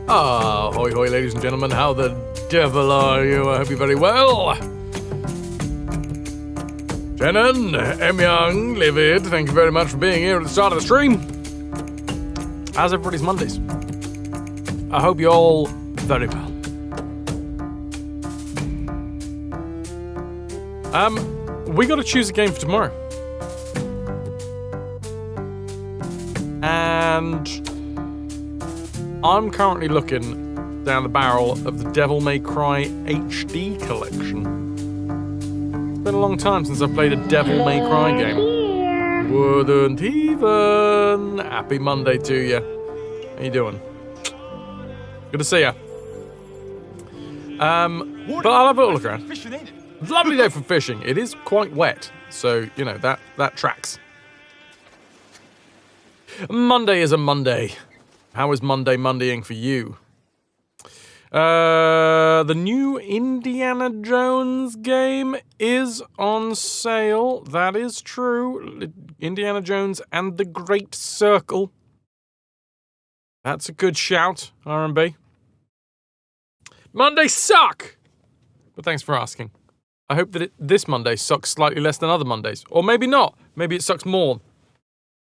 Hoy hoy, ladies and gentlemen, how the devil are you? I hope you're very well. Shannon, M. Young, Livid, thank you very much for being here at the start of the stream. How's everybody's Mondays? I hope you're all very well. We got to choose a game for tomorrow. And I'm currently looking down the barrel of the Devil May Cry HD collection. It's been a long time since I've played a Devil May Cry game. Wouldn't even. Happy Monday to you. How you doing? Good to see you. But I'll have a look around. Lovely day for fishing. It is quite wet, so, you know, that tracks. Monday is a Monday. How is Mondaying for you? The new Indiana Jones game is on sale. That is true. Indiana Jones and the Great Circle. That's a good shout, R&B. Mondays suck! But thanks for asking. I hope that this Monday sucks slightly less than other Mondays. Or maybe not. Maybe it sucks more.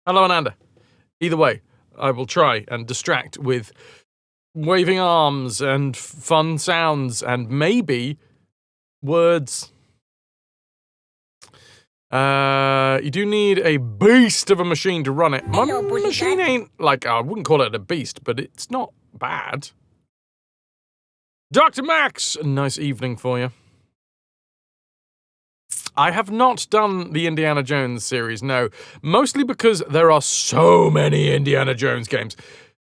Hello, Ananda. Either way, I will try and distract with waving arms and fun sounds and maybe words. You do need a beast of a machine to run it. My machine ain't, like, I wouldn't call it a beast, but it's not bad. Dr. Max, a nice evening for you. I have not done the Indiana Jones series, no. Mostly because there are so many Indiana Jones games.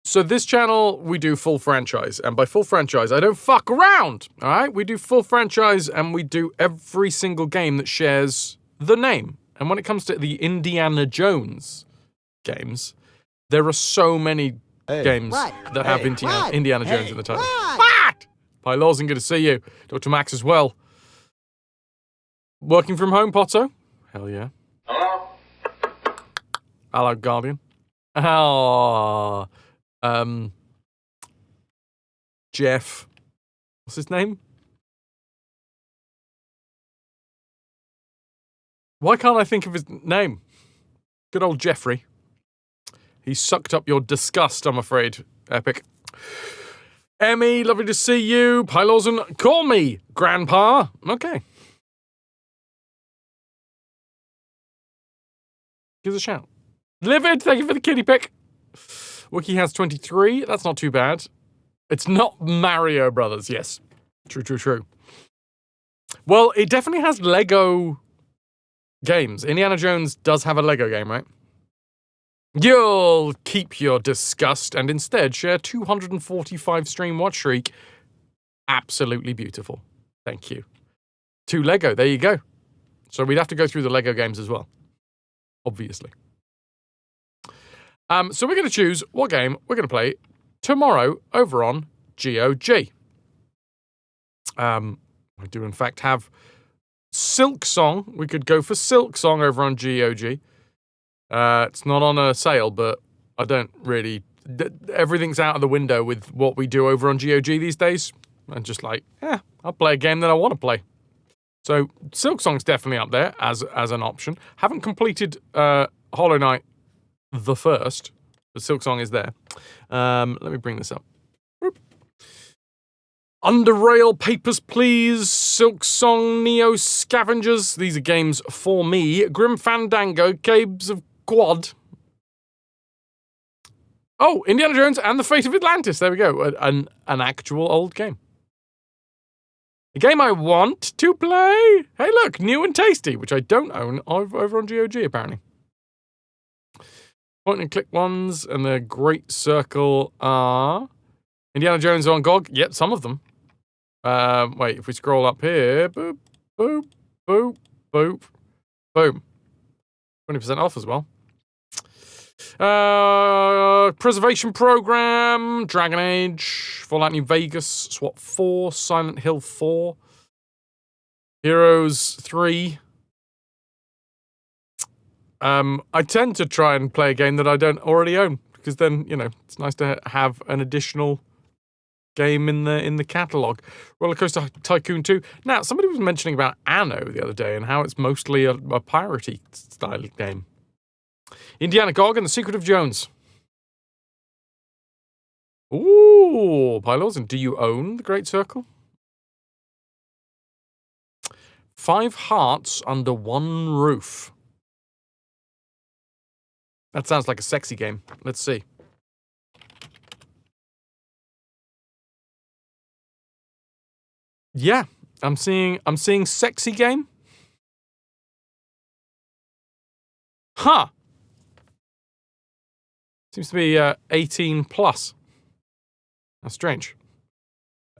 So this channel, we do full franchise. And by full franchise, I don't fuck around, all right? We do full franchise and we do every single game that shares the name. And when it comes to the Indiana Jones games, there are so many games that have Indiana Jones in the title. What? Pi Lawson, good to see you. Dr. Max as well. Working from home, Potto? Hell yeah. Hello? Hello, Guardian. Oh, Jeff. What's his name? Why can't I think of his name? Good old Jeffrey. He sucked up your disgust, I'm afraid. Epic. Emmy, lovely to see you. Pi Lawson, call me Grandpa. Okay. Give us a shout. Livid, thank you for the kitty pick. Wiki has 23. That's not too bad. It's not Mario Brothers. Yes. True. Well, it definitely has Lego games. Indiana Jones does have a Lego game, right? You'll keep your disgust and instead share 245 stream watch streak. Absolutely beautiful. Thank you. To Lego. There you go. So we'd have to go through the Lego games as well. Obviously. So we're going to choose what game we're going to play tomorrow over on GOG. I do, in fact, have Silk Song. We could go for Silk Song over on GOG. It's not on a sale, but I don't really... Everything's out of the window with what we do over on GOG these days. I'm just like, I'll play a game that I want to play. So, Silk Song's definitely up there as an option. Haven't completed Hollow Knight the first, but Silk Song is there. Let me bring this up. Whoop. Under Rail, Papers, Please, Silk Song, Neo Scavengers. These are games for me. Grim Fandango, Caves of Quad. Oh, Indiana Jones and the Fate of Atlantis. There we go. An actual old game. A game I want to play. Hey, look, new and tasty, which I don't own over on GOG, apparently. Point and click ones and the Great Circle are Indiana Jones on GOG. Yep, some of them. Wait, if we scroll up here, boop, boop, boop, boop, boom. 20% off as well. Preservation Program, Dragon Age, Fallout New Vegas, SWAT 4, Silent Hill 4, Heroes 3. I tend to try and play a game that I don't already own, because then, you know, it's nice to have an additional game in the catalogue. Roller Coaster Tycoon 2. Now, somebody was mentioning about Anno the other day and how it's mostly a piratey style game. Indiana Gog and the Secret of Jones. Ooh, Pylos, and do you own the Great Circle? 5 hearts under one roof. That sounds like a sexy game. Let's see. Yeah, I'm seeing sexy game. Huh. Seems to be 18 plus. That's strange.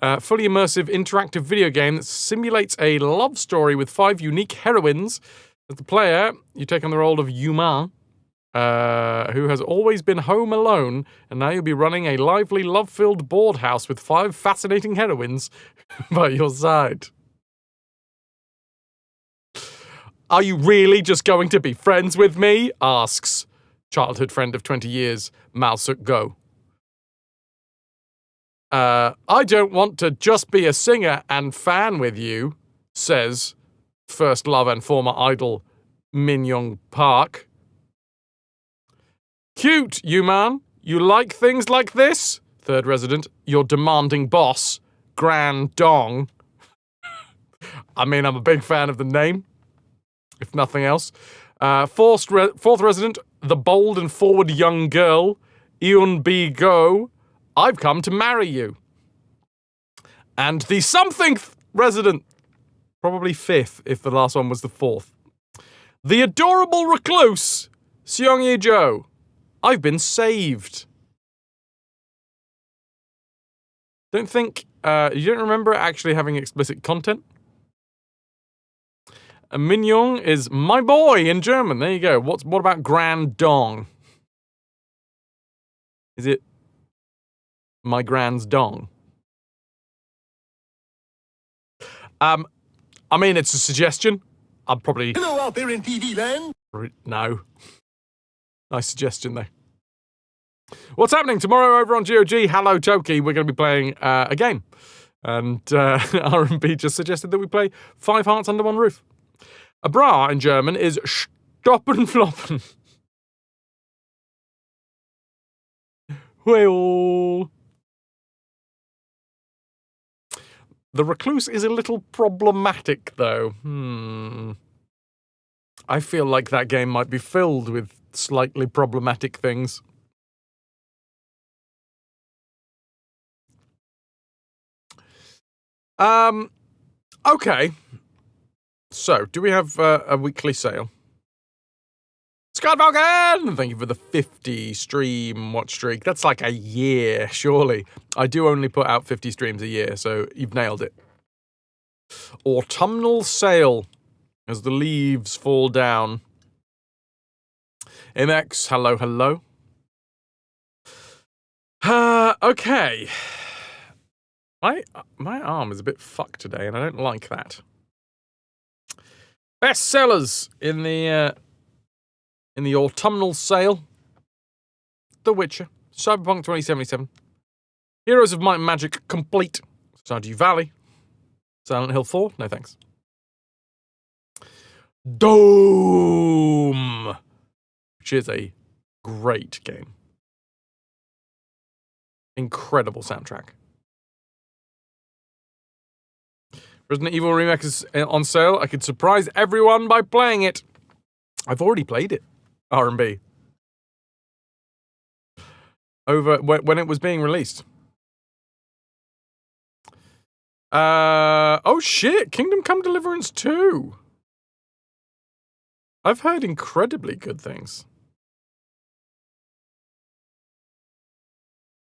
Fully immersive interactive video game that simulates a love story with 5 unique heroines. As the player, you take on the role of Yuma, who has always been home alone, and now you'll be running a lively, love-filled board house with 5 fascinating heroines by your side. Are you really just going to be friends with me? Asks childhood friend of 20 years, Malsuk Go. I don't want to just be a singer and fan with you, says first love and former idol Min Young Park. Cute, you man. You like things like this? Third resident, your demanding boss, Grand Dong. I mean, I'm a big fan of the name, if nothing else. Fourth resident, the bold and forward young girl, Eun B. Go. I've come to marry you. And the something resident, probably 5th if the last one was the 4th. The adorable recluse, Seong Ye Jo. I've been saved. You don't remember actually having explicit content? Min Young is my boy in German. There you go. What about Grand Dong? Is it my grand's dong? I mean, it's a suggestion. I'm probably... Hello out there in TV land. No. Nice suggestion, though. What's happening tomorrow over on GOG? Hello, Toki. We're going to be playing a game. And R&B just suggested that we play 5 Hearts Under One Roof. A bra in German is stoppen floppen. Well... The recluse is a little problematic, though. I feel like that game might be filled with slightly problematic things. Okay. So, do we have a weekly sale? Scott Falcon! Thank you for the 50 stream watch streak. That's like a year, surely. I do only put out 50 streams a year, so you've nailed it. Autumnal sale as the leaves fall down. MX, hello, hello. Okay. My arm is a bit fucked today, and I don't like that. Best sellers in the autumnal sale. The Witcher, Cyberpunk 2077, Heroes of Might and Magic Complete, Stardew Valley, Silent Hill 4, no thanks. Doom, which is a great game. Incredible soundtrack. Resident Evil Remake is on sale. I could surprise everyone by playing it. I've already played it. R&B. Over when it was being released. Oh shit, Kingdom Come Deliverance 2. I've heard incredibly good things.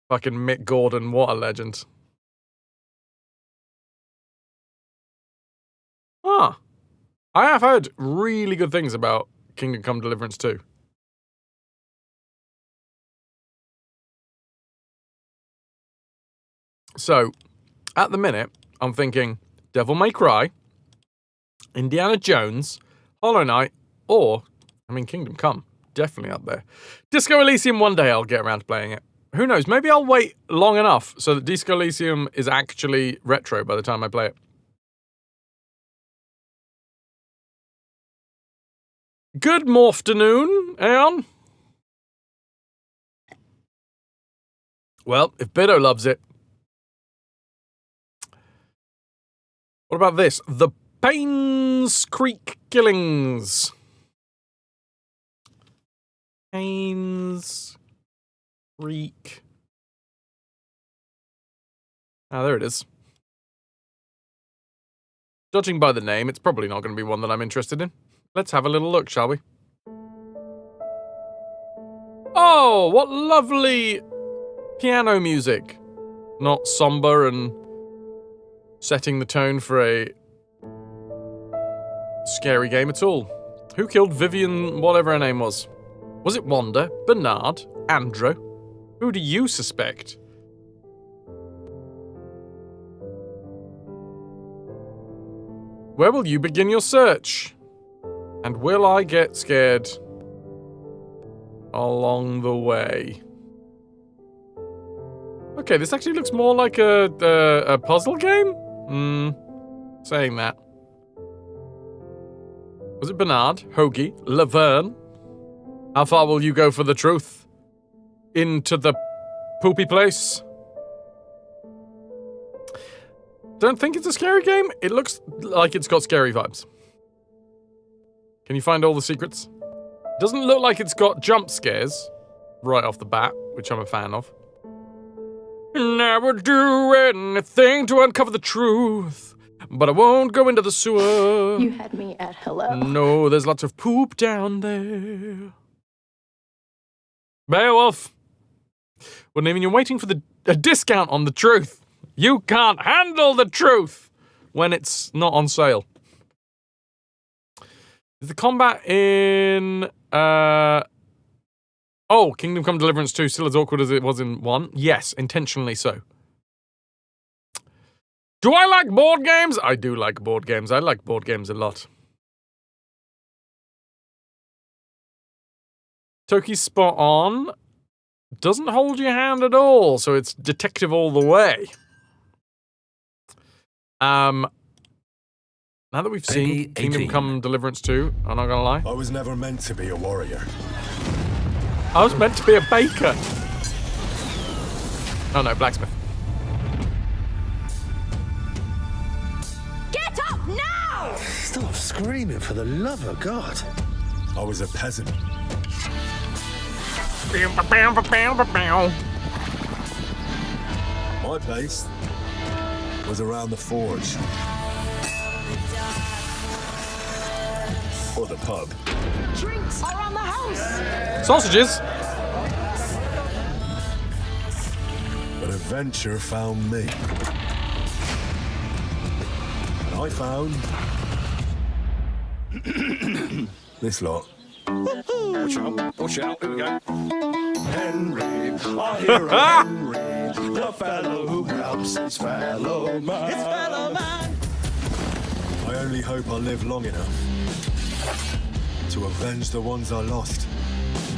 Fucking Mick Gordon, what a legend. Ah. I have heard really good things about Kingdom Come Deliverance 2. So, at the minute, I'm thinking Devil May Cry, Indiana Jones, Hollow Knight, or, Kingdom Come. Definitely up there. Disco Elysium, one day I'll get around to playing it. Who knows? Maybe I'll wait long enough so that Disco Elysium is actually retro by the time I play it. Good morphternoon, Aeon. Well, if Bido loves it. What about this? The Paynes Creek Killings. Paynes Creek. Ah, there it is. Judging by the name, it's probably not going to be one that I'm interested in. Let's have a little look, shall we? Oh, what lovely piano music. Not somber and setting the tone for a scary game at all. Who killed Vivian, whatever her name was? Was it Wanda, Bernard, Andrew? Who do you suspect? Where will you begin your search? And will I get scared along the way? Okay, this actually looks more like a puzzle game? Saying that. Was it Bernard, Hoagie, Laverne? How far will you go for the truth? Into the poopy place? Don't think it's a scary game. It looks like it's got scary vibes. Can you find all the secrets? Doesn't look like it's got jump scares right off the bat, which I'm a fan of. Never do anything to uncover the truth, but I won't go into the sewer. You had me at hello. No, there's lots of poop down there. Beowulf. Well, Nathan, you're waiting for a discount on the truth. You can't handle the truth when it's not on sale. Is the combat in... Oh, Kingdom Come Deliverance 2 still as awkward as it was in 1? Yes, intentionally so. Do I like board games? I do like board games. I like board games a lot. Toki's spot on. Doesn't hold your hand at all, so it's detective all the way. Now that we've seen Kingdom Come Deliverance 2, I'm not gonna lie. I was never meant to be a warrior. I was meant to be a baker. Oh no, blacksmith. Get up now! Stop screaming, for the love of God. I was a peasant. My place was around the forge. Or the pub. Drinks around the house! Sausages! But adventure found me. And I found... this lot. Watch out, here we go. Henry, our hero Henry, the fellow who helps his fellow man. His fellow man. I only hope I live long enough to avenge the ones I lost.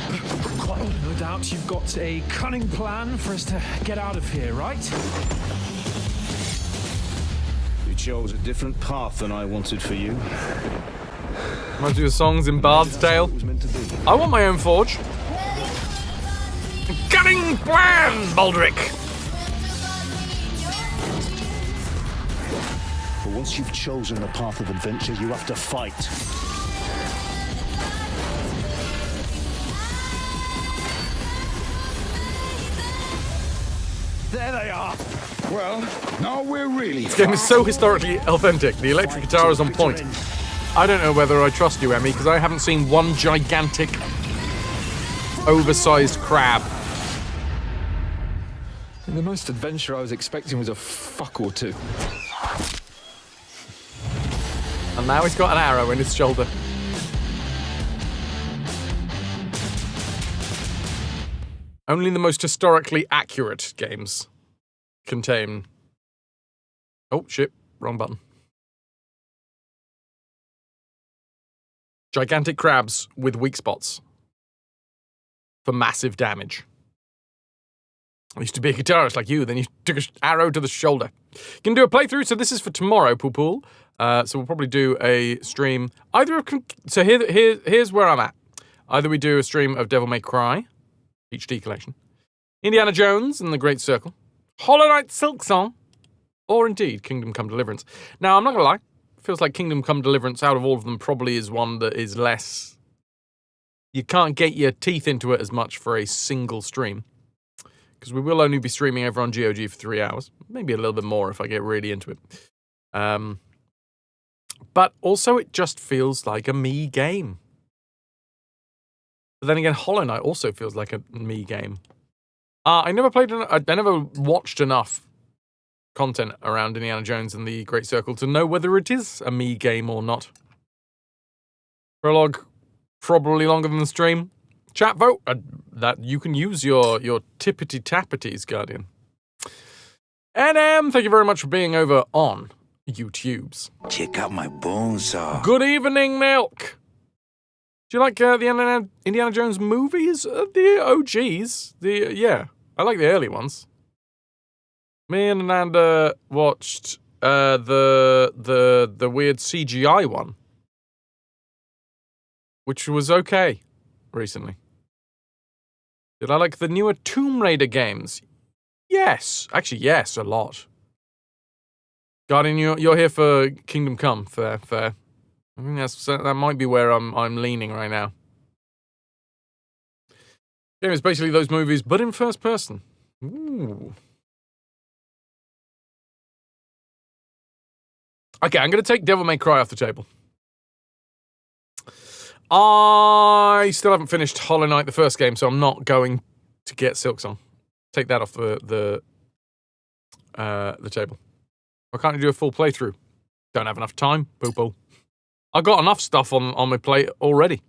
No doubt you've got a cunning plan for us to get out of here, right? You chose a different path than I wanted for you. Reminds me of songs in Bard's Tale. It was meant to be. I want my own forge. Cunning plan, Baldric! But once you've chosen the path of adventure, you have to fight. There they are. Well, now we're really. This game is so historically authentic. The electric guitar is on point. I don't know whether I trust you, Emmy, because I haven't seen one gigantic, oversized crab. The most adventure I was expecting was a fuck or two. And now he's got an arrow in his shoulder. Only the most historically accurate games contain... Oh, shit. Wrong button. Gigantic crabs with weak spots for massive damage. I used to be a guitarist like you, then you took an arrow to the shoulder. You can do a playthrough, so this is for tomorrow, Poo. So we'll probably do a stream. So here's where I'm at. Either we do a stream of Devil May Cry, HD collection, Indiana Jones and the Great Circle, Hollow Knight Silk Song, or indeed Kingdom Come Deliverance. Now, I'm not going to lie. It feels like Kingdom Come Deliverance, out of all of them, probably is one that is less... You can't get your teeth into it as much for a single stream. Because we will only be streaming over on GOG for 3 hours. Maybe a little bit more if I get really into it. But also, it just feels like a me game. But then again, Hollow Knight also feels like a me game. I never watched enough content around Indiana Jones and the Great Circle to know whether it is a me game or not. Prologue, probably longer than the stream. Chat vote that you can use your tippity tappities, Guardian. NM, thank you very much for being over on YouTubes. Check out my bone saw. Good evening, Milk. Do you like the Indiana Jones movies? The OGs? I like the early ones. Me and Ananda watched the weird CGI one, which was okay recently. Did I like the newer Tomb Raider games? Yes. Actually, yes, a lot. Guardian, you're here for Kingdom Come. Fair. I think that might be where I'm leaning right now. Game is basically those movies, but in first person. Ooh. Okay, I'm going to take Devil May Cry off the table. I still haven't finished Hollow Knight, the first game, so I'm not going to get Silksong. Take that off the table. Why can't I do a full playthrough? Don't have enough time. Boo. I've got enough stuff on my plate already.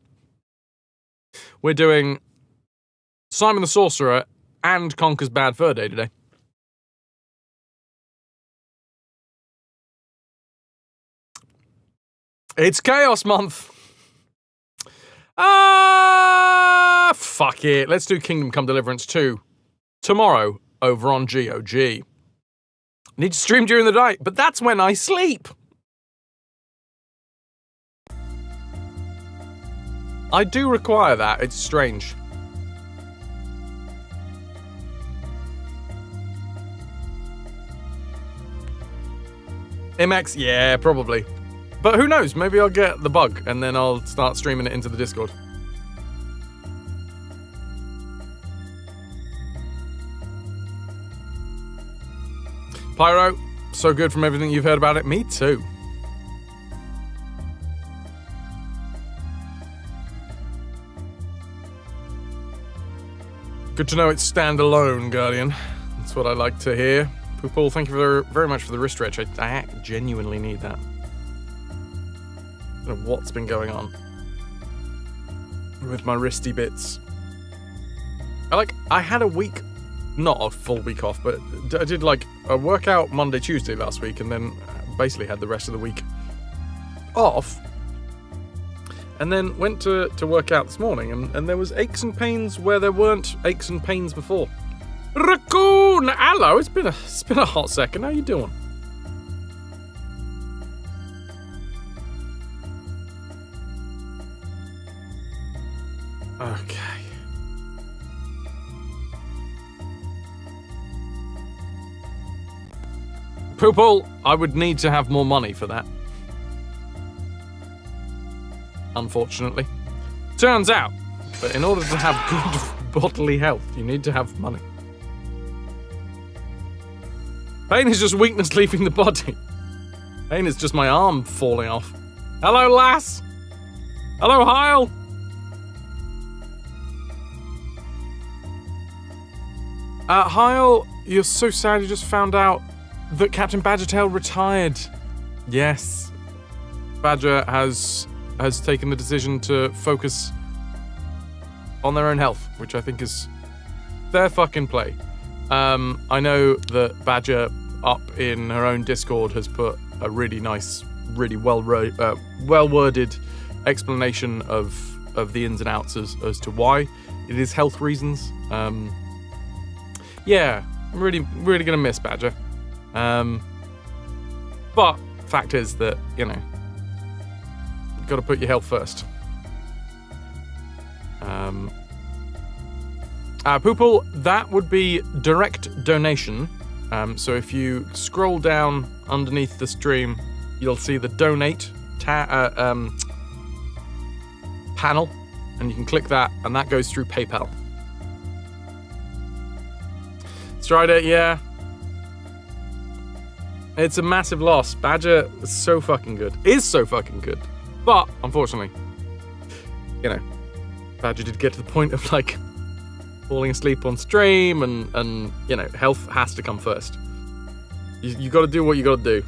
We're doing Simon the Sorcerer and Conker's Bad Fur Day today. It's Chaos Month. Fuck it. Let's do Kingdom Come Deliverance 2 tomorrow over on GOG. Need to stream during the night, but that's when I sleep. I do require that. It's strange. MX? Yeah, probably. But who knows? Maybe I'll get the bug and then I'll start streaming it into the Discord. Pyro, so good from everything you've heard about it. Me too. Good to know it's standalone, Guardian. That's what I like to hear. Paul, thank you very much for the wrist stretch. I genuinely need that. I don't know what's been going on with my wristy bits. I had a week, not a full week off, but I did like a workout Monday, Tuesday last week, and then basically had the rest of the week off. And then went to work out this morning, and there was aches and pains where there weren't aches and pains before. Raccoon! Hello, it's been a hot second. How you doing? Okay. Poople, I would need to have more money for that. Unfortunately. Turns out that in order to have good bodily health, you need to have money. Pain is just weakness leaving the body. Pain is just my arm falling off. Hello, lass. Hello, Hyle. Hyle, you're so sad you just found out that Captain Badgertail retired. Yes. Badger has taken the decision to focus on their own health, which I think is their fucking play. I know that Badger up in her own Discord has put a really nice, really well-worded explanation of the ins and outs as to why it is health reasons. Yeah, I'm really, really gonna miss Badger. But fact is that, you know, you've got to put your health first. Poople, that would be direct donation. So if you scroll down underneath the stream, you'll see the donate panel, and you can click that, and that goes through PayPal. Strider, yeah. It's a massive loss. Badger is so fucking good. But, unfortunately, you know, Badger did get to the point of, like, falling asleep on stream, and you know, health has to come first. You got to do what you got to do.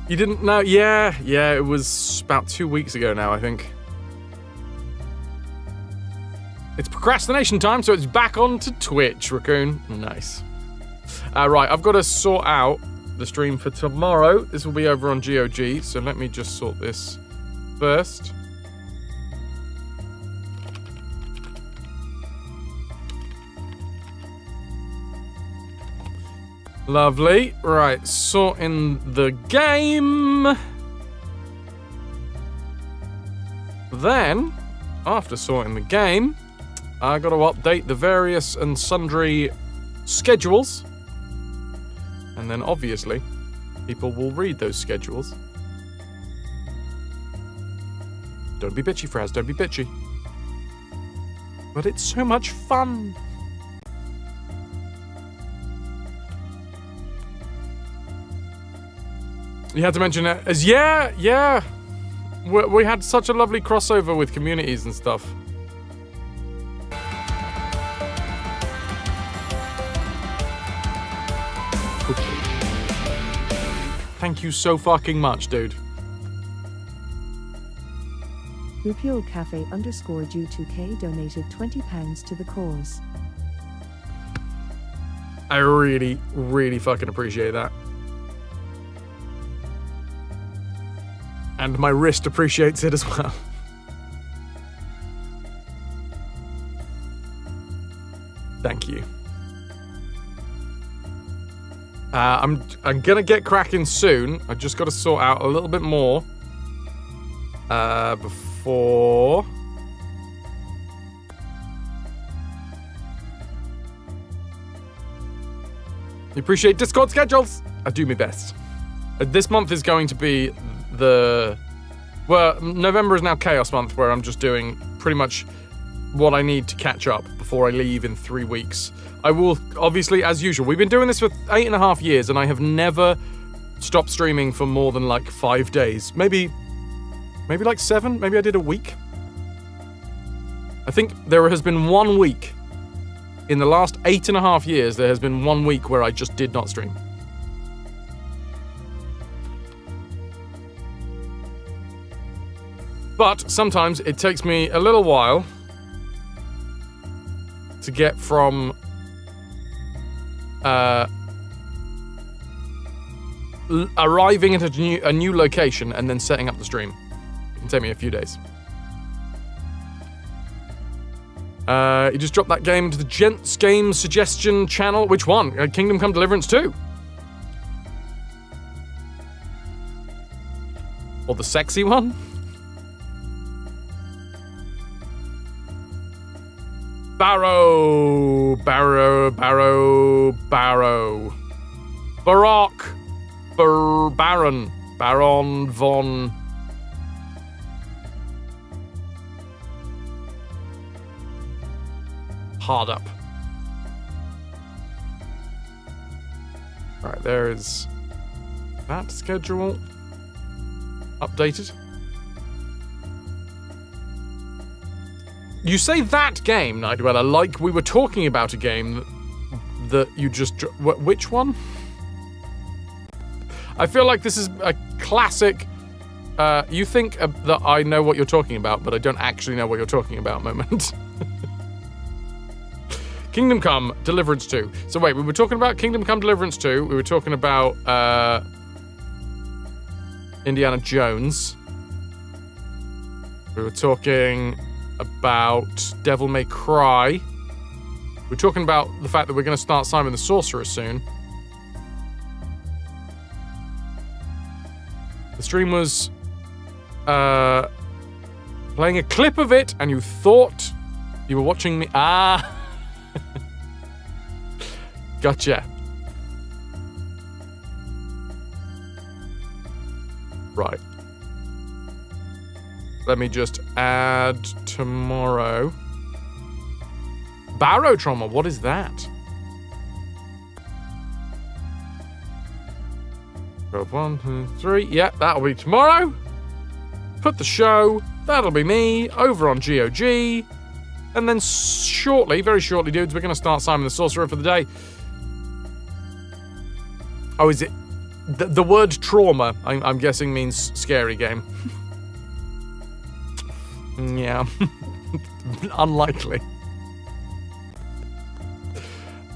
You didn't know? Yeah, it was about 2 weeks ago now, I think. It's procrastination time, so it's back onto Twitch, Raccoon. Nice. Right, I've got to sort out the stream for tomorrow. This will be over on GOG, so let me just sort this first. Lovely. Right, sorting the game. Then, after sorting the game, I got to update the various and sundry schedules. And then, obviously, people will read those schedules. Don't be bitchy, Fraz, don't be bitchy. But it's so much fun. You had to mention it as, yeah. We had such a lovely crossover with communities and stuff. Thank you so fucking much, dude. Rupiol Cafe _G2K donated £20 to the cause. I really, really fucking appreciate that. And my wrist appreciates it as well. Thank you. I'm gonna get cracking soon. I just got to sort out a little bit more before you appreciate Discord schedules. I do my best. This month is going to be November is now Chaos Month, where I'm just doing pretty much what I need to catch up before I leave in 3 weeks. I will, obviously, as usual, we've been doing this for 8.5 years, and I have never stopped streaming for more than like 5 days. Maybe like 7, maybe I did a week. I think there has been 1 week in the last 8.5 years, there has been 1 week where I just did not stream. But sometimes it takes me a little while to get from arriving at a new location and then setting up the stream. It can take me a few days. You just dropped that game into the Gents Game Suggestion channel. Which one? Kingdom Come Deliverance 2? Or the sexy one? Barrow. Baron von... Hard up. Right, there is that schedule updated. You say that game, Nightdweller, like we were talking about a game that you just... Which one? I feel like this is a classic... you think that I know what you're talking about, but I don't actually know what you're talking about moment. Kingdom Come Deliverance 2. So wait, we were talking about Kingdom Come Deliverance 2. We were talking about Indiana Jones. We were talking about Devil May Cry. We're talking about the fact that we're going to start Simon the Sorcerer soon. The stream was playing a clip of it, and you thought you were watching me. Ah. Gotcha. Right. Let me just add tomorrow. Barotrauma, what is that? 1, 2, 3. Yeah, that'll be tomorrow. Put the show. That'll be me over on GOG. And then shortly, very shortly, dudes, we're going to start Simon the Sorcerer for the day. Oh, is it? The word trauma, I'm guessing, means scary game. Yeah. Unlikely.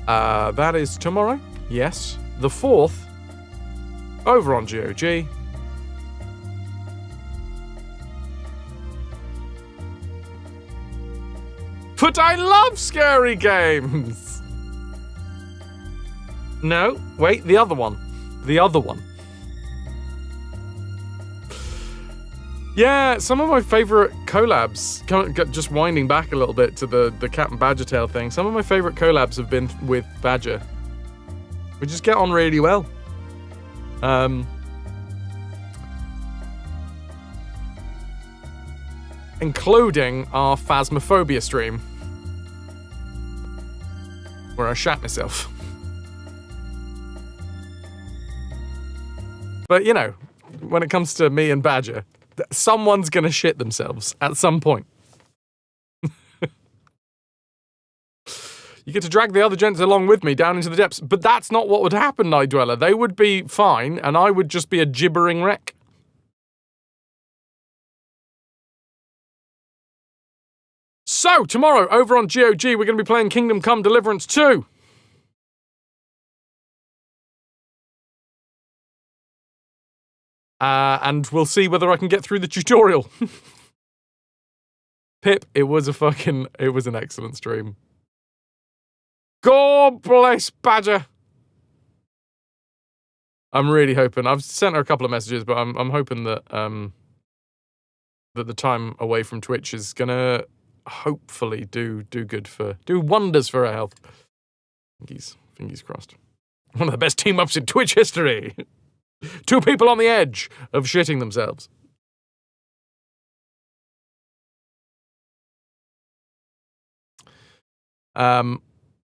That is tomorrow. Yes. The 4th. Over on GOG. But I love scary games! No, wait, the other one. The other one. Yeah, some of my favourite collabs, just winding back a little bit to the Cat and Badger Tail thing, some of my favourite collabs have been with Badger. We just get on really well. Including our Phasmophobia stream, where I shat myself. But, you know, when it comes to me and Badger, someone's gonna shit themselves at some point. You get to drag the other gents along with me down into the depths, but that's not what would happen, Night Dweller. They would be fine, and I would just be a gibbering wreck. So, tomorrow, over on GOG, we're going to be playing Kingdom Come Deliverance 2. And we'll see whether I can get through the tutorial. Pip, it was an excellent stream. God bless Badger. I'm really hoping. I've sent her a couple of messages, but I'm hoping that that the time away from Twitch is gonna hopefully do wonders for her health. Fingers crossed. One of the best team ups in Twitch history. 2 people on the edge of shitting themselves.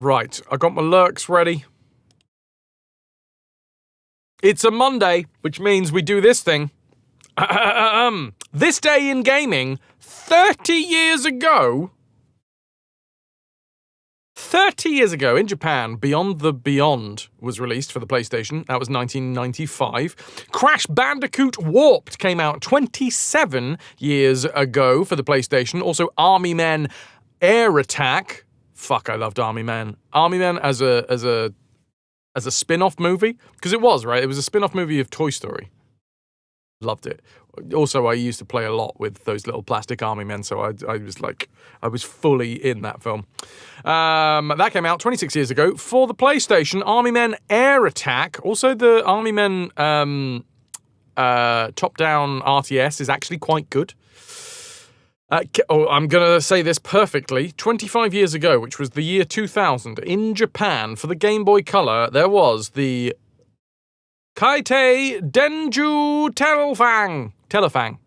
Right, I got my lurks ready. It's a Monday, which means we do this thing. This day in gaming, 30 years ago, in Japan, Beyond the Beyond was released for the PlayStation. That was 1995. Crash Bandicoot Warped came out 27 years ago for the PlayStation. Also, Army Men Air Attack. Fuck, I loved Army Men. Army Men as a spin-off movie, because it was, right? It was a spin-off movie of Toy Story. Loved it. Also, I used to play a lot with those little plastic army men, so I was fully in that film. That came out 26 years ago for the PlayStation. Army Men Air Attack. Also, the Army Men top-down RTS is actually quite good. I'm going to say this perfectly. 25 years ago, which was the year 2000, in Japan, for the Game Boy Color, there was the Kaitei Denju Telefang.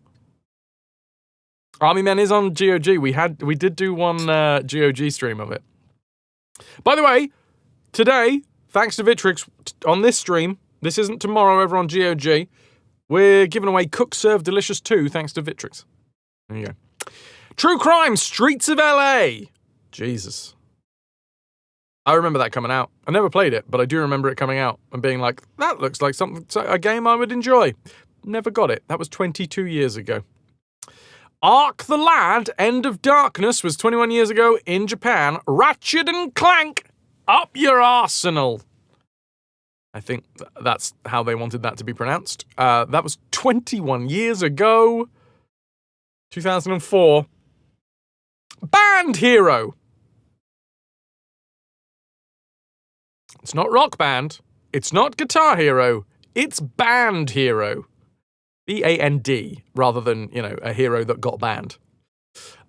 Army Men is on GOG. We did do one GOG stream of it. By the way, today, thanks to Vitrix, on this stream, this isn't tomorrow over on GOG, we're giving away Cook Serve Delicious 2 thanks to Vitrix. There you go. True Crime, Streets of LA. Jesus. I remember that coming out. I never played it, but I do remember it coming out and being like, that looks like a game I would enjoy. Never got it. That was 22 years ago. Ark the Lad, End of Darkness was 21 years ago in Japan. Ratchet and Clank, Up Your Arsenal. I think that's how they wanted that to be pronounced. That was 21 years ago. 2004. Band Hero. It's not Rock Band. It's not Guitar Hero. It's Band Hero. B-A-N-D, rather than, a hero that got banned.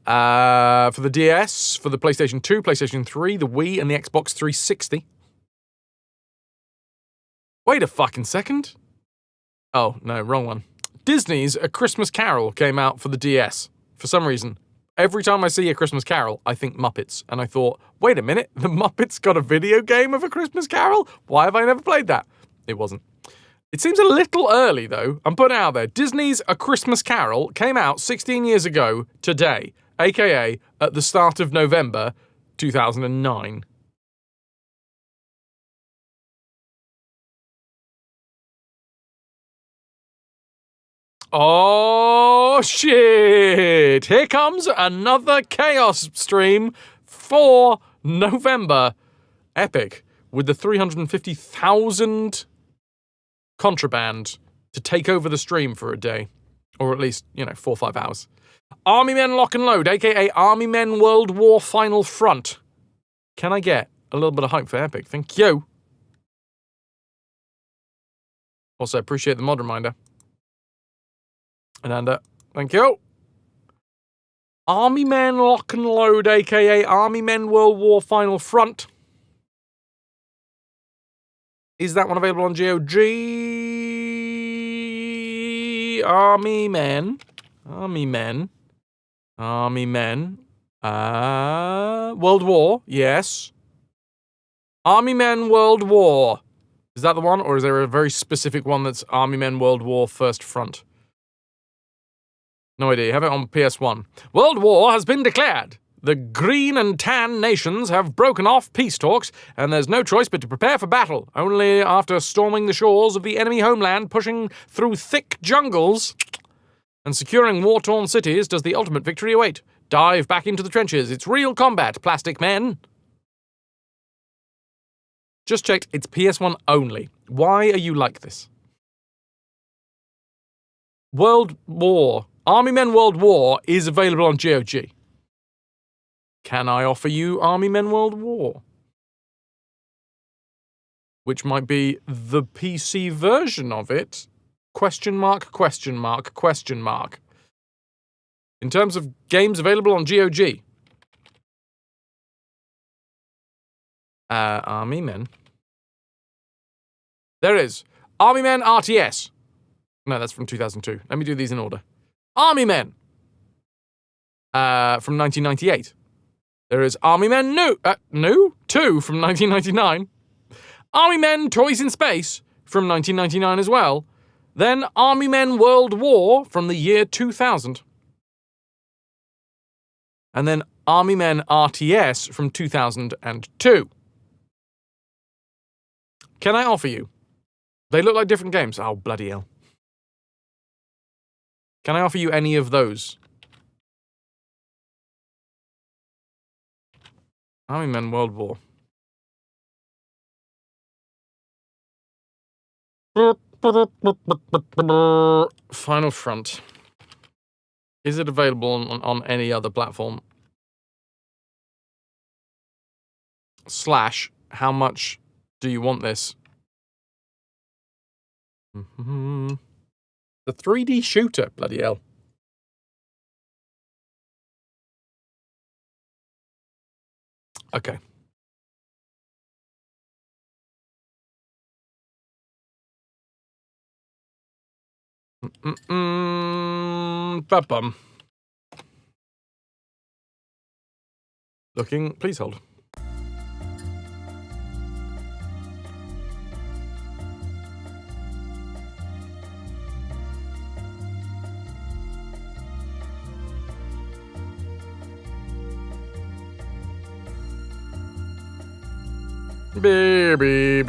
For the DS, for the PlayStation 2, PlayStation 3, the Wii, and the Xbox 360. Wait a fucking second. Oh, no, wrong one. Disney's A Christmas Carol came out for the DS. For some reason, every time I see A Christmas Carol, I think Muppets. And I thought, wait a minute, the Muppets got a video game of A Christmas Carol? Why have I never played that? It wasn't. It seems a little early, though. I'm putting it out there. Disney's A Christmas Carol came out 16 years ago today, a.k.a. at the start of November 2009. Oh, shit! Here comes another Chaos stream for November. Epic. With the 350,000 contraband to take over the stream for a day. Or at least, 4 or 5 hours. Army Men Lock and Load, a.k.a. Army Men World War Final Front. Can I get a little bit of hype for Epic? Thank you. Also, appreciate the mod reminder. And thank you. Army Men Lock and Load, a.k.a. Army Men World War Final Front. Is that one available on GOG? Army Men. World War, yes. Army Men World War. Is that the one, or is there a very specific one that's Army Men World War First Front? No idea. You have it on PS1. World War has been declared. The green and tan nations have broken off peace talks, and there's no choice but to prepare for battle. Only after storming the shores of the enemy homeland, pushing through thick jungles, and securing war-torn cities does the ultimate victory await. Dive back into the trenches. It's real combat, plastic men. Just checked. It's PS1 only. Why are you like this? World War. Army Men World War is available on GOG. Can I offer you Army Men World War? Which might be the PC version of it? Question mark, question mark, question mark. In terms of games available on GOG. Army Men. There is. Army Men RTS. No, that's from 2002. Let me do these in order. Army Men. From 1998. There is Army Men New 2 from 1999. Army Men Toys in Space from 1999 as well. Then Army Men World War from the year 2000. And then Army Men RTS from 2002. Can I offer you? They look like different games. Oh, bloody hell. Can I offer you any of those? Army Men World War. Final Front. Is it available on any other platform? / how much do you want this? The 3D shooter, bloody hell. Okay. Ba-bum. Looking, please hold. Baby.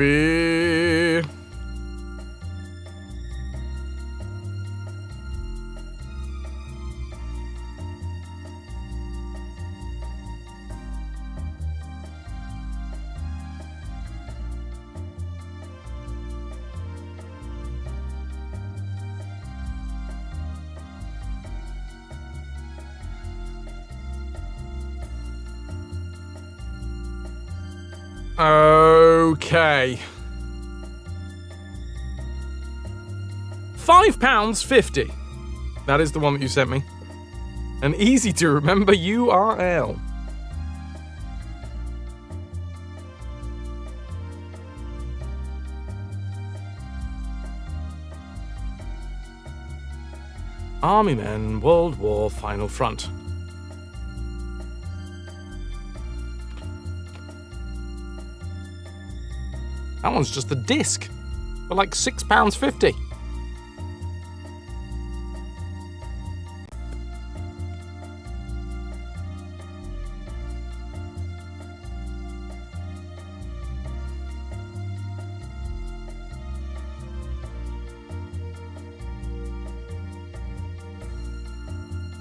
Okay. £5.50. That is the one that you sent me. An easy to remember URL. Army Men, World War, Final Front. That one's just the disc for like £6.50.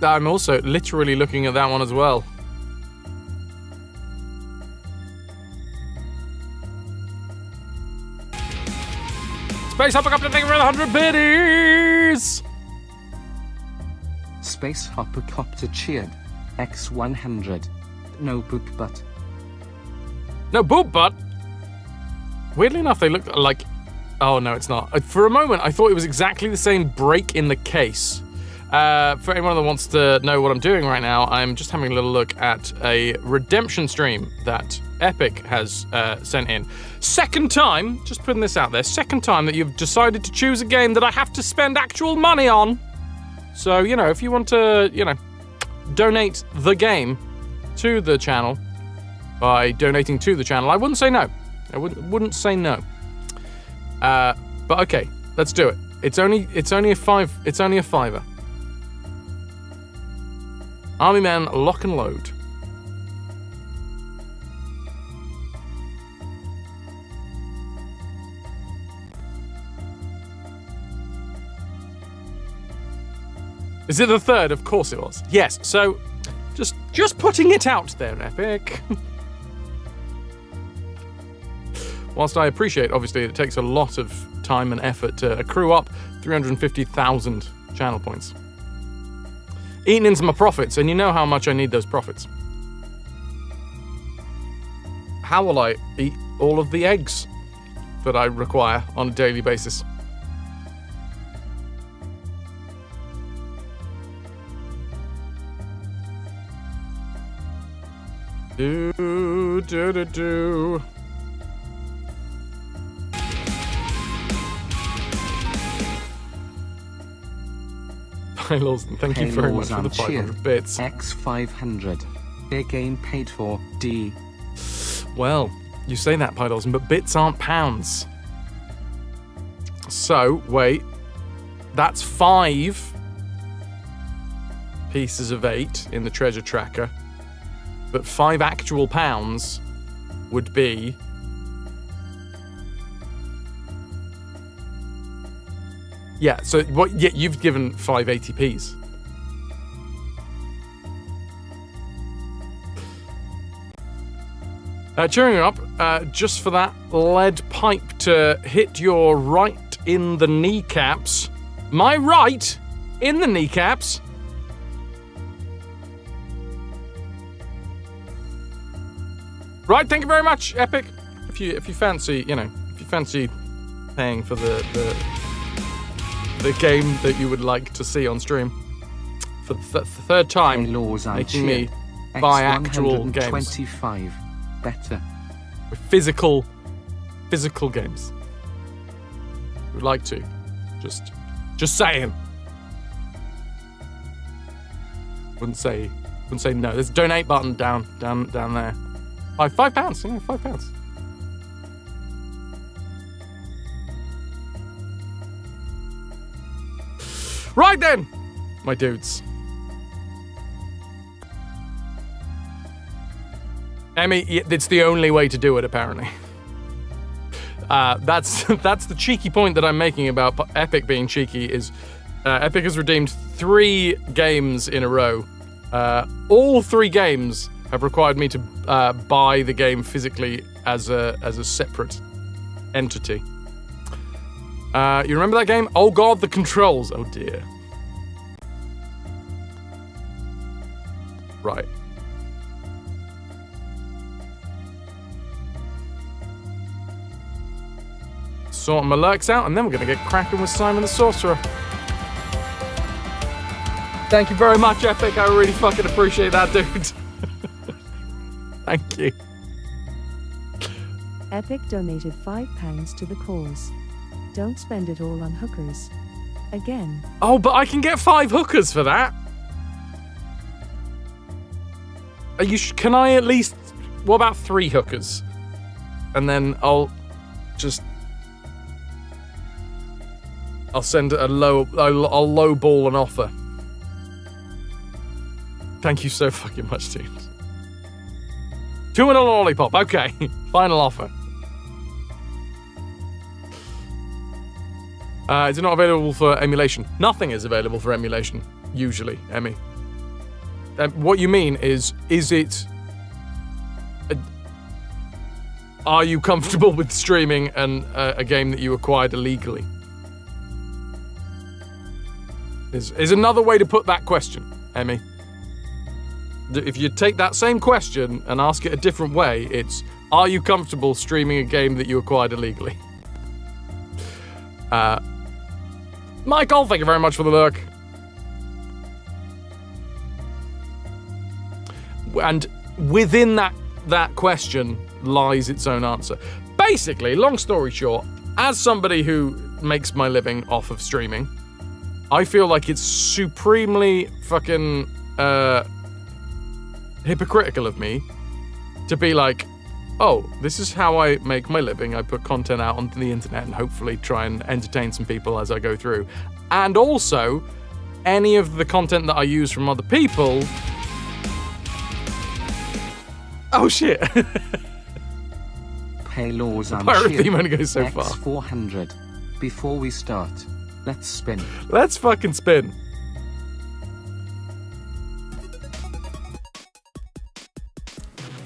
I'm also literally looking at that one as well. Space Hopper Copter, thank you for the 100 biddies! Space Hopper Copter cheered. X100. No poop butt. No boop butt? Weirdly enough, they look like... Oh, no, it's not. For a moment, I thought it was exactly the same break in the case. For anyone that wants to know what I'm doing right now, I'm just having a little look at a redemption stream that Epic has sent in. Second time, just putting this out there, second time that you've decided to choose a game that I have to spend actual money on. So, you know, if you want to, you know, donate the game to the channel by donating to the channel, I wouldn't say no. I wouldn't say no. But okay, let's do it. It's only a fiver. Army Men, Lock and Load. Is it the third? Of course it was. Yes, so just putting it out there, Epic. Whilst I appreciate, obviously, it takes a lot of time and effort to accrue up 350,000 channel points. Eating into my profits, and you know how much I need those profits. How will I eat all of the eggs that I require on a daily basis? Do. Lawson, thank you very much for the 500 bits. X500. Big game paid for. D. Well, you say that, Lawson, but bits aren't pounds. So, wait. That's 5 pieces of 8 in the treasure tracker. But 5 actual pounds would be... Yeah, so what? Yeah, you've given 5 ATPs. Cheering you up, just for that lead pipe to hit your right in the kneecaps. My right in the kneecaps. Right, thank you very much, Epic. If you fancy, you know, if you fancy paying for the game that you would like to see on stream for the third time, making me buy actual games. 25 better. Physical games. Would like to. Just saying. Wouldn't say no. There's a donate button down there. £5. Yeah, £5. Right then, my dudes. Emmy, it's the only way to do it, apparently. That's the cheeky point that I'm making about Epic being cheeky. Is Epic has redeemed 3 games in a row. All 3 games have required me to buy the game physically as a separate entity. You remember that game? Oh god, the controls. Oh dear. Right. sorting my lurks out, and then we're going to get cracking with Simon the Sorcerer. Thank you very much, Epic. I really fucking appreciate that, dude. Thank you. Epic donated £5 to the cause. Don't spend it all on hookers. Again. Oh, but I can get 5 hookers for that. Are you? Can I at least? What about 3 hookers? And then I'll send I'll lowball an offer. Thank you so fucking much, dude. 2 and a lollipop. Okay, final offer. Is it not available for emulation? Nothing is available for emulation, usually, Emmy. What you mean is it... are you comfortable with streaming a game that you acquired illegally? Is another way to put that question, Emmy. If you take that same question and ask it a different way, it's, are you comfortable streaming a game that you acquired illegally? Michael, thank you very much for the lurk. And within that question lies its own answer. Basically, long story short, as somebody who makes my living off of streaming, I feel like it's supremely fucking hypocritical of me to be like, oh, this is how I make my living. I put content out onto the internet and hopefully try and entertain some people as I go through. And also, any of the content that I use from other people... Oh, shit. Pay laws on Pirate theme only goes so far. X400. Before we start, let's spin. Let's fucking spin.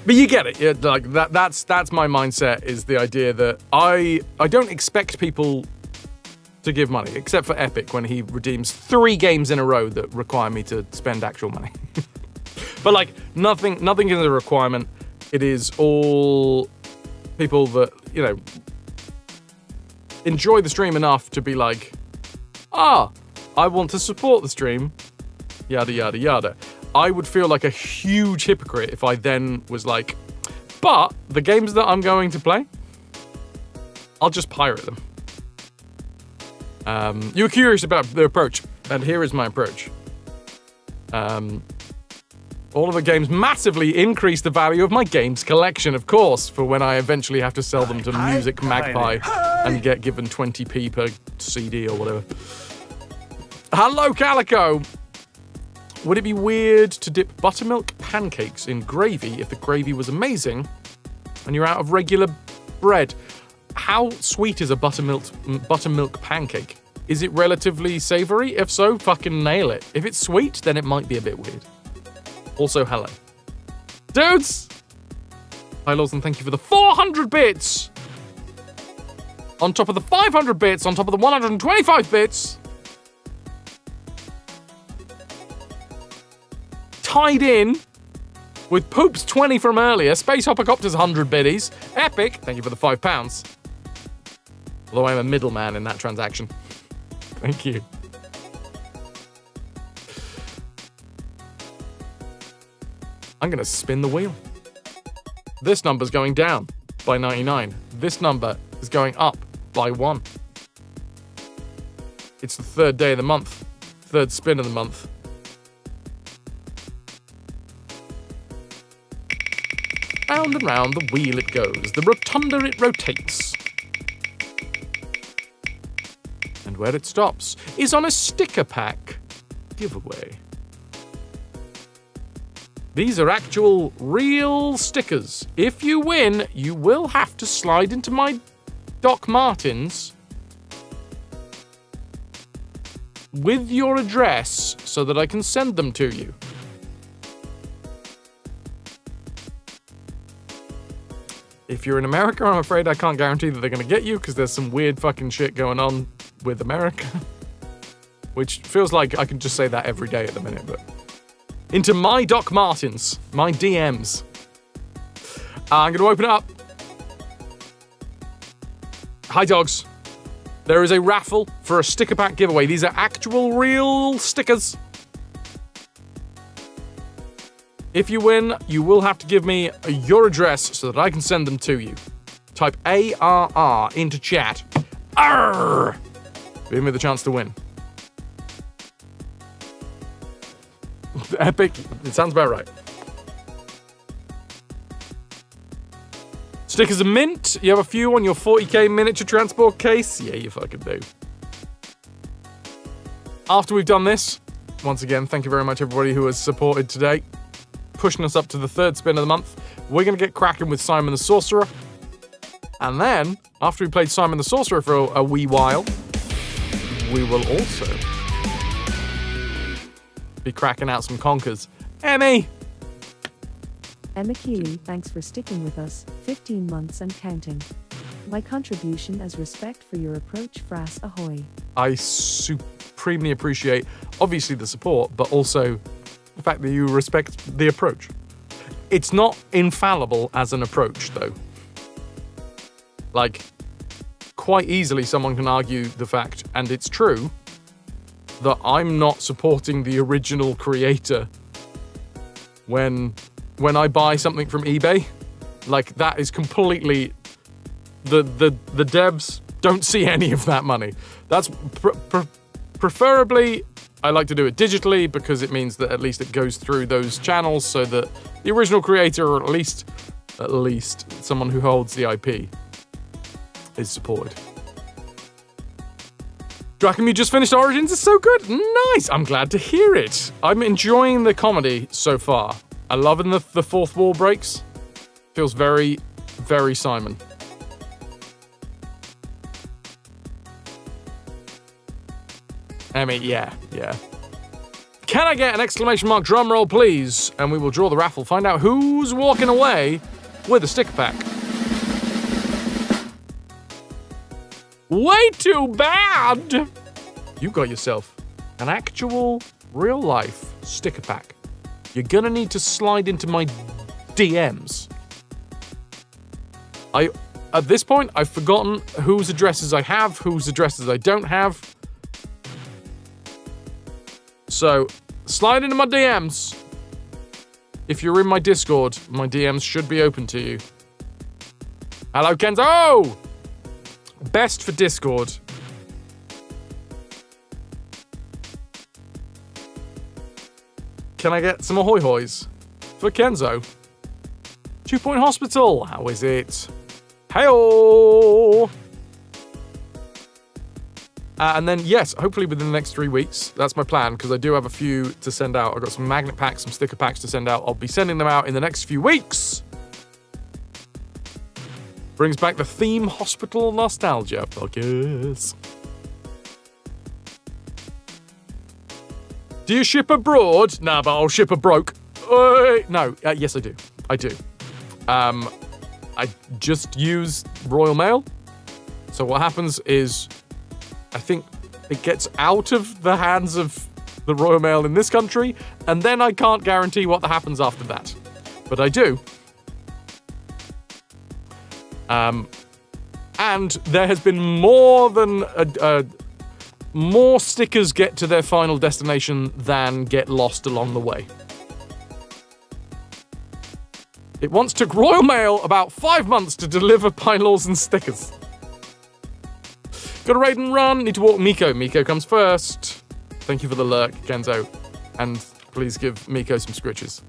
But you get it. Yeah, like that's my mindset, is the idea that I don't expect people to give money, except for Epic when he redeems 3 games in a row that require me to spend actual money. But like nothing is a requirement. It is all people that, you know, enjoy the stream enough to be like, I want to support the stream, yada yada yada. I would feel like a huge hypocrite if I then was like, but the games that I'm going to play, I'll just pirate them. You were curious about the approach, and here is my approach. All of the games massively increase the value of my games collection, of course, for when I eventually have to sell them to Music Magpie and get given 20p per CD or whatever. Hello, Calico! Would it be weird to dip buttermilk pancakes in gravy if the gravy was amazing and you're out of regular bread? How sweet is a buttermilk pancake? Is it relatively savory? If so, fucking nail it. If it's sweet, then it might be a bit weird. Also, hello. Dudes! Hi, Lawson, thank you for the 400 bits! On top of the 500 bits, on top of the 125 bits. Tied in with Poop's 20 from earlier, Space Hoppercopter's 100 biddies, Epic, thank you for the £5. Although I'm a middleman in that transaction. Thank you. I'm going to spin the wheel. This number's going down by 99. This number is going up by 1. It's the 3rd day of the month. 3rd spin of the month. Round and round the wheel it goes. The rotunda it rotates. And where it stops is on a sticker pack giveaway. These are actual, real stickers. If you win, you will have to slide into my Doc Martens with your address so that I can send them to you. If you're in America, I'm afraid I can't guarantee that they're going to get you because there's some weird fucking shit going on with America. Which feels like I can just say that every day at the minute, but... Into my Doc Martens, my DMs. I'm going to open it up. Hi, dogs. There is a raffle for a sticker pack giveaway. These are actual real stickers. If you win, you will have to give me your address so that I can send them to you. Type ARR into chat. Arr! Give me the chance to win. Epic. It sounds about right. Stickers are mint. You have a few on your 40k miniature transport case? Yeah, you fucking do. After we've done this, once again, thank you very much everybody who has supported today. Pushing us up to the third spin of the month. We're going to get cracking with Simon the Sorcerer. And then, after we played Simon the Sorcerer for a wee while, we will also be cracking out some Conkers. Emmy! Emma Keeley, thanks for sticking with us, 15 months and counting. My contribution as respect for your approach, Frass ahoy. I supremely appreciate, obviously, the support, but also the fact that you respect the approach. It's not infallible as an approach, though. Like, quite easily someone can argue the fact, and it's true, that I'm not supporting the original creator when I buy something from eBay. Like, that is completely... The devs don't see any of that money. That's preferably... I like to do it digitally because it means that at least it goes through those channels so that the original creator, or at least someone who holds the IP, is supported. Draken, you just finished Origins. It's so good. Nice. I'm glad to hear it. I'm enjoying the comedy so far. I love when the fourth wall breaks. Feels very, very Simon. Emmy, yeah. Can I get an exclamation mark drum roll, please? And we will draw the raffle. Find out who's walking away with a sticker pack. Way too bad! You got yourself an actual, real-life sticker pack. You're gonna need to slide into my DMs. At this point, I've forgotten whose addresses I have, whose addresses I don't have. So, slide into my DMs. If you're in my Discord, my DMs should be open to you. Hello, Kenzo! Best for Discord. Can I get some ahoy hoys for Kenzo? 2 Point Hospital, how is it? Hey-oh! And then, yes, hopefully within the next 3 weeks. That's my plan, because I do have a few to send out. I've got some magnet packs, some sticker packs to send out. I'll be sending them out in the next few weeks. Brings back the theme hospital nostalgia. Fuck yes. Do you ship abroad? Nah, but I'll ship abroad. No, yes I do. I do. I just use Royal Mail. So what happens is, I think it gets out of the hands of the Royal Mail in this country, and then I can't guarantee what happens after that. But I do. And there has been more than more stickers get to their final destination than get lost along the way. It once took Royal Mail about 5 months to deliver Pylaws and stickers. Got to raid and run. Need to walk Miko. Miko comes first. Thank you for the lurk, Kenzo. And please give Miko some scritches.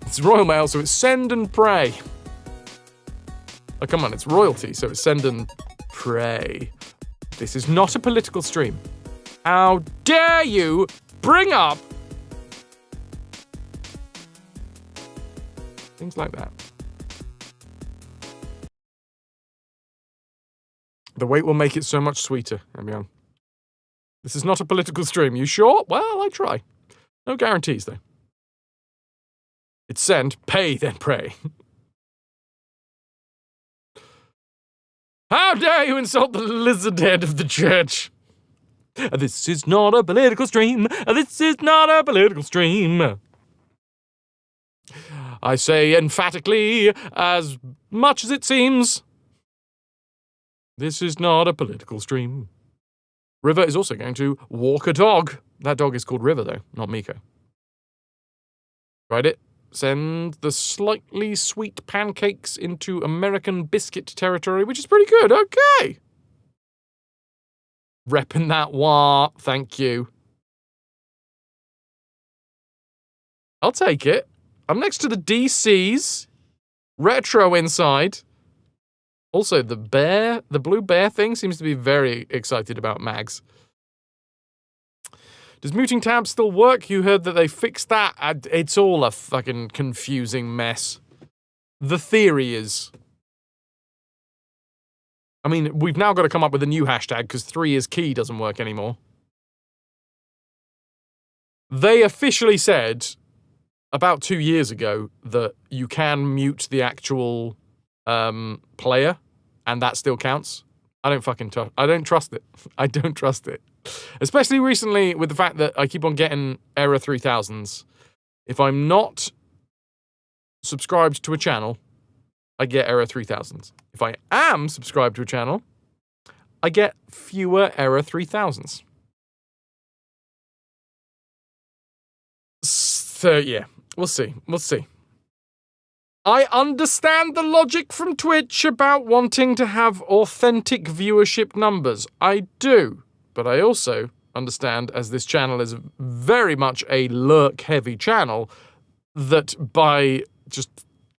It's Royal Mail, so it's send and pray. Oh, come on, it's royalty, so it's send and pray. This is not a political stream. How dare you bring up things like that? The wait will make it so much sweeter, Emion. This is not a political stream. You sure? Well, I try. No guarantees, though. It's send, pay, then pray. How dare you insult the lizard head of the church? This is not a political stream. This is not a political stream. I say emphatically, as much as it seems, this is not a political stream. River is also going to walk a dog. That dog is called River, though, not Miko. Write it. Send the slightly sweet pancakes into American biscuit territory, which is pretty good. Okay. Repping that wah. Thank you. I'll take it. I'm next to the DCs. Retro inside. Also, the blue bear thing seems to be very excited about mags. Does muting tabs still work? You heard that they fixed that. It's all a fucking confusing mess. The theory is... I mean, we've now got to come up with a new hashtag because 3 is key doesn't work anymore. They officially said about 2 years ago that you can mute the actual player and that still counts. I don't trust it. I don't trust it. Especially recently with the fact that I keep on getting error 3000s. If I'm not subscribed to a channel, I get error 3000s. If I am subscribed to a channel, I get fewer error 3000s. So yeah, we'll see. We'll see. I understand the logic from Twitch about wanting to have authentic viewership numbers. I do. But I also understand, as this channel is very much a lurk-heavy channel, that by just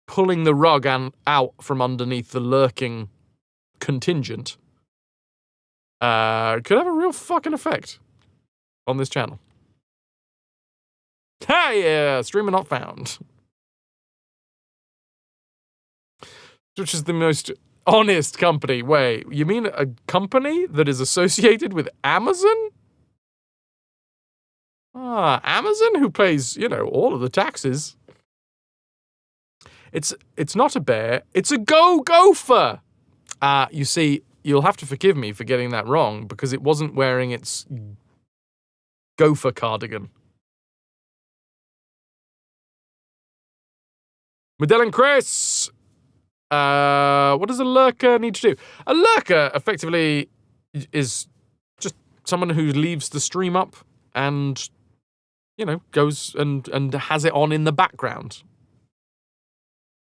pulling the rug out from underneath the lurking contingent could have a real fucking effect on this channel. Ah, yeah, streamer not found. Which is the most honest company. Wait, you mean a company that is associated with Amazon? Ah, Amazon, who pays, all of the taxes. It's not a bear, it's a gopher. You see, you'll have to forgive me for getting that wrong because it wasn't wearing its gopher cardigan. Medell and Chris. What does a lurker need to do? A lurker effectively is just someone who leaves the stream up and, goes and has it on in the background.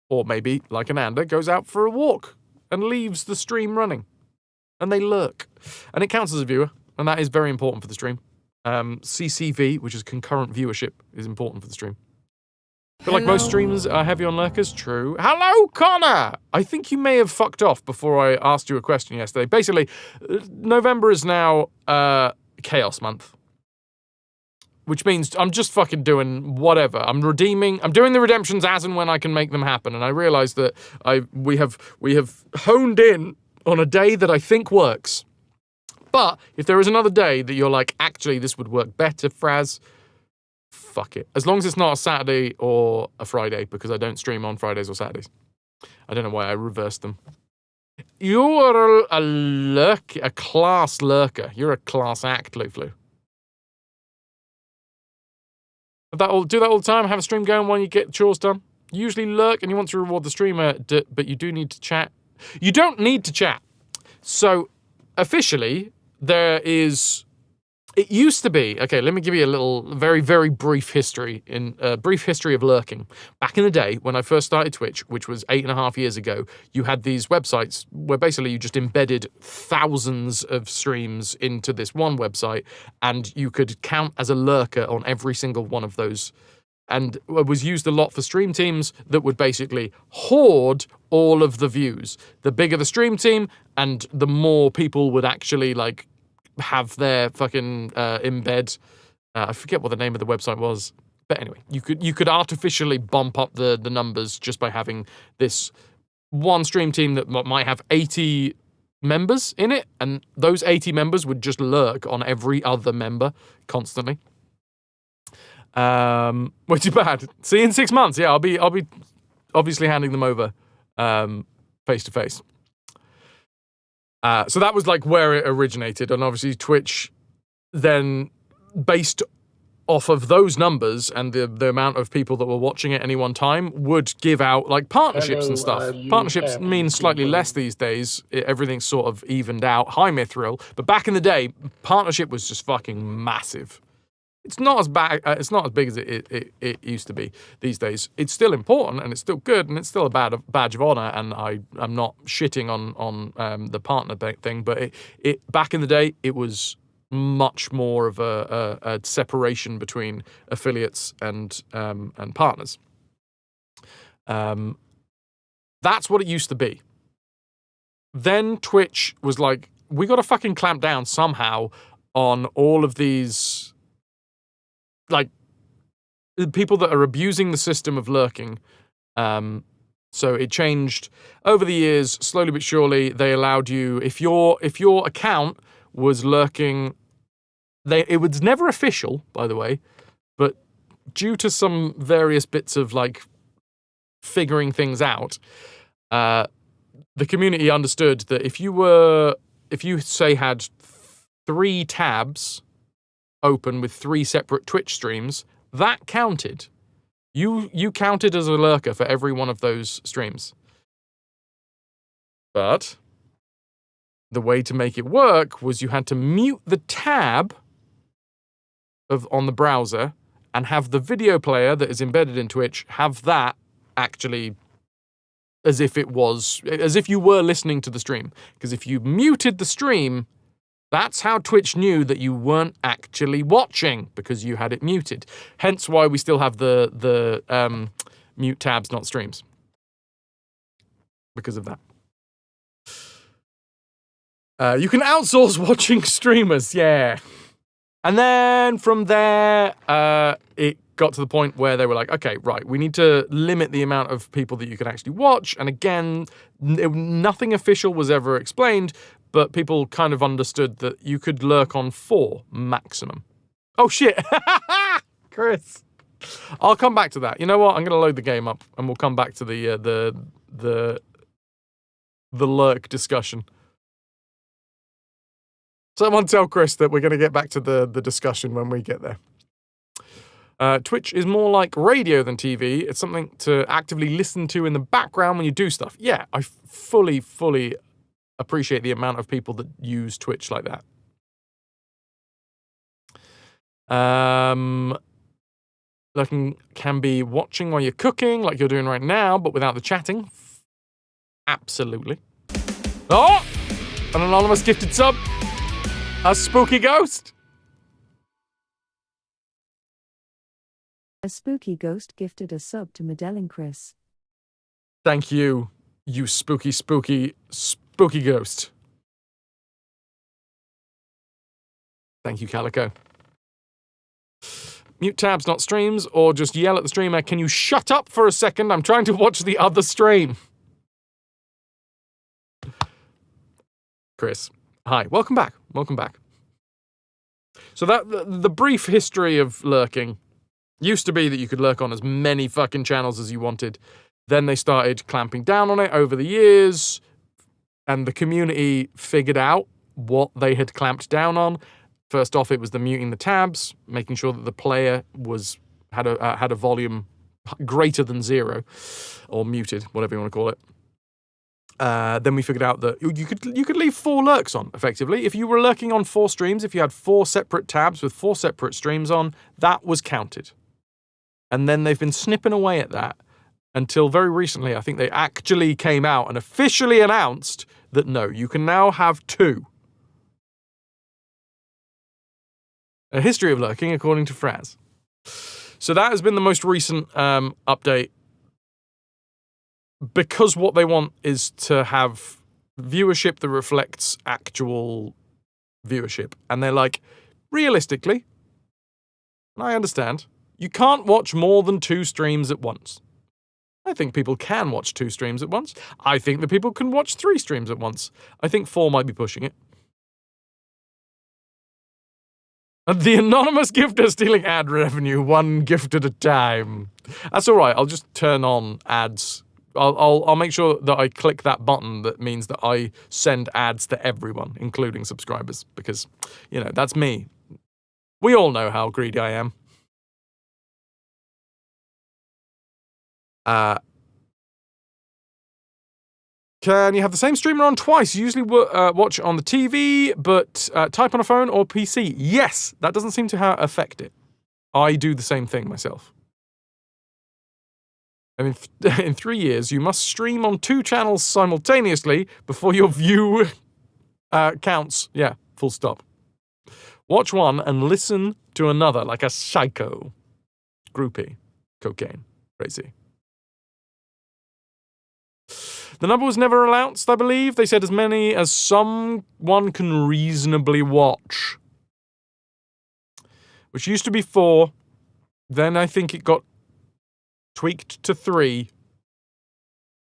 Or maybe, like Ananda, goes out for a walk and leaves the stream running. And they lurk. And it counts as a viewer, and that is very important for the stream. CCV, which is concurrent viewership, is important for the stream. But like most streams are heavy on lurkers, true. Hello, Connor! I think you may have fucked off before I asked you a question yesterday. Basically, November is now Chaos Month. Which means I'm just fucking doing whatever. I'm doing the redemptions as and when I can make them happen. And I realize that we have honed in on a day that I think works. But if there is another day that you're like, actually, this would work better, Fraz, fuck it. As long as it's not a Saturday or a Friday, because I don't stream on Fridays or Saturdays. I don't know why I reversed them. You're a class lurker. You're a class act, Luflu. Do that all the time. Have a stream going while you get chores done. You usually lurk and you want to reward the streamer, but you do need to chat. You don't need to chat. So, officially, it used to be, okay, let me give you a little, very, very brief history of lurking. Back in the day, when I first started Twitch, which was 8.5 years ago, you had these websites where basically you just embedded thousands of streams into this one website, and you could count as a lurker on every single one of those. And it was used a lot for stream teams that would basically hoard all of the views. The bigger the stream team, and the more people would actually, have their fucking embed. I forget what the name of the website was, but anyway, you could artificially bump up the numbers just by having this one stream team that might have 80 members in it, and those 80 members would just lurk on every other member constantly. Way too bad. See you in 6 months. Yeah, I'll be obviously handing them over face to face. So that was where it originated, and obviously Twitch then, based off of those numbers and the amount of people that were watching at any one time would give out like partnerships and stuff. Partnerships mean slightly less these days. Everything's sort of evened out. Hi, Mithril. But back in the day, partnership was just fucking massive. It's not as bad. It's not as big as it used to be these days. It's still important and it's still good and it's still a badge of honor. And I'm not shitting on the partner thing, but it back in the day it was much more of a separation between affiliates and partners. That's what it used to be. Then Twitch was like, we got to fucking clamp down somehow on all of these. Like, people that are abusing the system of lurking. So it changed over the years, slowly but surely. They allowed you, if your account was lurking, it was never official, by the way, but due to some various bits of like figuring things out, the community understood that if you say had 3 tabs open with 3 separate Twitch streams, that counted. You counted as a lurker for every one of those streams. But the way to make it work was you had to mute the tab on the browser and have the video player that is embedded in Twitch have that actually as if you were listening to the stream. Because if you muted the stream, that's how Twitch knew that you weren't actually watching, because you had it muted. Hence why we still have the mute tabs, not streams. Because of that. You can outsource watching streamers, yeah. And then from there, it got to the point where they were like, okay, right, we need to limit the amount of people that you can actually watch. And again, nothing official was ever explained, but people kind of understood that you could lurk on 4 maximum. Oh, shit. Chris. I'll come back to that. You know what? I'm going to load the game up and we'll come back to the lurk discussion. Someone tell Chris that we're going to get back to the discussion when we get there. Twitch is more like radio than TV. It's something to actively listen to in the background when you do stuff. Yeah, I fully appreciate the amount of people that use Twitch like that. Looking can be watching while you're cooking, like you're doing right now, but without the chatting. Absolutely. Oh! An anonymous gifted sub. A spooky ghost. A spooky ghost gifted a sub to Medelling Chris. Thank you, you spooky ghost. Thank you, Calico. Mute tabs, not streams, or just yell at the streamer, can you shut up for a second? I'm trying to watch the other stream. Chris, hi, welcome back. So that the brief history of lurking used to be that you could lurk on as many fucking channels as you wanted. Then they started clamping down on it over the years, and the community figured out what they had clamped down on. First off, it was the muting the tabs, making sure that the player had a volume greater than 0, or muted, whatever you want to call it. Then we figured out that you could leave 4 lurks on, effectively. If you were lurking on 4 streams, if you had 4 separate tabs with 4 separate streams on, that was counted. And then they've been snipping away at that until very recently. I think they actually came out and officially announced that no, you can now have 2. A history of lurking, according to Fraz. So that has been the most recent update. Because what they want is to have viewership that reflects actual viewership. And they're like, realistically, and I understand, you can't watch more than 2 streams at once. I think people can watch 2 streams at once. I think that people can watch 3 streams at once. I think 4 might be pushing it. And the anonymous gifter stealing ad revenue, 1 gift at a time. That's all right. I'll just turn on ads. I'll make sure that I click that button that means that I send ads to everyone, including subscribers, because, that's me. We all know how greedy I am. Can you have the same streamer on twice? You usually watch on the TV, but type on a phone or PC. Yes, that doesn't seem to affect it. I do the same thing myself. And in 3 years, you must stream on 2 channels simultaneously before your view counts. Yeah, full stop. Watch one and listen to another like a psycho. Groupie. Cocaine. Crazy. The number was never announced, I believe. They said as many as someone can reasonably watch. Which used to be 4. Then I think it got tweaked to 3.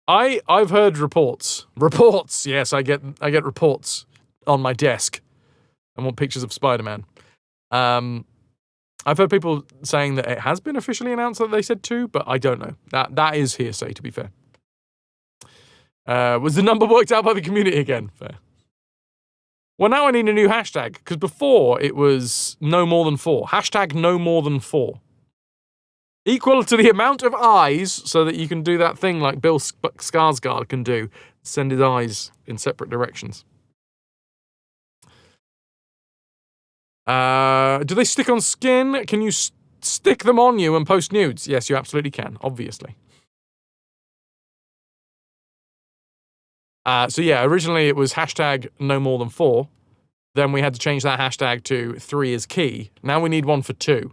I've heard reports. Reports, yes, I get reports on my desk. I want pictures of Spider-Man. I've heard people saying that it has been officially announced that they said 2, but I don't know. That is hearsay, to be fair. Was the number worked out by the community again? Fair. Well, now I need a new hashtag, because before it was no more than 4. Hashtag no more than 4. Equal to the amount of eyes, so that you can do that thing like Bill Skarsgård can do. Send his eyes in separate directions. Do they stick on skin? Can you stick them on you and post nudes? Yes, you absolutely can, obviously. So yeah, originally it was hashtag no more than 4. Then we had to change that hashtag to 3 is key. Now we need one for 2.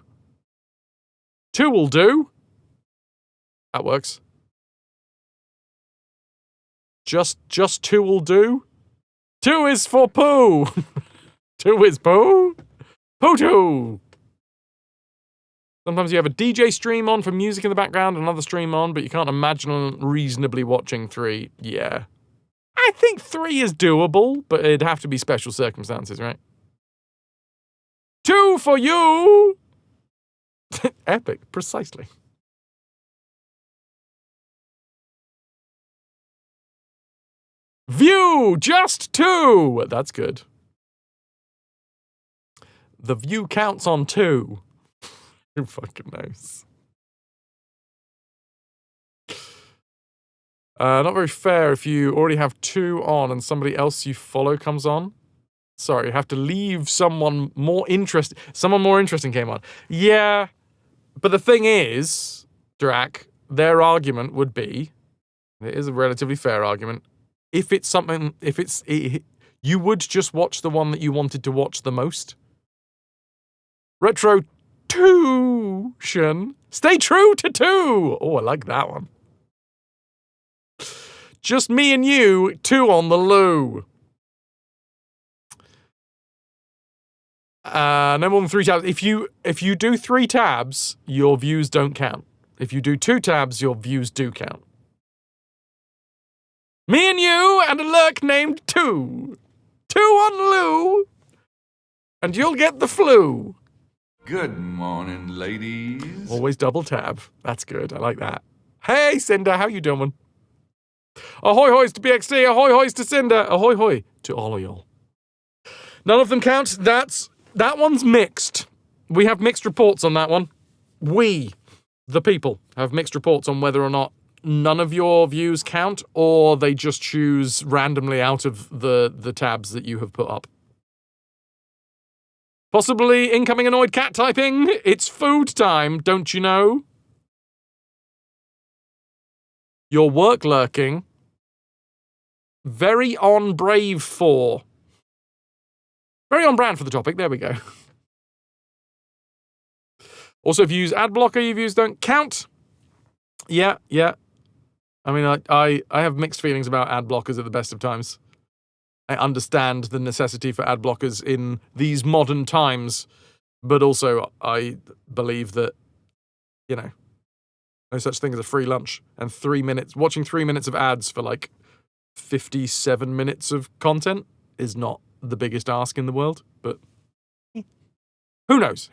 2 will do. That works. Just 2 will do. 2 is for poo. 2 is poo. Poo 2. Sometimes you have a DJ stream on for music in the background, another stream on, but you can't imagine reasonably watching 3. Yeah. I think 3 is doable, but it'd have to be special circumstances, right? 2 for you! Epic, precisely. View, just 2! That's good. The view counts on 2. Who fucking knows? Not very fair if you already have 2 on and somebody else you follow comes on. Sorry, you have to leave someone more interesting. Someone more interesting came on. Yeah, but the thing is, Drac, their argument would be, it is a relatively fair argument, if it's something, you would just watch the one that you wanted to watch the most. RetroVution. Stay true to 2. Oh, I like that one. Just me and you, 2 on the loo. No more than 3 tabs. If you do 3 tabs, your views don't count. If you do 2 tabs, your views do count. Me and you and a lurk named 2. 2 on loo. And you'll get the flu. Good morning, ladies. Always double tab. That's good. I like that. Hey, Cinder, how you doing? Ahoy hoys to BXD, ahoy hoys to Cinder, ahoy hoy to all of y'all. None of them count. That one's mixed. We have mixed reports on that one. We, the people, have mixed reports on whether or not none of your views count or they just choose randomly out of the tabs that you have put up. Possibly incoming annoyed cat typing. It's food time, don't you know? Your work lurking. Very on brave for. Very on brand for the topic. There we go. Also, if you use ad blocker, your views don't count. Yeah. I mean, I have mixed feelings about ad blockers at the best of times. I understand the necessity for ad blockers in these modern times, but also I believe that, no such thing as a free lunch. And watching 3 minutes of ads for like 57 minutes of content is not the biggest ask in the world, but who knows?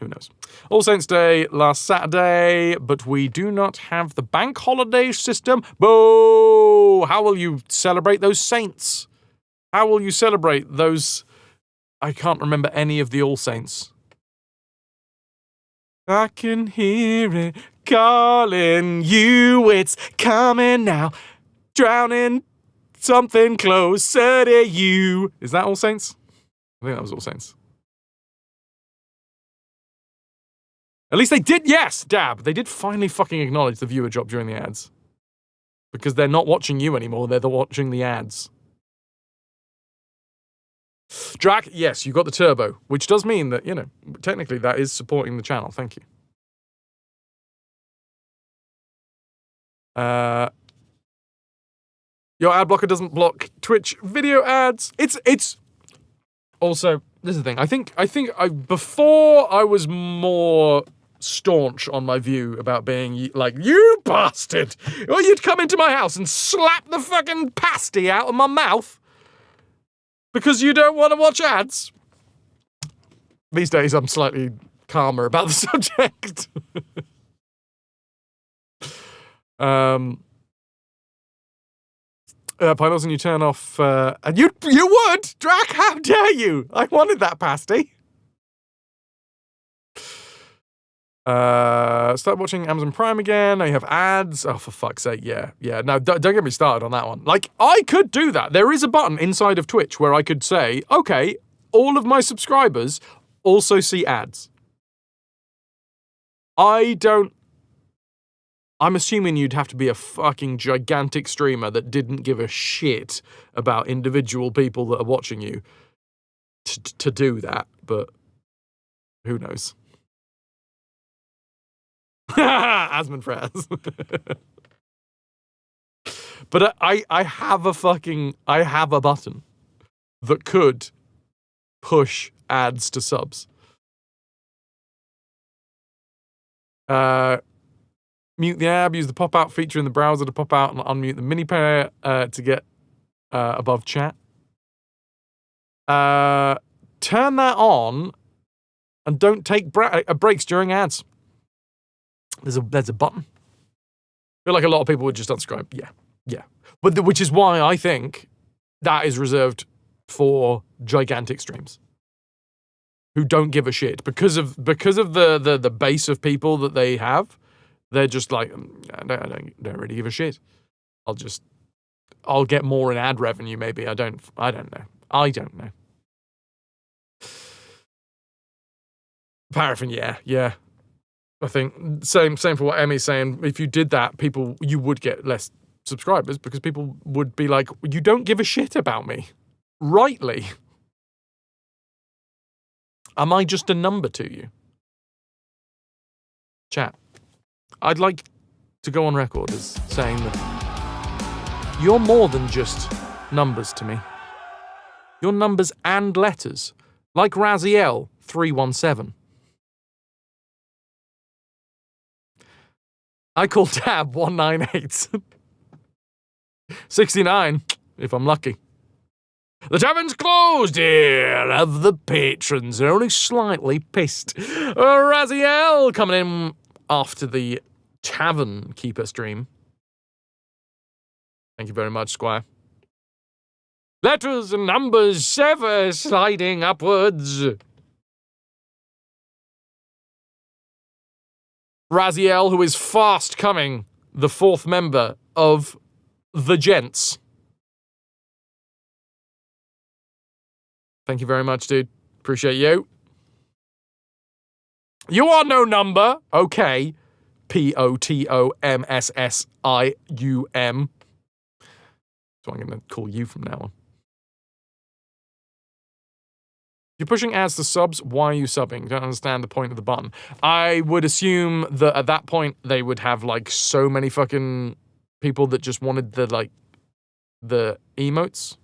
All Saints Day last Saturday, but we do not have the bank holiday system. Boo! How will you celebrate those saints? How will you celebrate those? I can't remember any of the All Saints. I can hear it calling you, it's coming now. Drowning something closer to you. Is that All Saints? I think that was All Saints. At least they did, yes, Dab. They did finally fucking acknowledge the viewer drop during the ads. Because they're not watching you anymore, they're watching the ads. Drac, yes, you got the turbo, which does mean that, you know, technically that is supporting the channel. Thank you. Your ad blocker doesn't block Twitch video ads. It's also, this is the thing. I think before I was more staunch on my view about being like, you bastard, or you'd come into my house and slap the fucking pasty out of my mouth because you don't want to watch ads. These days I'm slightly calmer about the subject. Pilots, and you turn off, and you would, Drac, how dare you? I wanted that pasty. Start watching Amazon Prime again. Now you have ads. Oh, for fuck's sake, yeah. No, don't get me started on that one. Like, I could do that. There is a button inside of Twitch where I could say, okay, all of my subscribers also see ads. I'm assuming you'd have to be a fucking gigantic streamer that didn't give a shit about individual people that are watching you to do that, but who knows? Asmund Fraz. But I have a button that could push ads to subs. Mute the ab, use the pop-out feature in the browser to pop out and unmute the mini player to get above chat. Turn that on and don't take breaks during ads. There's a button. I feel like a lot of people would just unsubscribe. Yeah. But which is why I think that is reserved for gigantic streams who don't give a shit because of the base of people that they have. They're just like, I don't really give a shit. I'll get more in ad revenue maybe. I don't know. Paraffin, yeah. I think same for what Emmy's saying. If you did that, you would get less subscribers because people would be like, you don't give a shit about me. Rightly. Am I just a number to you? Chat. I'd like to go on record as saying that you're more than just numbers to me. You're numbers and letters, like Raziel 317. I call tab 198. 69, if I'm lucky. The tavern's closed here of the patrons. They're only slightly pissed. Raziel coming in after the Tavern Keeper stream. Thank you very much, Squire. Letters and numbers ever sliding upwards. Raziel, who is fast coming, the fourth member of the Gents. Thank you very much, dude. Appreciate you. You are no number. Okay. POTOMSSIUM. So I'm going to call you from now on. You're pushing ads to subs. Why are you subbing? Don't understand the point of the button. I would assume that at that point they would have like so many fucking people that just wanted the emotes.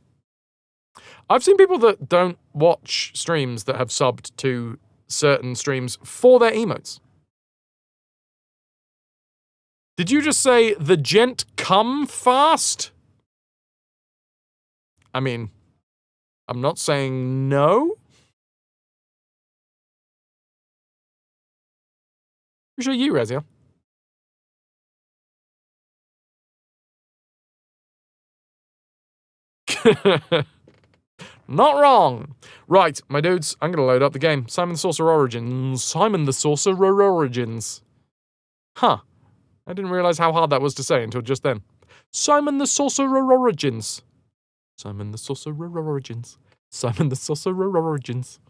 I've seen people that don't watch streams that have subbed to certain streams for their emotes. Did you just say the gent come fast? I mean, I'm not saying no. Appreciate you, Raziel. Not wrong. Right, my dudes, I'm going to load up the game. Simon the Sorcerer Origins. Huh. I didn't realise how hard that was to say until just then. Simon the Sorcerer Origins. Simon the Sorcerer Origins. Simon the Sorcerer Origins.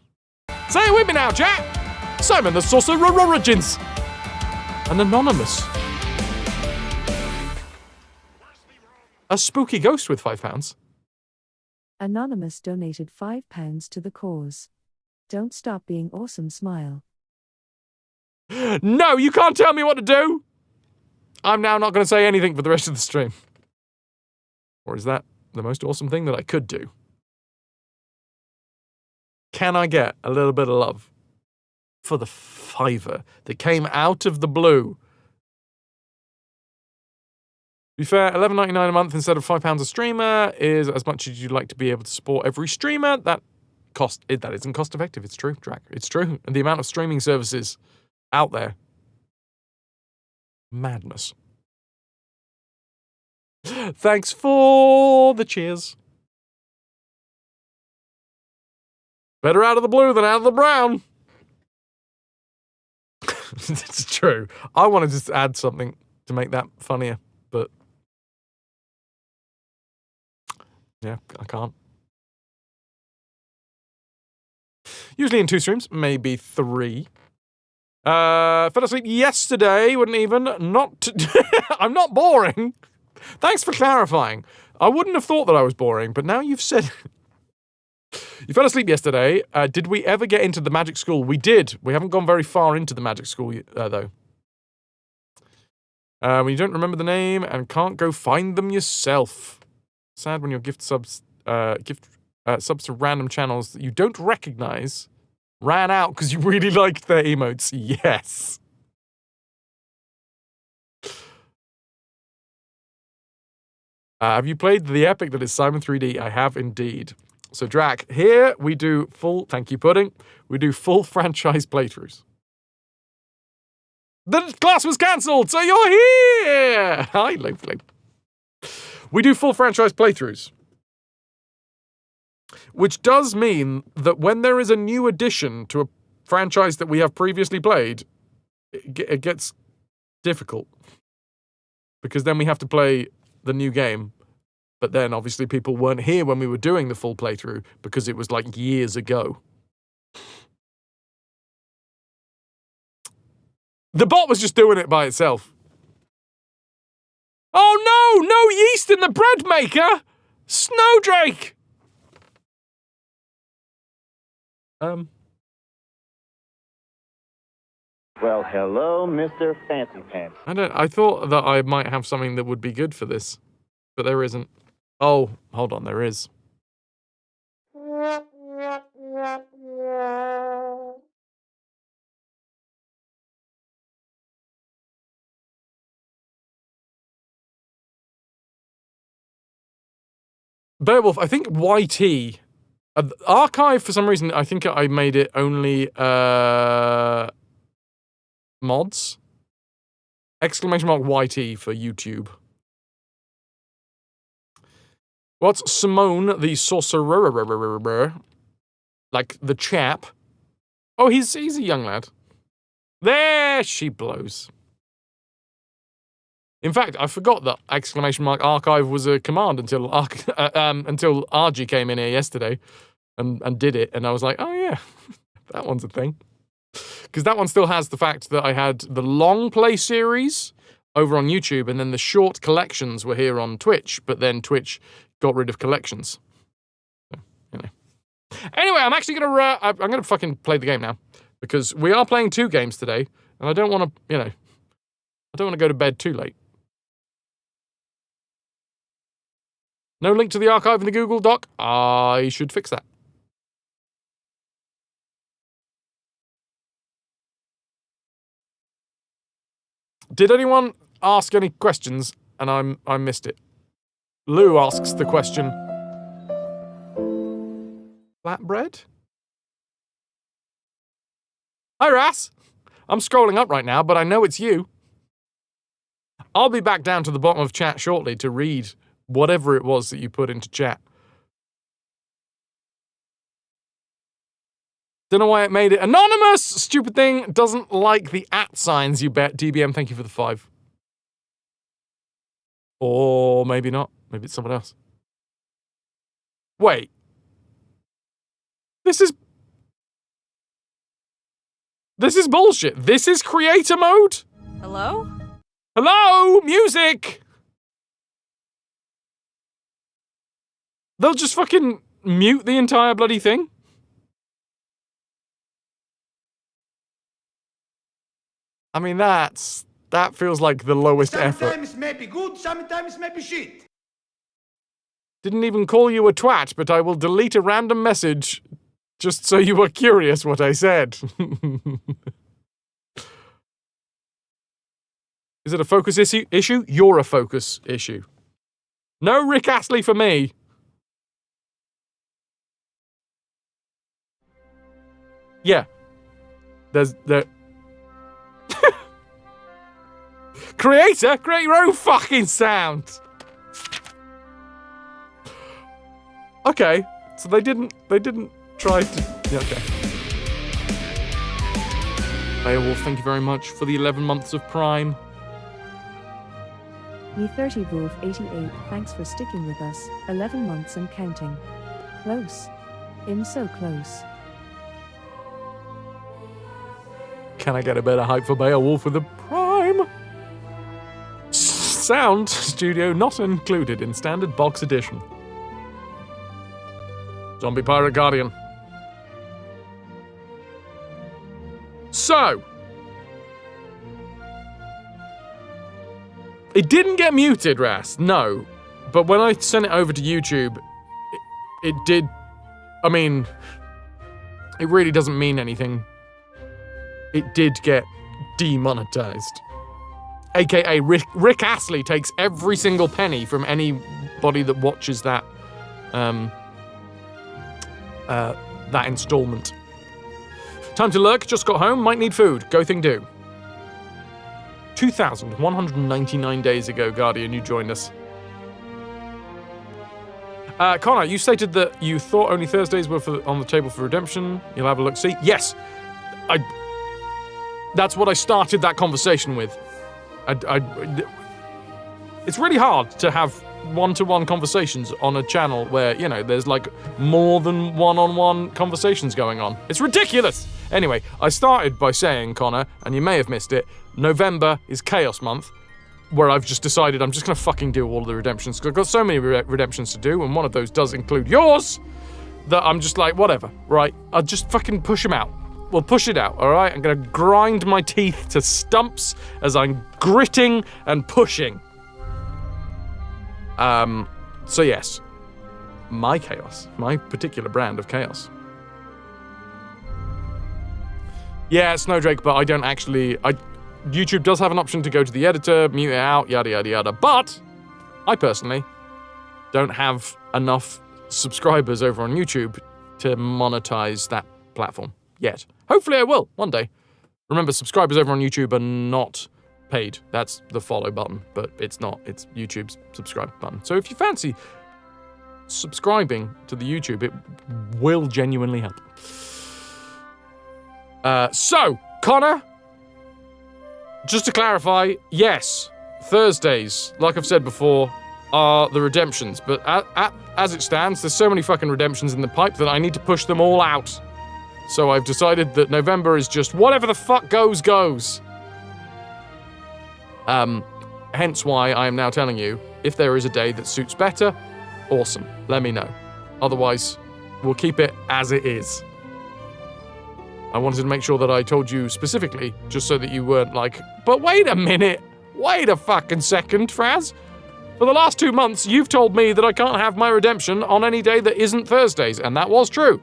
Say it with me now, chat! Simon the Sorcerer Origins. An anonymous. A spooky ghost with £5. Anonymous donated £5 to the cause. Don't stop being awesome, smile. No, you can't tell me what to do! I'm now not going to say anything for the rest of the stream. Or is that the most awesome thing that I could do? Can I get a little bit of love for the £5 that came out of the blue? To be fair, $11.99 a month instead of £5 a streamer is as much as you'd like to be able to support every streamer. That isn't cost effective. It's true, Drac. It's true. And the amount of streaming services out there. Madness. Thanks for the cheers. Better out of the blue than out of the brown. It's true. I wanted to just add something to make that funnier, but yeah, I can't. Usually in 2 streams, maybe 3. Fell asleep yesterday, wouldn't even. I'm not boring. Thanks for clarifying. I wouldn't have thought that I was boring, but now you've said You fell asleep yesterday. Did we ever get into the magic school? We did. We haven't gone very far into the magic school, though. When you don't remember the name and can't go find them yourself. Sad when your gift subs to random channels that you don't recognize ran out because you really liked their emotes. Yes. Have you played the epic that is Simon 3D? I have indeed. So, Drac, here we do full, thank you, Pudding, we do full franchise playthroughs. The class was cancelled, so you're here! Hi, Loafly. We do full franchise playthroughs. Which does mean that when there is a new addition to a franchise that we have previously played, it gets difficult. Because then we have to play the new game. But then, obviously, people weren't here when we were doing the full playthrough because it was, like, years ago. The bot was just doing it by itself. Oh, no! No yeast in the bread maker! Snowdrake! Well, hello, Mr. Fancy Pants. I thought that I might have something that would be good for this. But there isn't. Oh, hold on, there is. Beowulf, I think YT. Archive, for some reason, I think I made it only mods. Exclamation mark YT for YouTube. What's Simone the Sorcerer? Like the chap. Oh, he's a young lad. There she blows. In fact, I forgot that exclamation mark archive was a command until RG came in here yesterday and did it, and I was like, oh yeah, that one's a thing. Because that one still has the fact that I had the long play series over on YouTube, and then the short collections were here on Twitch, but then Twitch got rid of collections. So, you know. Anyway, I'm actually gonna fucking play the game now because we are playing 2 games today, and I don't want to, I don't want to go to bed too late. No link to the archive in the Google Doc. I should fix that. Did anyone ask any questions and I missed it? Lou asks the question. Flatbread? Hi, Ras. I'm scrolling up right now, but I know it's you. I'll be back down to the bottom of chat shortly to read whatever it was that you put into chat. Don't know why it made it anonymous. Stupid thing. Doesn't like the @ signs, you bet. DBM, thank you for the 5. Or maybe not. Maybe it's someone else. Wait. This is bullshit. This is creator mode? Hello? Hello? Music! They'll just fucking mute the entire bloody thing? I mean, that feels like the lowest effort. Sometimes maybe good, sometimes maybe shit. Didn't even call you a twat, but I will delete a random message just so you were curious what I said. Is it a focus issue? You're a focus issue. No Rick Astley for me. Yeah. There. Creator, create your own fucking sound. Okay, so they didn't try to. Yeah, okay. Beowulf, thank you very much for the 11 months of Prime. Me30Wolf88, thanks for sticking with us. 11 months and counting. Close. So close. Can I get a better hype for Beowulf with the Prime? Sound studio not included in standard box edition. Zombie Pirate Guardian. So, it didn't get muted, Ras, no. But when I sent it over to YouTube, it did. I mean, it really doesn't mean anything. It did get demonetized. AKA Rick Astley takes every single penny from anybody that watches that that installment. Time to lurk, just got home, might need food. Go thing do. 2,199 days ago, Guardian, you joined us. Connor, you stated that you thought only Thursdays were on the table for redemption. You'll have a look-see. Yes, that's what I started that conversation with. It's really hard to have one-to-one conversations on a channel where, you know, there's like more than one-on-one conversations going on. It's ridiculous! Anyway, I started by saying, Connor, and you may have missed it, November is Chaos Month, where I've just decided I'm just gonna fucking do all of the redemptions, because I've got so many redemptions to do, and one of those does include yours, that I'm just like, whatever, right? I'll just fucking push them out. We'll push it out, alright? I'm gonna grind my teeth to stumps as I'm gritting and pushing. So yes, my chaos, my particular brand of chaos. Yeah, Snowdrake, but I don't actually, YouTube does have an option to go to the editor, mute it out, yada yada yada, but I personally don't have enough subscribers over on YouTube to monetize that platform yet. Hopefully I will, one day. Remember, subscribers over on YouTube are not paid. That's the follow button, but it's not. It's YouTube's subscribe button. So if you fancy subscribing to the YouTube, it will genuinely help. So, Connor, just to clarify, yes, Thursdays, like I've said before, are the redemptions, but as it stands, there's so many fucking redemptions in the pipe that I need to push them all out. So I've decided that November is just whatever the fuck goes, goes. Hence why I am now telling you, if there is a day that suits better, awesome, let me know. Otherwise, we'll keep it as it is. I wanted to make sure that I told you specifically, just so that you weren't like, but wait a minute, wait a fucking second, Fraz. For the last 2 months, you've told me that I can't have my redemption on any day that isn't Thursdays, and that was true.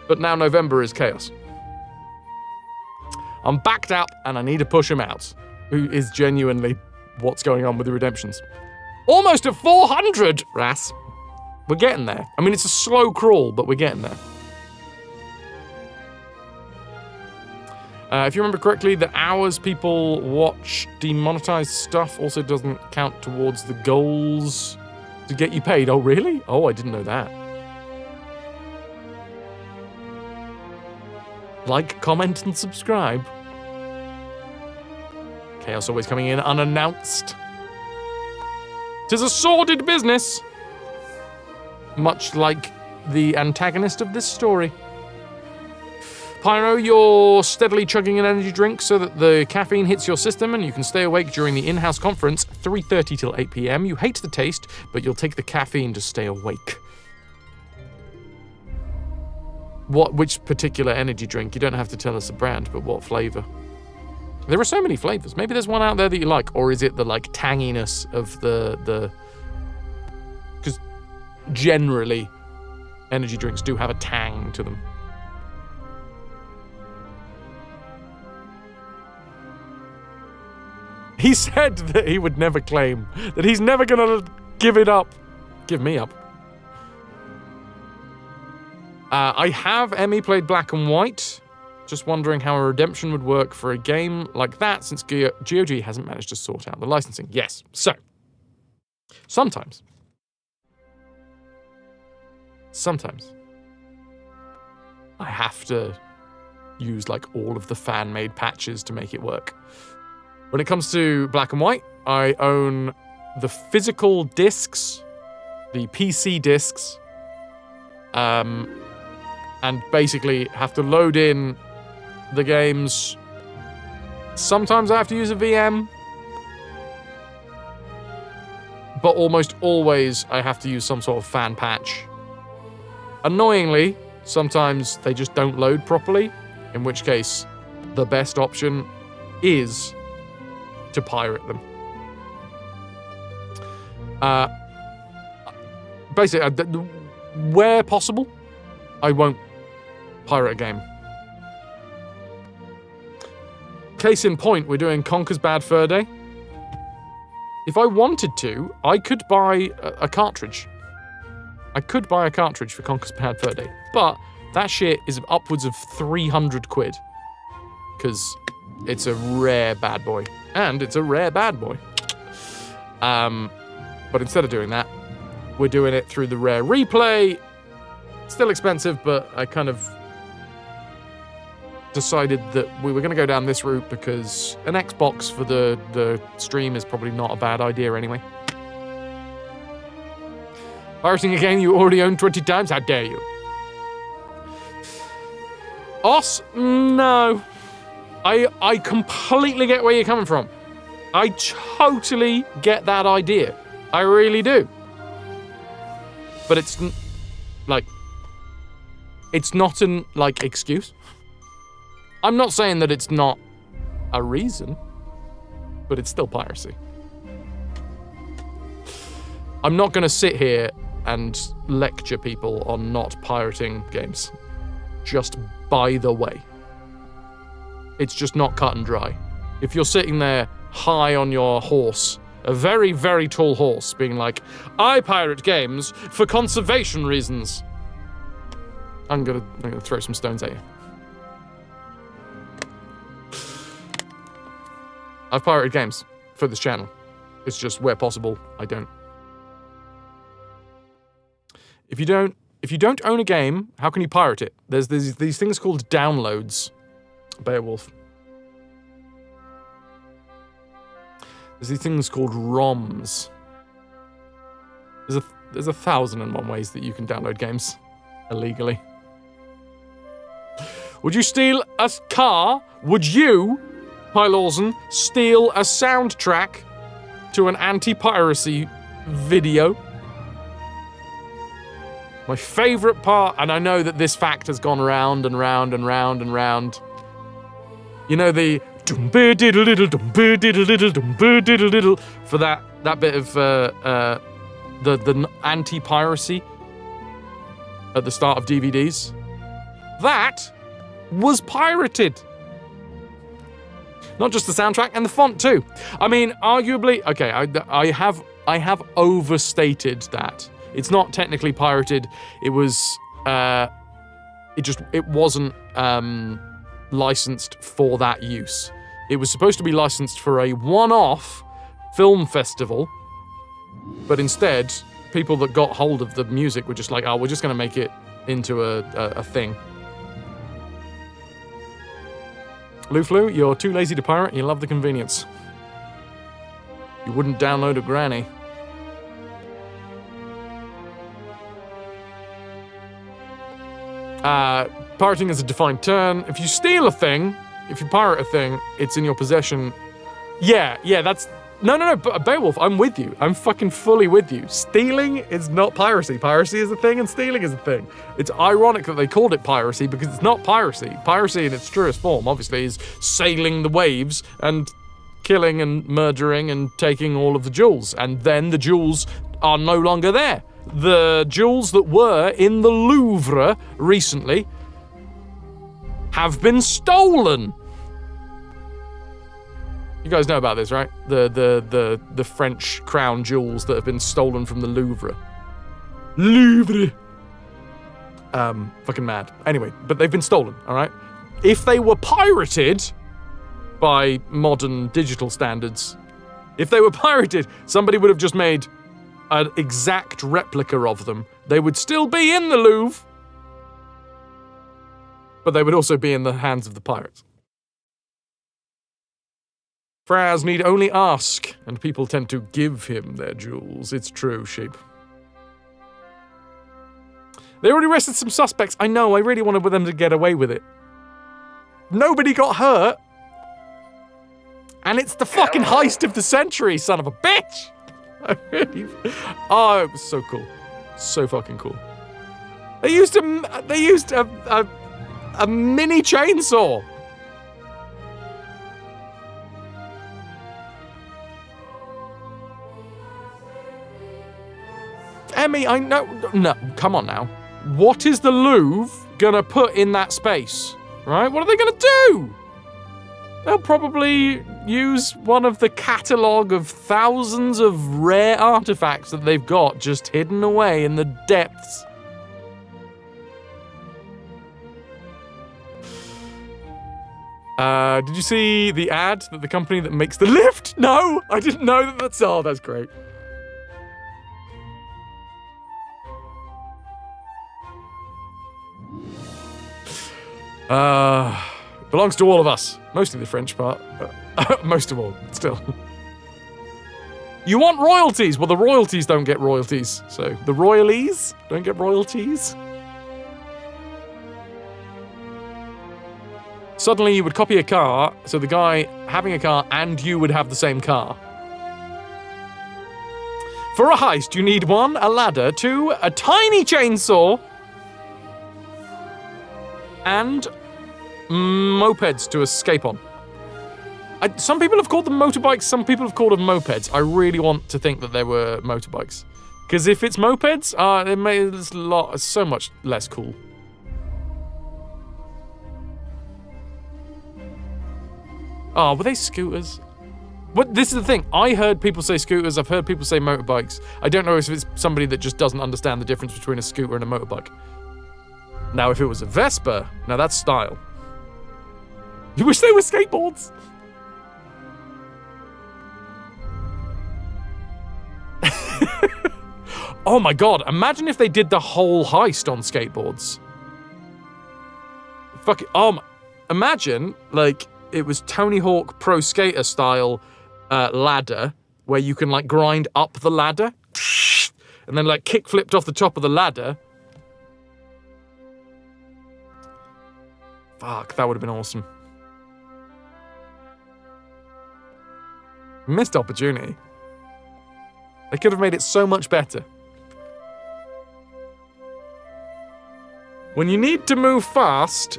But now November is chaos. I'm backed out, and I need to push him out. Who is genuinely what's going on with the redemptions. Almost at 400, Ras. We're getting there. I mean, it's a slow crawl, but we're getting there. If you remember correctly, the hours people watch demonetized stuff also doesn't count towards the goals to get you paid. Oh, really? Oh, I didn't know that. Like, comment, and subscribe. Chaos always coming in unannounced. 'Tis a sordid business. Much like the antagonist of this story. Pyro, you're steadily chugging an energy drink so that the caffeine hits your system and you can stay awake during the in-house conference, 3:30 till 8 p.m. You hate the taste, but you'll take the caffeine to stay awake. Which particular energy drink? You don't have to tell us the brand, but what flavor? There are so many flavors. Maybe there's one out there that you like, or is it the like tanginess of the? Because generally, energy drinks do have a tang to them. He said that he would never claim, that he's never gonna give it up. Give me up. I have Emmy played Black and White. Just wondering how a redemption would work for a game like that since GOG hasn't managed to sort out the licensing. Yes, so. Sometimes. I have to use like all of the fan-made patches to make it work. When it comes to Black and White, I own the physical discs, the PC discs, and basically have to load in the games. Sometimes I have to use a VM, but almost always I have to use some sort of fan patch. Annoyingly, sometimes they just don't load properly, in which case the best option is to pirate them. Basically, where possible, I won't pirate a game. Case in point, we're doing Conker's Bad Fur Day. If I wanted to, I could buy a cartridge. I could buy a cartridge for Conker's Bad Fur Day, but that shit is upwards of 300 quid. Because it's a rare bad boy. And it's a rare bad boy. But instead of doing that, we're doing it through the Rare Replay. Still expensive, but I kind of decided that we were going to go down this route because an Xbox for the stream is probably not a bad idea anyway. Pirating a game you already own 20 times? How dare you? Os? No. I completely get where you're coming from. I totally get that idea. I really do. But it's not an excuse. I'm not saying that it's not a reason, but it's still piracy. I'm not going to sit here and lecture people on not pirating games. Just by the way. It's just not cut and dry. If you're sitting there high on your horse, a very, very tall horse, being like, I pirate games for conservation reasons. I'm gonna throw some stones at you. I've pirated games for this channel. It's just where possible, I don't. If you don't own a game, how can you pirate it? There's these things called downloads. Beowulf. There's these things called ROMs. There's 1,001 ways that you can download games illegally. Would you steal a car? Would you, Hi Lawson, steal a soundtrack to an anti-piracy video? My favourite part, and I know that this fact has gone round and round and round and round. You know the for that bit of the anti-piracy at the start of DVDs. That was pirated. Not just the soundtrack and the font too. I mean, arguably, okay, I have overstated that. It's not technically pirated. It was it wasn't licensed for that use. It was supposed to be licensed for a one-off film festival, but instead, people that got hold of the music were just like, oh, we're just going to make it into a thing. Luflu, you're too lazy to pirate, you love the convenience. You wouldn't download a granny. Pirating is a defined term. If you steal a thing, if you pirate a thing, it's in your possession. Yeah, that's... No, Beowulf, I'm with you. I'm fucking fully with you. Stealing is not piracy. Piracy is a thing and stealing is a thing. It's ironic that they called it piracy because it's not piracy. Piracy in its truest form, obviously, is sailing the waves and killing and murdering and taking all of the jewels. And then the jewels are no longer there. The jewels that were in the Louvre recently have been stolen. You guys know about this, right? The French crown jewels that have been stolen from the Louvre. Louvre. Fucking mad. Anyway, but they've been stolen, all right? If they were pirated by modern digital standards, if they were pirated, somebody would have just made an exact replica of them. They would still be in the Louvre, but they would also be in the hands of the pirates. Fraz need only ask, and people tend to give him their jewels. It's true, sheep. They already arrested some suspects. I know, I really wanted them to get away with it. Nobody got hurt. And it's the fucking heist of the century, son of a bitch! Oh, it was so cool. So fucking cool. They used a mini chainsaw. Emmy, I know... No, come on now. What is the Louvre gonna put in that space? Right? What are they gonna do? They'll probably use one of the catalogue of thousands of rare artifacts that they've got just hidden away in the depths. Did you see the ad that the company that makes the lift? No, I didn't know that. That's great. Belongs to all of us. Mostly the French part. Most of all, still. You want royalties? Well, the royalties don't get royalties. So, the royalies don't get royalties. Suddenly you would copy a car, so the guy having a car and you would have the same car. For a heist, you need 1, a ladder, 2, a tiny chainsaw, and mopeds to escape on. Some people have called them motorbikes, some people have called them mopeds. I really want to think that they were motorbikes. Because if it's mopeds, it's so much less cool. Oh, were they scooters? But this is the thing, I heard people say scooters, I've heard people say motorbikes. I don't know if it's somebody that just doesn't understand the difference between a scooter and a motorbike. Now, if it was a Vespa, now that's style. You wish they were skateboards? Oh my god, imagine if they did the whole heist on skateboards. Fuck it, imagine, like, it was Tony Hawk Pro Skater style ladder, where you can, like, grind up the ladder, and then, like, kick flipped off the top of the ladder. Fuck, that would have been awesome. Missed opportunity. They could have made it so much better. When you need to move fast,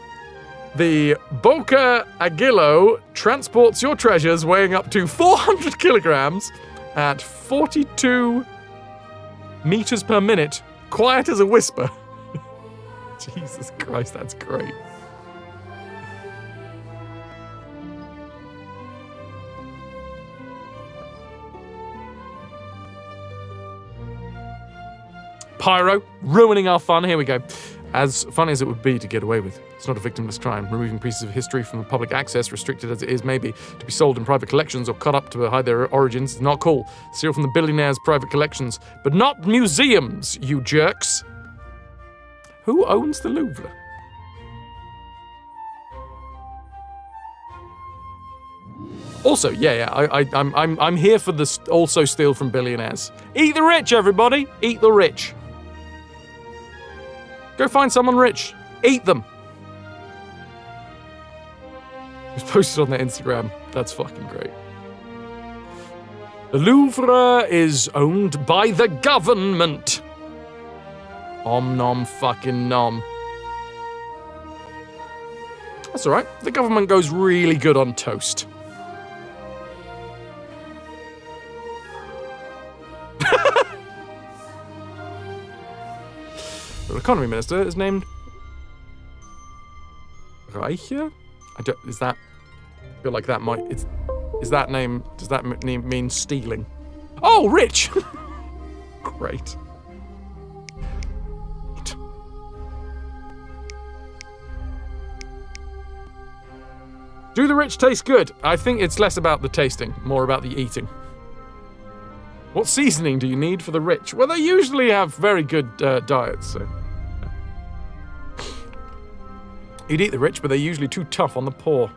the Boca Aguilo transports your treasures weighing up to 400 kilograms at 42 meters per minute, quiet as a whisper. Jesus Christ, that's great. Pyro, ruining our fun. Here we go. As funny as it would be to get away with, it's not a victimless crime. Removing pieces of history from public access, restricted as it is maybe, to be sold in private collections or cut up to hide their origins, is not cool. Steal from the billionaires' private collections, but not museums, you jerks. Who owns the Louvre? Also, I'm here for the also steal from billionaires. Eat the rich, everybody. Eat the rich. Go find someone rich. Eat them. It was posted on their Instagram. That's fucking great. The Louvre is owned by the government. Om nom fucking nom. That's alright. The government goes really good on toast. The economy minister is named Reiche? Is that... I feel like that might... Is that name... Does that mean stealing? Oh, rich! Great. Do the rich taste good? I think it's less about the tasting, more about the eating. What seasoning do you need for the rich? Well, they usually have very good diets, so... You'd eat the rich, but they're usually too tough on the poor.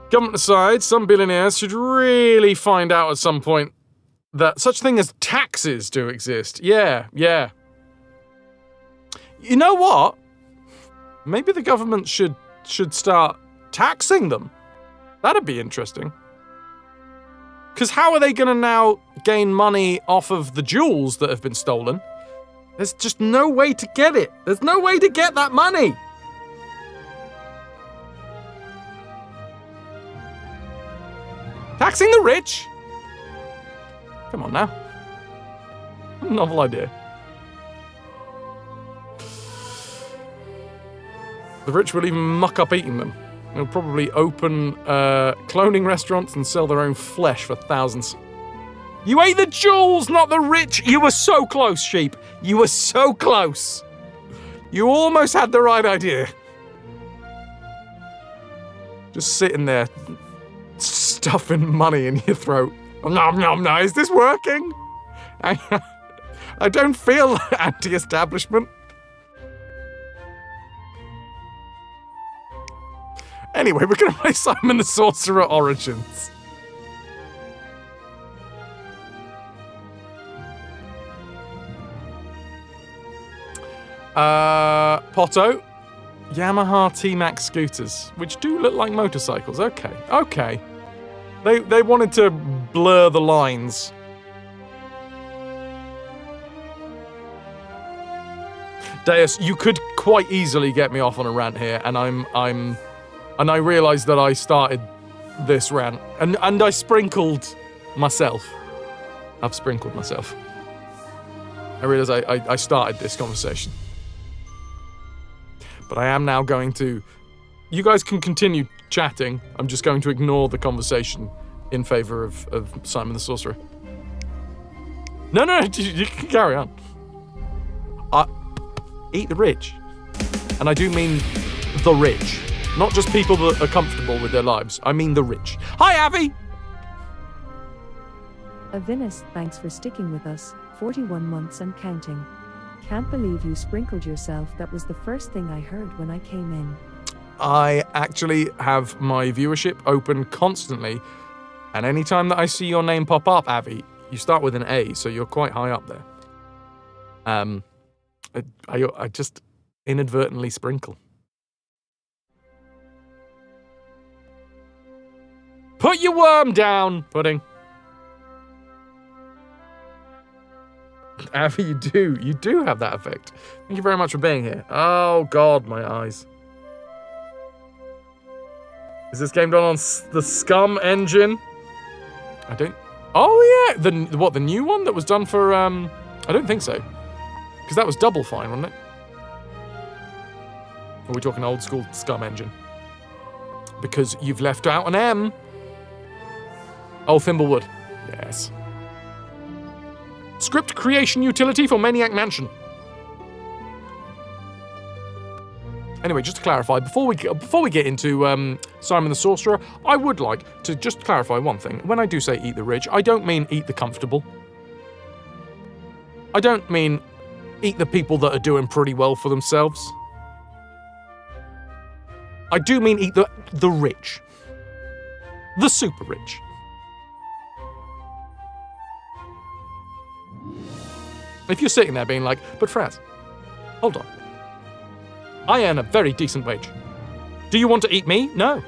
Government aside, some billionaires should really find out at some point that such thing as taxes do exist. Yeah. You know what? Maybe the government should start taxing them. That'd be interesting. Because how are they going to now gain money off of the jewels that have been stolen? There's just no way to get it. There's no way to get that money. Taxing the rich? Come on now. Novel idea. The rich will even muck up eating them. They'll probably open cloning restaurants and sell their own flesh for thousands. You ate the jewels, not the rich! You were so close, sheep. You were so close. You almost had the right idea. Just sitting there, stuffing money in your throat. Nom nom nom, is this working? I don't feel anti-establishment. Anyway, we're gonna play Simon the Sorcerer Origins. Potto. Yamaha T-Max scooters, which do look like motorcycles. Okay. They wanted to blur the lines. Deus, you could quite easily get me off on a rant here, and I realised that I started this rant, and I sprinkled myself. I've sprinkled myself. I realised I started this conversation. But I am now going to... You guys can continue chatting. I'm just going to ignore the conversation in favour of Simon the Sorcerer. No, you can carry on. Eat the rich. And I do mean the rich. Not just people that are comfortable with their lives. I mean the rich. Hi, Avi! Avinis, thanks for sticking with us, 41 months and counting. Can't believe you sprinkled yourself. That was the first thing I heard when I came in. I actually have my viewership open constantly, and anytime that I see your name pop up, Avi, you start with an A, so you're quite high up there. I just inadvertently sprinkle. Put your worm down, Pudding. Avi, you do have that effect. Thank you very much for being here. Oh god, my eyes. Is this game done on the Scum engine? I don't... Oh yeah, the new one that was done for, I don't think so. Because that was Double Fine, wasn't it? Or are we talking old school Scum engine? Because you've left out an M. Oh, Thimblewood. Yes. Script creation utility for Maniac Mansion. Anyway, just to clarify, before we get into Simon the Sorcerer, I would like to just clarify one thing. When I do say eat the rich, I don't mean eat the comfortable. I don't mean eat the people that are doing pretty well for themselves. I do mean eat the rich. The super rich. If you're sitting there being like, but Fraz, hold on. I earn a very decent wage. Do you want to eat me? No.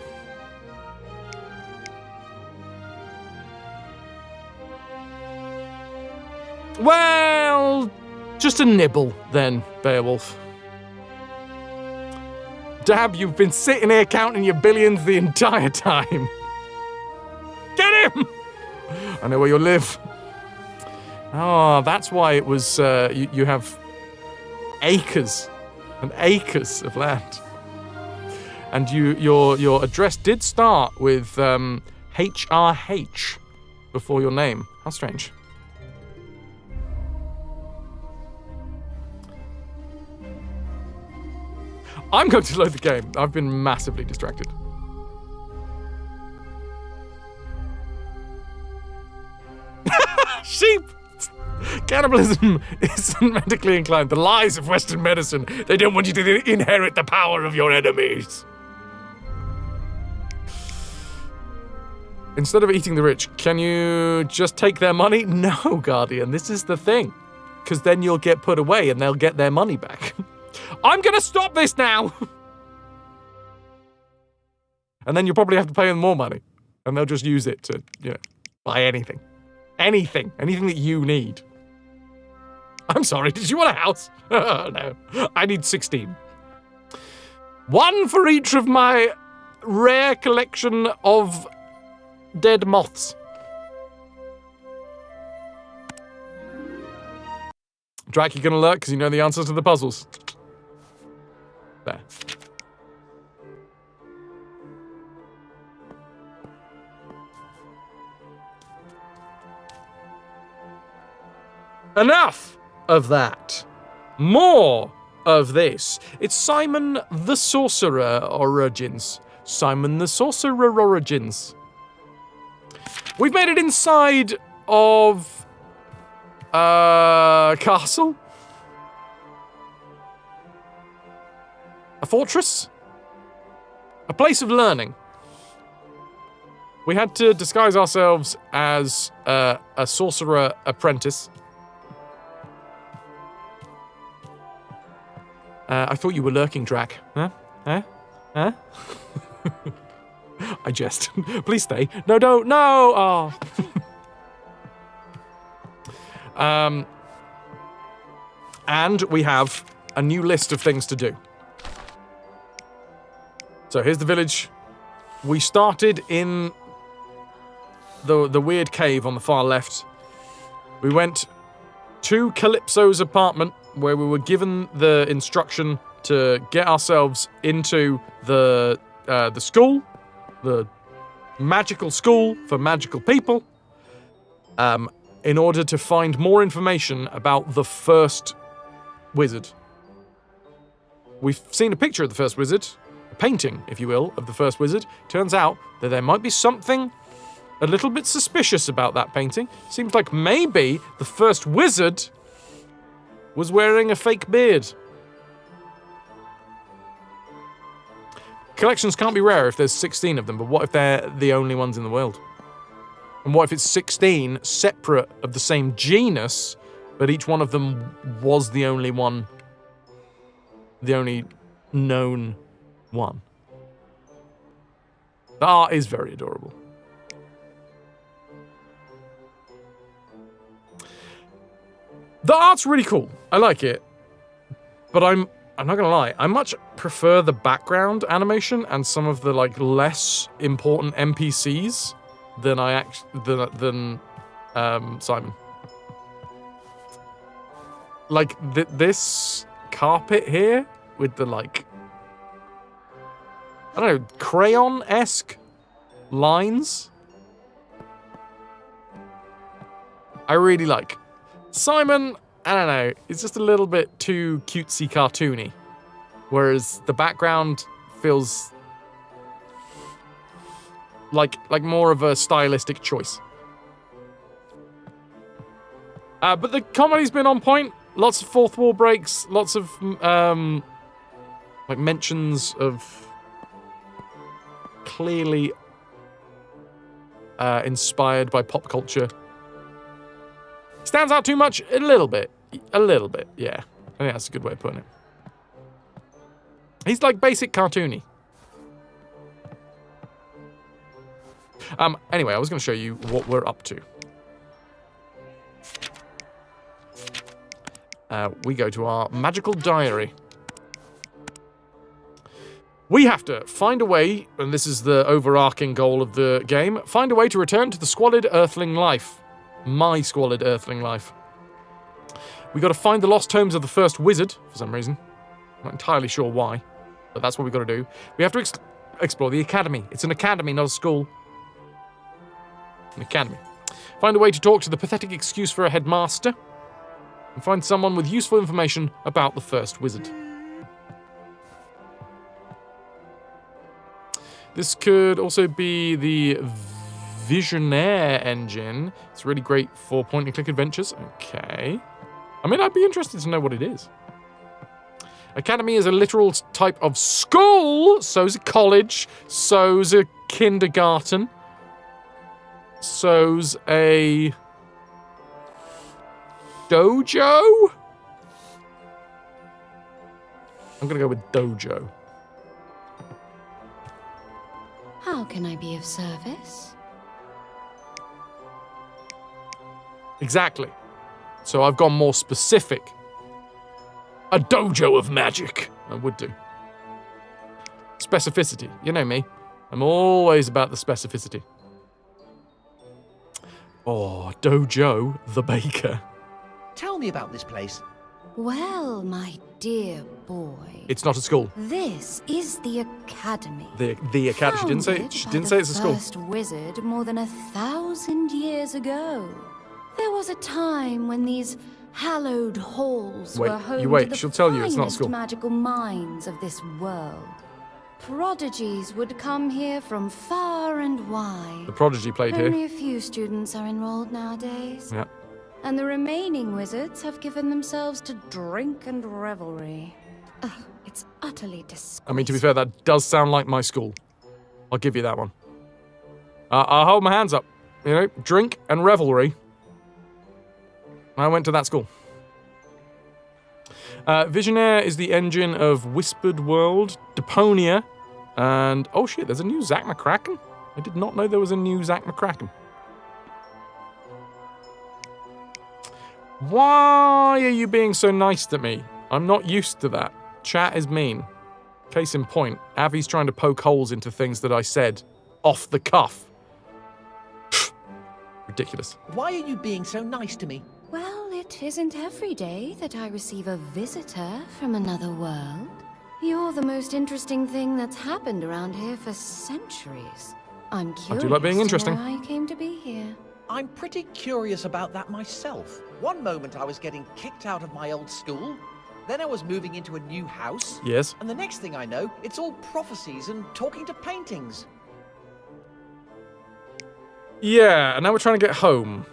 Well, just a nibble then, Beowulf. Dab, you've been sitting here counting your billions the entire time. Get him! I know where you live. Oh, that's why it was, you have acres and acres of land. And your address did start with HRH before your name. How strange. I'm going to load the game. I've been massively distracted. Sheep! Cannibalism isn't medically inclined. The lies of Western medicine. They don't want you to inherit the power of your enemies. Instead of eating the rich, can you just take their money? No, Guardian, this is the thing. Because then you'll get put away and they'll get their money back. I'm going to stop this now! And then you'll probably have to pay them more money. And they'll just use it to, buy anything. Anything that you need. I'm sorry, did you want a house? No, I need 16. One for each of my rare collection of dead moths. Drac, you're gonna lurk because you know the answers to the puzzles. There. Enough of that. More of this. It's Simon the Sorcerer Origins. Simon the Sorcerer Origins. We've made it inside of a castle. A fortress. A place of learning. We had to disguise ourselves as a sorcerer apprentice. I thought you were lurking, Drac. Huh? I jest. Please stay. No, don't. No! Oh. And we have a new list of things to do. So here's the village. We started in the weird cave on the far left. We went to Calypso's apartment, where we were given the instruction to get ourselves into the school, the magical school for magical people, in order to find more information about the first wizard. We've seen a picture of the first wizard, a painting, if you will, of the first wizard. Turns out that there might be something a little bit suspicious about that painting. Seems like maybe the first wizard was wearing a fake beard. Collections can't be rare if there's 16 of them, but what if they're the only ones in the world? And what if it's 16 separate of the same genus, but each one of them was the only one, the only known one? The art is very adorable. The art's really cool. I like it. But I'm not gonna lie, I much prefer the background animation and some of the less important NPCs than Simon. This carpet here with the I don't know, crayon-esque lines. I really like. Simon, I don't know, it's just a little bit too cutesy cartoony. Whereas the background feels like more of a stylistic choice. But the comedy's been on point. Lots of fourth wall breaks, lots of mentions of clearly inspired by pop culture. Stands out too much? A little bit, A little bit, yeah. I think that's a good way of putting it. He's like basic cartoony. Anyway, I was going to show you what we're up to. We go to our magical diary. We have to find a way, and this is the overarching goal of the game, find a way to return to the squalid earthling life. My squalid earthling life. We got to find the lost tomes of the first wizard, for some reason. I'm not entirely sure why, but that's what we got to do. We have to explore the academy. It's an academy, not a school. An academy. Find a way to talk to the pathetic excuse for a headmaster. And find someone with useful information about the first wizard. This could also be the Visionaire engine. It's really great for point-and-click adventures. Okay. I mean, I'd be interested to know what it is. Academy is a literal type of school. So's a college. So's a kindergarten. So's a dojo? I'm going to go with dojo. How can I be of service? Exactly. So I've gone more specific. A dojo of magic. I would do. Specificity. You know me. I'm always about the specificity. Oh, Dojo the baker. Tell me about this place. Well, my dear boy. It's not a school. This is the academy. The academy. She didn't say it's a school. First wizard more than 1,000 years ago. There was a time when these hallowed halls were home to the she'll tell you it's not a finest school. magical minds of this world. Prodigies would come here from far and wide. The prodigy played here. Only a few students are enrolled nowadays. Yeah. And the remaining wizards have given themselves to drink and revelry. Ugh, it's utterly disgusting. I mean, to be fair, that does sound like my school. I'll give you that one. I'll hold my hands up. You know, drink and revelry. I went to that school. Visionaire is the engine of Whispered World, Deponia, and... oh shit, there's a new Zack McCracken? I did not know there was a new Zack McCracken. Why are you being so nice to me? I'm not used to that. Chat is mean. Case in point, Avi's trying to poke holes into things that I said off the cuff. Ridiculous. Why are you being so nice to me? Well, it isn't every day that I receive a visitor from another world. You're the most interesting thing that's happened around here for centuries. I'm curious I do like being interesting. to know how you came to be here. I'm pretty curious about that myself. One moment I was getting kicked out of my old school, then I was moving into a new house. Yes. And the next thing I know, it's all prophecies and talking to paintings. Yeah, and now we're trying to get home.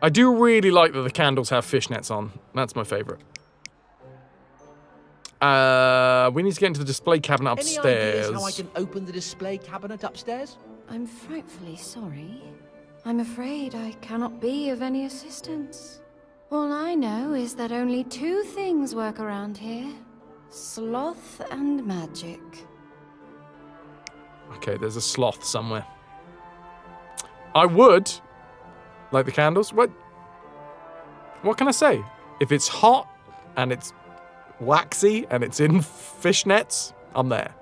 I do really like that the candles have fishnets on. That's my favourite. We need to get into the display cabinet upstairs. Any ideas how I can open the display cabinet upstairs? I'm frightfully sorry. I'm afraid I cannot be of any assistance. All I know is that only two things work around here. Sloth and magic. Okay, there's a sloth somewhere. I would like the candles. What can I say? If it's hot and it's waxy and it's in fishnets, I'm there.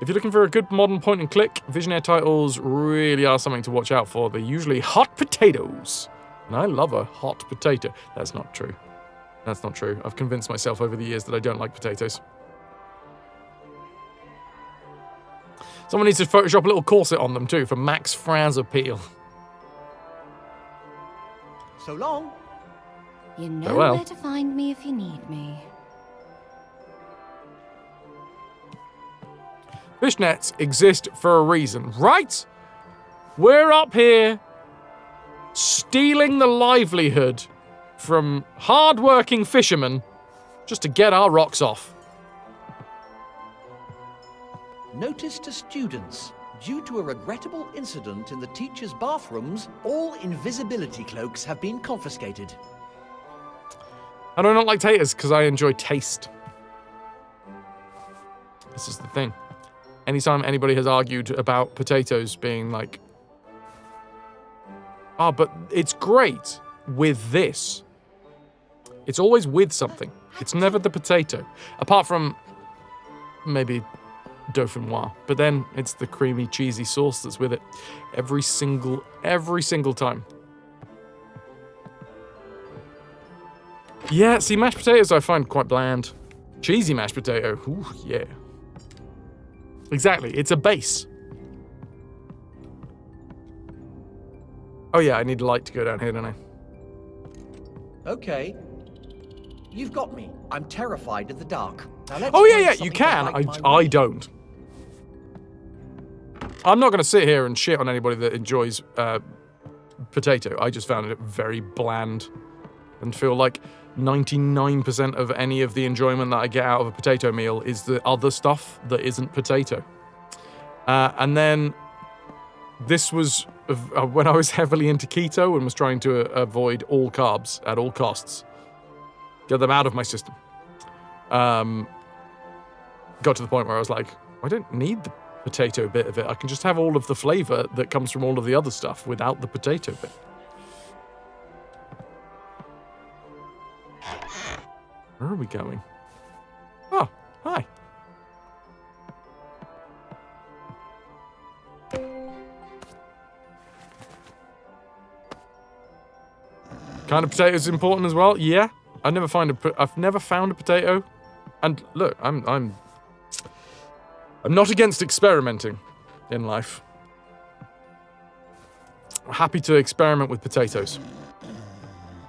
If you're looking for a good modern point and click, Visionaire titles really are something to watch out for. They're usually hot potatoes. And I love a hot potato. That's not true. That's not true. I've convinced myself over the years that I don't like potatoes. Someone needs to Photoshop a little corset on them too for Max Franz appeal. So long. You know Farewell. where to find me if you need me. Fishnets exist for a reason, right? We're up here stealing the livelihood from hard-working fishermen just to get our rocks off. Notice to students. Due to a regrettable incident in the teachers' bathrooms, all invisibility cloaks have been confiscated. I do not like taters because I enjoy taste. This is the thing. Anytime anybody has argued about potatoes being like, oh, but it's great with this. It's always with something. It's never the potato. Apart from maybe dauphinoise. But then it's the creamy, cheesy sauce that's with it. Every single time. Yeah, see, mashed potatoes I find quite bland. Cheesy mashed potato, ooh, yeah. Exactly, it's a base. Oh yeah, I need light to go down here, don't I? Okay. You've got me. I'm terrified of the dark. Now let's Oh yeah, find yeah, you something can. to light my I way. don't. I'm not going to sit here and shit on anybody that enjoys potato. I just found it very bland and feel like 99% of any of the enjoyment that I get out of a potato meal is the other stuff that isn't potato. And then this was when I was heavily into keto and was trying to avoid all carbs at all costs. Get them out of my system. Got to the point where I was like, I don't need the potato bit of it. I can just have all of the flavor that comes from all of the other stuff without the potato bit. Where are we going? Oh, hi. Kind of potato is important as well. Yeah, I've never found a potato. And look, I'm not against experimenting in life. I'm happy to experiment with potatoes.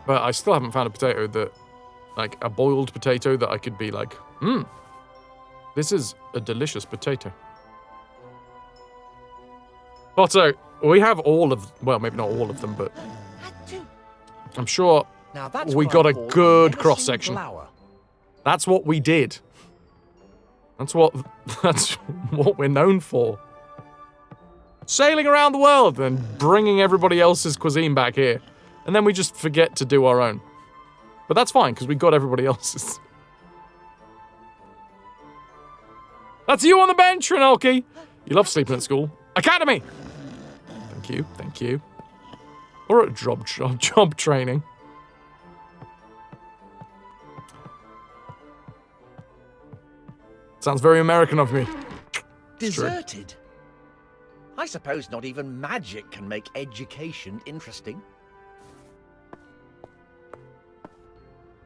But I still haven't found a potato that, like a boiled potato that I could be like, this is a delicious potato. Otto, we have all of, well, maybe not all of them, but I'm sure Now that's we what got I a call good menacing cross-section. flower. That's what we did. That's what we're known for. Sailing around the world and bringing everybody else's cuisine back here. And then we just forget to do our own. But that's fine, because we got everybody else's. That's you on the bench, Renalki. You love sleeping at school. Academy! Thank you. Or at job training. Sounds very American of me. It's true. Deserted? I suppose not even magic can make education interesting.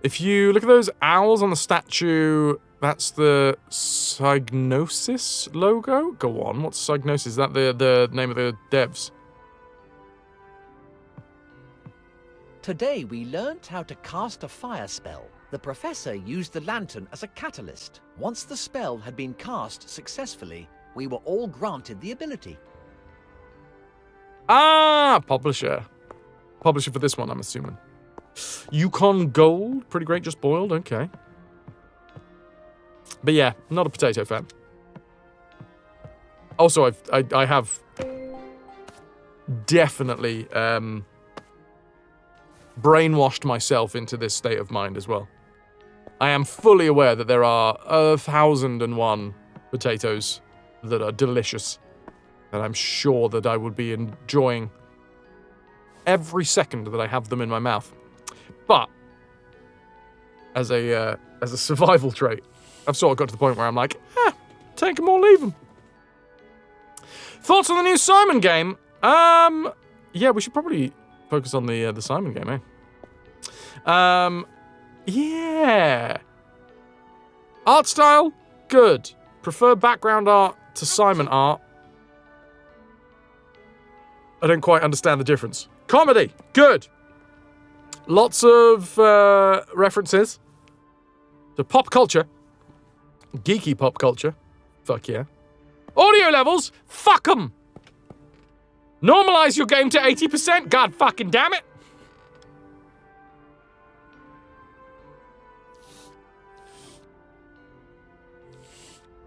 If you look at those owls on the statue, that's the Psygnosis logo? Go on, what's Psygnosis? Is that the name of the devs? Today we learnt how to cast a fire spell. The professor used the lantern as a catalyst. Once the spell had been cast successfully, we were all granted the ability. Ah, publisher. Publisher for this one, I'm assuming. Yukon Gold, pretty great, just boiled, okay. But yeah, not a potato fan. Also, I have definitely brainwashed myself into this state of mind as well. I am fully aware that there are 1,001 potatoes that are delicious, and I'm sure that I would be enjoying every second that I have them in my mouth. But as a survival trait, I've sort of got to the point where I'm like, take them or leave them. Thoughts on the new Simon game? Yeah, we should probably focus on the Simon game, eh? Yeah. Art style, good. Prefer background art to Simon art. I don't quite understand the difference. Comedy, good. Lots of references to pop culture. Geeky pop culture. Fuck yeah. Audio levels, fuck 'em. Normalize your game to 80%, god fucking damn it.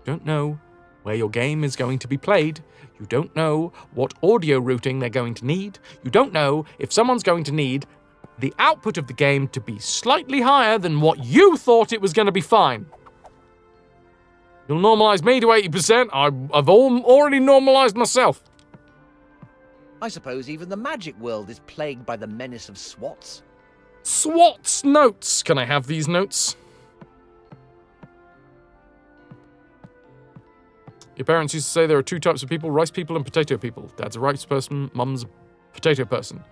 Don't know where your game is going to be played. You don't know what audio routing they're going to need. You don't know if someone's going to need the output of the game to be slightly higher than what you thought it was going to be fine. You'll normalize me to 80%. I've already normalized myself. I suppose even the magic world is plagued by the menace of SWATs. SWAT's notes. Can I have these notes? Your parents used to say there are two types of people, rice people and potato people. Dad's a rice person, mum's a potato person.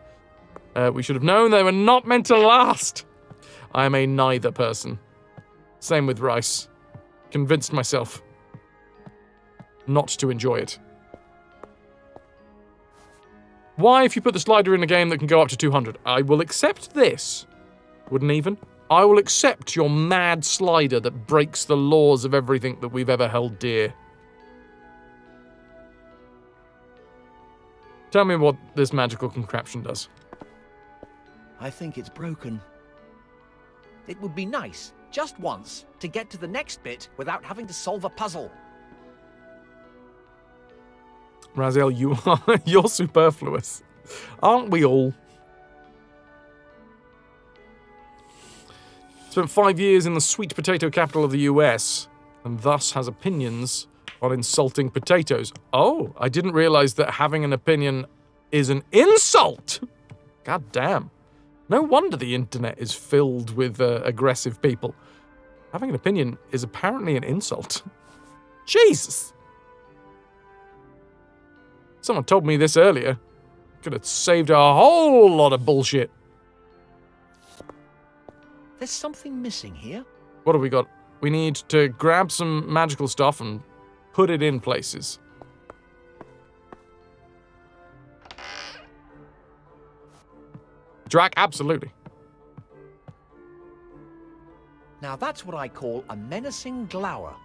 We should have known they were not meant to last. I am a neither person. Same with rice. Convinced myself not to enjoy it. Why, if you put the slider in a game that can go up to 200? I will accept this. Wouldn't even. I will accept your mad slider that breaks the laws of everything that we've ever held dear. Tell me what this magical contraption does. I think it's broken. It would be nice, just once, to get to the next bit without having to solve a puzzle. Raziel, you're superfluous. Aren't we all? Spent 5 years in the sweet potato capital of the US, and thus has opinions on insulting potatoes. Oh, I didn't realize that having an opinion is an insult! God damn. No wonder the internet is filled with aggressive people. Having an opinion is apparently an insult. Jesus! Someone told me this earlier. Could have saved a whole lot of bullshit. There's something missing here. What have we got? We need to grab some magical stuff and put it in places. Drac, absolutely. Now that's what I call a menacing glower.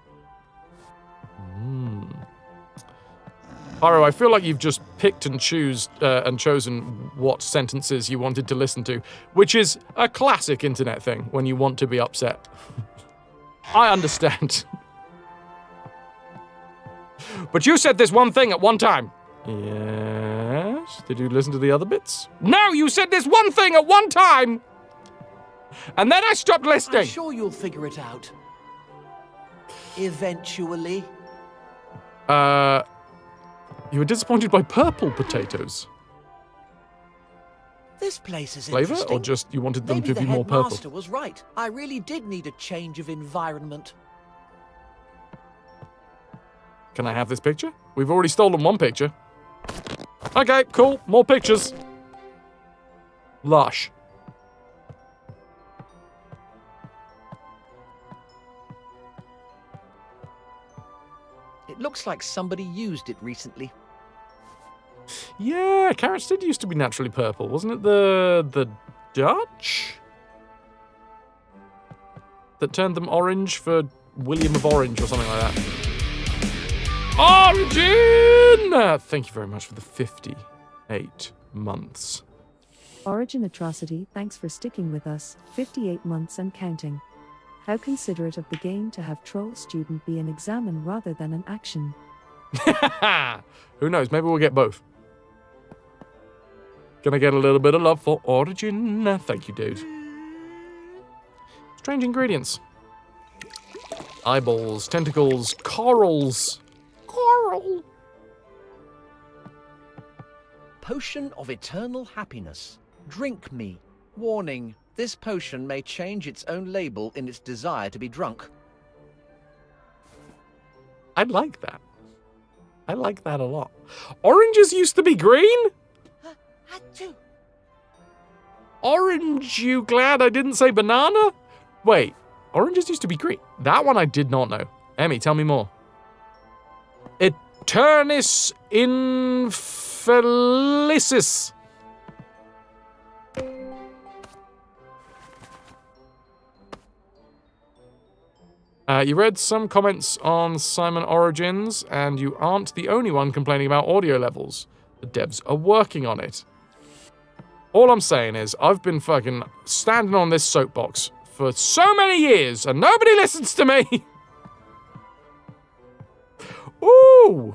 Pyro, I feel like you've just picked and chosen what sentences you wanted to listen to, which is a classic internet thing when you want to be upset. I understand. But you said this one thing at one time. Yes? Did you listen to the other bits? No, you said this one thing at one time! And then I stopped listening. I'm sure you'll figure it out. Eventually. You were disappointed by purple potatoes. This place is Flavor, interesting. or just you wanted them Maybe to the be more purple? headmaster was right. I really did need a change of environment. Can I have this picture? We've already stolen one picture. Okay, cool. More pictures. Lush. It looks like somebody used it recently. Yeah, carrots did used to be naturally purple. Wasn't it the Dutch that turned them orange for William of Orange or something like that? Origin! Thank you very much for the 58 months. Origin Atrocity, thanks for sticking with us, 58 months and counting. How considerate of the game to have Troll Student be an examine rather than an action. Who knows, maybe we'll get both. Gonna get a little bit of love for Origin. Thank you, dude. Strange ingredients. Eyeballs, tentacles, corals. Coral. Potion of Eternal Happiness. Drink me. Warning. This potion may change its own label in its desire to be drunk. I'd like that. I like that a lot. Oranges used to be green? Orange, you glad I didn't say banana? Wait, oranges used to be green. That one I did not know. Emmy, tell me more. Eternis infelicis. You read some comments on Simon Origins, and you aren't the only one complaining about audio levels. The devs are working on it. All I'm saying is, I've been fucking standing on this soapbox for so many years, and nobody listens to me! Ooh!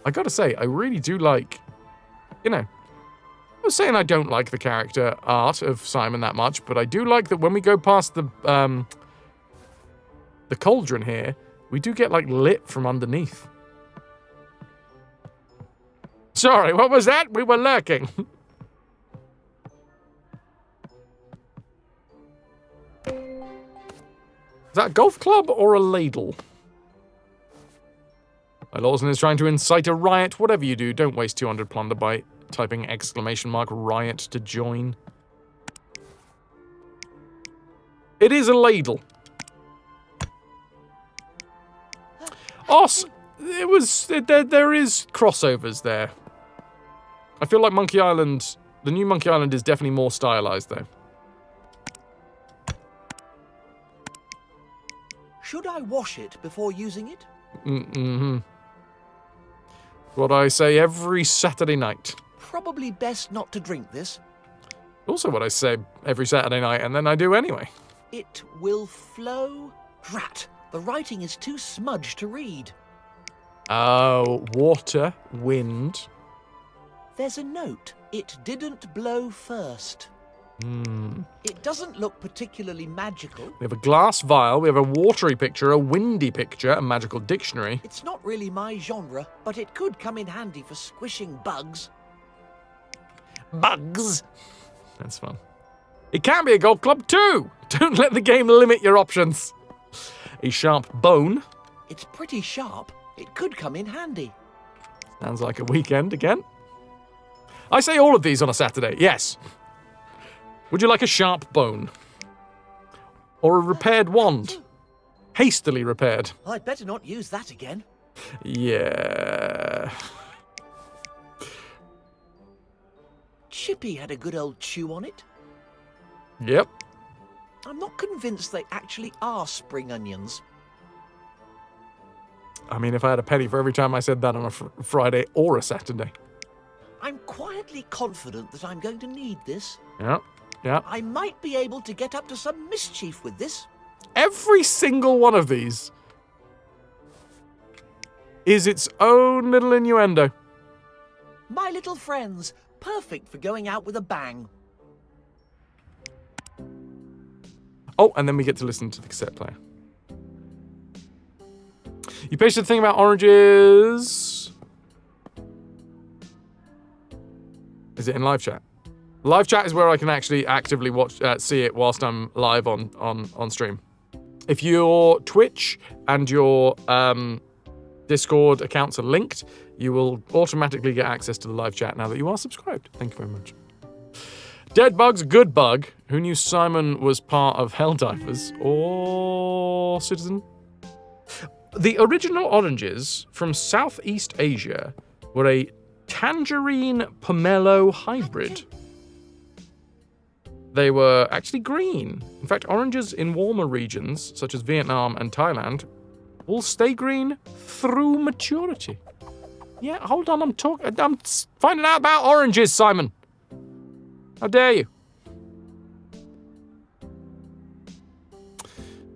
I gotta say, I really do like, I was saying I don't like the character art of Simon that much, but I do like that when we go past the cauldron here, we do get, like, lit from underneath. Sorry, what was that? We were lurking. Is that a golf club or a ladle? My Lawson is trying to incite a riot. Whatever you do, don't waste 200 plunder by typing !riot to join. It is a ladle. There is crossovers there. I feel like Monkey Island, the new Monkey Island is definitely more stylized though. Should I wash it before using it? Mm-hmm. What I say every Saturday night. Probably best not to drink this. Also what I say every Saturday night, and then I do anyway. It will flow. Drat, the writing is too smudged to read. Oh, water, wind. There's a note. It didn't blow first. It doesn't look particularly magical. We have a glass vial, we have a watery picture, a windy picture, a magical dictionary. It's not really my genre, but it could come in handy for squishing bugs. Bugs! That's fun. It can be a golf club too! Don't let the game limit your options. A sharp bone. It's pretty sharp. It could come in handy. Sounds like a weekend again. I say all of these on a Saturday, yes. Would you like a sharp bone? Or a repaired wand? Hastily repaired. I'd better not use that again. Yeah. Chippy had a good old chew on it. Yep. I'm not convinced they actually are spring onions. I mean, if I had a penny for every time I said that on a Friday or a Saturday. I'm quietly confident that I'm going to need this. Yep. Yeah. I might be able to get up to some mischief with this. Every single one of these is its own little innuendo. My little friends, perfect for going out with a bang. Oh, and then we get to listen to the cassette player. You posted the thing about oranges. Is it in live chat? Live chat is where I can actually actively see it whilst I'm live on stream. If your Twitch and your Discord accounts are linked, you will automatically get access to the live chat now that you are subscribed. Thank you very much. Dead Bug's Good Bug. Who knew Simon was part of Helldivers or Citizen? The original oranges from Southeast Asia were a tangerine pomelo hybrid. They were actually green. In fact, oranges in warmer regions, such as Vietnam and Thailand, will stay green through maturity. Yeah, hold on, I'm finding out about oranges, Simon. How dare you?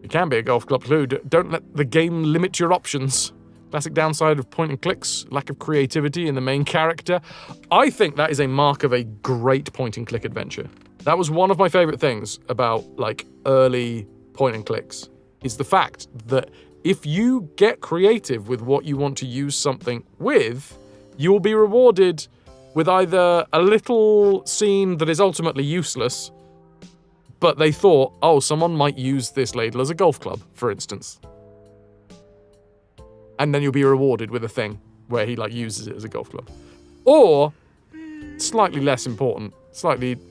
It can be a golf club too. Don't let the game limit your options. Classic downside of point and clicks, lack of creativity in the main character. I think that is a mark of a great point and click adventure. That was one of my favorite things about like early point and clicks, is the fact that if you get creative with what you want to use something with, you will be rewarded with either a little scene that is ultimately useless, but they thought, oh, someone might use this ladle as a golf club, for instance. And then you'll be rewarded with a thing where he like uses it as a golf club. Or, slightly less important, wait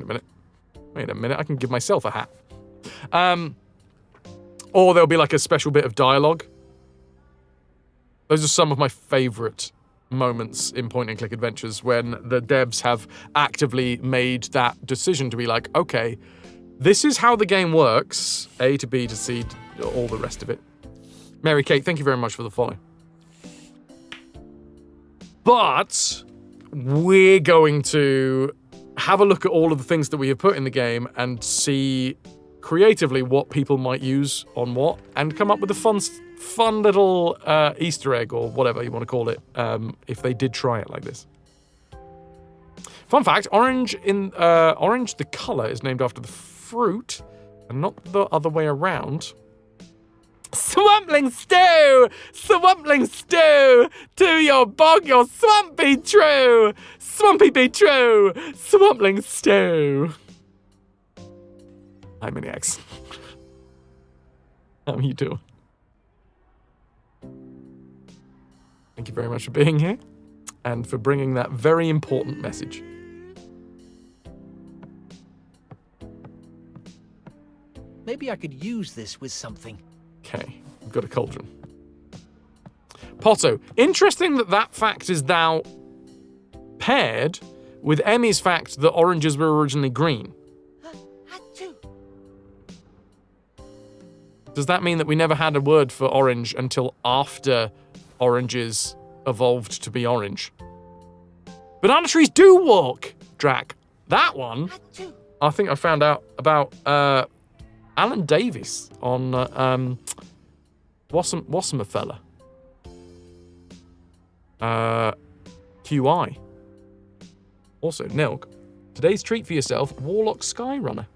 a minute, I can give myself a hat. Or there'll be like a special bit of dialogue. Those are some of my favourite moments in point and click adventures, when the devs have actively made that decision to be like, okay, this is how the game works, A to B to C, all the rest of it. Mary Kate, thank you very much for the follow. But we're going to have a look at all of the things that we have put in the game and see creatively what people might use on what, and come up with a fun little Easter egg or whatever you want to call it if they did try it like this. Fun fact, orange, the colour, is named after the fruit and not the other way around. Swampling stew! Swampling stew! To your bog, your swamp be true! Swampy be true! Swampling stew! Hi, Miniacs. How are you doing? Thank you very much for being here and for bringing that very important message. Maybe I could use this with something. Okay, we've got a cauldron. Potto. Interesting that fact is now paired with Emmy's fact that oranges were originally green. Does that mean that we never had a word for orange until after oranges evolved to be orange? Banana trees do walk, Drac. That one, I think I found out about Alan Davis on Wassamafella. QI. Also, Nilk. Today's treat for yourself, Warlock Skyrunner.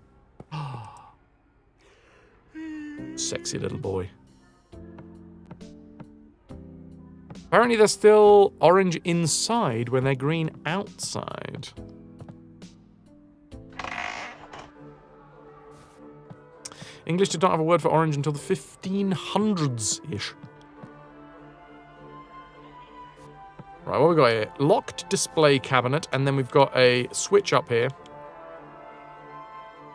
Sexy little boy. Apparently they're still orange inside when they're green outside. English did not have a word for orange until the 1500s-ish. Right, what we got here? Locked display cabinet, and then we've got a switch up here.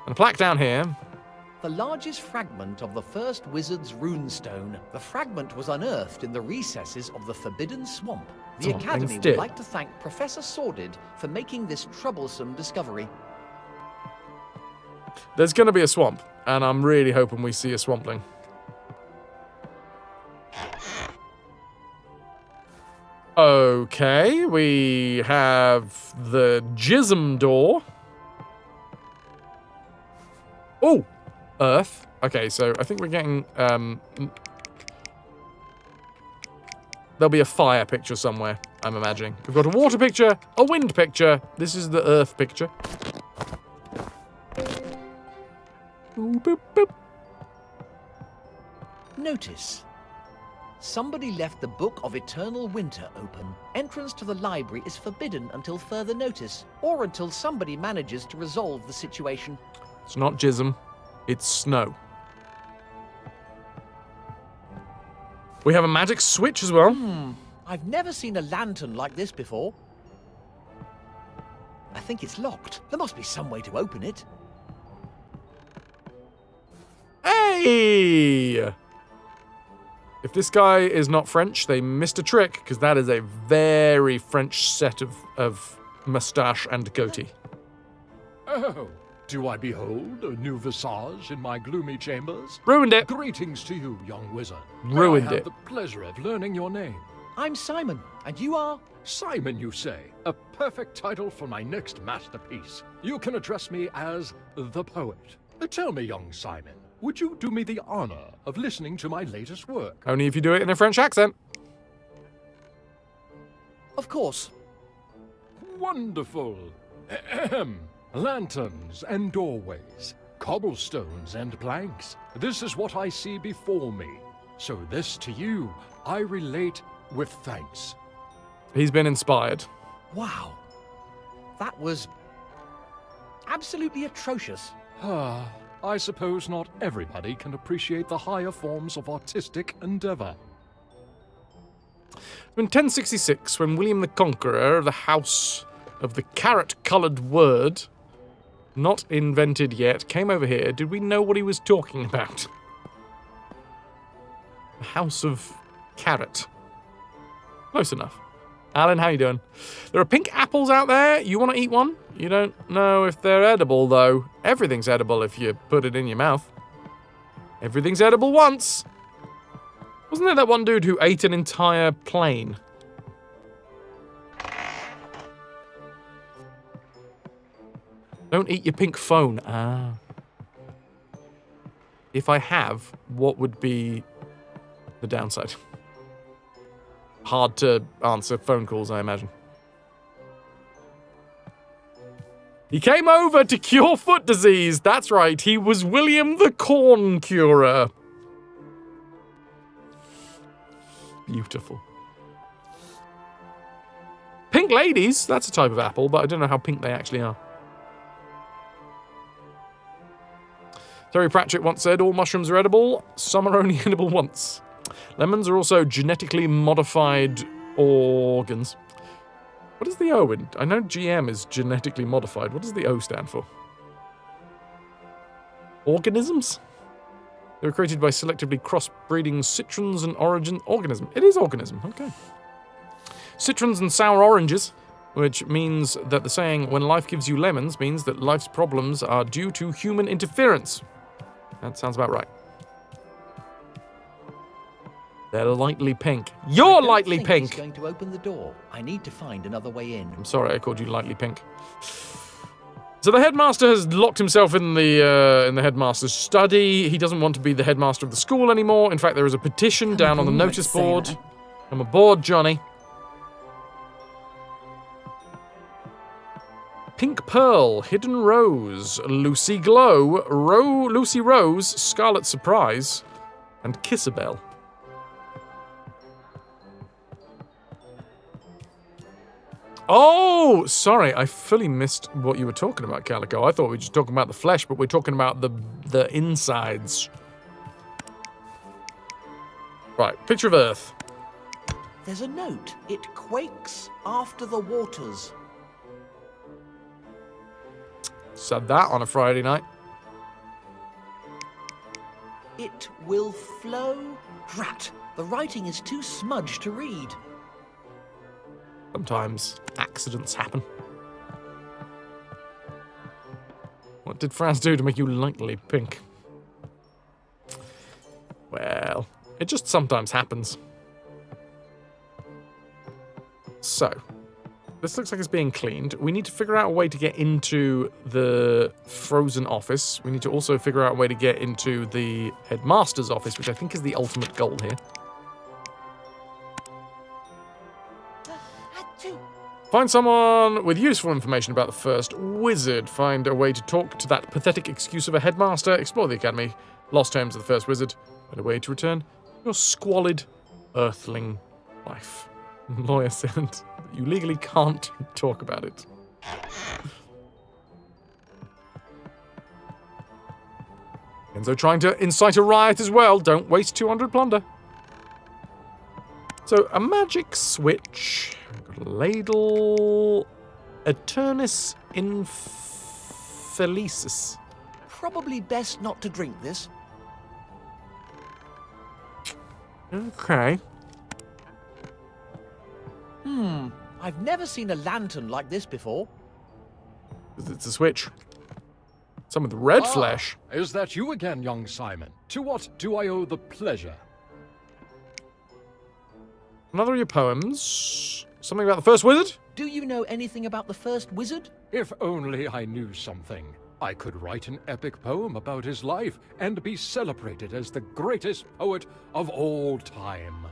And a plaque down here. The largest fragment of the first wizard's runestone. The fragment was unearthed in the recesses of the Forbidden Swamp. The Academy would like to thank Professor Sordid for making this troublesome discovery. There's going to be a swamp, and I'm really hoping we see a swampling. Okay, we have the Jism door. Oh! Earth. Okay, so I think we're getting, there'll be a fire picture somewhere, I'm imagining. We've got a water picture, a wind picture. This is the Earth picture. Ooh, boop, boop. Notice. Somebody left the Book of Eternal Winter open. Entrance to the library is forbidden until further notice, or until somebody manages to resolve the situation. It's not Jism. It's snow. We have a magic switch as well. I've never seen a lantern like this before. I think it's locked. There must be some way to open it. Hey! If this guy is not French, they missed a trick, because that is a very French set of moustache and goatee. Oh. Do I behold a new visage in my gloomy chambers? Ruined it. Greetings to you, young wizard. Ruined I have it. the pleasure of learning your name. I'm Simon, and you are? Simon, you say. A perfect title for my next masterpiece. You can address me as the poet. Tell me, young Simon, would you do me the honor of listening to my latest work? Only if you do it in a French accent. Of course. Wonderful. Ahem. Lanterns and doorways, cobblestones and planks. This is what I see before me. So this to you I relate with thanks. He's been inspired. Wow. That was absolutely atrocious. I suppose not everybody can appreciate the higher forms of artistic endeavor. In 1066, when William the Conqueror of the House of the Carrot-Coloured Word, not invented yet, came over here, did we know what he was talking about? The House of Carrot. Close enough. Alan, how you doing? There are pink apples out there. You want to eat one? You don't know if they're edible, though. Everything's edible if you put it in your mouth. Everything's edible once. Wasn't there that one dude who ate an entire plane? Don't eat your pink phone. If I have, what would be The downside. Hard to answer phone calls, I imagine. He came over to cure foot disease. That's right, he was William the Corn Curer. Beautiful. Pink ladies, that's a type of apple, but I don't know how pink they actually are. Terry Pratchett once said, all mushrooms are edible, some are only edible once. Lemons are also genetically modified organs. What is the O in? I know GM is genetically modified. What does the O stand for? Organisms? They were created by selectively crossbreeding citrons and organism. It is organism, okay. Citrons and sour oranges, which means that the saying, when life gives you lemons, means that life's problems are due to human interference. That sounds about right. They're lightly pink. You're lightly pink! He's going to open the door. I need to find another way in. I'm sorry, I called you lightly pink. So the headmaster has locked himself in the headmaster's study. He doesn't want to be the headmaster of the school anymore. In fact, there is a petition down on the notice board. I'm aboard, Johnny. Pink Pearl, Hidden Rose, Lucy Glow, Lucy Rose, Scarlet Surprise, and Kissabel. Oh, sorry, I fully missed what you were talking about, Calico. I thought we were just talking about the flesh, but we're talking about the insides. Right, picture of Earth. There's a note. It quakes after the waters. Said that on a Friday night. It will flow. Drat, the writing is too smudged to read. Sometimes accidents happen. What did Franz do to make you lightly pink? Well, it just sometimes happens. So, this looks like it's being cleaned. We need to figure out a way to get into the frozen office. We need to also figure out a way to get into the headmaster's office, which I think is the ultimate goal here. Find someone with useful information about the first wizard. Find a way to talk to that pathetic excuse of a headmaster. Explore the academy. Lost terms of the first wizard. Find a way to return your squalid earthling life. Lawyer said you legally can't talk about it. Enzo trying to incite a riot as well. Don't waste 200 plunder. So, a magic switch. Got a ladle. Eternus Infelicis. Probably best not to drink this. Okay. I've never seen a lantern like this before. It's a switch. Some of the red flesh. Is that you again, young Simon? To what do I owe the pleasure? Another of your poems. Something about the first wizard? Do you know anything about the first wizard? If only I knew something. I could write an epic poem about his life and be celebrated as the greatest poet of all time.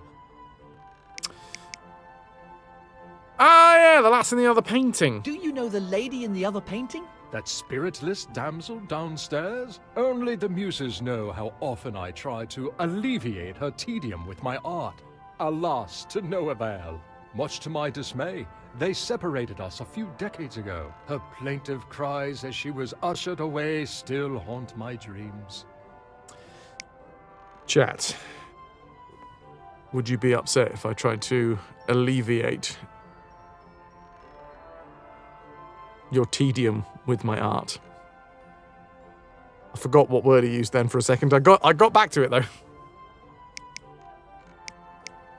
Ah, yeah, the lass in the other painting. Do you know the lady in the other painting? That spiritless damsel downstairs? Only the muses know how often I try to alleviate her tedium with my art. Alas, to no avail. Much to my dismay, they separated us a few decades ago. Her plaintive cries as she was ushered away still haunt my dreams. Chat. Would you be upset if I tried to alleviate your tedium with my art? I forgot what word he used then for a second. I got back to it though.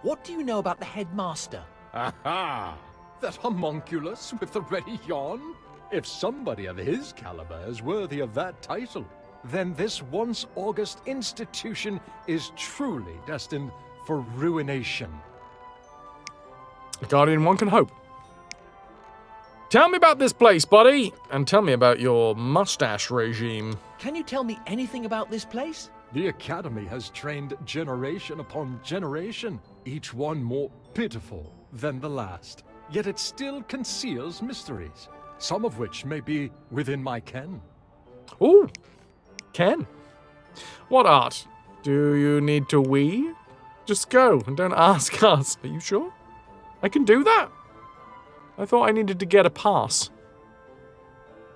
What do you know about the headmaster? Aha! That homunculus with the ready yawn? If somebody of his caliber is worthy of that title, then this once august institution is truly destined for ruination. Guardian, one can hope. Tell me about this place, buddy, and tell me about your mustache regime. Can you tell me anything about this place? The Academy has trained generation upon generation, each one more pitiful than the last. Yet it still conceals mysteries, some of which may be within my ken. Ooh, ken. What art? Do you need to wee? Just go and don't ask us. Are you sure? I can do that? I thought I needed to get a pass.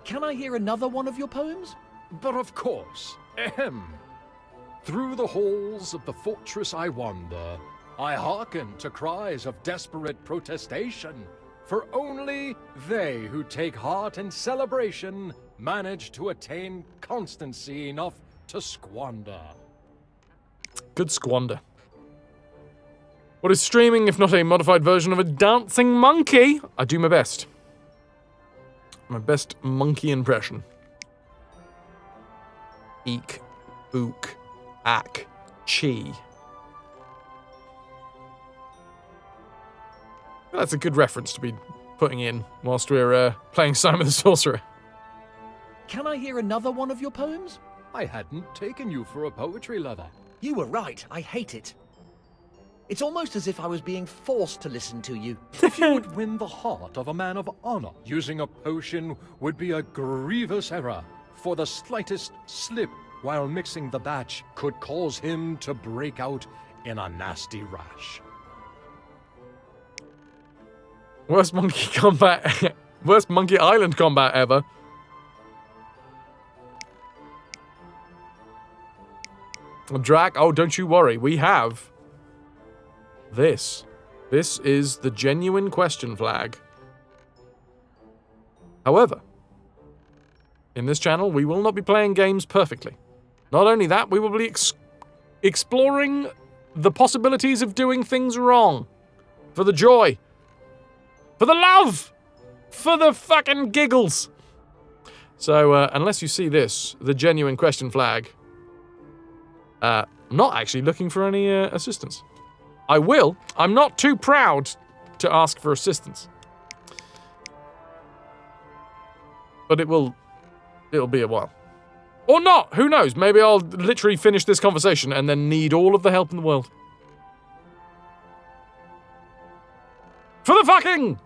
Can I hear another one of your poems? But of course. Ahem. Through the halls of the fortress I wander. I hearken to cries of desperate protestation. For only they who take heart in celebration manage to attain constancy enough to squander. Good squander. What is streaming if not a modified version of a dancing monkey? I do my best. My best monkey impression. Eek, ook, ack, chi. That's a good reference to be putting in whilst we're playing Simon the Sorcerer. Can I hear another one of your poems? I hadn't taken you for a poetry lover. You were right. I hate it. It's almost as if I was being forced to listen to you. If you would win the heart of a man of honor, using a potion would be a grievous error. For the slightest slip while mixing the batch could cause him to break out in a nasty rash. Worst monkey combat, worst Monkey Island combat ever. Drac, oh, don't you worry. We have this. This is the genuine question flag. However, in this channel, we will not be playing games perfectly. Not only that, we will be exploring the possibilities of doing things wrong. For the joy. For the love! For the fucking giggles! So, unless you see this, the genuine question flag, not actually looking for any assistance. I will. I'm not too proud to ask for assistance. But it'll be a while. Or not! Who knows? Maybe I'll literally finish this conversation and then need all of the help in the world. For the fucking...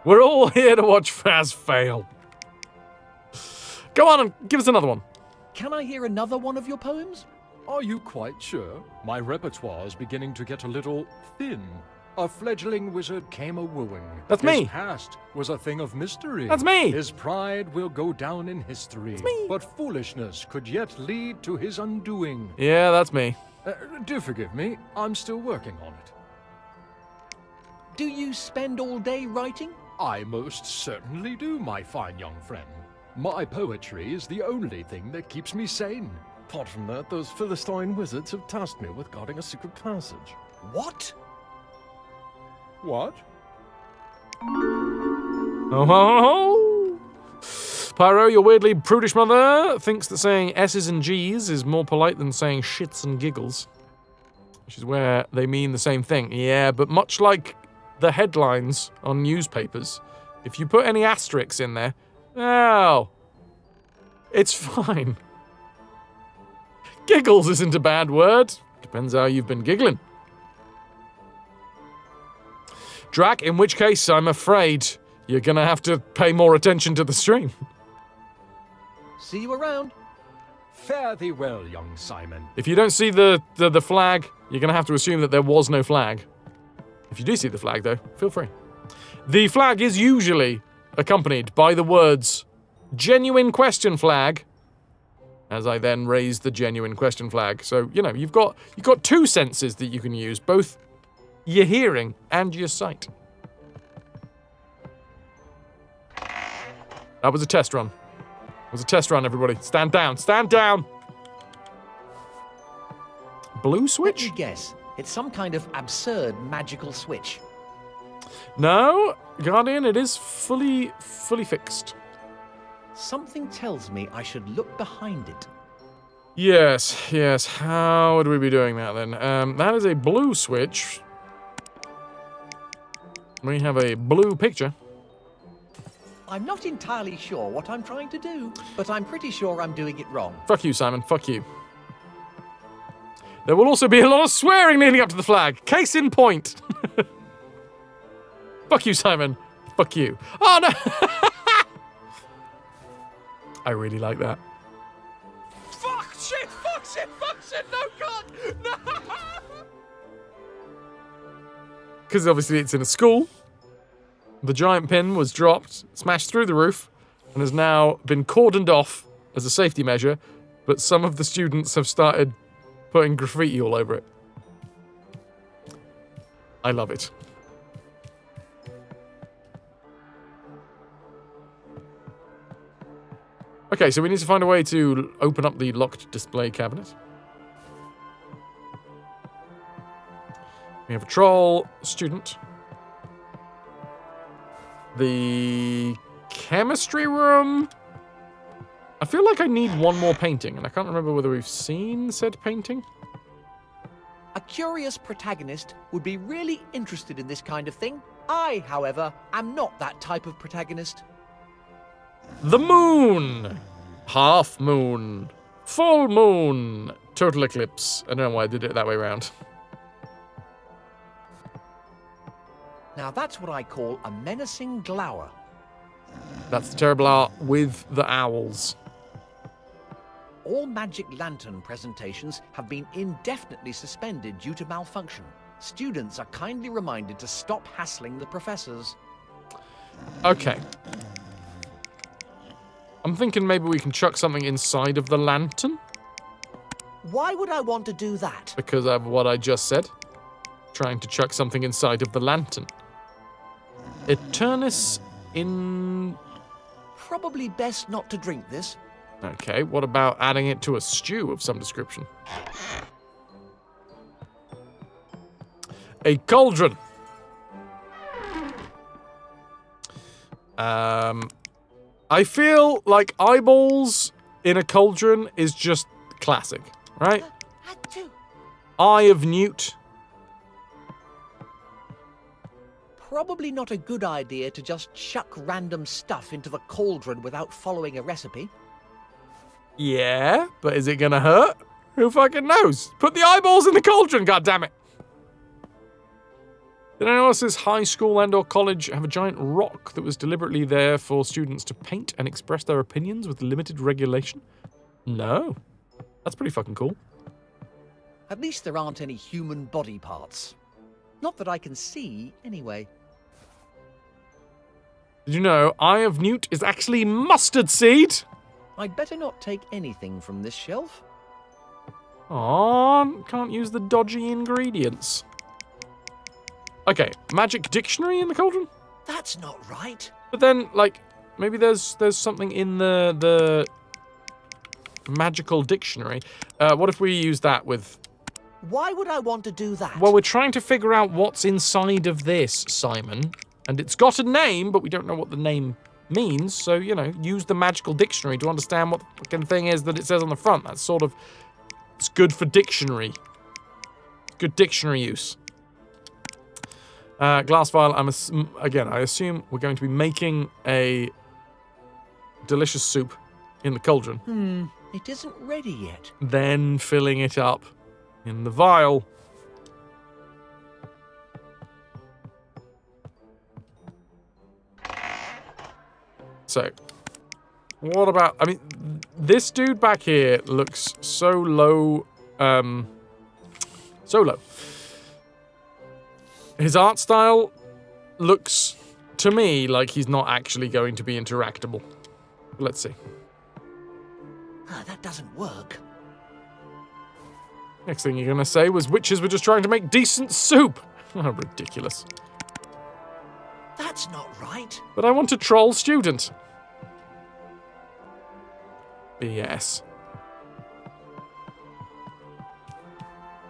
We're all here to watch Faz fail. Go on and give us another one. Can I hear another one of your poems? Are you quite sure? My repertoire is beginning to get a little thin. A fledgling wizard came a-wooing. That's me. His past was a thing of mystery. That's me. His pride will go down in history. That's me. But foolishness could yet lead to his undoing. Yeah, that's me. Do forgive me. I'm still working on it. Do you spend all day writing? I most certainly do, my fine young friend. My poetry is the only thing that keeps me sane. Apart from that, those Philistine wizards have tasked me with guarding a secret passage. What? What? Oh. Pyro, your weirdly prudish mother thinks that saying S's and G's is more polite than saying shits and giggles. Which is where they mean the same thing. Yeah, but much like the headlines on newspapers, if you put any asterisks in there, oh, it's fine. Giggles isn't a bad word. Depends how you've been giggling. Drac, in which case, I'm afraid you're gonna have to pay more attention to the stream. See you around. Fare thee well, young Simon. If you don't see the flag, you're gonna have to assume that there was no flag. If you do see the flag, though, feel free. The flag is usually accompanied by the words, genuine question flag, as I then raise the genuine question flag. So, you know, you've got two senses that you can use, both your hearing and your sight. That was a test run. It was a test run, everybody. Stand down. Stand down! Blue switch? Let me guess. It's some kind of absurd magical switch. No, Guardian, it is fully fixed. Something tells me I should look behind it. Yes. How would we be doing that then? That is a blue switch. We have a blue picture. I'm not entirely sure what I'm trying to do, but I'm pretty sure I'm doing it wrong. Fuck you, Simon. Fuck you. There will also be a lot of swearing leading up to the flag. Case in point. Fuck you, Simon. Fuck you. Oh, no. I really like that. Fuck, shit, fuck, shit, fuck, shit. No, God. No. Because obviously it's in a school. The giant pin was dropped, smashed through the roof, and has now been cordoned off as a safety measure, but some of the students have started putting graffiti all over it. I love it. Okay, so we need to find a way to open up the locked display cabinet. We have a troll student. The chemistry room. I feel like I need one more painting, and I can't remember whether we've seen said painting. A curious protagonist would be really interested in this kind of thing. I, however, am not that type of protagonist. The moon! Half moon. Full moon. Total eclipse. I don't know why I did it that way around. Now that's what I call a menacing glower. That's the terrible art with the owls. All magic lantern presentations have been indefinitely suspended due to malfunction. Students are kindly reminded to stop hassling the professors. Okay. I'm thinking maybe we can chuck something inside of the lantern. Why would I want to do that? Because of what I just said. Trying to chuck something inside of the lantern. Eternus in... Probably best not to drink this. Okay, what about adding it to a stew of some description? A cauldron. I feel like eyeballs in a cauldron is just classic, right? Eye of Newt. Probably not a good idea to just chuck random stuff into the cauldron without following a recipe. Yeah, but is it gonna hurt? Who fucking knows? Put the eyeballs in the cauldron, goddammit! Did anyone else's high school and or college have a giant rock that was deliberately there for students to paint and express their opinions with limited regulation? No. That's pretty fucking cool. At least there aren't any human body parts. Not that I can see, anyway. Did you know Eye of Newt is actually mustard seed? I'd better not take anything from this shelf. Aw, can't use the dodgy ingredients. Okay, magic dictionary in the cauldron? That's not right. But then, like, maybe there's something in the magical dictionary. What if we use that with... Why would I want to do that? Well, we're trying to figure out what's inside of this, Simon. And it's got a name, but we don't know what the name means. So, you know, use the magical dictionary to understand what the fucking thing is that it says on the front. That's sort of... It's good for dictionary. Good dictionary use. Glass vial, again, I assume we're going to be making a delicious soup in the cauldron. It isn't ready yet. Then filling it up in the vial. So, what about... I mean, this dude back here looks so low... so low. His art style looks, to me, like he's not actually going to be interactable. Let's see. That doesn't work. Next thing you're going to say was witches were just trying to make decent soup. Oh, ridiculous. That's not right. But I want a troll student. BS.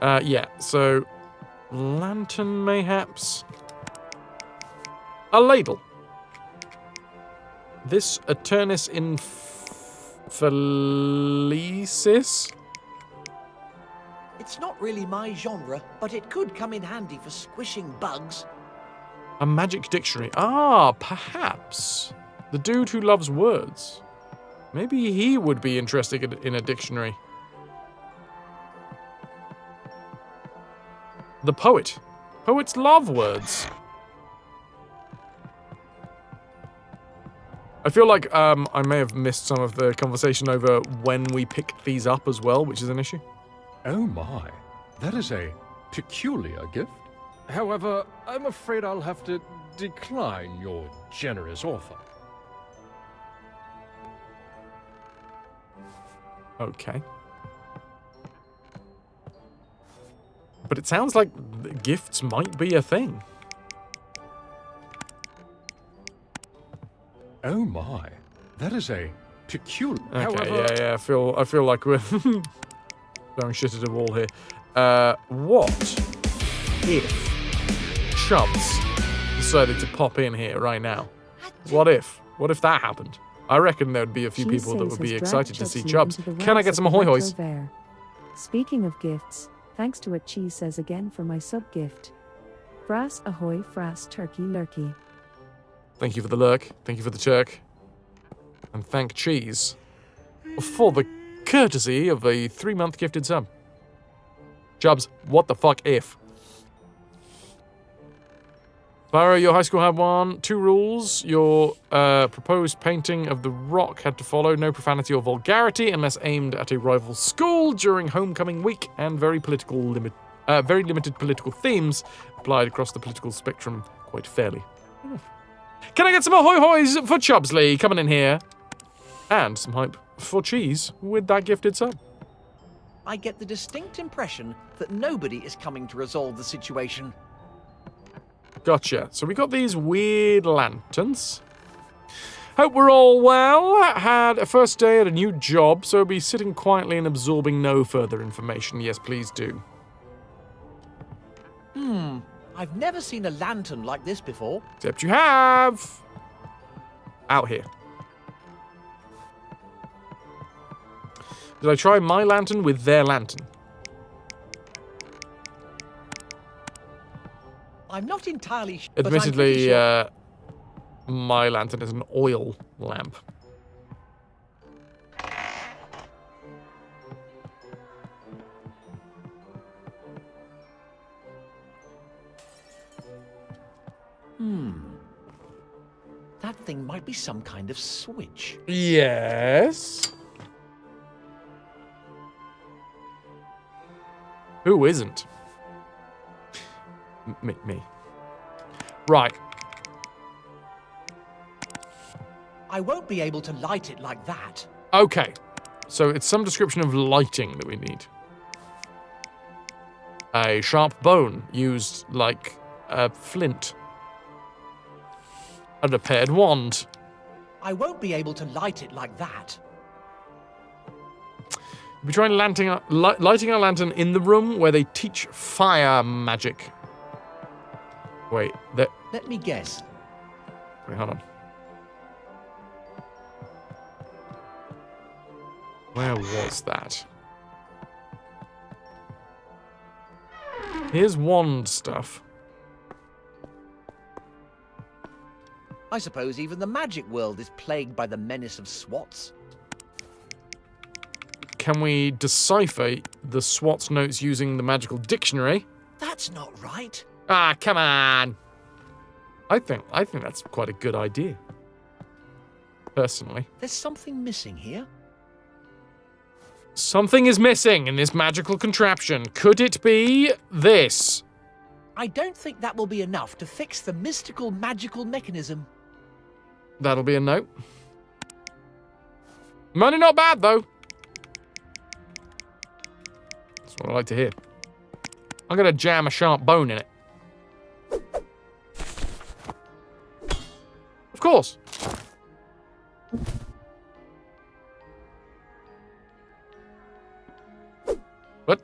Yeah, so... Lantern, mayhaps. A ladle. This Eternus Infelicis? It's not really my genre, but it could come in handy for squishing bugs. A magic dictionary. Ah, perhaps. The dude who loves words. Maybe he would be interested in a dictionary. the poet. Poets love words. I feel like I may have missed some of the conversation over when we pick these up as well, which is an issue. Oh my, that is a peculiar gift. However, I'm afraid I'll have to decline your generous offer. Okay. But it sounds like gifts might be a thing. Oh my, that is a peculiar. Okay, However, yeah. I feel like we're throwing shit at a wall here. What if Chubbs decided to pop in here right now? What if? What if that happened? I reckon there would be a few people that would be excited to see Chubbs. Can I get some ahoy hoys? Speaking of gifts, thanks to what Cheese says again for my sub gift. Frass ahoy, frass turkey lurkey. Thank you for the lurk. Thank you for the turk. And thank Cheese for the courtesy of a 3-month gifted sub. Chubbs, what the fuck if? Spyro, your high school had 2 rules. Your proposed painting of the rock had to follow no profanity or vulgarity unless aimed at a rival school during homecoming week, and very limited political themes applied across the political spectrum quite fairly. Can I get some ahoy hoys for Chubsley coming in here? And some hype for Cheese with that gifted sub. I get the distinct impression that nobody is coming to resolve the situation. Gotcha. So we got these weird lanterns. Hope we're all well. Had a first day at a new job, so be sitting quietly and absorbing no further information. Yes, please do. I've never seen a lantern like this before. Except you have. Out here. Did I try my lantern with their lantern? I'm not entirely sure. Admittedly, my lantern is an oil lamp. That thing might be some kind of switch. Yes. Who isn't? Me. Right. I won't be able to light it like that. Okay. So it's some description of lighting that we need. A sharp bone used like a flint. A repaired wand. I won't be able to light it like that. We're trying lighting our lantern in the room where they teach fire magic. Wait, Let me guess. Wait, hold on. Where was that? Here's wand stuff. I suppose even the magic world is plagued by the menace of swats. Can we decipher the SWAT's notes using the magical dictionary? That's not right. Ah, come on. I think that's quite a good idea. Personally. There's something missing here. Something is missing in this magical contraption. Could it be this? I don't think that will be enough to fix the mystical magical mechanism. That'll be a note. Money not bad, though. That's what I like to hear. I'm going to jam a sharp bone in it. Of course. What?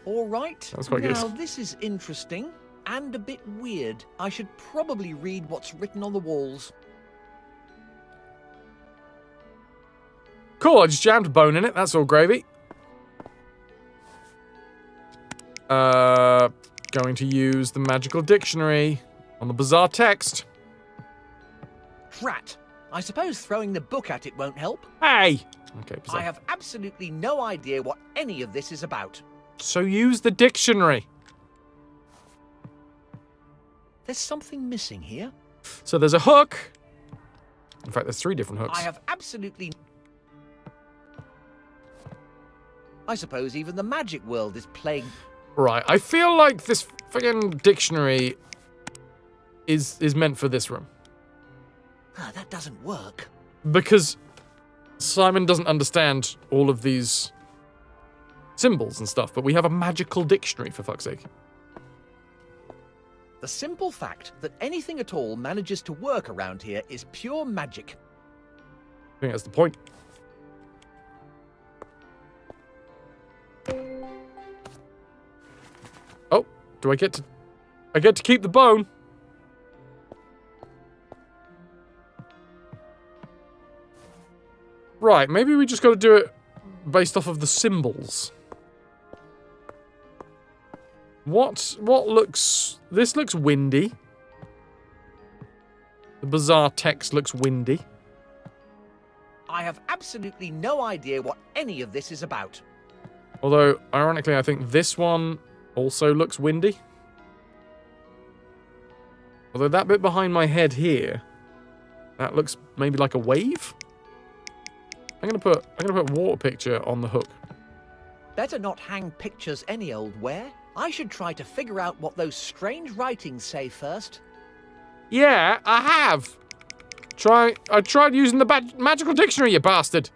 All right. That was quite good. Now, this is interesting and a bit weird. I should probably read what's written on the walls. Cool, I just jammed a bone in it. That's all gravy. Going to use the magical dictionary on the bizarre text. Drat! I suppose throwing the book at it won't help? Hey! Okay, I have absolutely no idea what any of this is about. So use the dictionary. There's something missing here. So there's a hook. In fact, there's 3 different hooks. I have absolutely... I suppose even the magic world is plagued... Right, I feel like this friggin' dictionary is meant for this room. That doesn't work. Because Simon doesn't understand all of these symbols and stuff, but we have a magical dictionary, for fuck's sake. The simple fact that anything at all manages to work around here is pure magic. I think that's the point. Oh, do I get to... I get to keep the bone. Right, maybe we just got to do it based off of the symbols. What looks... This looks windy. The bizarre text looks windy. I have absolutely no idea what any of this is about. Although, ironically, I think this one also looks windy. Although that bit behind my head here, that looks maybe like a wave. I'm gonna put water picture on the hook. Better not hang pictures any old where. I should try to figure out what those strange writings say first. Yeah, I have. I tried using the magical dictionary, you bastard.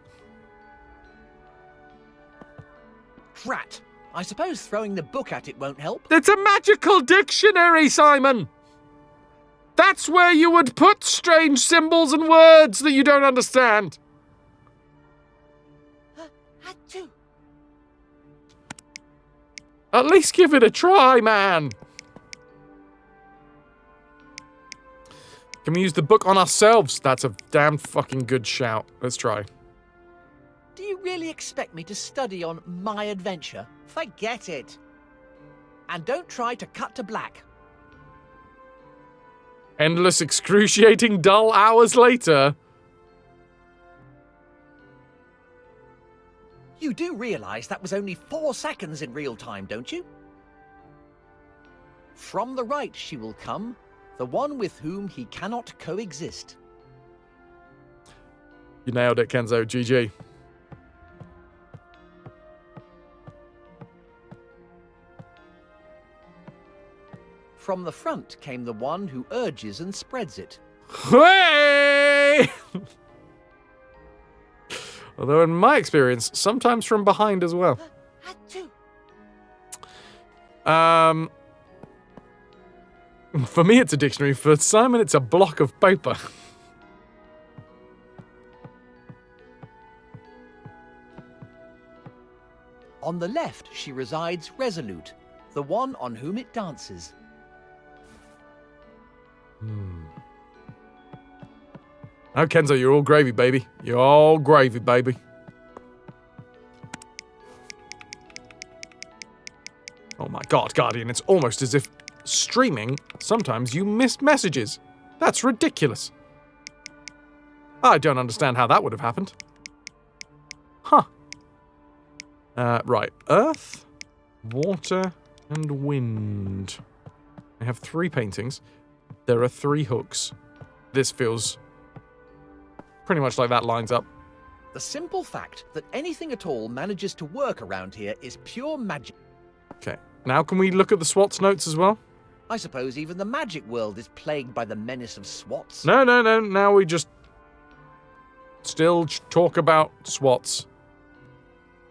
Drat. I suppose throwing the book at it won't help. It's a magical dictionary, Simon. That's where you would put strange symbols and words that you don't understand. At least give it a try, man. Can we use the book on ourselves? That's a damn fucking good shout. Let's try. Do you really expect me to study on my adventure? Forget it. And don't try to cut to black. Endless, excruciating, dull hours later. You do realize that was only 4 seconds in real time, don't you? From the right she will come, the one with whom he cannot coexist. You nailed it, Kenzo. GG. From the front came the one who urges and spreads it. Hey! Although in my experience, sometimes from behind as well. For me it's a dictionary, for Simon it's a block of paper. On the left she resides resolute, the one on whom it dances. Oh, Kenzo, you're all gravy, baby. You're all gravy, baby. Oh my god, Guardian, it's almost as if streaming, sometimes you miss messages. That's ridiculous. I don't understand how that would have happened. Huh. Right. Earth, water, and wind. I have 3 paintings. There are 3 hooks. This feels pretty much like that lines up. The simple fact that anything at all manages to work around here is pure magic. Okay. Now can we look at the SWAT's notes as well? I suppose even the magic world is plagued by the menace of SWATs. No. Now we just still talk about SWATs.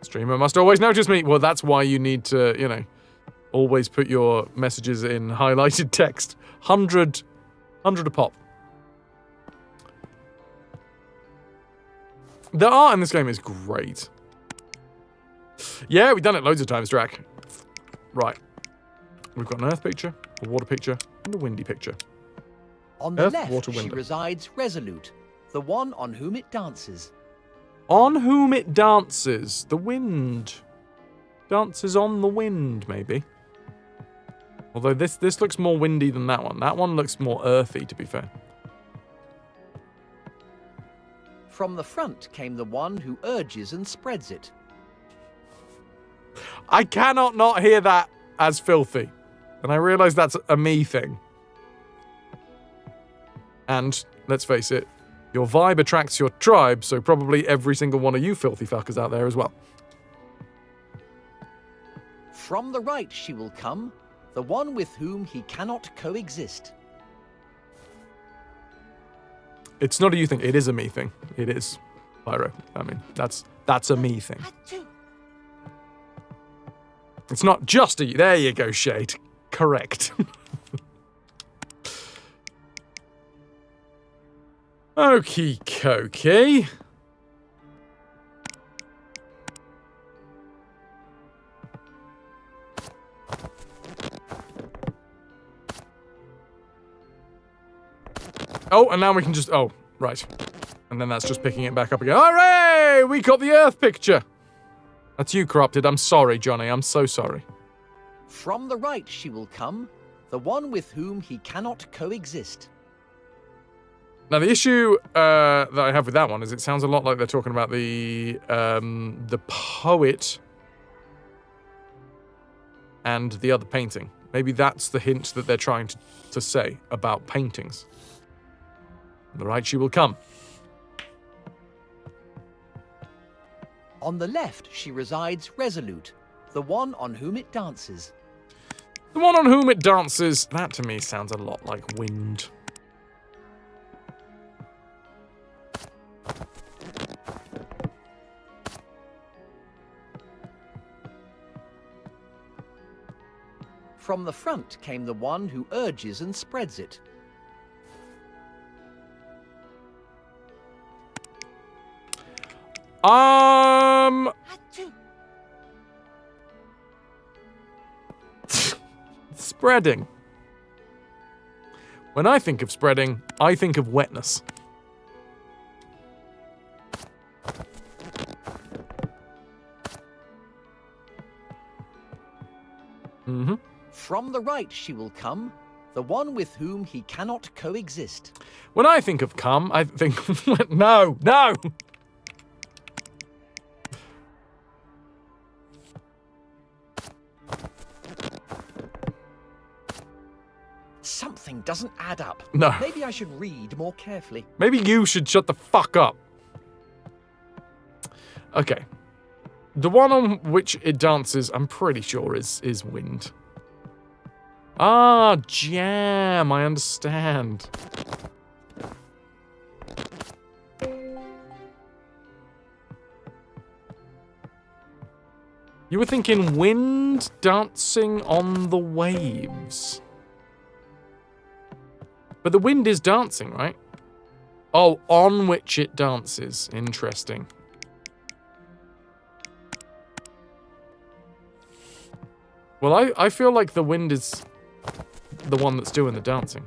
Streamer must always notice me. Well, that's why you need to, you know, always put your messages in highlighted text. 100 a pop. The art in this game is great. Yeah, we've done it loads of times, Drac. Right. We've got an earth picture, a water picture, and a windy picture. On the Earth, left, water, she window. resides resolute, the one on whom it dances. On whom it dances. The wind. Dances on the wind, maybe. Although this looks more windy than that one. That one looks more earthy, to be fair. From the front came the one who urges and spreads it. I cannot not hear that as filthy. And I realise that's a me thing. And, let's face it, your vibe attracts your tribe, so probably every single one of you filthy fuckers out there as well. From the right she will come, the one with whom he cannot coexist. It's not a you thing, it is a me thing. It is, Pyro. I mean, that's a me thing. It's not just a you. There you go, Shade. Correct. Okie dokie. Oh, and now we can just... Oh, right. And then that's just picking it back up again. Hooray! We got the Earth picture! That's you, Corrupted. I'm sorry, Johnny. I'm so sorry. From the right she will come, the one with whom he cannot coexist. Now, the issue that I have with that one is it sounds a lot like they're talking about the poet and the other painting. Maybe that's the hint that they're trying to say about paintings. On the right she will come. On the left she resides resolute, the one on whom it dances. The one on whom it dances, that to me sounds a lot like wind. From the front came the one who urges and spreads it. Spreading. When I think of spreading, I think of wetness. Mm-hmm. From the right she will come, the one with whom he cannot coexist. When I think of come, I think... No! No! Something doesn't add up. No. Maybe I should read more carefully. Maybe you should shut the fuck up. Okay. The one on which it dances, I'm pretty sure is wind. Ah, jam, I understand. You were thinking wind dancing on the waves. But the wind is dancing, right? Oh, on which it dances. Interesting. Well, I feel like the wind is the one that's doing the dancing.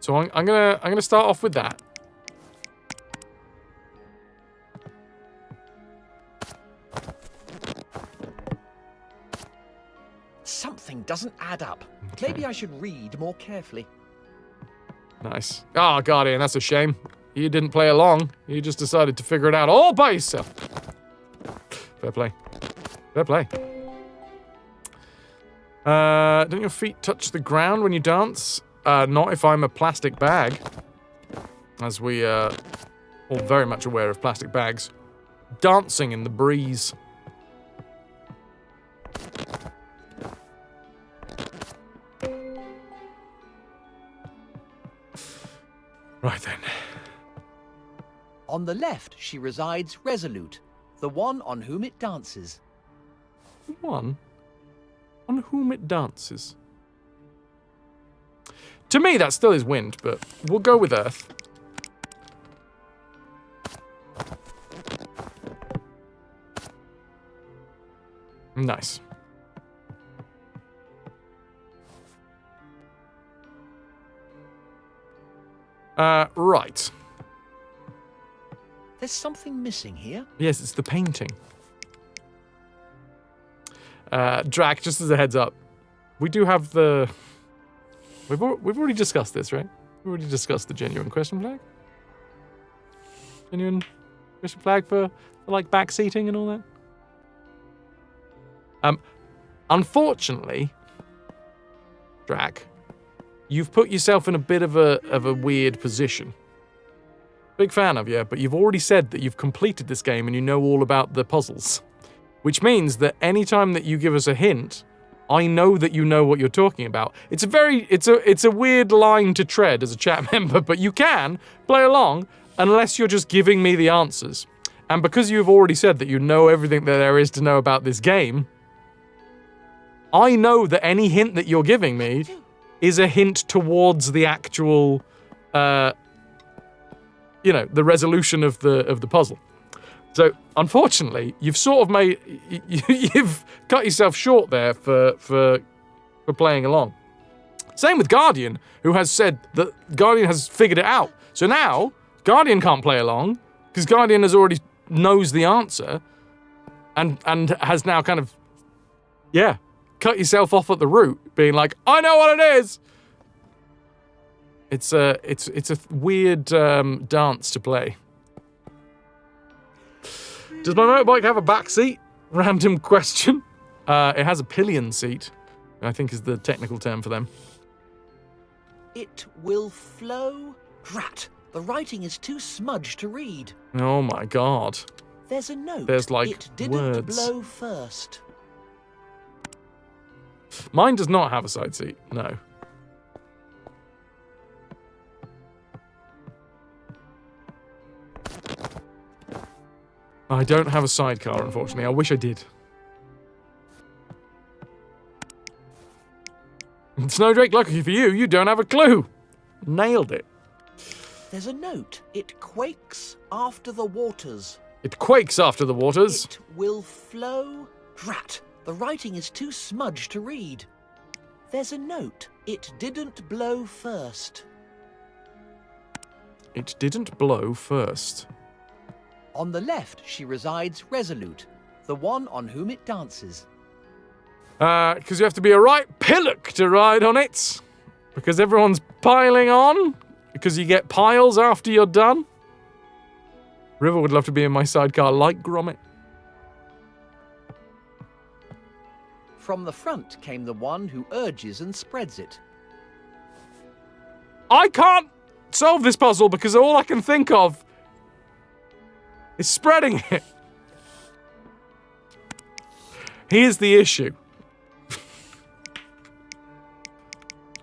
So I'm gonna start off with that. Something doesn't add up. Okay. Maybe I should read more carefully. Nice. Oh, Guardian, that's a shame. You didn't play along. You just decided to figure it out all by yourself. Fair play. Fair play. Don't your feet touch the ground when you dance? Not if I'm a plastic bag. As we are all very much aware of plastic bags. Dancing in the breeze. Right then. On the left she resides resolute, the one on whom it dances. The one on whom it dances. To me, that still is wind, but we'll go with earth. Nice. Right. There's something missing here. Yes, it's the painting. Drac, just as a heads up, we do have the... We've already discussed this, right? We've already discussed the genuine question flag. Genuine Christian flag for like back seating and all that. Unfortunately, Drac, you've put yourself in a bit of a weird position. Big fan of you, but you've already said that you've completed this game and you know all about the puzzles. Which means that any time that you give us a hint, I know that you know what you're talking about. It's a weird line to tread as a chat member, but you can play along unless you're just giving me the answers. And because you've already said that you know everything that there is to know about this game, I know that any hint that you're giving me is a hint towards the actual, the resolution of the puzzle. So, unfortunately, you've sort of you've cut yourself short there for playing along. Same with Guardian, who has said that Guardian has figured it out. So now, Guardian can't play along, because Guardian has already knows the answer, and has now kind of, cut yourself off at the root, being like, I know what it is! It's a weird dance to play. Does my motorbike have a back seat? Random question. It has a pillion seat, I think is the technical term for them. It will flow. Drat. The writing is too smudged to read. Oh my god. There's a note. There's like it didn't words. blow first. Mine does not have a side seat, no. I don't have a sidecar, unfortunately. I wish I did. Snowdrake, lucky for you, you don't have a clue. Nailed it. There's a note. It quakes after the waters. It quakes after the waters. It will flow. Drat. The writing is too smudged to read. There's a note. It didn't blow first. It didn't blow first. On the left, she resides resolute, the one on whom it dances. Because you have to be a right pillock to ride on it. Because everyone's piling on. Because you get piles after you're done. River would love to be in my sidecar like Gromit. From the front came the one who urges and spreads it. I can't solve this puzzle because all I can think of is spreading it. Here's the issue.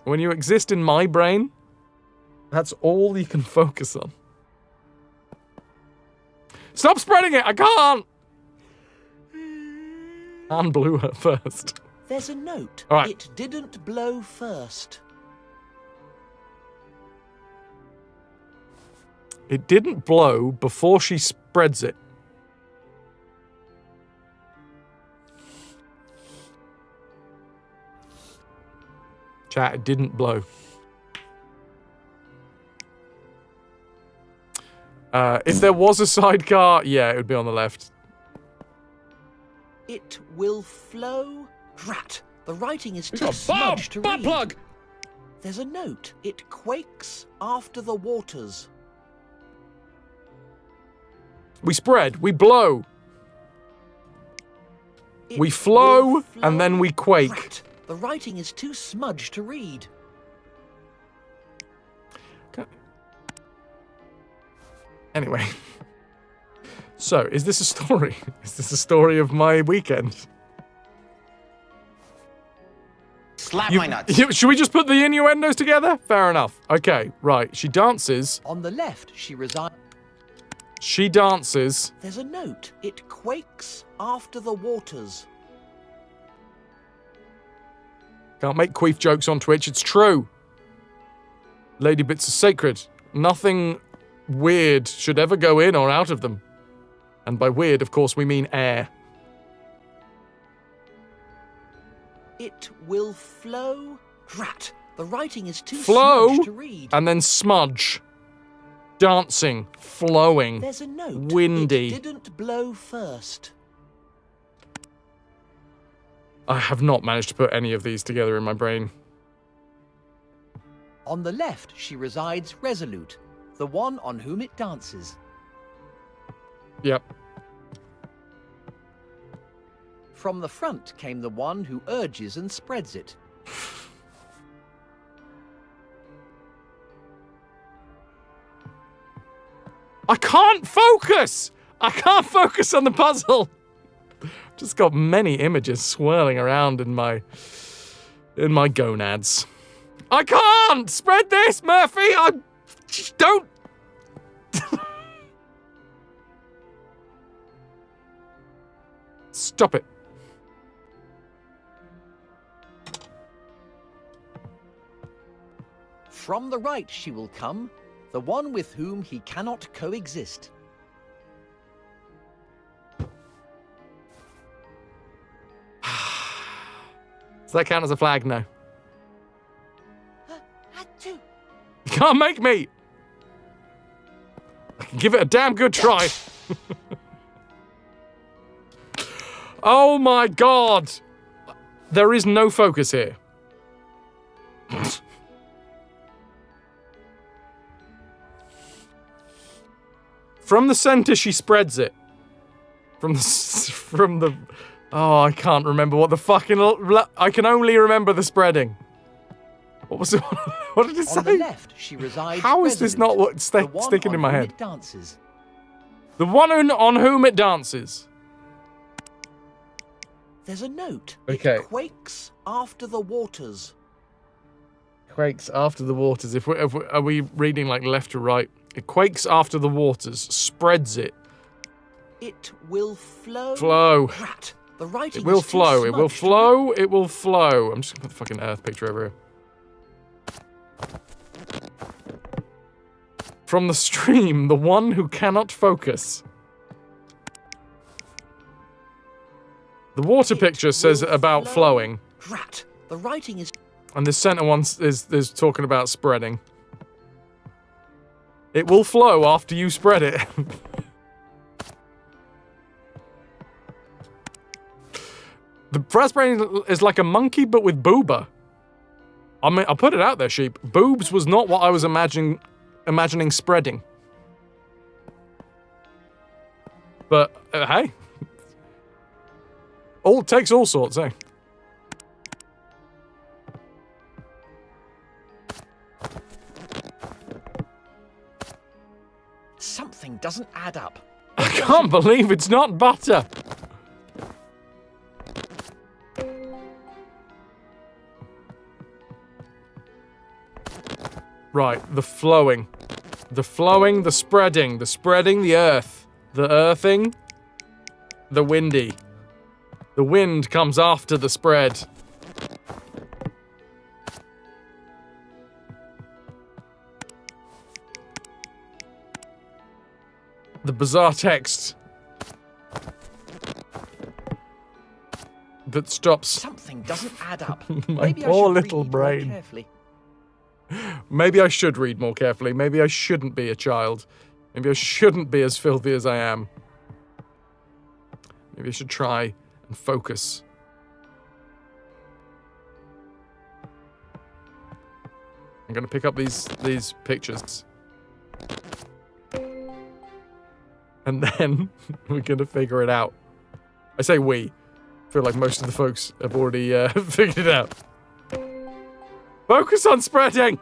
When you exist in my brain, that's all you can focus on. Stop spreading it! I can't! Anne blew her first. There's a note. All right. It didn't blow first. It didn't blow before she spreads it. Chat, it didn't blow. If there was a sidecar, yeah, it would be on the left. It will flow. Drat. The writing is too smudged to read. Plug. There's a note. It quakes after the waters. We spread. We blow. We flow, and then we quake. Drat. The writing is too smudged to read. Anyway. So, is this a story? Is this a story of my weekend? Slap my nuts. Should we just put the innuendos together? Fair enough. Okay, right. She dances. On the left, she resides. She dances. There's a note. It quakes after the waters. Can't make queef jokes on Twitch. It's true. Lady bits are sacred. Nothing weird should ever go in or out of them. And by weird, of course, we mean air. It will flow. Drat. The writing is too Flow, smudged to read. and then smudge. Dancing, flowing, There's a note. windy. It didn't blow first. I have not managed to put any of these together in my brain. On the left, she resides resolute, the one on whom it dances. Yep. From the front came the one who urges and spreads it. I can't focus! I can't focus on the puzzle! Just got many images swirling around in my gonads. I can't! Spread this, Murphy! I don't... Stop it. From the right she will come, the one with whom he cannot coexist. Does that count as a flag? No. You can't make me! I can give it a damn good try. Oh my god! There is no focus here. From the center, she spreads it. From the... Oh, I can't remember what the fucking... I can only remember the spreading. What was it? What did it say? On the left, she resides. How is this not what's sticking in my head? It dances. The one on whom it dances. There's a note. Okay. It quakes after the waters. Quakes after the waters. Are we reading like left to right? It quakes after the waters. Spreads it. It will flow. Flow. Rat. The writing It will is too flow. It will smudged. flow. It will flow. I'm just gonna put the fucking Earth picture over here. From the stream, the one who cannot focus. The water picture says about flowing. Rat. The writing is... And the center one is talking about spreading. It will flow after you spread it. The first brain is like a monkey, but with booba. I mean, I'll put it out there, sheep. Boobs was not what I was imagining spreading. But, hey. Takes all sorts, eh? Something doesn't add up. I can't believe it's not butter. Right, the flowing. The flowing, the spreading, the earth. The earthing, the windy. The wind comes after the spread. The bizarre text that stops. Something doesn't add up. My Maybe I poor should little read more brain. carefully. Maybe I should read more carefully. Maybe I shouldn't be a child. Maybe I shouldn't be as filthy as I am. Maybe I should try and focus. I'm gonna pick up these pictures. And then we're gonna figure it out. I say we. I feel like most of the folks have already figured it out. Focus on spreading!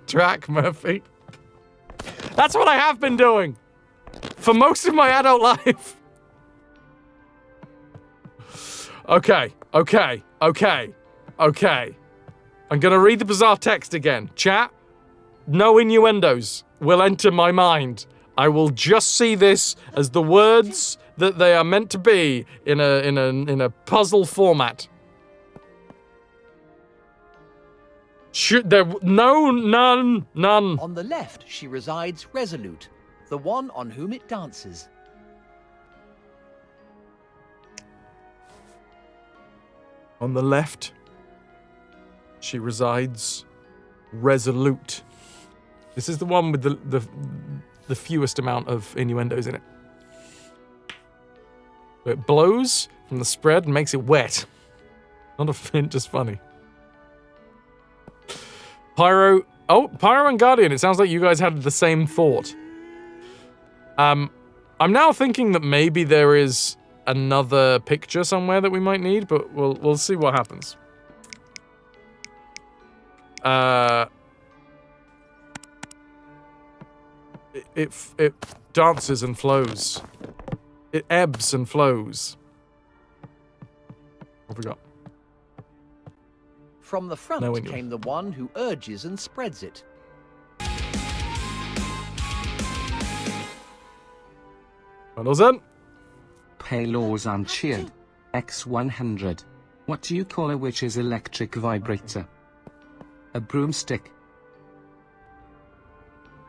Track, Murphy. That's what I have been doing! For most of my adult life! Okay. I'm gonna read the bizarre text again. Chat, no innuendos will enter my mind. I will just see this as the words that they are meant to be in a puzzle format. None. On the left, she resides resolute, the one on whom it dances. On the left, she resides resolute. This is the one with the fewest amount of innuendos in it. It blows from the spread and makes it wet. Not a fin, just funny. Pyro and Guardian, it sounds like you guys had the same thought. I'm now thinking that maybe there is another picture somewhere that we might need, but we'll see what happens. It dances and flows. It ebbs and flows. What have we got? From the front No England. came the one who urges and spreads it. Well done. Palos and cheered. X100. What do you call a witch's electric vibrator? A broomstick.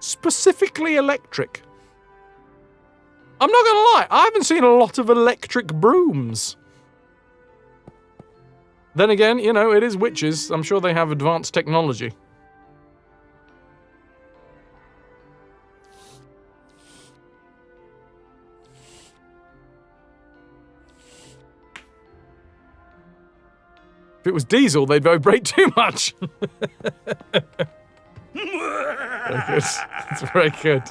Specifically electric. I'm not gonna lie, I haven't seen a lot of electric brooms. Then again, you know, it is witches. I'm sure they have advanced technology. If it was diesel, they'd vibrate too much. Very good. It's very good.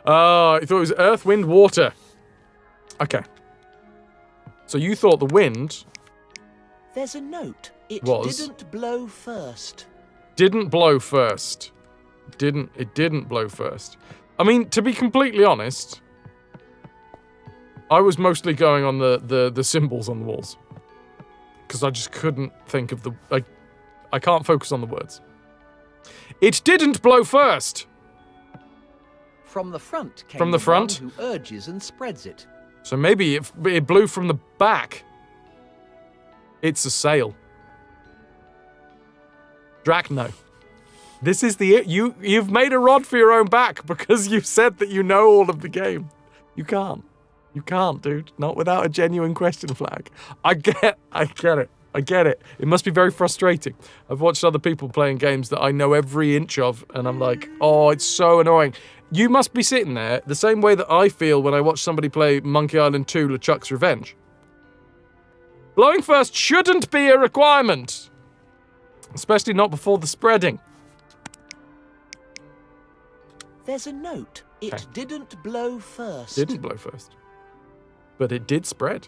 Oh, you thought it was earth, wind, water. Okay. So you thought the wind... There's a note. It was... didn't blow first. Didn't blow first. It didn't blow first. I mean, to be completely honest, I was mostly going on the symbols on the walls. Because I just couldn't think of the... I can't focus on the words. It didn't blow first! From the front came From the front? one who urges and spreads it. So maybe it blew from the back. It's a sail. Drac, no. This is the... You've made a rod for your own back because you said that you know all of the game. You can't. You can't, dude. Not without a genuine question flag. I get it. I get it. It must be very frustrating. I've watched other people playing games that I know every inch of, and I'm like, oh, it's so annoying. You must be sitting there the same way that I feel when I watch somebody play Monkey Island 2 LeChuck's Revenge. Blowing first shouldn't be a requirement. Especially not before the spreading. There's a note. It didn't blow first. Didn't blow first. But it did spread.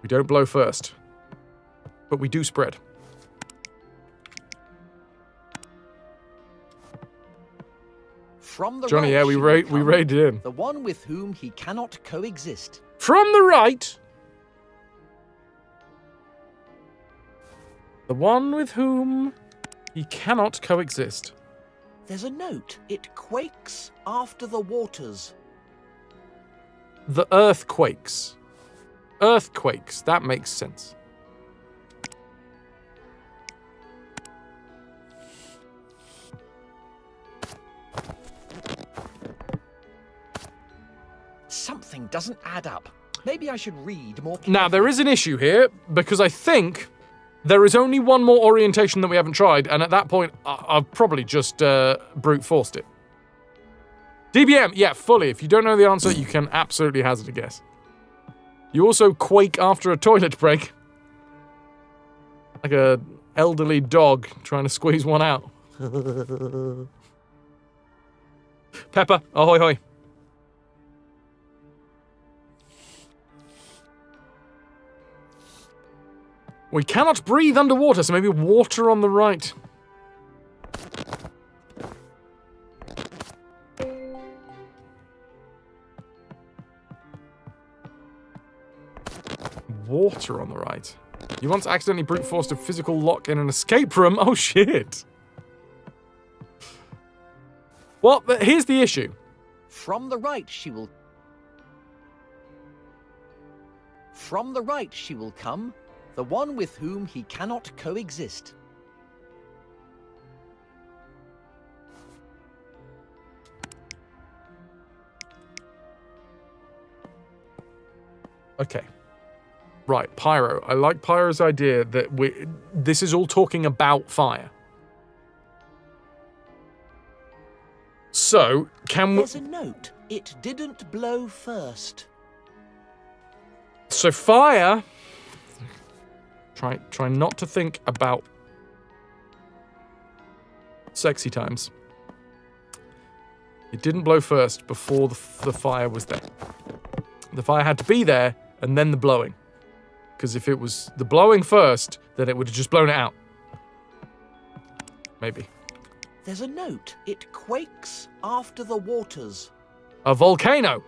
We don't blow first, but we do spread. From the Johnny, right yeah, we raided in. The one with whom he cannot coexist. From the right. The one with whom he cannot coexist. There's a note. It quakes after the waters. The earthquakes. Earthquakes. That makes sense. Something doesn't add up. Maybe I should read more. Now, there is an issue here, because I think there is only one more orientation that we haven't tried, and at that point, I've probably just brute forced it. DBM, yeah, fully. If you don't know the answer, you can absolutely hazard a guess. You also quake after a toilet break. Like a elderly dog trying to squeeze one out. Pepper, ahoy hoy. We cannot breathe underwater, so maybe water on the right. Water on the right. You once accidentally brute forced a physical lock in an escape room? Oh shit. Well, here's the issue. From the right she will... From the right she will come, the one with whom he cannot coexist. Okay. Right, Pyro. I like Pyro's idea that this is all talking about fire. So, can we... There's a note. It didn't blow first. So fire. Try not to think about sexy times. It didn't blow first before the fire was there. The fire had to be there and then the blowing. Because if it was the blowing first, then it would have just blown it out. Maybe. There's a note. It quakes after the waters. A volcano.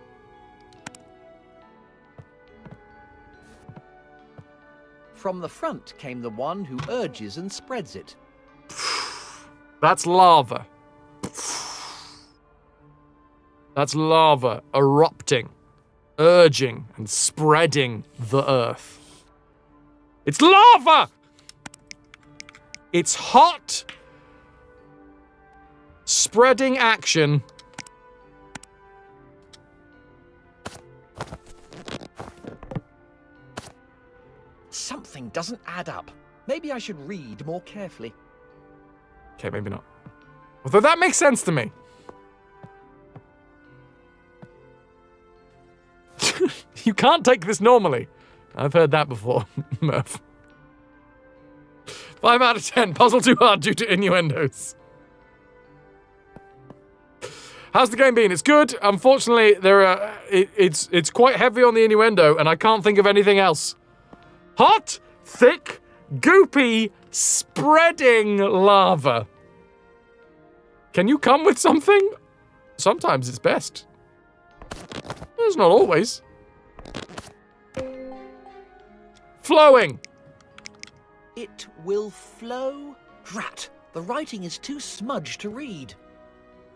From the front came the one who urges and spreads it. That's lava. That's lava erupting, urging, and spreading the earth. It's lava! It's hot, spreading action. Something doesn't add up. Maybe I should read more carefully. Okay, maybe not. Although that makes sense to me. You can't take this normally. I've heard that before, Murph. 5 out of 10. Puzzle too hard due to innuendos. How's the game been? It's good. Unfortunately, it's quite heavy on the innuendo, and I can't think of anything else. Hot, thick, goopy, spreading lava. Can you come with something? Sometimes it's best. It's not always. Flowing. It will flow. Drat, the writing is too smudged to read.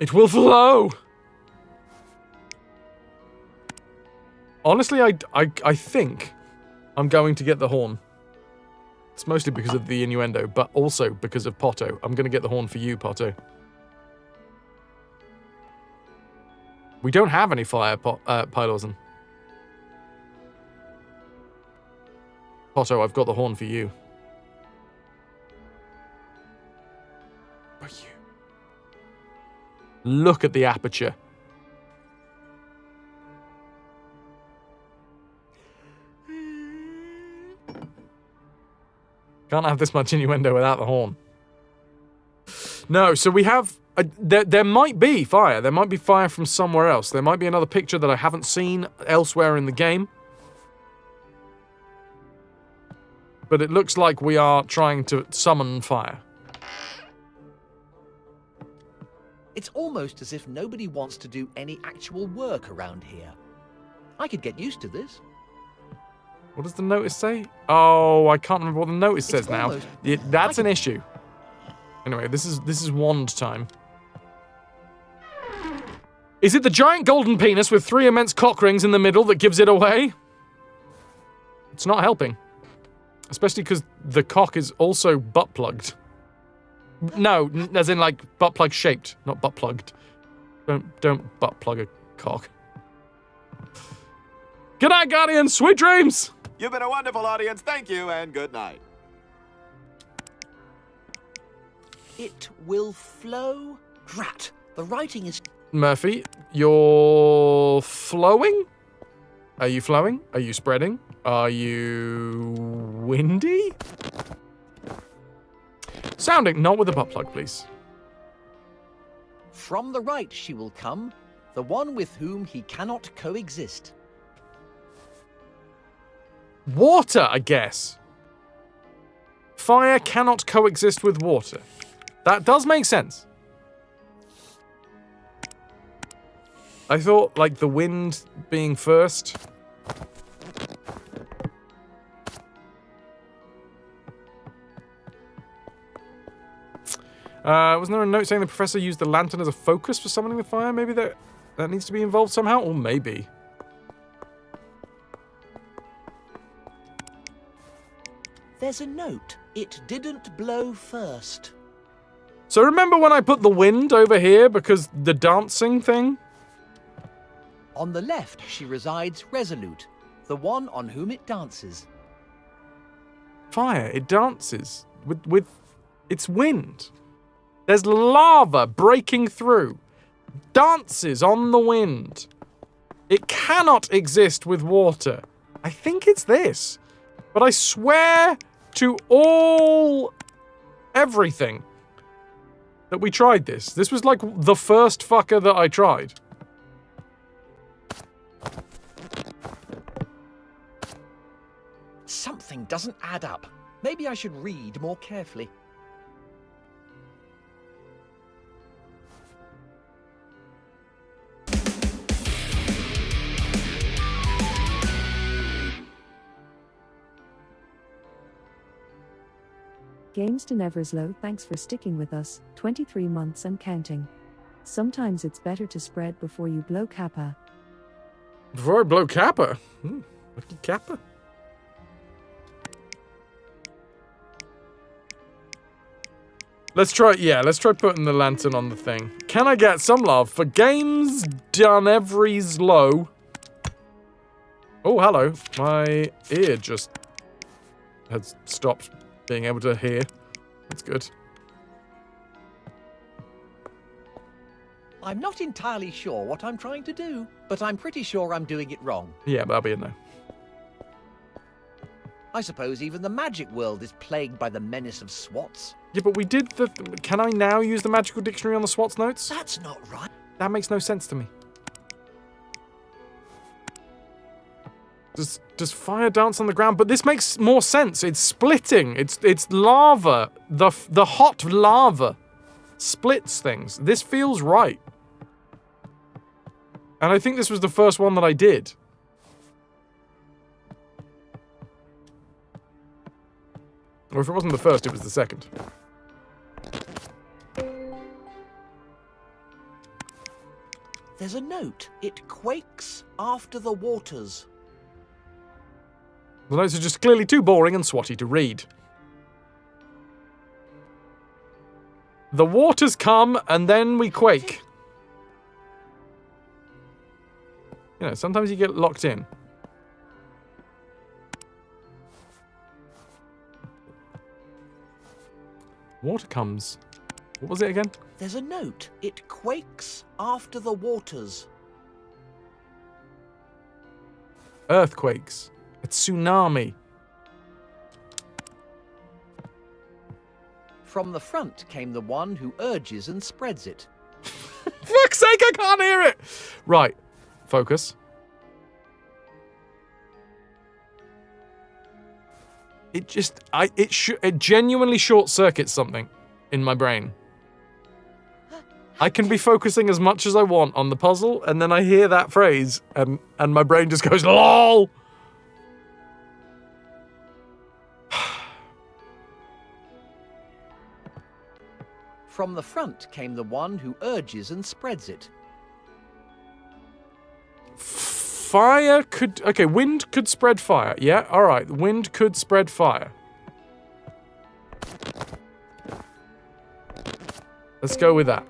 It will flow. Honestly, I think I'm going to get the horn. It's mostly because of the innuendo, but also because of Potto. I'm going to get the horn for you, Potto. We don't have any fire, Pylorzen. Potto, I've got the horn for you. For you. Look at the aperture. Can't have this much innuendo without the horn. No, so we have... there might be fire. There might be fire from somewhere else. There might be another picture that I haven't seen elsewhere in the game. But it looks like we are trying to summon fire. It's almost as if nobody wants to do any actual work around here. I could get used to this. What does the notice say? Oh, I can't remember what the notice says now. That's an issue. Anyway, this is wand time. Is it the giant golden penis with 3 immense cock rings in the middle that gives it away? It's not helping. Especially because the cock is also butt-plugged. No, as in like butt-plug shaped, not butt-plugged. Don't butt-plug a cock. Good night, Guardians! Sweet dreams! You've been a wonderful audience. Thank you, and good night. It will flow. Drat, the writing is... Murphy, you're flowing? Are you flowing? Are you spreading? Are you windy? Sounding, not with a butt plug, please. From the right she will come, the one with whom he cannot coexist. Water, I guess. Fire cannot coexist with water. That does make sense. I thought, like, the wind being first. Wasn't there a note saying the professor used the lantern as a focus for summoning the fire? Maybe that needs to be involved somehow? Or maybe. There's a note. It didn't blow first. So remember when I put the wind over here because the dancing thing? On the left she resides resolute, the one on whom it dances. Fire, it dances with its wind. There's lava breaking through. Dances on the wind. It cannot exist with water. I think it's this. But I swear to everything that we tried this. This was like the first fucker that I tried. Something doesn't add up. Maybe I should read more carefully. Games to Neverslow, thanks for sticking with us, 23 months and counting. Sometimes it's better to spread before you blow Kappa. Before I blow Kappa? Lucky Kappa. Let's try putting the lantern on the thing. Can I get some love for Games Done Every's Low? Oh, hello. My ear just has stopped being able to hear. That's good. I'm not entirely sure what I'm trying to do, but I'm pretty sure I'm doing it wrong. Yeah, that'll be a no. I suppose even the magic world is plagued by the menace of swats. Yeah, but we did the... Can I now use the magical dictionary on the SWAT's notes? That's not right. That makes no sense to me. Does fire dance on the ground? But this makes more sense. It's splitting. It's lava. The hot lava splits things. This feels right. And I think this was the first one that I did. Or if it wasn't the first, it was the second. There's a note. It quakes after the waters. The notes are just clearly too boring and swatty to read. The waters come and then we quake. You know, sometimes you get locked in. Water comes. What was it again? There's a note. It quakes after the waters. Earthquakes. A tsunami. From the front came the one who urges and spreads it. Fuck's sake, I can't hear it! Right. Focus. It genuinely short circuits something in my brain. I can be focusing as much as I want on the puzzle, and then I hear that phrase, and my brain just goes, LOL! From the front came the one who urges and spreads it. Fire could... Okay, wind could spread fire. Yeah, alright. Wind could spread fire. Let's go with that.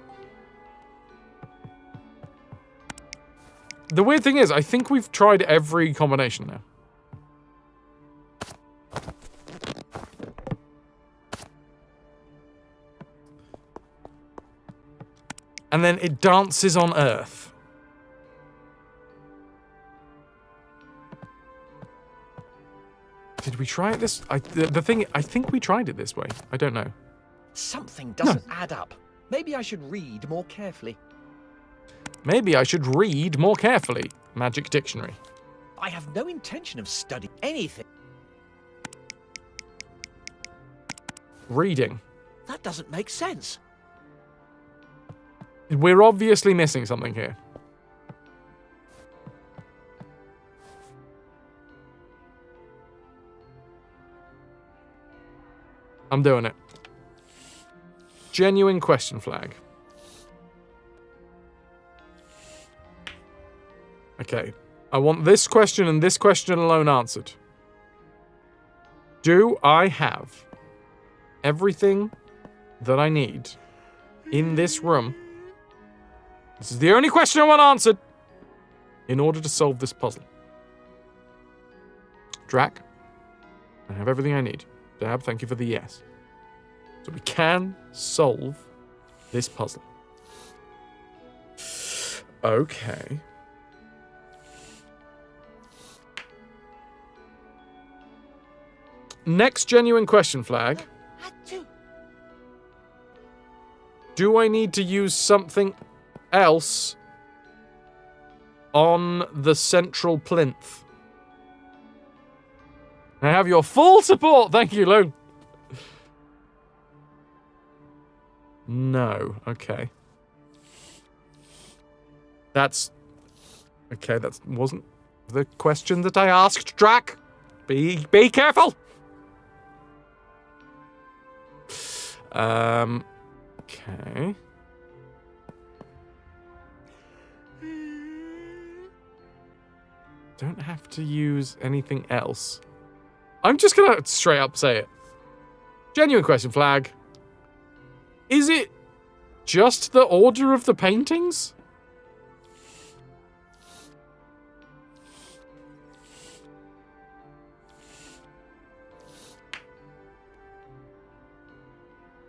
The weird thing is, I think we've tried every combination now. And then it dances on Earth. Did we try it this... the thing... I think we tried it this way. I don't know. Something doesn't add up. Maybe I should read more carefully. Maybe I should read more carefully. Magic Dictionary. I have no intention of studying anything. Reading. That doesn't make sense. We're obviously missing something here. I'm doing it. Genuine question flag. Okay. I want this question and this question alone answered. Do I have everything that I need in this room? This is the only question I want answered in order to solve this puzzle. Drac, I have everything I need. Dab, thank you for the yes. So we can solve this puzzle. Okay. Next genuine question flag. Do I need to use something else on the central plinth? I have your full support. Thank you, Lone. No. Okay. That's... Okay, that wasn't the question that I asked, Drac. Be careful. Okay. Don't have to use anything else. I'm just gonna straight up say it. Genuine question flag. Is it just the order of the paintings?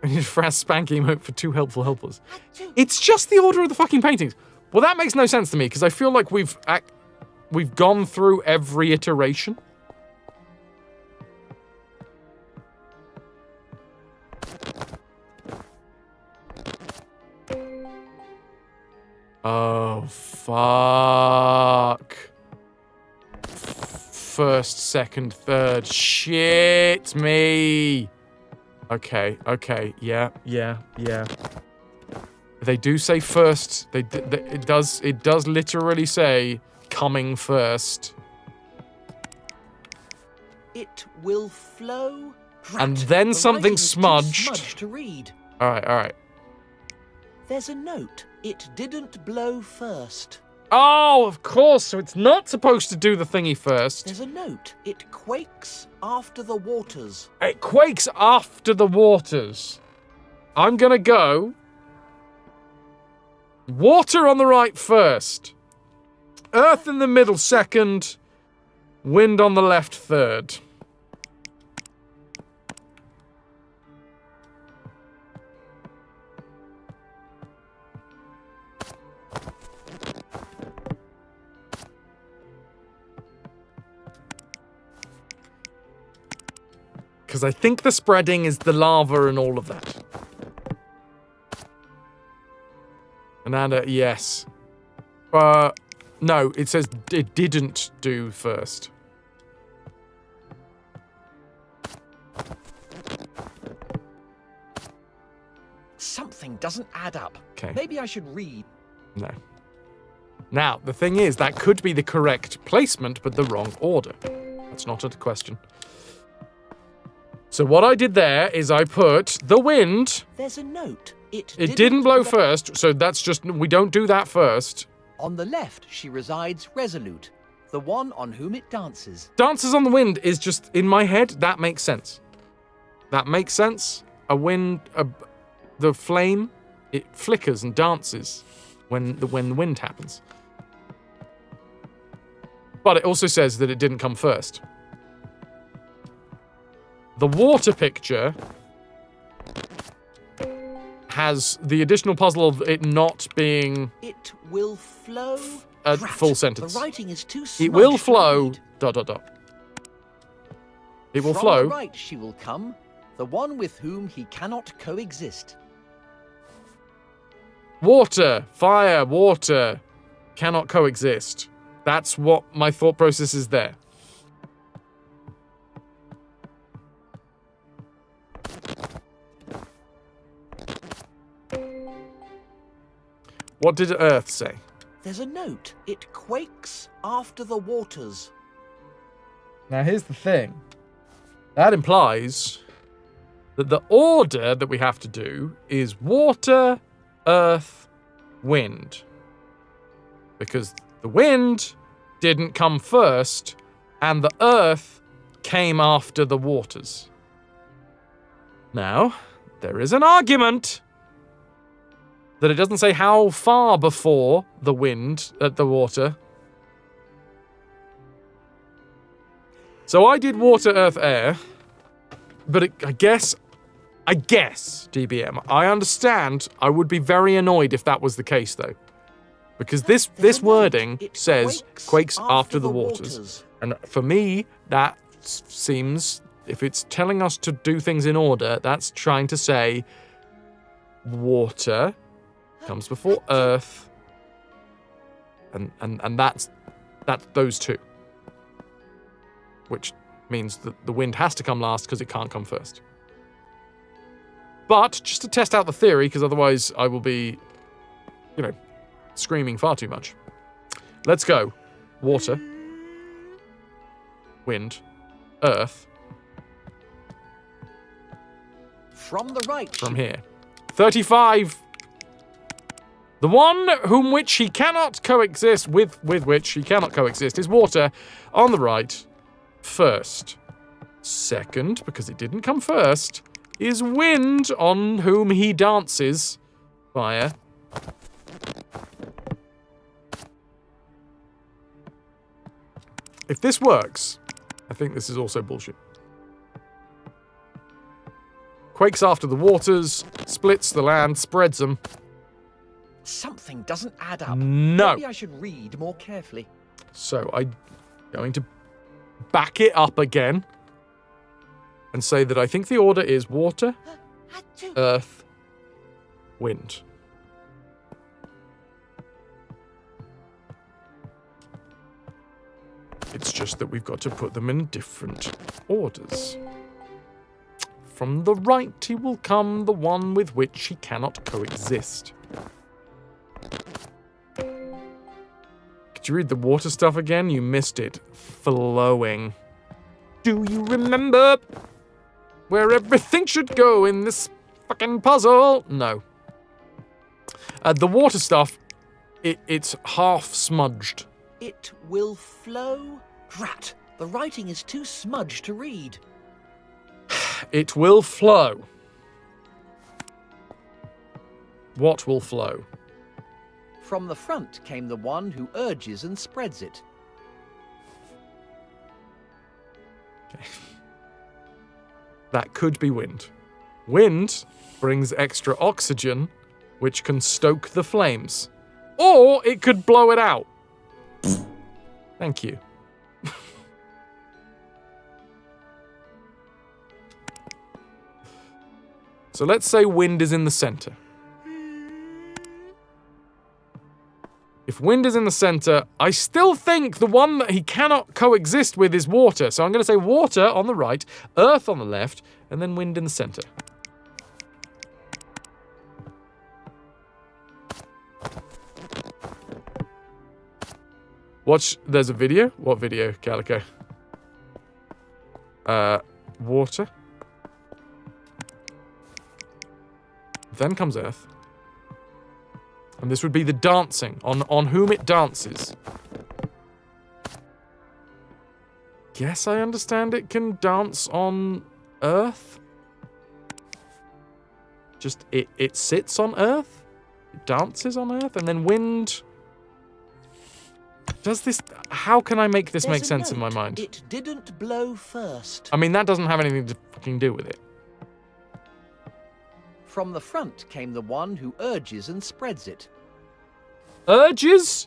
I need a Frass Spanky emote for 2 helpful helpers. It's just the order of the fucking paintings. Well, that makes no sense to me, because I feel like we've gone through every iteration. Oh, fuck. First, second, third. Shit me. Okay, yeah. They do say first. It does literally say coming first. It will flow. And then something smudged. Smudged to read. All right. There's a note. It didn't blow first. Oh, of course. So it's not supposed to do the thingy first. There's a note. It quakes after the waters. It quakes after the waters. I'm gonna go water on the right first. Earth in the middle second. Wind on the left third. Because I think the spreading is the lava and all of that. Ananda, yes. No, it says it didn't do first. Something doesn't add up. Okay. Maybe I should read. No. Now, the thing is, that could be the correct placement, but the wrong order. That's not a question. So what I did there is I put the wind. There's a note. It didn't blow first, so that's just, we don't do that first. On the left, she resides resolute, the one on whom it dances. Dances on the wind is just, in my head, that makes sense. That makes sense. A wind, the flame, it flickers and dances when the wind happens. But it also says that it didn't come first. The water picture has the additional puzzle of it not being... It will flow... a full sentence. The writing is too It will flow... ... It will flow... From the right she will come, the one with whom he cannot coexist. Water, fire, water cannot coexist. That's what my thought process is there. What did Earth say? There's a note. It quakes after the waters. Now here's the thing. That implies that the order that we have to do is water, earth, wind. Because the wind didn't come first, and the earth came after the waters. Now, there is an argument that it doesn't say how far before the wind, the water. So I did water, earth, air, but I guess, DBM, I understand. I would be very annoyed if that was the case, though. Because this wording says quakes after the waters. And for me, that seems if it's telling us to do things in order, that's trying to say water comes before earth, and that's those two, which means that the wind has to come last because it can't come first. But just to test out the theory, because otherwise I will be, screaming far too much. Let's go. Water, wind, earth. From the right. From here. 35. The one whom which he cannot coexist, with which he cannot coexist, is water on the right. First. Second, because it didn't come first, is wind on whom he dances. Fire. If this works, I think this is also bullshit. Quakes after the waters, splits the land, spreads them. Something doesn't add up. No. Maybe I should read more carefully. So I'm going to back it up again and say that I think the order is water, earth, wind. It's just that we've got to put them in different orders. From the right he will come the one with which he cannot coexist. Could you read the water stuff again? You missed it. Flowing. Do you remember where everything should go in this fucking puzzle? No. The water stuff, it's half smudged. It will flow? Drat, the writing is too smudged to read. It will flow. What will flow? From the front came the one who urges and spreads it. Okay. That could be wind. Wind brings extra oxygen, which can stoke the flames. Or it could blow it out. Thank you. So let's say wind is in the center. If wind is in the center, I still think the one that he cannot coexist with is water. So I'm going to say water on the right, earth on the left, and then wind in the center. Watch, there's a video. What video, Calico? Water. Then comes earth. And this would be the dancing, on whom it dances. Guess I understand it can dance on earth? Just, it sits on earth? It dances on earth? And then wind... Does this... How can I make this make sense in my mind? It didn't blow first. I mean, that doesn't have anything to fucking do with it. From the front came the one who urges and spreads it. Urges?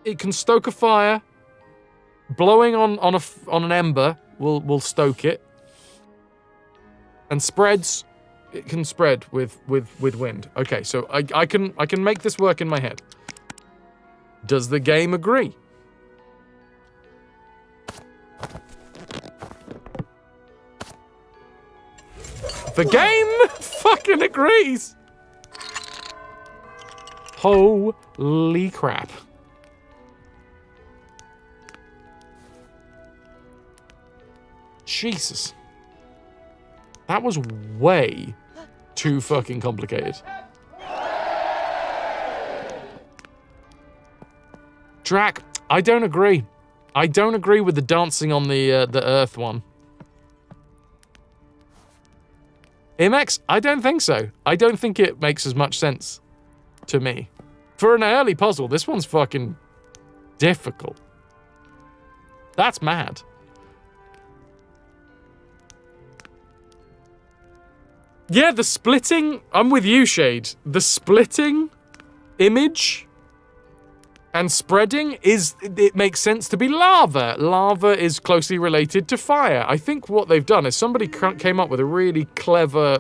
It can stoke a fire. Blowing on an ember will stoke it. And spreads, it can spread with wind. Okay, so I can make this work in my head. Does the game agree? The game fucking agrees. Holy crap. Jesus. That was way too fucking complicated. Drac, I don't agree. I don't agree with the dancing on the Earth one. Imex, I don't think so. I don't think it makes as much sense to me. For an early puzzle, this one's fucking difficult. That's mad. Yeah, the splitting, I'm with you, Shade. The splitting image And spreading it makes sense to be lava. Lava is closely related to fire. I think what they've done is somebody came up with a really clever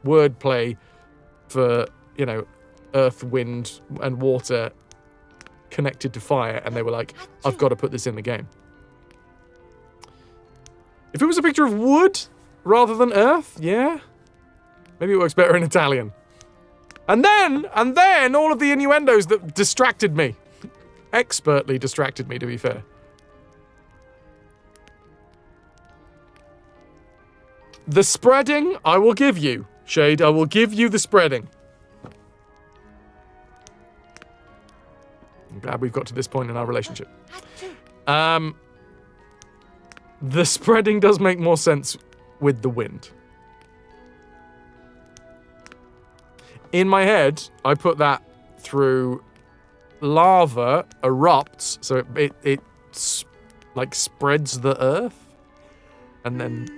wordplay for, you know, earth, wind, and water connected to fire, and they were like, I've got to put this in the game. If it was a picture of wood rather than earth, yeah, maybe it works better in Italian. And then all of the innuendos that distracted me. Expertly distracted me, to be fair. The spreading, I will give you, Shade. I will give you the spreading. I'm glad we've got to this point in our relationship. The spreading does make more sense with the wind. In my head, I put that through lava erupts, so it like spreads the earth, and then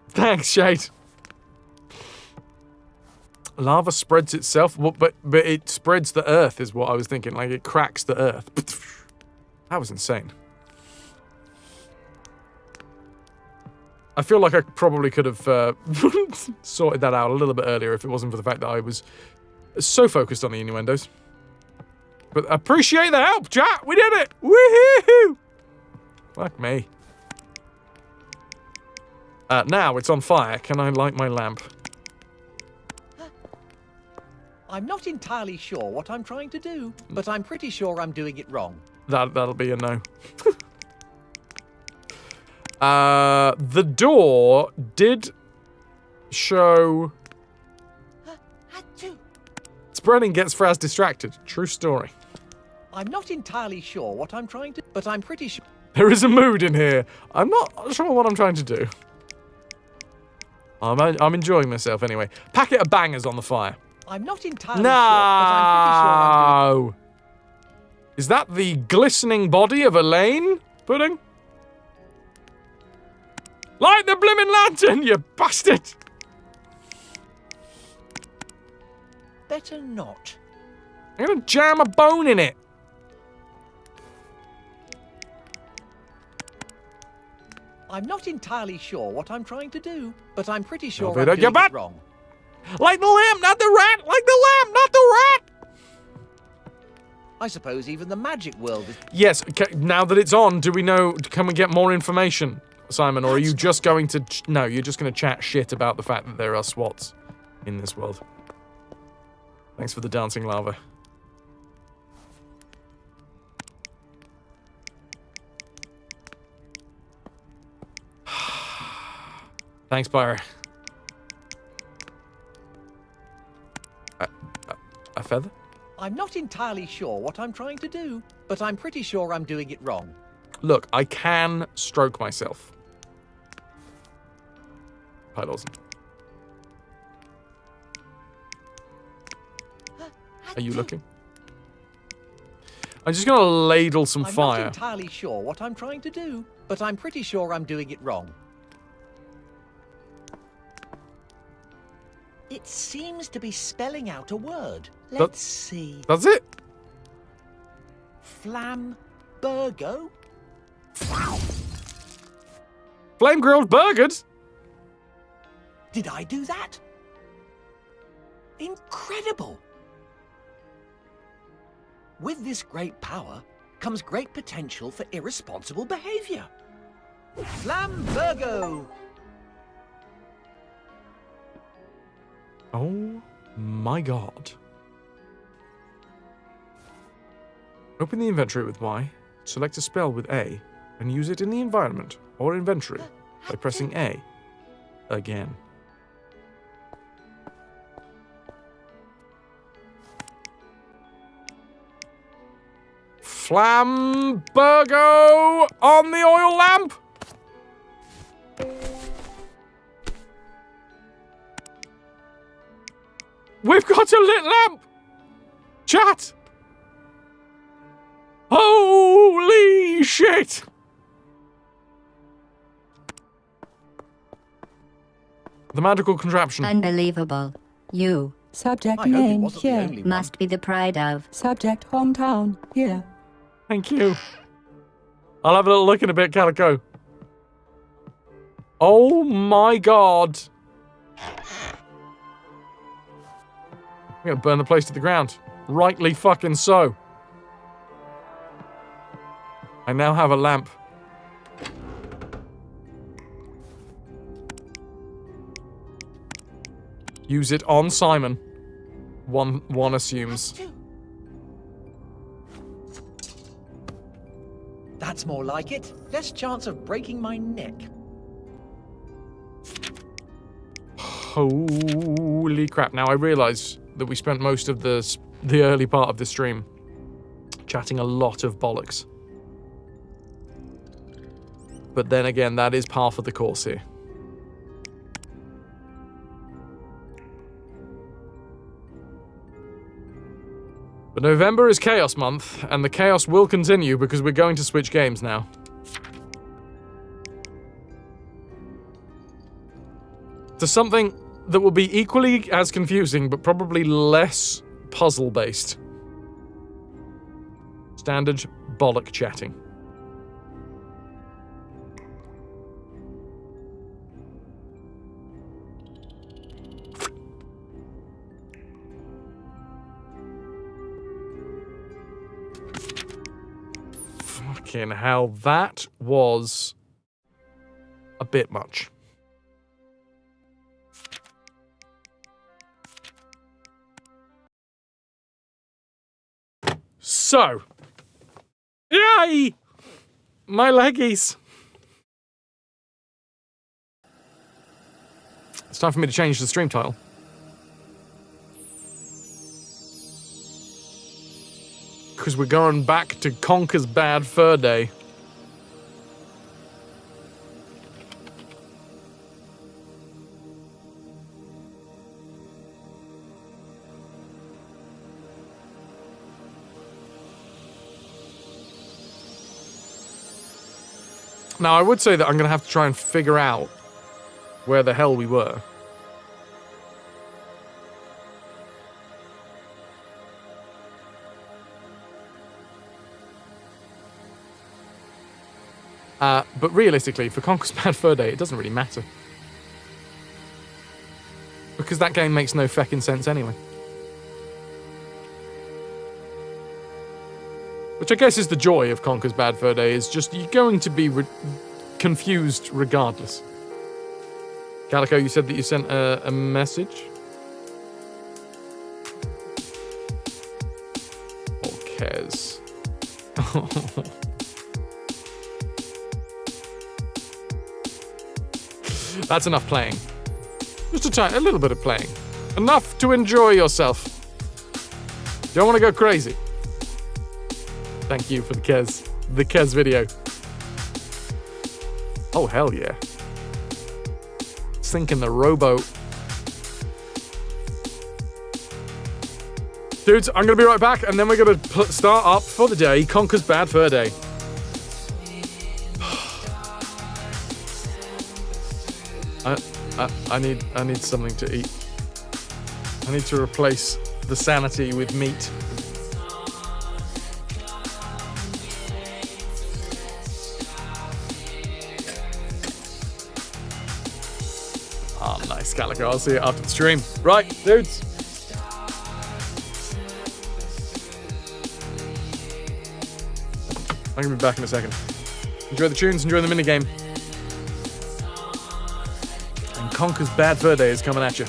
thanks, Shade. Lava spreads itself, but it spreads the earth is what I was thinking. Like, it cracks the earth. That was insane. I feel like I probably could have sorted that out a little bit earlier if it wasn't for the fact that I was so focused on the innuendos. But appreciate the help, chat! We did it! Woohoo! Fuck me. Now it's on fire. Can I light my lamp? I'm not entirely sure what I'm trying to do, but I'm pretty sure I'm doing it wrong. That'll be a no. The door did show... Spreading gets Fraz distracted. True story. I'm not entirely sure what I'm trying to... but I'm pretty sure... There is a mood in here. I'm not sure what I'm trying to do. I'm enjoying myself anyway. Packet of bangers on the fire. I'm not entirely sure, but I'm pretty sure I'm doing... Is that the glistening body of Elaine pudding? Light the blimmin' lantern, you bastard! Better not. I'm gonna jam a bone in it. I'm not entirely sure what I'm trying to do, but I'm pretty sure Oh, I'm doing it wrong. Like the lamp, not the rat! Like the lamp, not the rat! I suppose even the magic world is... Yes, okay, now that it's on, do we know... Can we get more information, Simon? Or are you just going to... No, you're just going to chat shit about the fact that there are SWATs in this world. Thanks for the dancing lava. Thanks, Pyre. A feather? I'm not entirely sure what I'm trying to do, but I'm pretty sure I'm doing it wrong. Look, I can stroke myself. Hi, Lawson. Are you looking? I'm just going to ladle some fire. I'm not entirely sure what I'm trying to do, but I'm pretty sure I'm doing it wrong. It seems to be spelling out a word. Let's see. That's it? Flambergo? Flame grilled burgers? Did I do that? Incredible! With this great power comes great potential for irresponsible behavior. Flambergo! Oh my god. Open the inventory with Y, select a spell with A, and use it in the environment or inventory by pressing A again. Flambergo on the oil lamp! We've got a lit lamp! Chat! shit! The magical contraption. Unbelievable. You. Subject I hope it name wasn't the here. only one. Must be the pride of. Subject hometown here. Thank you. I'll have a little look in a bit, Calico. Oh my god. I'm gonna burn the place to the ground. Rightly fucking so. I now have a lamp. Use it on Simon. One assumes. That's more like it. Less chance of breaking my neck. Holy crap. Now I realise that we spent most of the early part of the stream chatting a lot of bollocks. But then again, that is par for the course here. But November is Chaos Month, and the chaos will continue because we're going to switch games now. To something that will be equally as confusing, but probably less puzzle-based. Standard bollock chatting. Fucking hell, that was a bit much. So, yay! My leggies. It's time for me to change the stream title. Because we're going back to Conker's Bad Fur Day. Now, I would say that I'm going to have to try and figure out where the hell we were. But realistically, for Conker's Bad Fur Day, it doesn't really matter. Because that game makes no feckin' sense anyway. Which I guess is the joy of Conker's Bad Fur Day, is just you're going to be confused regardless. Calico, you said that you sent a message? Or Kez. That's enough playing. Just a little bit of playing. Enough to enjoy yourself. Don't want to go crazy. Thank you for the Kez video. Oh, hell yeah. Sinking the rowboat. Dudes, I'm going to be right back, and then we're going to start up for the day, Conker's Bad Fur Day. I need something to eat. I need to replace the sanity with meat. Oh, nice, Calico. I'll see you after the stream. Right, dudes. I'm gonna be back in a second. Enjoy the tunes, enjoy the minigame. And Conker's Bad Fur Day is coming at you.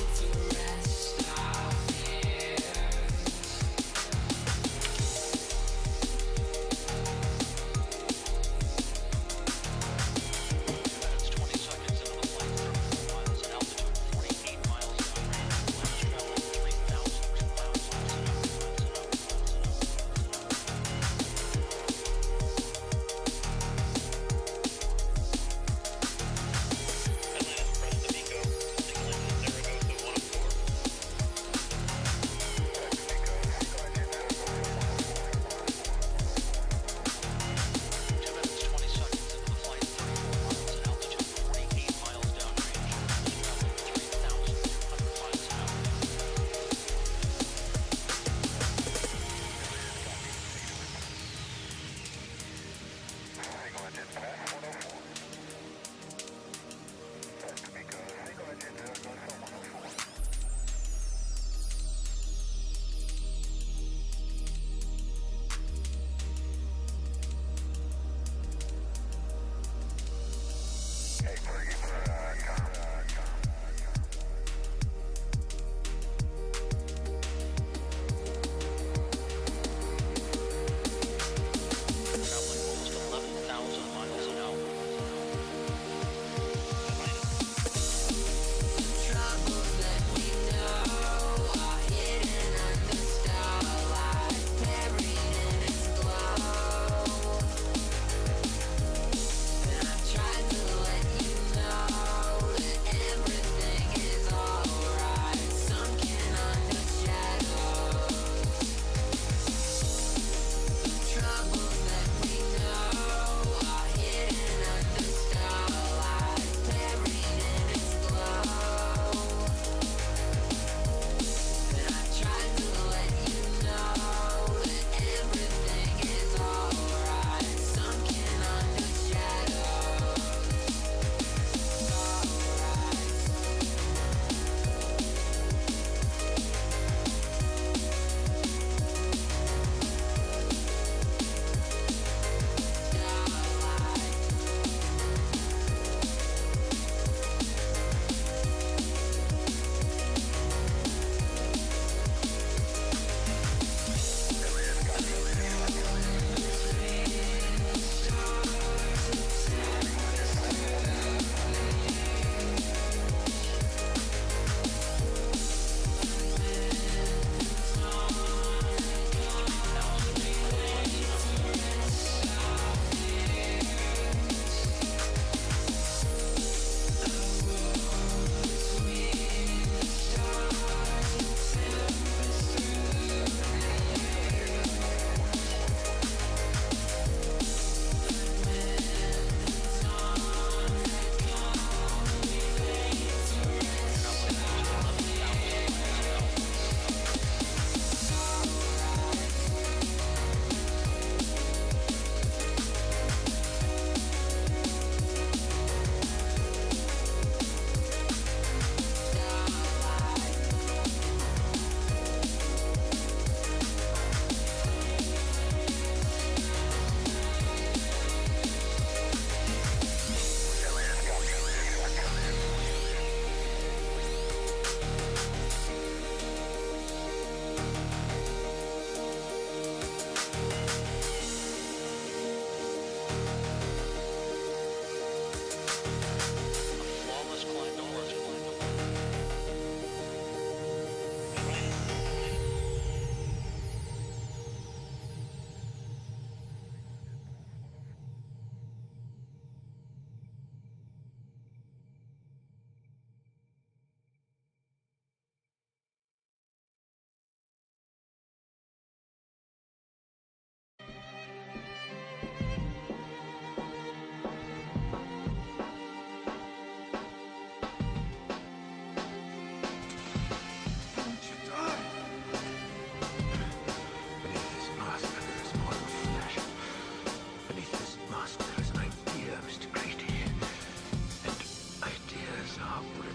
up, Rip.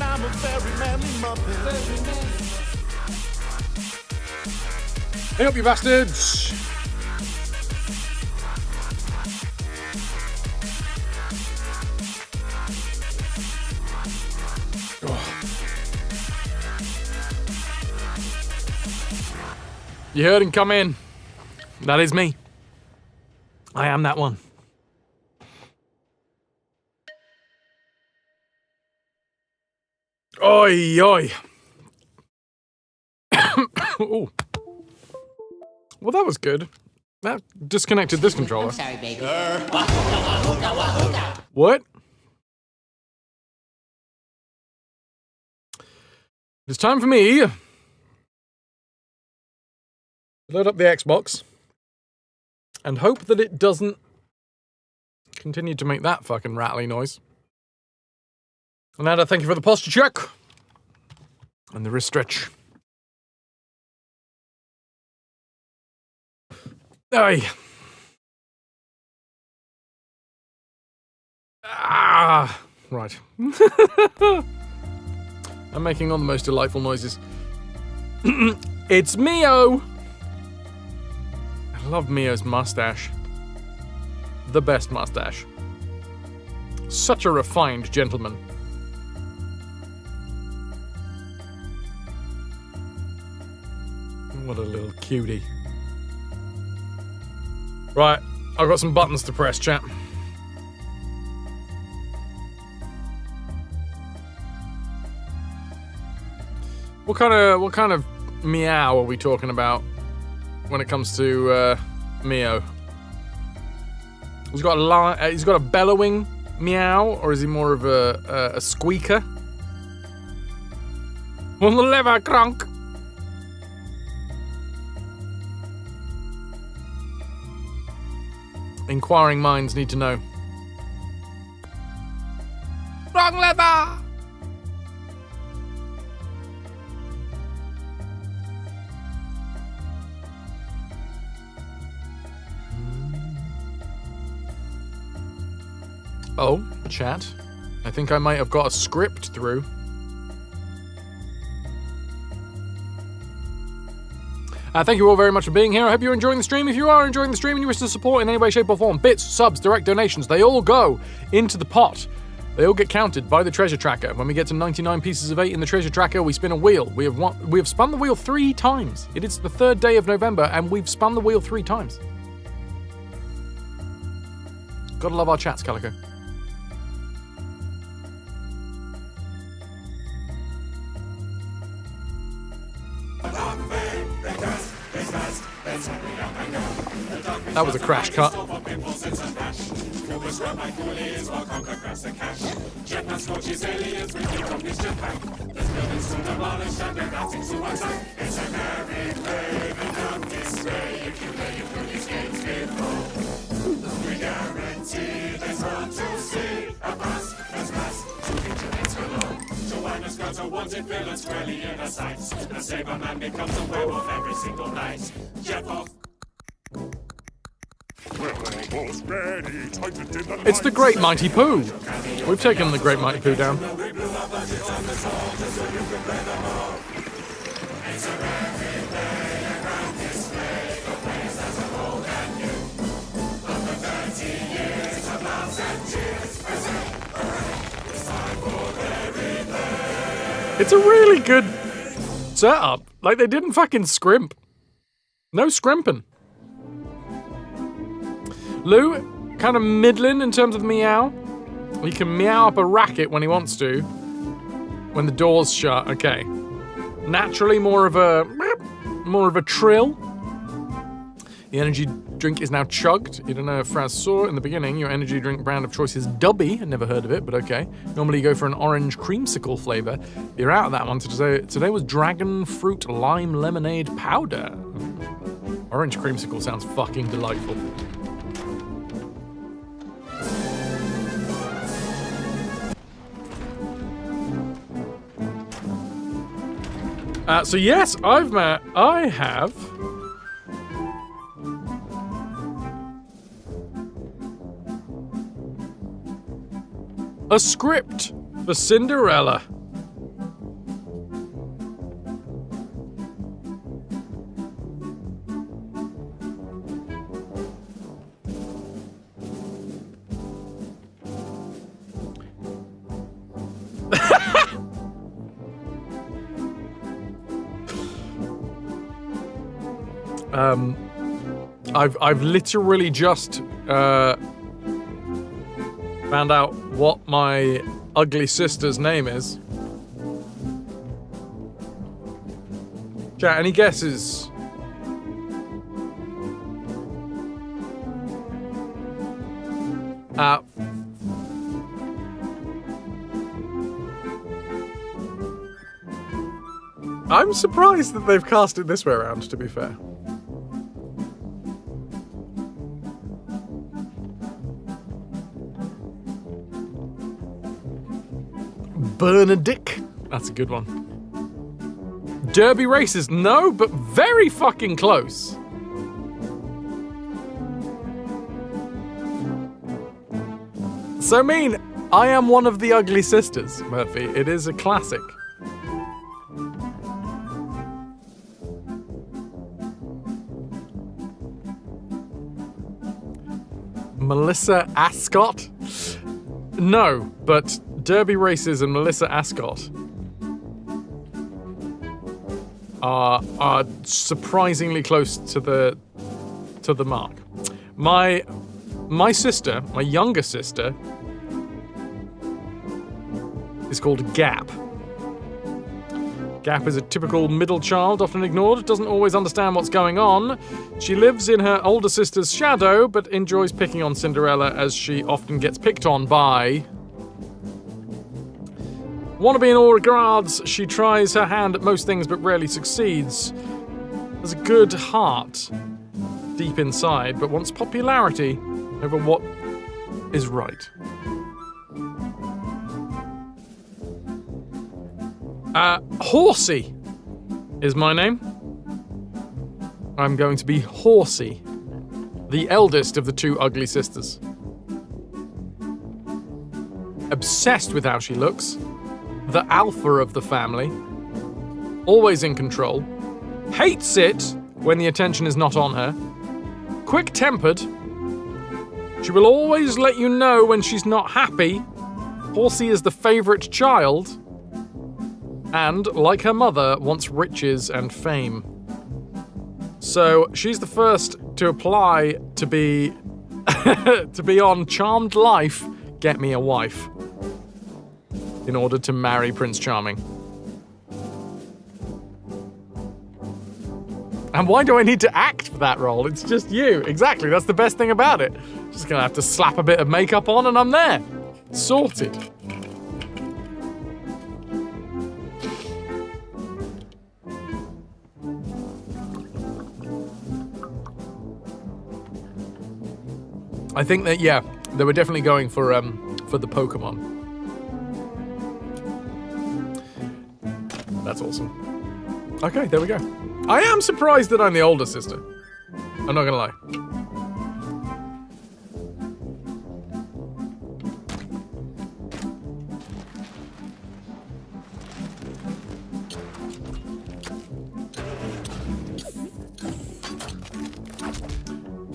I'm a very manly muppet. Hey up, you bastards! You heard him come in. That is me. I am that one. Oi, oi. Ooh. Well, that was good. That disconnected this controller. I'm sorry, baby. What? It's time for me to load up the Xbox and hope that it doesn't continue to make that fucking rattly noise. And Nada, thank you for the posture check and the wrist stretch. Aye. Ah, right. I'm making all the most delightful noises. It's Mio! I love Mio's mustache. The best mustache. Such a refined gentleman. What a little cutie. Right, I've got some buttons to press, chat. What kind of meow are we talking about when it comes to Mio? He's got a bellowing meow, or is he more of a squeaker? On the lever, crunk. Inquiring minds need to know. Wrong lever! Oh, chat. I think I might have got a script through. Thank you all very much for being here. I hope you're enjoying the stream. If you are enjoying the stream and you wish to support in any way, shape or form, bits, subs, direct donations, they all go into the pot. They all get counted by the treasure tracker. When we get to 99 pieces of 8 in the treasure tracker, we spin a wheel. We have spun the wheel 3 times. It is the 3rd day of November and we've spun the wheel 3 times. Gotta love our chats, Calico. That was a crash cut. Wanted villain squarely in her sights. The saber man becomes a werewolf every single night. It's the Great Mighty Pooh. We've taken the Great Mighty Pooh down. It's a really good setup. Like, they didn't fucking scrimp. No scrimping. Lou, kind of middling in terms of meow. He can meow up a racket when he wants to. When the door's shut, okay. Naturally more of a trill. The energy drink is now chugged. You don't know if Fraz saw in the beginning. Your energy drink brand of choice is Dubby. I never heard of it, but okay. Normally you go for an orange creamsicle flavour. You're out of that one. Today was dragon fruit lime lemonade powder. Orange creamsicle sounds fucking delightful. So yes, I have a script for Cinderella. I've literally just found out what my ugly sister's name is. Chat, any guesses? I'm surprised that they've cast it this way around, to be fair. Bernadic. That's a good one. Derby races. No, but very fucking close. So mean, I am one of the ugly sisters, Murphy. It is a classic. Melissa Ascot? No, but Derby Races and Melissa Ascot are surprisingly close to the mark. My sister, my younger sister, is called Gap. Gap is a typical middle child, often ignored, doesn't always understand what's going on. She lives in her older sister's shadow, but enjoys picking on Cinderella as she often gets picked on by... Wannabe in all regards, she tries her hand at most things but rarely succeeds. Has a good heart deep inside, but wants popularity over what is right. Horsey is my name. I'm going to be Horsey, the eldest of the two ugly sisters. Obsessed with how she looks, the alpha of the family, always in control, hates it when the attention is not on her, quick-tempered, she will always let you know when she's not happy. Horsey is the favourite child, and, like her mother, wants riches and fame. So she's the first to apply to be on Charmed Life, Get Me a Wife, in order to marry Prince Charming. And why do I need to act for that role? It's just you. Exactly, that's the best thing about it. Just gonna have to slap a bit of makeup on and I'm there. Sorted. I think that, yeah, they were definitely going for the Pokemon. That's awesome. Okay, there we go. I am surprised that I'm the older sister. I'm not gonna lie.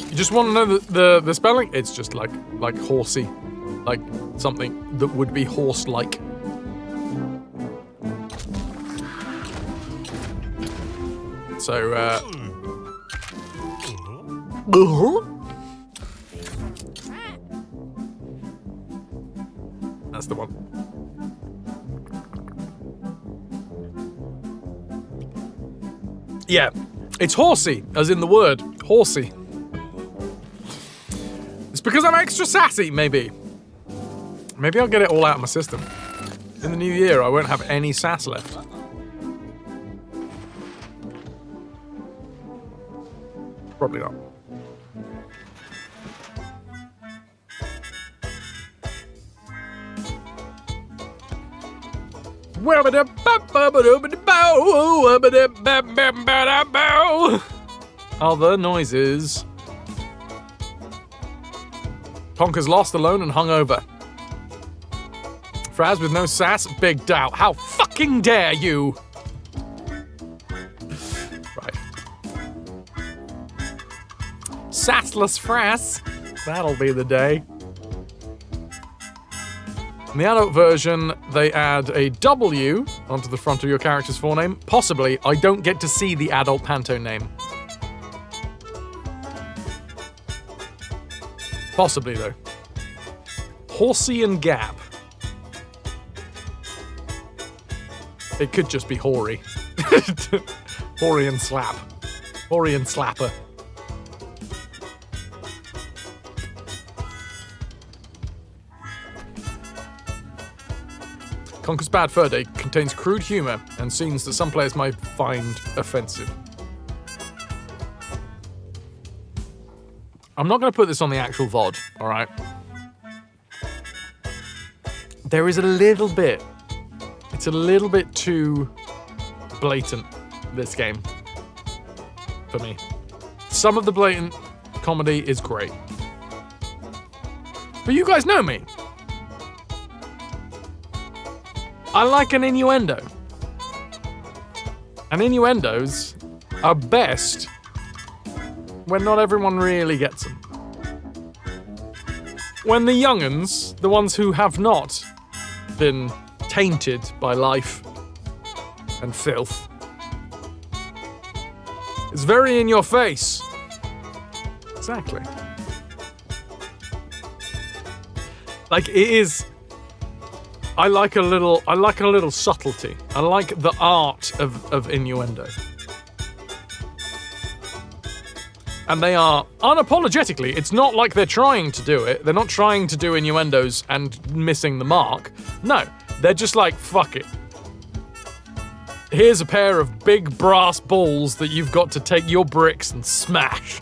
You just want to know the spelling? It's just like horsey. Like something that would be horse-like. So, that's the one. Yeah, it's horsey, as in the word, horsey. because I'm extra sassy, maybe. Maybe I'll get it all out of my system. In the new year, I won't have any sass left. Probably not. Other noises. Conker's lost, alone, and hungover. Fraz with no sass, big doubt. How fucking dare you! Right. Sassless Fraz. That'll be the day. In the adult version, they add a W onto the front of your character's forename. Possibly, I don't get to see the adult Panto name. Possibly, though. Horsey and Gap. It could just be Hoary. Hoary and Slap. Hoary and Slapper. Conker's Bad Fur Day contains crude humor and scenes that some players might find offensive. I'm not going to put this on the actual VOD, alright? There is a little bit. It's a little bit too blatant, this game. For me. Some of the blatant comedy is great. But you guys know me. I like an innuendo. And innuendos are best when not everyone really gets them. When the young'uns, the ones who have not been tainted by life and filth, it's very in your face. Exactly. Like, it is... I like a little subtlety. I like the art of innuendo. And they are unapologetically, it's not like they're trying to do it. They're not trying to do innuendos and missing the mark. No, they're just like, fuck it. Here's a pair of big brass balls that you've got to take your bricks and smash.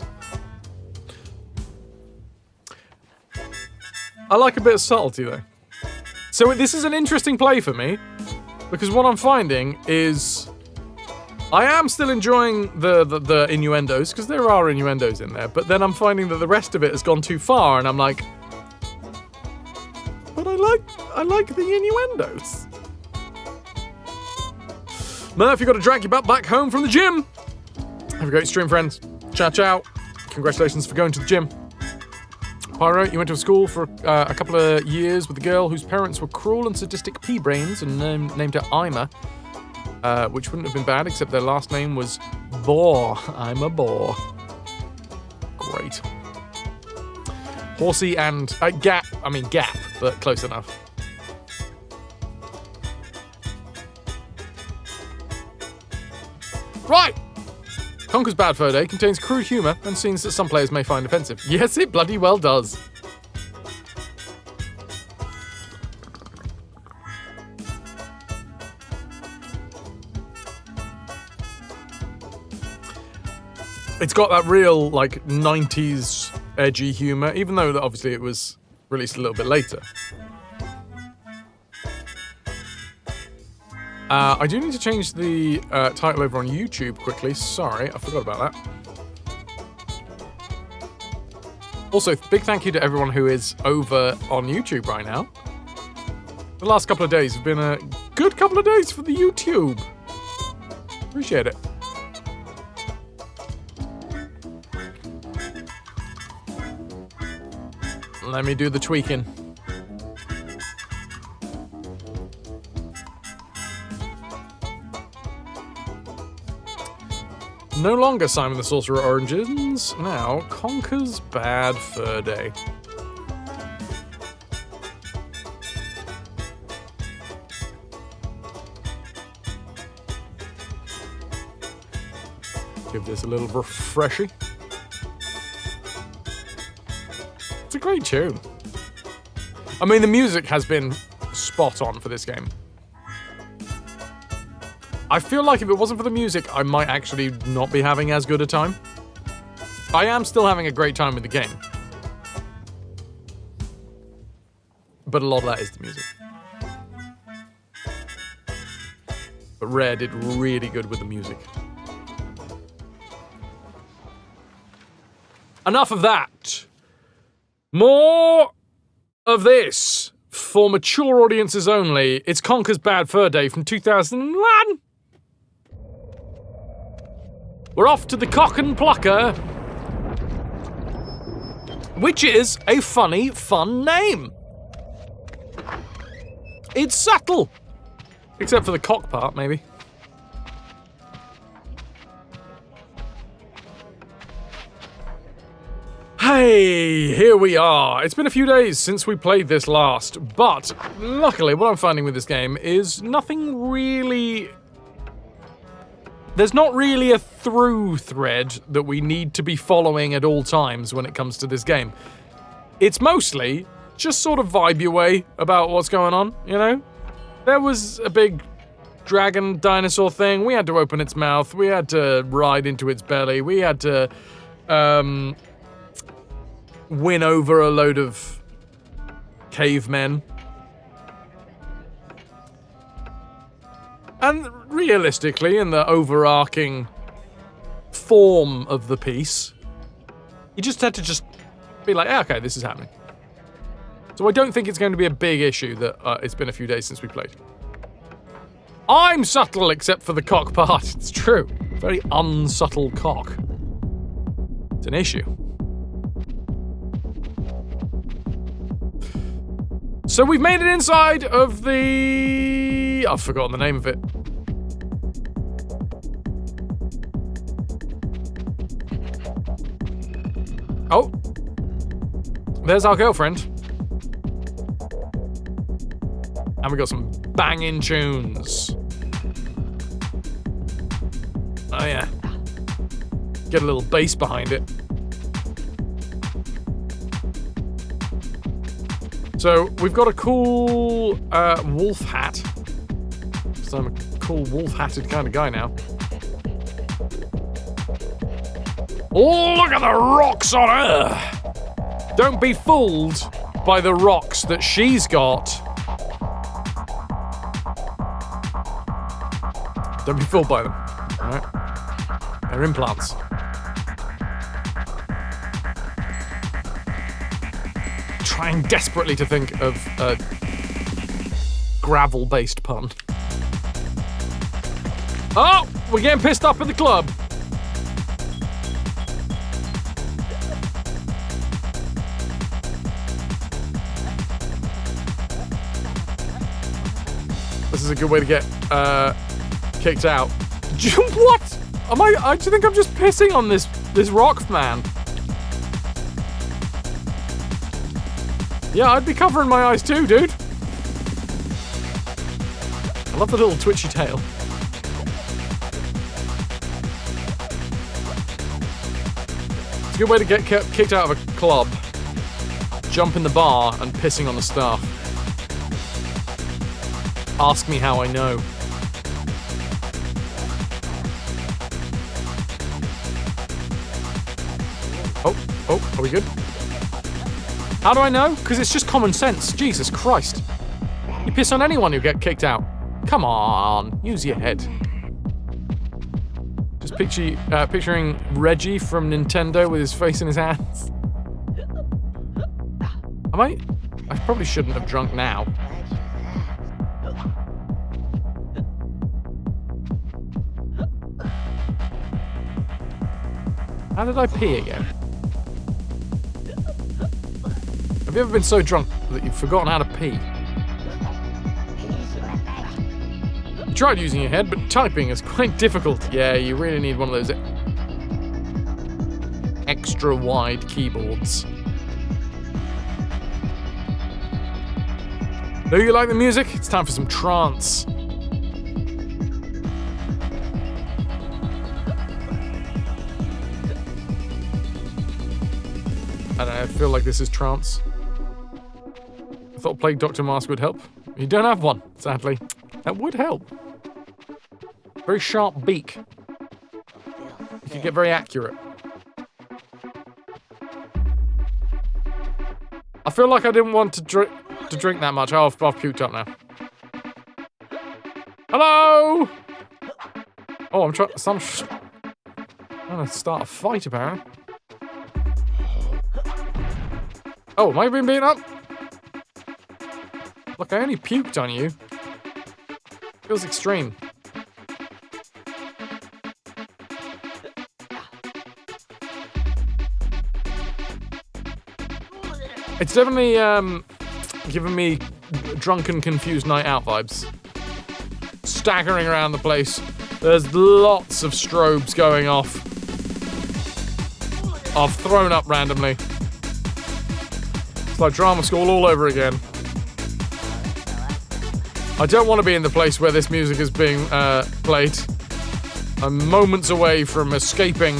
I like a bit of subtlety though. So this is an interesting play for me, because what I'm finding is I am still enjoying the innuendos, because there are innuendos in there, but then I'm finding that the rest of it has gone too far, and I'm like, but I like the innuendos. Murph, you got to drag your butt back home from the gym. Have a great stream, friends. Ciao, ciao. Congratulations for going to the gym. Pyro, you went to school for a couple of years with a girl whose parents were cruel and sadistic pea-brains and named her Ima, which wouldn't have been bad, except their last name was Boar. I'm a boar. Great. Horsey and... Gap, but close enough. Right! Conker's Bad Fur Day contains crude humour and scenes that some players may find offensive. Yes, it bloody well does. It's got that real, like, 90s edgy humour, even though obviously it was released a little bit later. I do need to change the title over on YouTube quickly. Sorry, I forgot about that. Also, big thank you to everyone who is over on YouTube right now. The last couple of days have been a good couple of days for the YouTube. Appreciate it. Let me do the tweaking. No longer Simon the Sorcerer Origins, now Conker's Bad Fur Day. Give this a little refreshy. a great tune. I mean, the music has been spot on for this game. I feel like if it wasn't for the music, I might actually not be having as good a time. I am still having a great time with the game. But a lot of that is the music. But Rare did really good with the music. Enough of that. More of this. For mature audiences only, it's Conker's Bad Fur Day from 2001. We're off to the Cock and Plucker, which is a funny, fun name. It's subtle. Except for the cock part, maybe. Hey, here we are. It's been a few days since we played this last, but luckily what I'm finding with this game is nothing really... There's not really a through thread that we need to be following at all times when it comes to this game. It's mostly just sort of vibe your way about what's going on, you know? There was a big dragon dinosaur thing. We had to open its mouth. We had to ride into its belly. We had to win over a load of cavemen. And realistically, in the overarching form of the piece, you just had to just be like, okay, this is happening. So I don't think it's going to be a big issue that it's been a few days since we played. I'm subtle except for the cock part. It's true. Very unsubtle cock. It's an issue. So we've made it inside of the... I've forgotten the name of it. Oh. There's our girlfriend. And we got some banging tunes. Oh yeah. Get a little bass behind it. So we've got a cool wolf hat. So I'm a cool wolf-hatted kind of guy now. Oh, look at the rocks on her! Don't be fooled by the rocks that she's got. Don't be fooled by them, alright? They're implants. Trying desperately to think of a gravel-based pun. Oh! We're getting pissed off at the club. This is a good way to get kicked out. What? I do you think I'm just pissing on this rock man? Yeah, I'd be covering my eyes too, dude. I love the little twitchy tail. It's a good way to get kicked out of a club. Jump in the bar and pissing on the staff. Ask me how I know. Oh, are we good? How do I know? Because it's just common sense. Jesus Christ. You piss on anyone, you'll get kicked out. Come on, use your head. Just picturing Reggie from Nintendo with his face in his hands. I probably shouldn't have drunk now. How did I pee again? Have you ever been so drunk that you've forgotten how to pee? You tried using your head, but typing is quite difficult. Yeah, you really need one of those extra wide keyboards. Do you like the music? It's time for some trance. I don't know, I feel like this is trance. I thought Plague Doctor Mask would help. You don't have one, sadly. That would help. Very sharp beak. You can get very accurate. I feel like I didn't want to drink that much. Oh, I've puked up now. Hello! Oh, I'm trying to start a fight, apparently. Oh, am I being beaten up? Look, I only puked on you. Feels extreme. It's definitely giving me drunken, confused night out vibes. Staggering around the place. There's lots of strobes going off. I've thrown up randomly. It's like drama school all over again. I don't want to be in the place where this music is being played. I'm moments away from escaping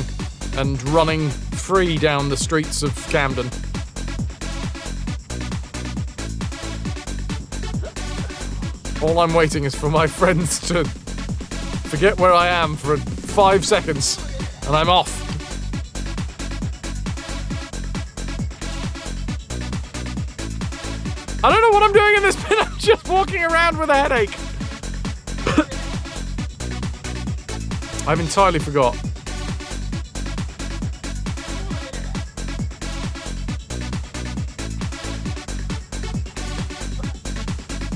and running free down the streets of Camden. All I'm waiting is for my friends to forget where I am for 5 seconds, and I'm off. I don't know what I'm doing in this bit. I'm just walking around with a headache. I've entirely forgot.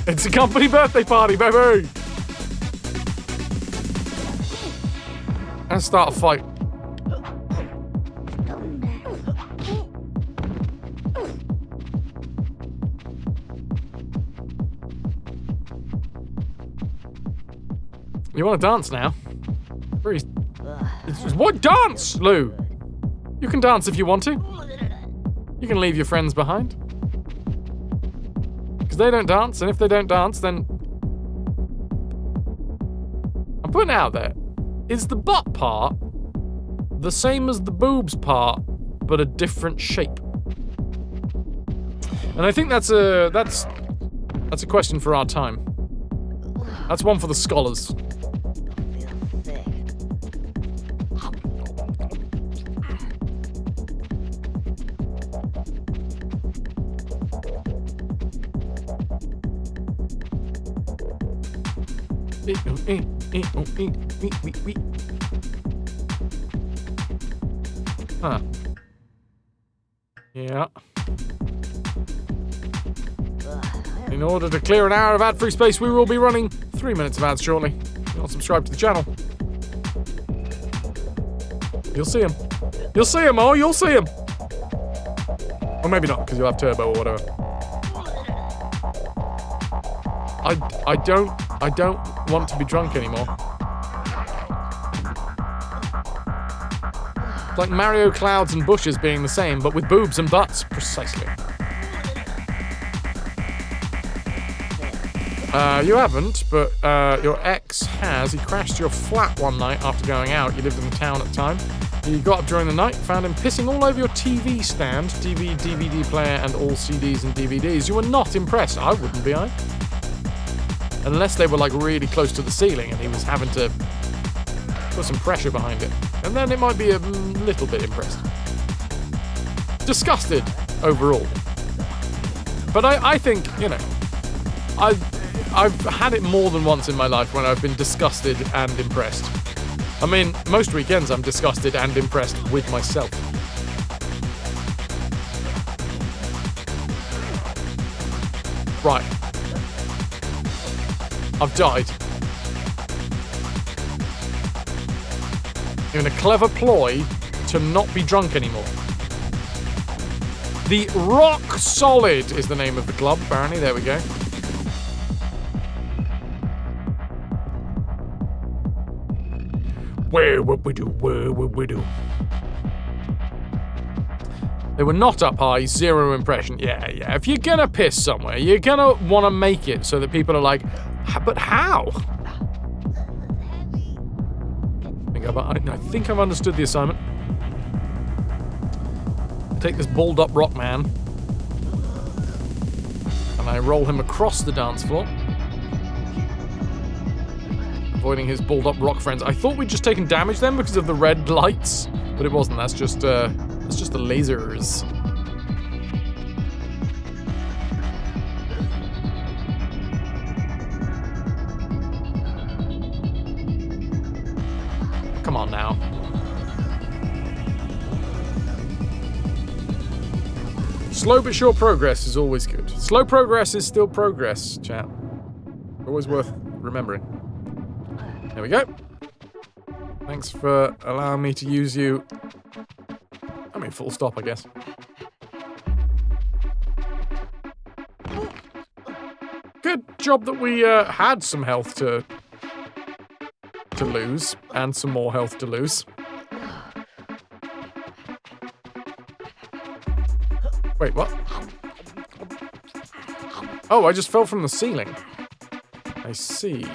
It's a company birthday party, baby! And start a fight. You want to dance now? What dance, Lou? You can dance if you want to. You can leave your friends behind. Because they don't dance, and if they don't dance, then... I'm putting it out there. Is the butt part the same as the boobs part, but a different shape? And I think that's a question for our time. That's one for the scholars. Huh. Yeah. In order to clear an hour of ad-free space, we will be running 3 minutes of ads shortly. If you're not subscribed to the channel, you'll see them. You'll see them, oh, you'll see them. Or maybe not, because you'll have turbo or whatever. I don't want to be drunk anymore. It's like Mario clouds and bushes being the same, but with boobs and butts, precisely. You haven't, but your ex has. He crashed your flat one night after going out. You lived in the town at the time. You got up during the night, found him pissing all over your TV stand, TV, DVD player, and all CDs and DVDs. You were not impressed. I wouldn't be, I. Unless they were like really close to the ceiling and he was having to put some pressure behind it. And then it might be a little bit impressed. Disgusted overall. But I think, you know, I've had it more than once in my life when I've been disgusted and impressed. I mean, most weekends I'm disgusted and impressed with myself. Right. I've died. In a clever ploy to not be drunk anymore. The Rock Solid is the name of the club, apparently. There we go. Where would we do? Where would we do? They were not up high, 0 impression. Yeah. If you're gonna piss somewhere, you're gonna want to make it so that people are like, but how? I think I've understood the assignment. take this balled up rock man and I roll him across the dance floor, avoiding his balled up rock friends. I thought we'd just taken damage then because of the red lights, but it wasn't. That's just the lasers. Come on now. Slow but sure progress is always good. Slow progress is still progress, chat. Always worth remembering. There we go. Thanks for allowing me to use you. I mean, full stop, I guess. Good job that we had some health to lose, and some more health to lose. Wait, what? Oh, I just fell from the ceiling. I see.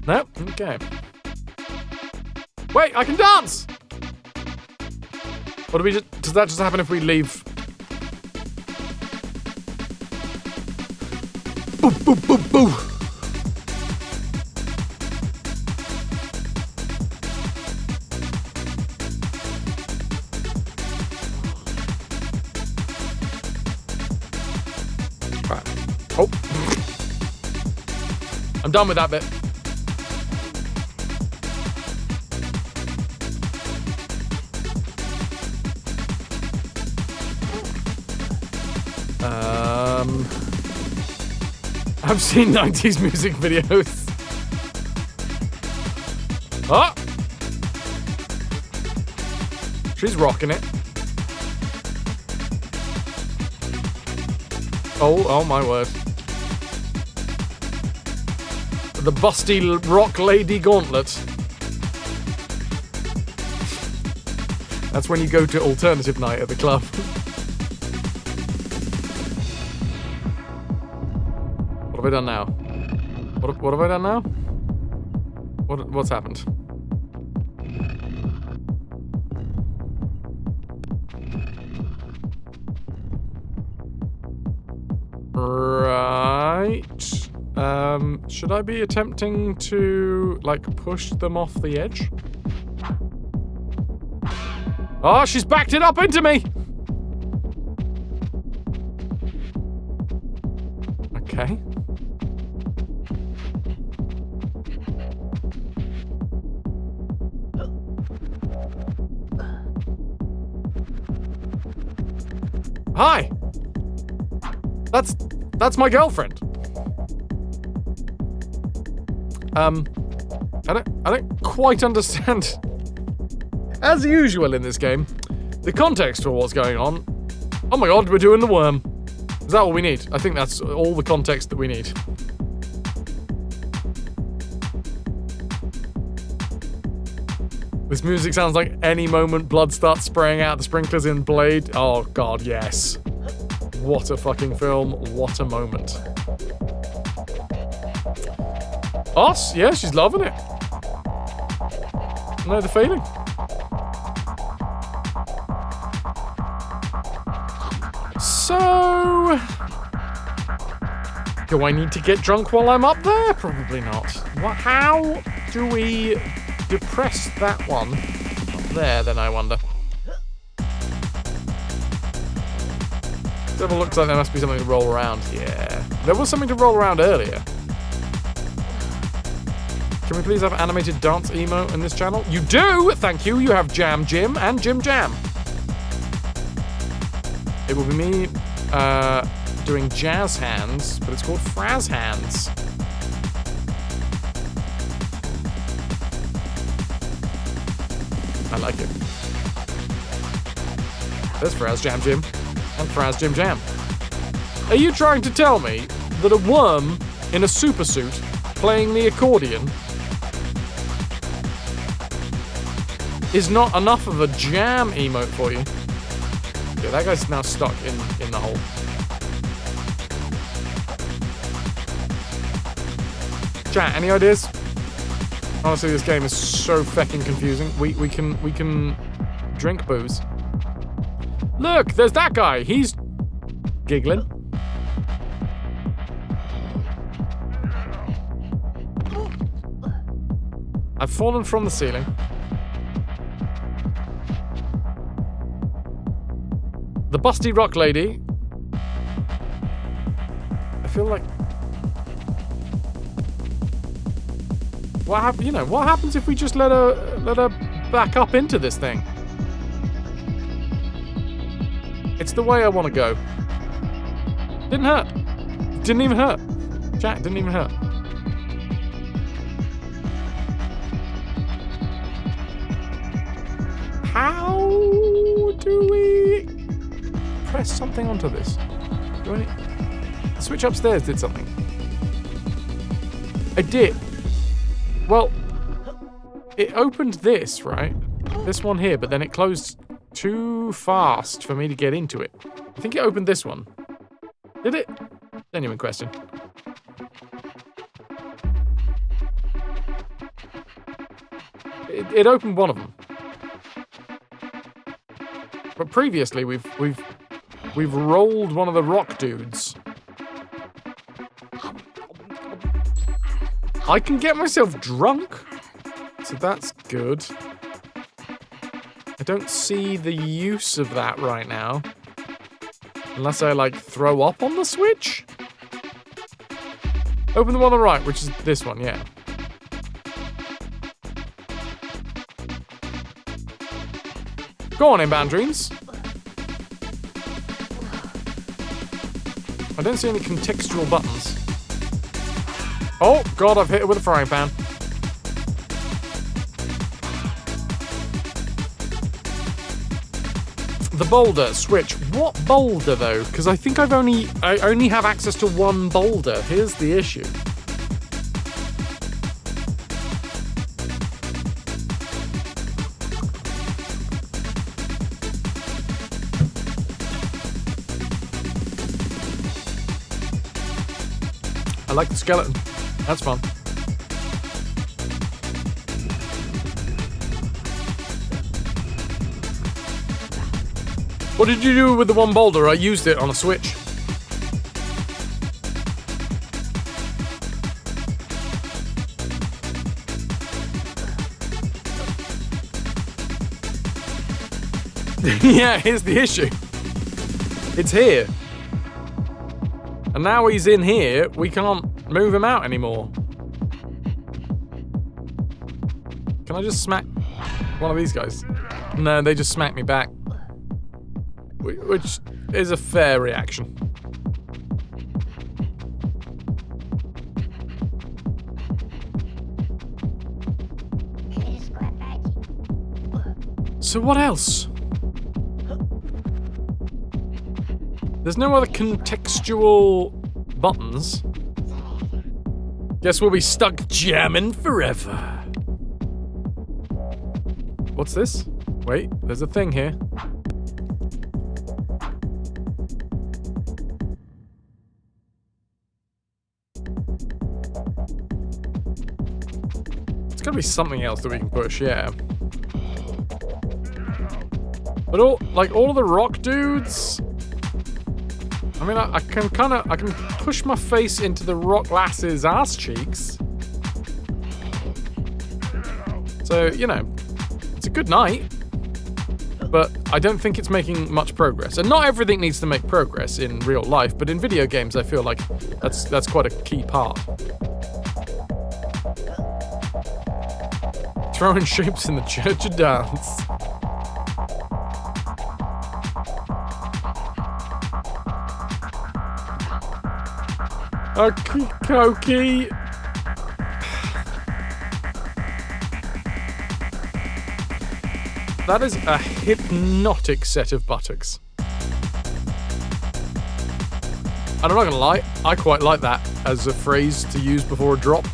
Nope, okay. Wait, I can dance! What do we just... Does that just happen if we leave... Boo, boo, boo, boo! Right. Oh. I'm done with that bit. I've seen 90s music videos. Oh! She's rocking it. Oh my word. The busty rock lady gauntlet. That's when you go to alternative night at the club. What have I done now? What have I done now? What's happened? Right. Should I be attempting to, like, push them off the edge? Oh, she's backed it up into me! Okay. Hi! That's my girlfriend. I don't quite understand. As usual in this game, the context for what's going on. Oh my god, we're doing the worm. Is that all we need? I think that's all the context that we need. This music sounds like any moment blood starts spraying out the sprinklers in Blade. Oh god, yes. What a fucking film. What a moment. Us? Yeah, she's loving it. Know the feeling. So... do I need to get drunk while I'm up there? Probably not. How do we depress that one up there, then, I wonder? It looks like there must be something to roll around. Yeah. There was something to roll around earlier. Can we please have animated dance emo in this channel? You do! Thank you. You have Jam Jim and Jim Jam. It will be me doing jazz hands, but it's called Fraz hands. I like it. There's Fraz Jam Jim and Fraz Jim Jam. Are you trying to tell me that a worm in a supersuit playing the accordion is not enough of a jam emote for you? Yeah, that guy's now stuck in the hole. Chat, any ideas? Honestly, this game is so fucking confusing. We can drink booze. Look, there's that guy. He's giggling. I've fallen from the ceiling. The busty rock lady. I feel like. What happens if we just let her back up into this thing? It's the way I want to go. Didn't hurt. Didn't even hurt. Chat, didn't even hurt. How do we press something onto this? The switch upstairs did something. I did. Well, it opened this, right? This one here, but then it closed too fast for me to get into it. I think it opened this one. Did it? Genuine question. It opened one of them. But previously we've rolled one of the rock dudes. I can get myself drunk, so that's good. I don't see the use of that right now. Unless I, like, throw up on the switch? Open the one on the right, which is this one, yeah. Go on, Inbound Dreams. I don't see any contextual buttons. Oh, God, I've hit it with a frying pan. The boulder, switch. What boulder, though? Because I think I only have access to one boulder. Here's the issue. I like the skeleton. That's fun. What did you do with the one boulder? I used it on a switch. Yeah, here's the issue. It's here. And now he's in here, we can't move him out anymore. Can I just smack one of these guys? No, they just smack me back. Which is a fair reaction. So what else? There's no other contextual buttons. Guess we'll be stuck jamming forever. What's this? Wait, there's a thing here. It's gotta be something else that we can push, yeah. But all of the rock dudes. I mean, I can push my face into the rock lass's ass cheeks. So, you know, it's a good night. But I don't think it's making much progress. And not everything needs to make progress in real life, but in video games I feel like that's quite a key part. Throwing shapes in the Church of Dance. Koki. That is a hypnotic set of buttocks. And I'm not gonna lie, I quite like that as a phrase to use before a drop.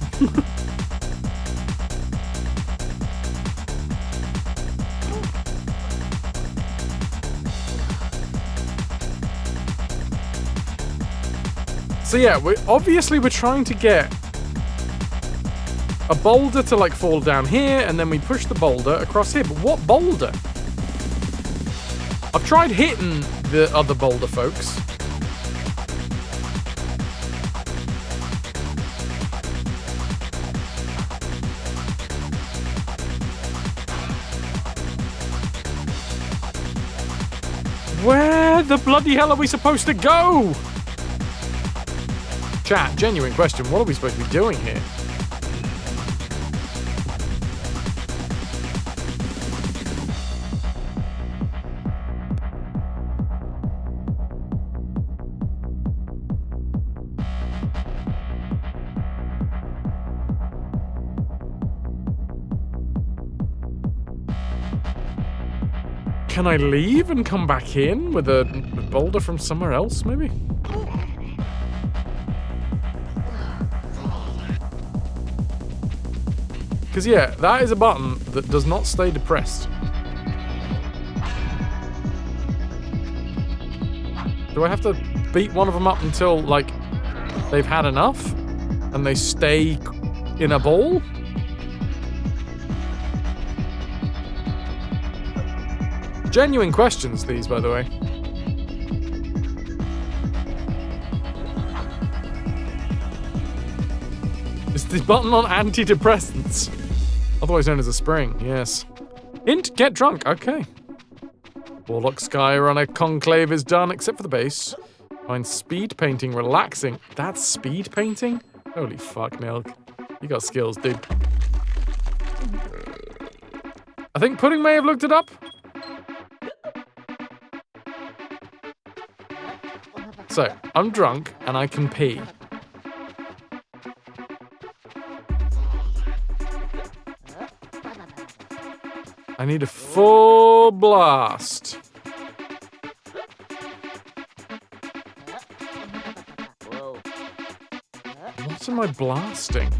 So yeah, we're trying to get a boulder to like fall down here, and then we push the boulder across here. But what boulder? I've tried hitting the other boulder folks. Where the bloody hell are we supposed to go? Chat, genuine question. What are we supposed to be doing here? Can I leave and come back in with a boulder from somewhere else, maybe? Because, yeah, that is a button that does not stay depressed. Do I have to beat one of them up until, like, they've had enough? And they stay in a ball? Genuine questions, these, by the way. It's the button on antidepressants. Otherwise known as a spring, yes. Int, get drunk, okay. Warlock Skyrunner Conclave is done, except for the base. Find speed painting relaxing. That's speed painting? Holy fuck, Milk. You got skills, dude. I think Pudding may have looked it up. So, I'm drunk and I can pee. I need a full blast. What am I blasting?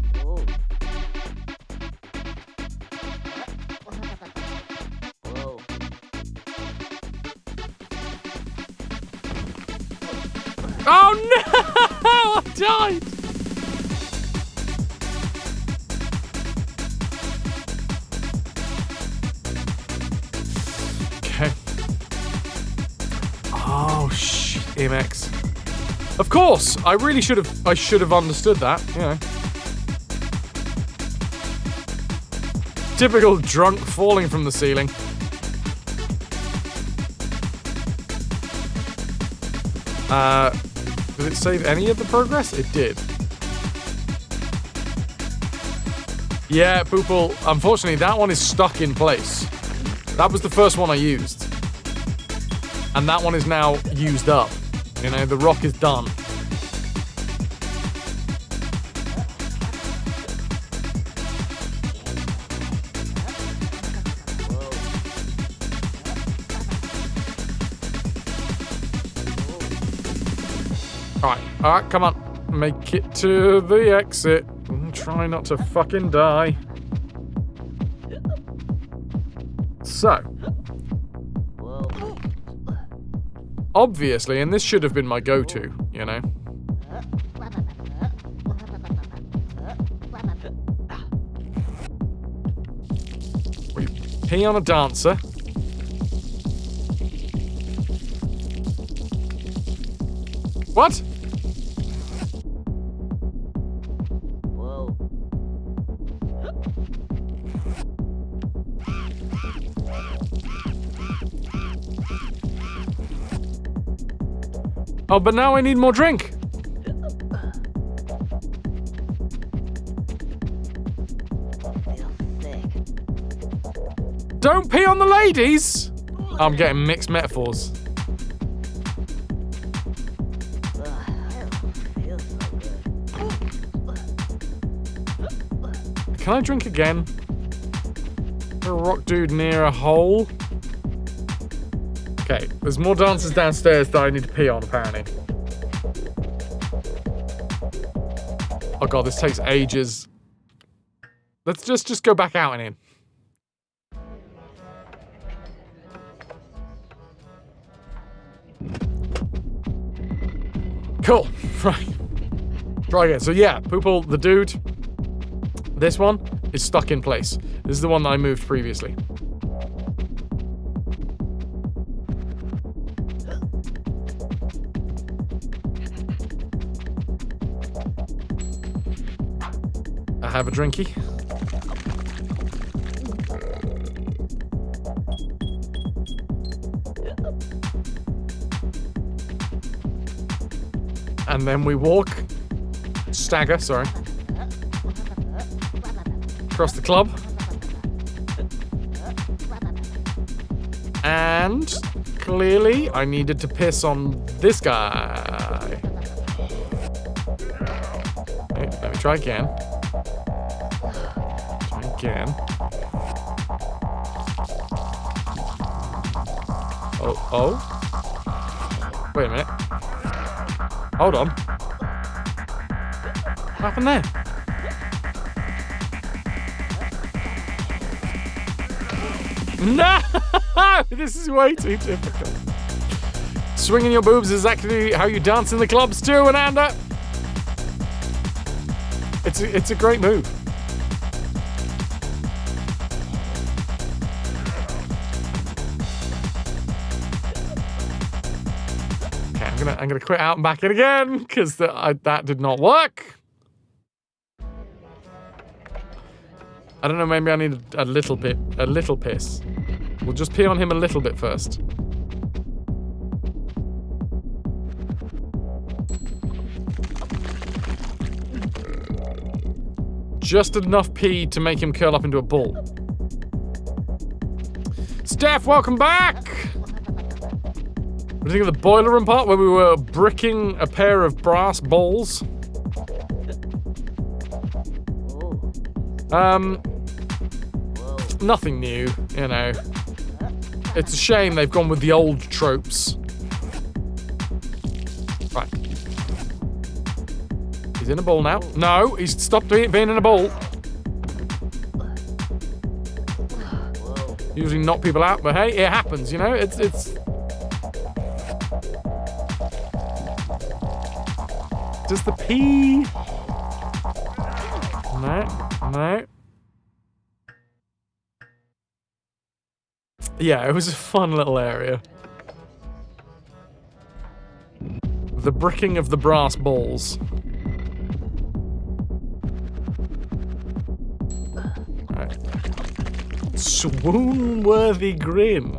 Oh no! I died! Okay. Oh shit, MX. Of course! I really should have understood that, you know. Typical drunk falling from the ceiling. Did it save any of the progress? It did. Yeah, Poople, unfortunately that one is stuck in place. That was the first one I used. And that one is now used up. You know, the rock is done. Alright, come on. Make it to the exit. Try not to fucking die. So. Obviously, and this should have been my go-to, you know. We pee on a dancer. What? Oh, but now I need more drink. Don't pee on the ladies! I'm getting mixed metaphors. Can I drink again? A rock dude near a hole? Okay, there's more dancers downstairs that I need to pee on, apparently. Oh god, this takes ages. Let's just go back out and in. Cool, right. Try again. So yeah, Poople, the dude. This one is stuck in place. This is the one that I moved previously. I have a drinky. And then we walk, stagger, sorry, across the club. And clearly I needed to piss on this guy. Okay, let me try again. Again. Oh. Wait a minute. Hold on. What happened there? No! This is way too difficult. Swinging your boobs is actually how you dance in the clubs too, Ananda. It's a great move. I'm gonna quit out and back in again because that did not work. I don't know. Maybe I need a little piss. We'll just pee on him a little bit first. Just enough pee to make him curl up into a ball. Steph, welcome back. What do you think of the boiler room part where we were bricking a pair of brass balls? Nothing new, you know. It's a shame they've gone with the old tropes. Right. He's in a ball now. No, he's stopped being in a ball. Usually knock people out, but hey, it happens, you know? It's Does the pee? No. Yeah, it was a fun little area. The bricking of the brass balls. Right. Swoon-worthy grin.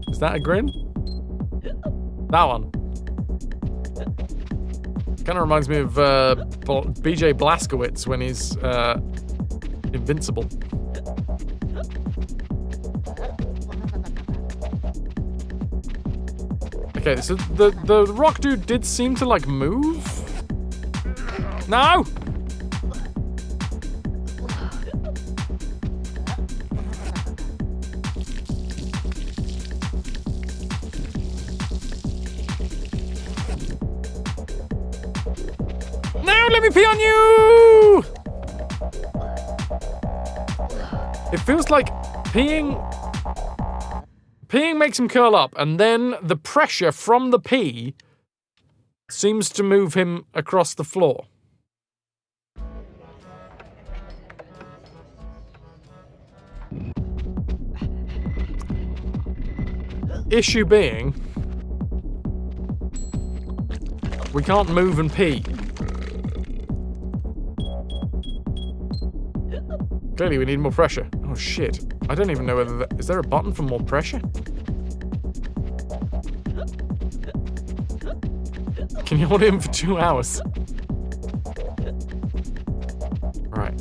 Is that a grin? That one. Kind of reminds me of BJ Blazkowicz when he's invincible. Okay, so the rock dude did seem to like move. No! Let me pee on you! It feels like peeing makes him curl up, and then the pressure from the pee seems to move him across the floor. Issue being, we can't move and pee. Clearly, we need more pressure. Oh, shit. I don't even know whether is there a button for more pressure? Can you hold him for 2 hours? Right.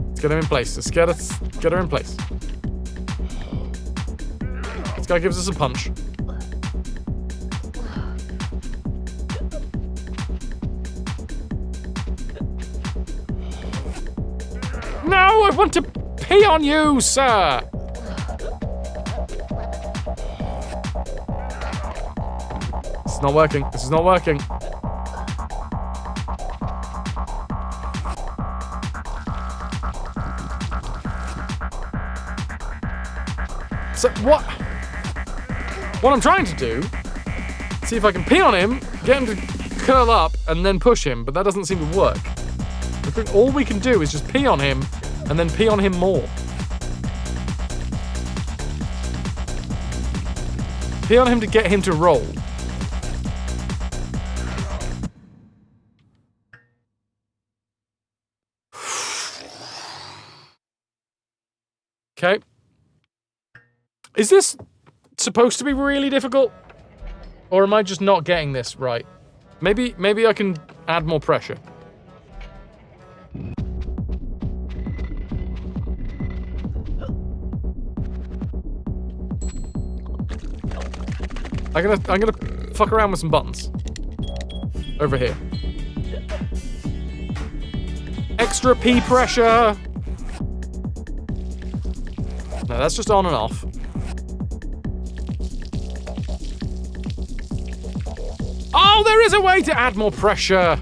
Let's get him in place. Let's get her in place. This guy gives us a punch. No, I want to pee on you, sir! This is not working. This is not working. So, what I'm trying to do, see if I can pee on him, get him to curl up and then push him, but that doesn't seem to work. I think all we can do is just pee on him and then pee on him more. Pee on him to get him to roll. Okay. Is this supposed to be really difficult? Or am I just not getting this right? Maybe I can add more pressure. I'm gonna fuck around with some buttons. Over here. Extra P pressure! No, that's just on and off. Oh, there is a way to add more pressure!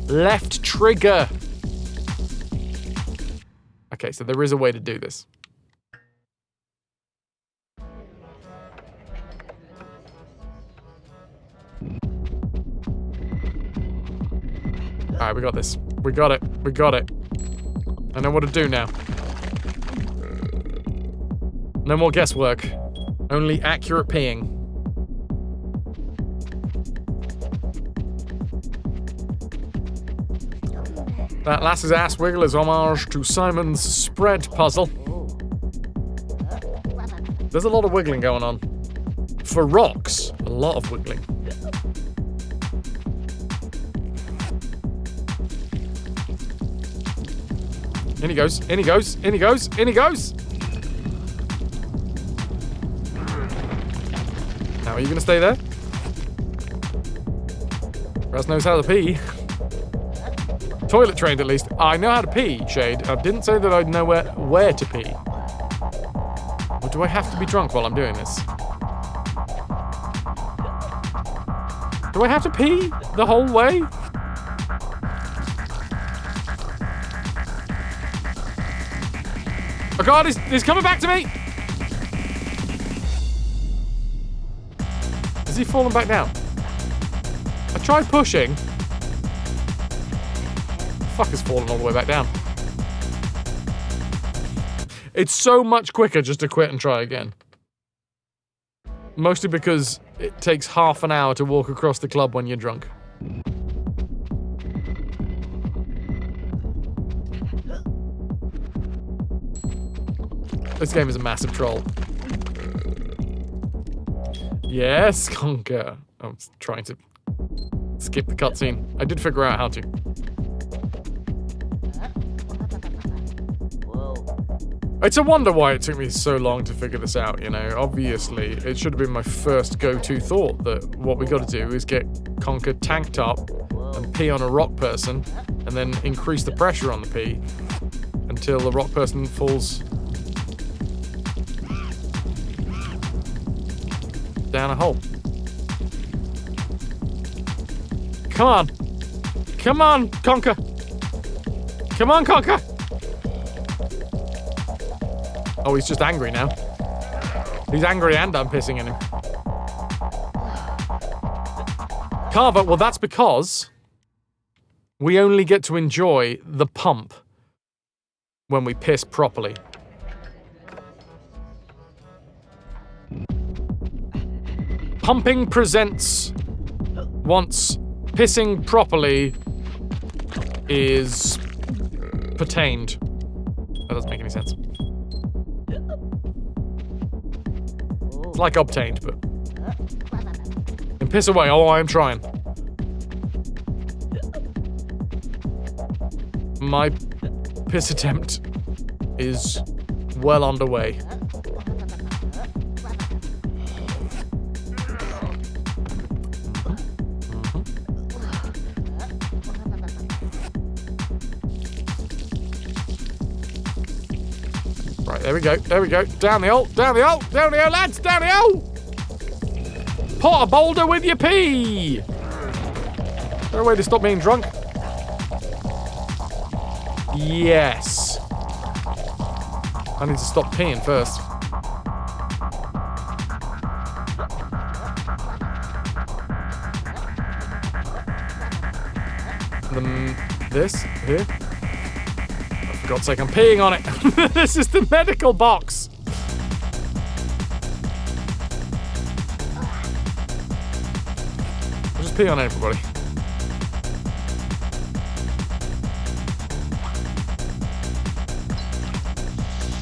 Left trigger. Okay, so there is a way to do this. Alright, we got this. We got it. We got it. I know what to do now. No more guesswork. Only accurate peeing. That lass's ass wiggle is homage to Simon's spread puzzle. There's a lot of wiggling going on. For rocks, a lot of wiggling. In he goes, in he goes, in he goes, in he goes! Now, are you gonna stay there? Raz knows how to pee. Toilet trained, at least. I know how to pee, Shade. I didn't say that I'd know where to pee. Or do I have to be drunk while I'm doing this? Do I have to pee the whole way? Oh god, he's coming back to me! Is he falling back down? I tried pushing. Fuck, has fallen all the way back down. It's so much quicker just to quit and try again. Mostly because it takes half an hour to walk across the club when you're drunk. This game is a massive troll. Yes, Conker. I'm trying to skip the cutscene. I did figure out how to. It's a wonder why it took me so long to figure this out, you know. Obviously, it should have been my first go-to thought that what we got to do is get Conker tanked up and pee on a rock person and then increase the pressure on the pee until the rock person falls down a hole. Come on. Come on, Conker. Come on, Conker. Oh, he's just angry now. He's angry and I'm pissing in him. Carver, well, that's because we only get to enjoy the pump when we piss properly. Pumping presents once pissing properly is pertained. That doesn't make any sense. It's like obtained, but... And piss away. Oh, I'm trying. My piss attempt is well underway. Right, there we go, there we go. Down the hole, down the hole, down the hole, lads, down the hole! Pot a boulder with your pee! Is there a way to stop being drunk? Yes. I need to stop peeing first. this here. Oh, for God's sake, I'm peeing on it. This is the medical box. I'll just pee on everybody.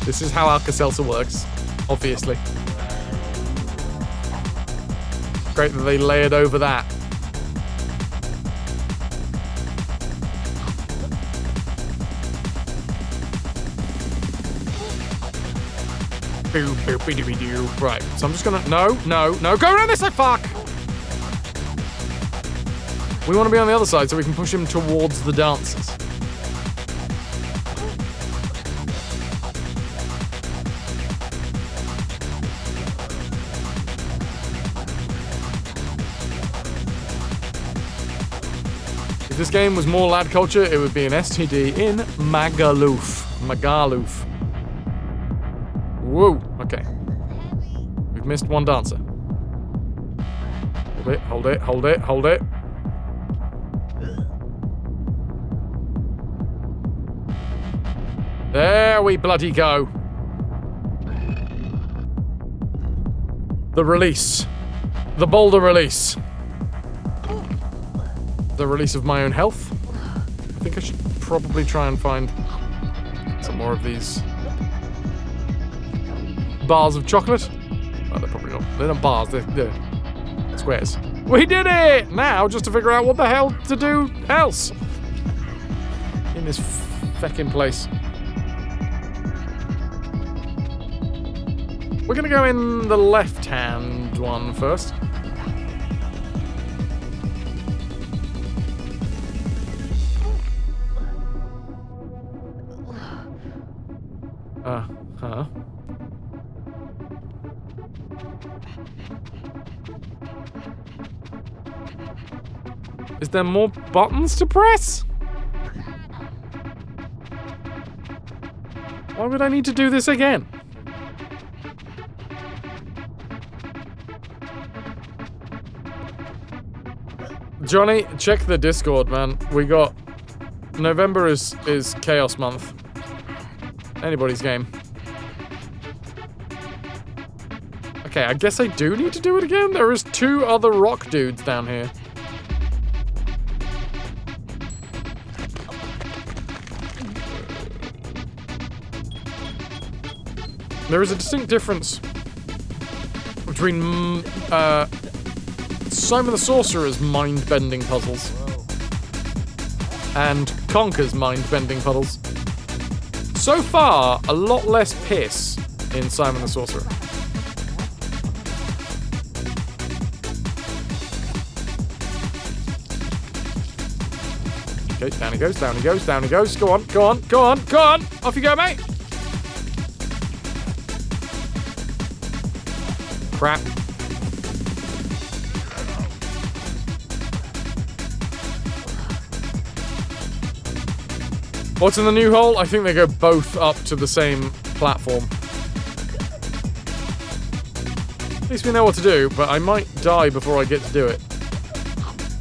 This is how Alka-Seltzer works, obviously. Great that they layered over that. Right, so I'm just gonna... No, go around this side, fuck! We want to be on the other side so we can push him towards the dancers. If this game was more lad culture, it would be an STD in Magaluf. Whoa, okay. We've missed one dancer. Hold it. There we bloody go. The release. The boulder release. The release of my own health. I think I should probably try and find some more of these bars of chocolate. Oh, they're probably not. They're not bars, they're squares. We did it! Now, just to figure out what the hell to do else in this feckin' place. We're gonna go in the left-hand one first. Is there more buttons to press? Why would I need to do this again? Johnny, check the Discord, man. We got... November is Chaos Month. Anybody's game. Okay, I guess I do need to do it again. There is 2 other rock dudes down here. There is a distinct difference between Simon the Sorcerer's mind-bending puzzles and Conker's mind-bending puzzles. So far, a lot less piss in Simon the Sorcerer. Okay, down he goes, down he goes, down he goes. Go on, go on, go on, go on! Off you go, mate! Crap. What's in the new hole? I think they go both up to the same platform. At least we know what to do, but I might die before I get to do it.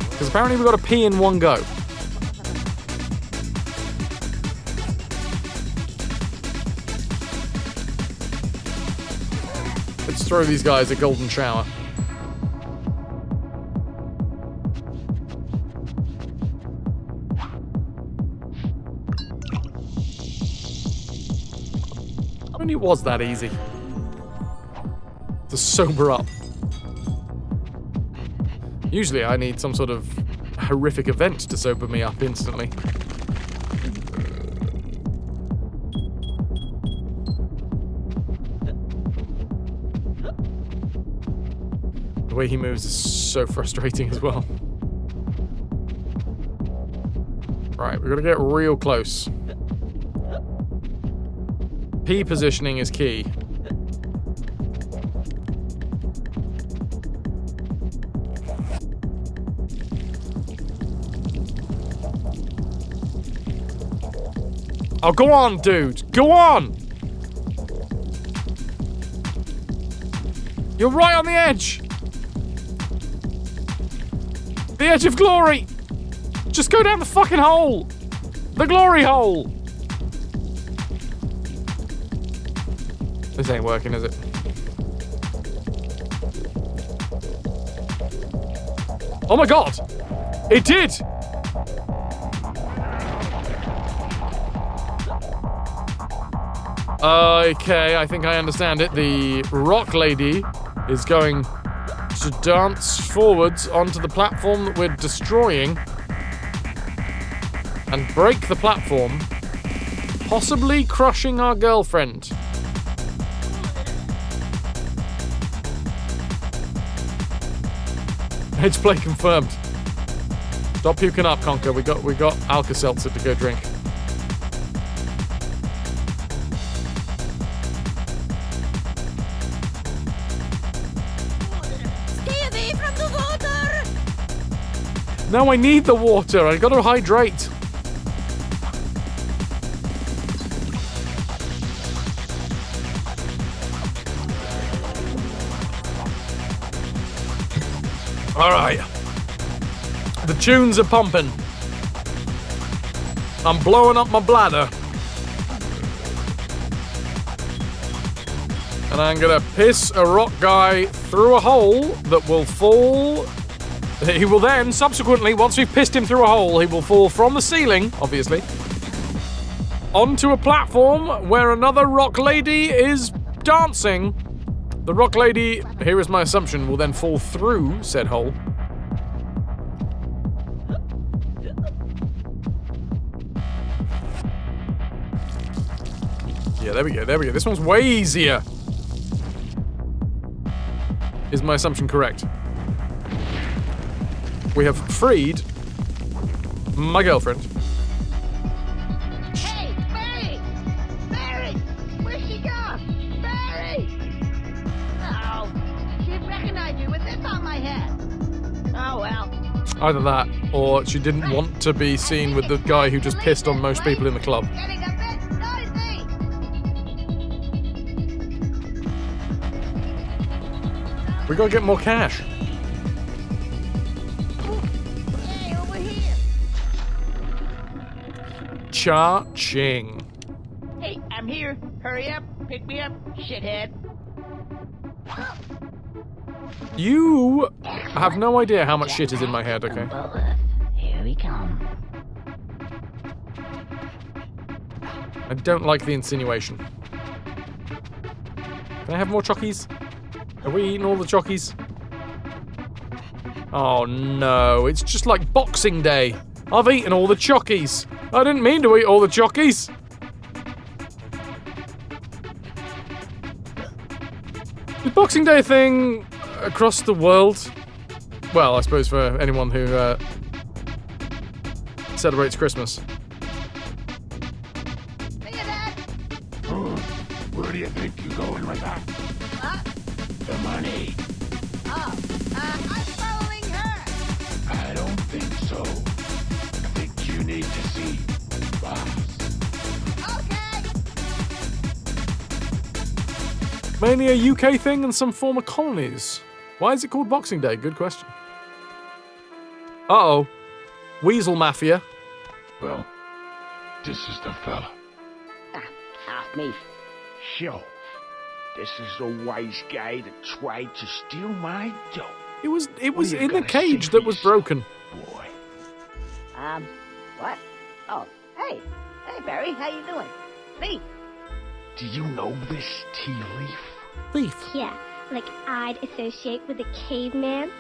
Because apparently we've got to pee in one go. Let's throw these guys a golden shower. Only it was that easy to sober up. Usually I need some sort of horrific event to sober me up instantly. The way he moves is so frustrating as well. Right, we've got to get real close. P positioning is key. Oh, go on, dude. Go on. You're right on the edge. The edge of glory. Just go down the fucking hole! The glory hole! This ain't working, is it? Oh my god! It did! Okay, I think I understand it. The rock lady is going to dance forwards onto the platform that we're destroying and break the platform, possibly crushing our girlfriend. Edge play confirmed. Stop puking up, Conker. We got Alka-Seltzer to go drink. Stay away from the water! No, I need the water. I gotta hydrate. Alright. The tunes are pumping. I'm blowing up my bladder. And I'm gonna piss a rock guy through a hole that will fall. He will then, subsequently, once we've pissed him through a hole, he will fall from the ceiling, obviously, onto a platform where another rock lady is dancing. The rock lady, here is my assumption, will then fall through said hole. Yeah, there we go. This one's way easier. Is my assumption correct? We have freed my girlfriend. Hey, Barry! Barry! Where'd she go? Barry! Oh, she'd recognize you with this on my head. Oh, well. Either that, or she didn't want to be seen with the guy who just pissed on most people in the club. Getting a bit noisy! We gotta get more cash. Hey, over here! Cha-ching. Hey, I'm here. Hurry up. Pick me up, shithead. You have no idea how much shit is in my head, okay? Here we come. I don't like the insinuation. Can I have more chockies? Have we eaten all the chockies? Oh no, it's just like Boxing Day. I've eaten all the chockies. I didn't mean to eat all the chockies. Is Boxing Day a thing across the world? Well, I suppose for anyone who celebrates Christmas. Where do you think you're going with that? The money. Oh, I'm following her. I don't think so. I think you need to see Boss. Mainly a UK thing and some former colonies. Why is it called Boxing Day? Good question. Uh-oh. Weasel Mafia. Well, this is the fella. Half me. Sure. This is the wise guy that tried to steal my dough. It was in the cage that was broken. Boy. What? Oh, hey. Hey, Barry, how you doing? Leaf. Do you know this tea leaf? Leaf? Yeah, like I'd associate with a caveman.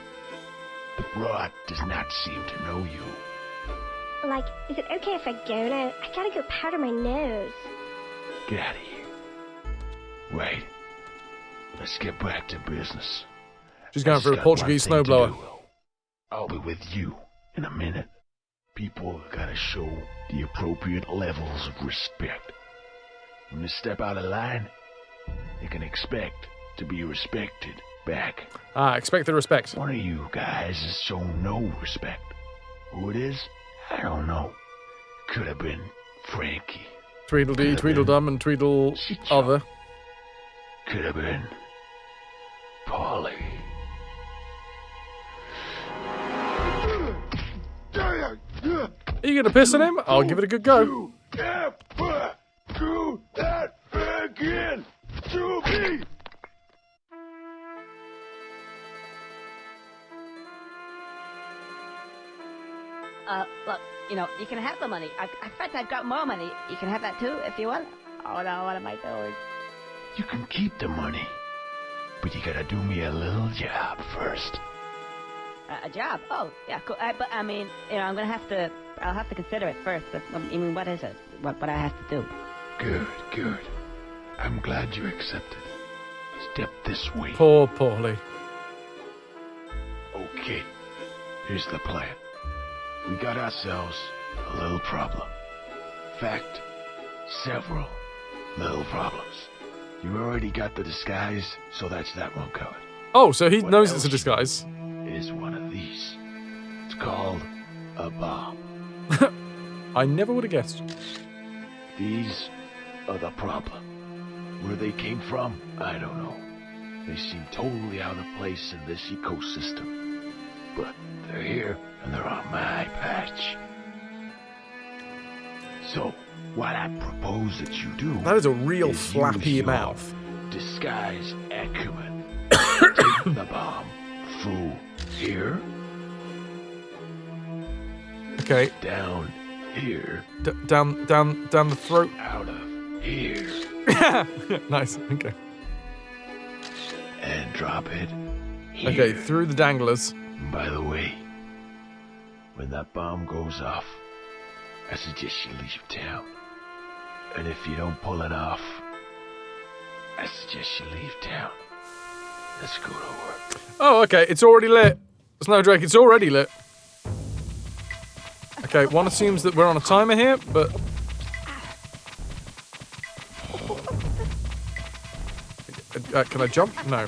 The broad does not seem to know you. Like, is it okay if I go now? I gotta go powder my nose. Get out of here. Wait. Let's get back to business. She's going for a Portuguese snowblower. I'll be with you in a minute. People gotta show the appropriate levels of respect. When they step out of line, they can expect to be respected back. Expect the respect. One of you guys has shown no respect. Who it is, I don't know. Could have been Frankie. Tweedledee, Tweedledum, and Tweedle other. Could have been Polly. Are you going to piss on him? I'll give it a good go. Ever do that again to me? Look, you can have the money. In fact, I've got more money. You can have that too, if you want. Oh no, what am I doing? You can keep the money, but you gotta do me a little job first. A job? Oh, yeah, cool. But I mean, I'm gonna have to. I'll have to consider it first. But I mean, what is it? What I have to do? Good. I'm glad you accepted. Step this way. Poor Paulie. Okay, here's the plan. We got ourselves a little problem. In fact, several little problems. You already got the disguise, so that's that one covered. Oh, so he knows it's a disguise. Is one of these. It's called a bomb. I never would have guessed. These are the problem. Where they came from, I don't know. They seem totally out of place in this ecosystem. But they're here, and they're on my patch. So, what I propose that you do... That is a real flappy mouth. Disguise acumen. Take the bomb through here. Okay. Down here. Down the throat. Out of here. Nice. Okay. And drop it here. Okay, through the danglers. By the way, when that bomb goes off, I suggest you leave town. And if you don't pull it off, I suggest you leave town. Let's go to work. Oh, okay. It's already lit. Snowdrake, it's already lit. Okay, one assumes that we're on a timer here, but... can I jump? No.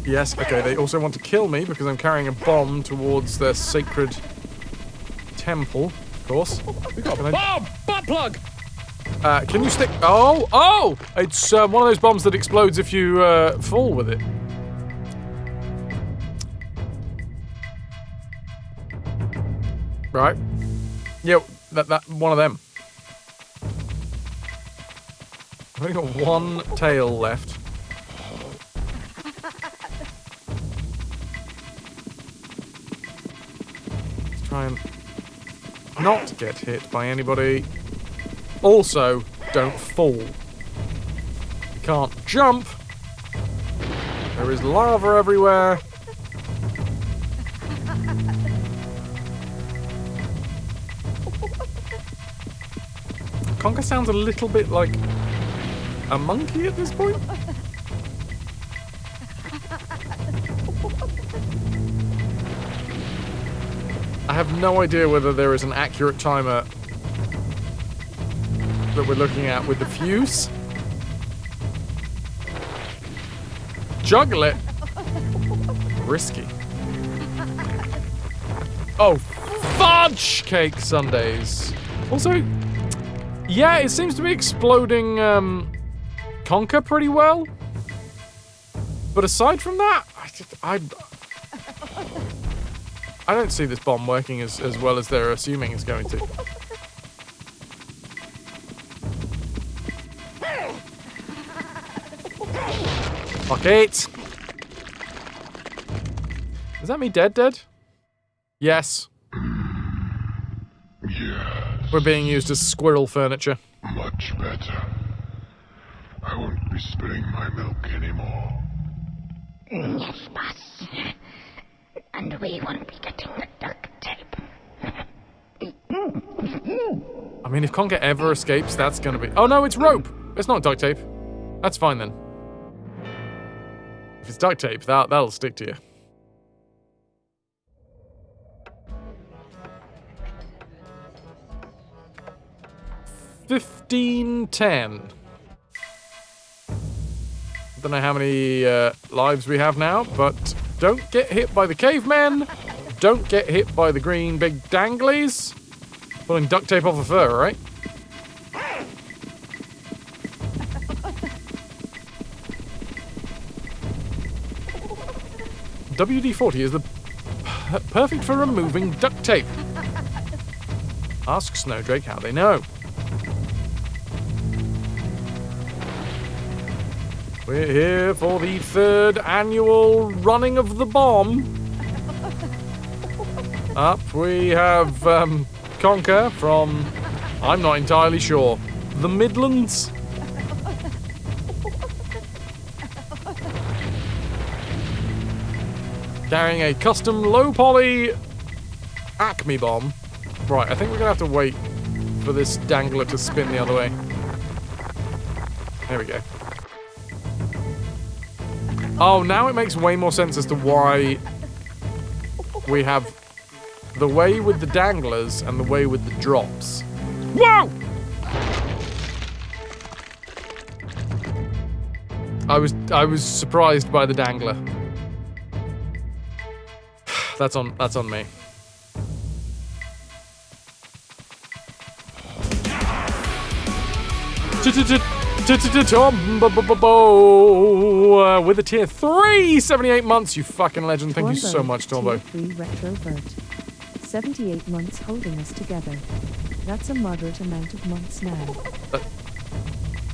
Yes, okay, they also want to kill me because I'm carrying a bomb towards their sacred temple, of course. Bomb! Butt plug! Can you stick... Oh! It's one of those bombs that explodes if you fall with it. Right. Yeah, that one of them. I've only got one tail left. Let's try and not get hit by anybody. Also, don't fall. You can't jump. There is lava everywhere. Conker sounds a little bit like a monkey at this point. I have no idea whether there is an accurate timer that we're looking at with the fuse. Juggle it. Risky. Oh, fudge cake sundaes. Also, yeah, it seems to be exploding Conker pretty well. But aside from that, I don't see this bomb working as well as they're assuming it's going to. Fuck it! Is that me dead? Yes. Yes. We're being used as squirrel furniture. Much better. I won't be spilling my milk anymore. Yes, boss. And we won't be getting the duct tape. I mean, if Conker ever escapes, that's gonna be... Oh no, it's rope! It's not duct tape. That's fine then. If it's duct tape, that'll stick to you. $15.10. Don't know how many lives we have now, but don't get hit by the cavemen. Don't get hit by the green big danglies. Pulling duct tape off a fur, right? WD-40 is the perfect for removing duct tape. Ask Snowdrake how they know. We're here for the 3rd annual running of the bomb. Up we have Conker from, I'm not entirely sure, the Midlands. Carrying a custom low-poly Acme bomb. Right, I think we're going to have to wait for this dangler to spin the other way. There we go. Oh, now it makes way more sense as to why we have the way with the danglers and the way with the drops. Whoa! I was surprised by the dangler. That's on me. Tombo with a tier 3, 78 months. You fucking legend. Thank you so much, Tombo. Tier 3 RetroVution. 78 months holding us together. That's a moderate amount of months now.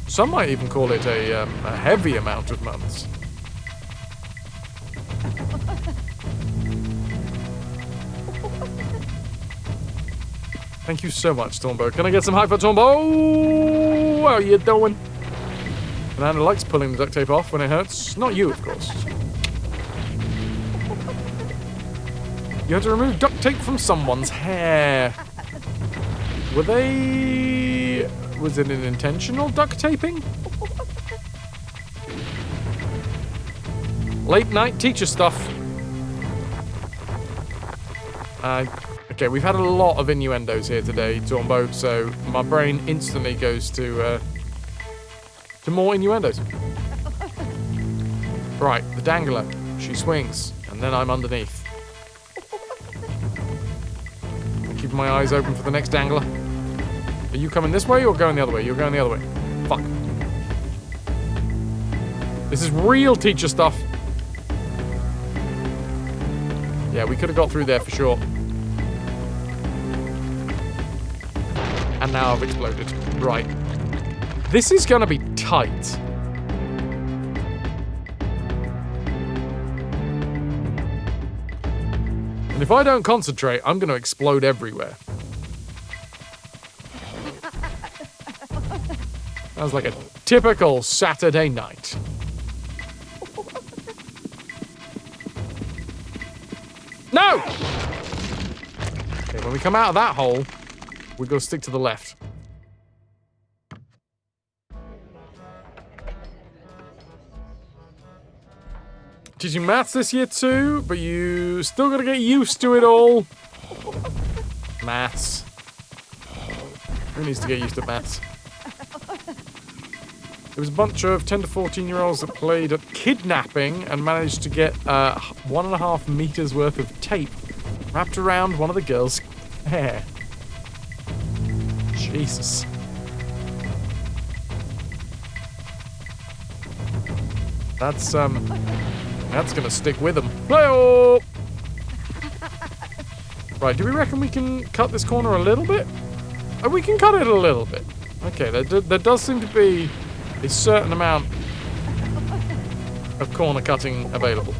Some might even call it a heavy amount of months. Thank you so much, Tombo. Can I get some hype for Tombo? How you doing? Banana likes pulling the duct tape off when it hurts. Not you, of course. You had to remove duct tape from someone's hair. Was it an intentional duct taping? Late night teacher stuff. Okay, we've had a lot of innuendos here today, Tombo, so my brain instantly goes to more innuendos. Right, the dangler. She swings, and then I'm underneath. I'm keeping my eyes open for the next dangler. Are you coming this way or going the other way? You're going the other way. Fuck. This is real teacher stuff. Yeah, we could have got through there for sure. And now I've exploded. Right. This is gonna be tight. And if I don't concentrate, I'm gonna explode everywhere. Sounds like a typical Saturday night. No! Okay, when we come out of that hole, we gotta stick to the left. Teaching maths this year too, but you still gotta get used to it all. Maths. Who needs to get used to maths? There was a bunch of 10 to 14-year-olds that played at kidnapping and managed to get 1.5 meters worth of tape wrapped around one of the girls' hair. Jesus. That's gonna stick with them. Hey-oh! Right, do we reckon we can cut this corner a little bit? Oh, we can cut it a little bit. Okay, there does seem to be a certain amount of corner cutting available.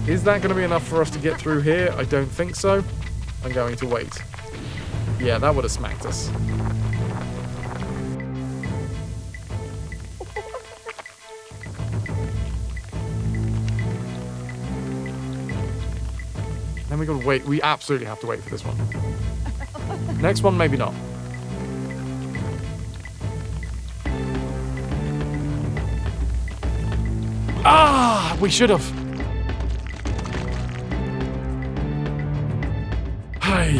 Is that going to be enough for us to get through here? I don't think so. I'm going to wait. Yeah, that would have smacked us. Then we gotta wait. We absolutely have to wait for this one. Next one, maybe not. Ah, we should have. Hey.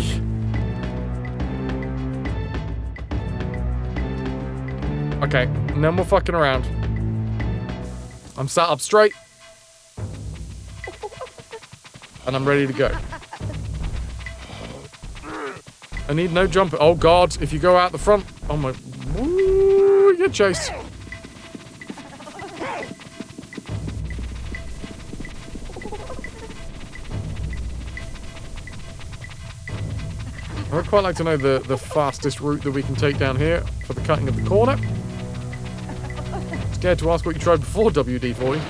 Okay, no more fucking around. I'm sat up straight. And I'm ready to go. I need no jump. Oh god, if you go out the front. Oh my. Ooh, you get chased. quite like to know the fastest route that we can take down here for the cutting of the corner. Scared to ask what you tried before WD-40.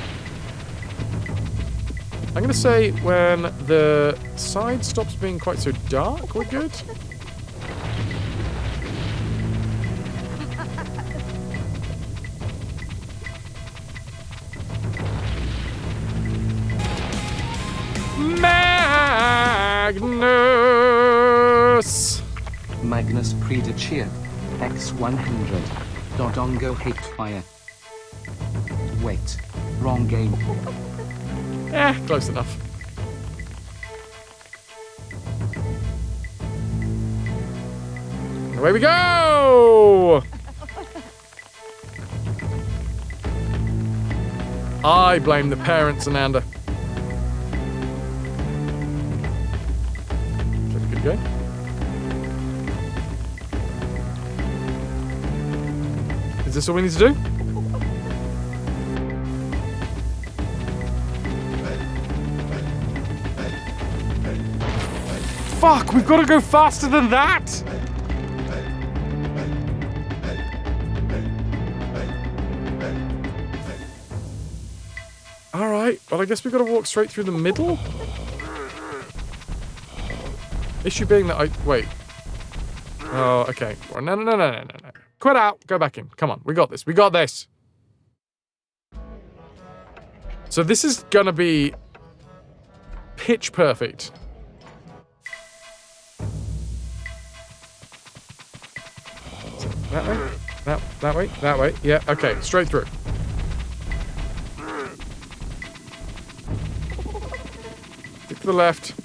I'm going to say when the side stops being quite so dark, we're good. Magnus Predacheer, X100. Dodongo hate fire. Wait, wrong game. Close enough. Away we go! I blame the parents, Ananda. Is that a good game? Is this all we need to do? Fuck, we've got to go faster than that! Alright, well I guess we've got to walk straight through the middle? Issue being that wait. Oh, okay. Well, no. Quit out. Go back in. Come on, we got this. We got this! So this is gonna be pitch perfect. That way? That way? That way? Yeah, okay. Straight through. Stick to the left.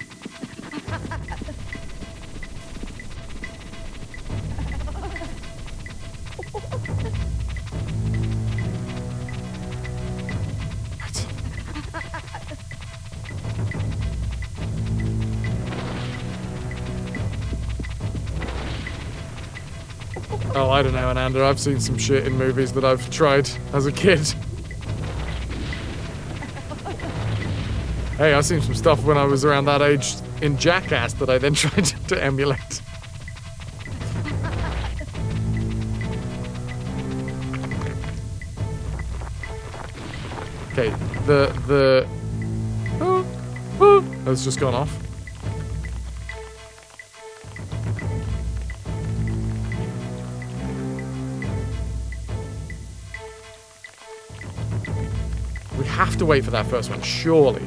Oh, I don't know, Ananda. I've seen some shit in movies that I've tried as a kid. Hey, I've seen some stuff when I was around that age in Jackass that I then tried to emulate. Okay, that's just gone off. We have to wait for that first one, surely.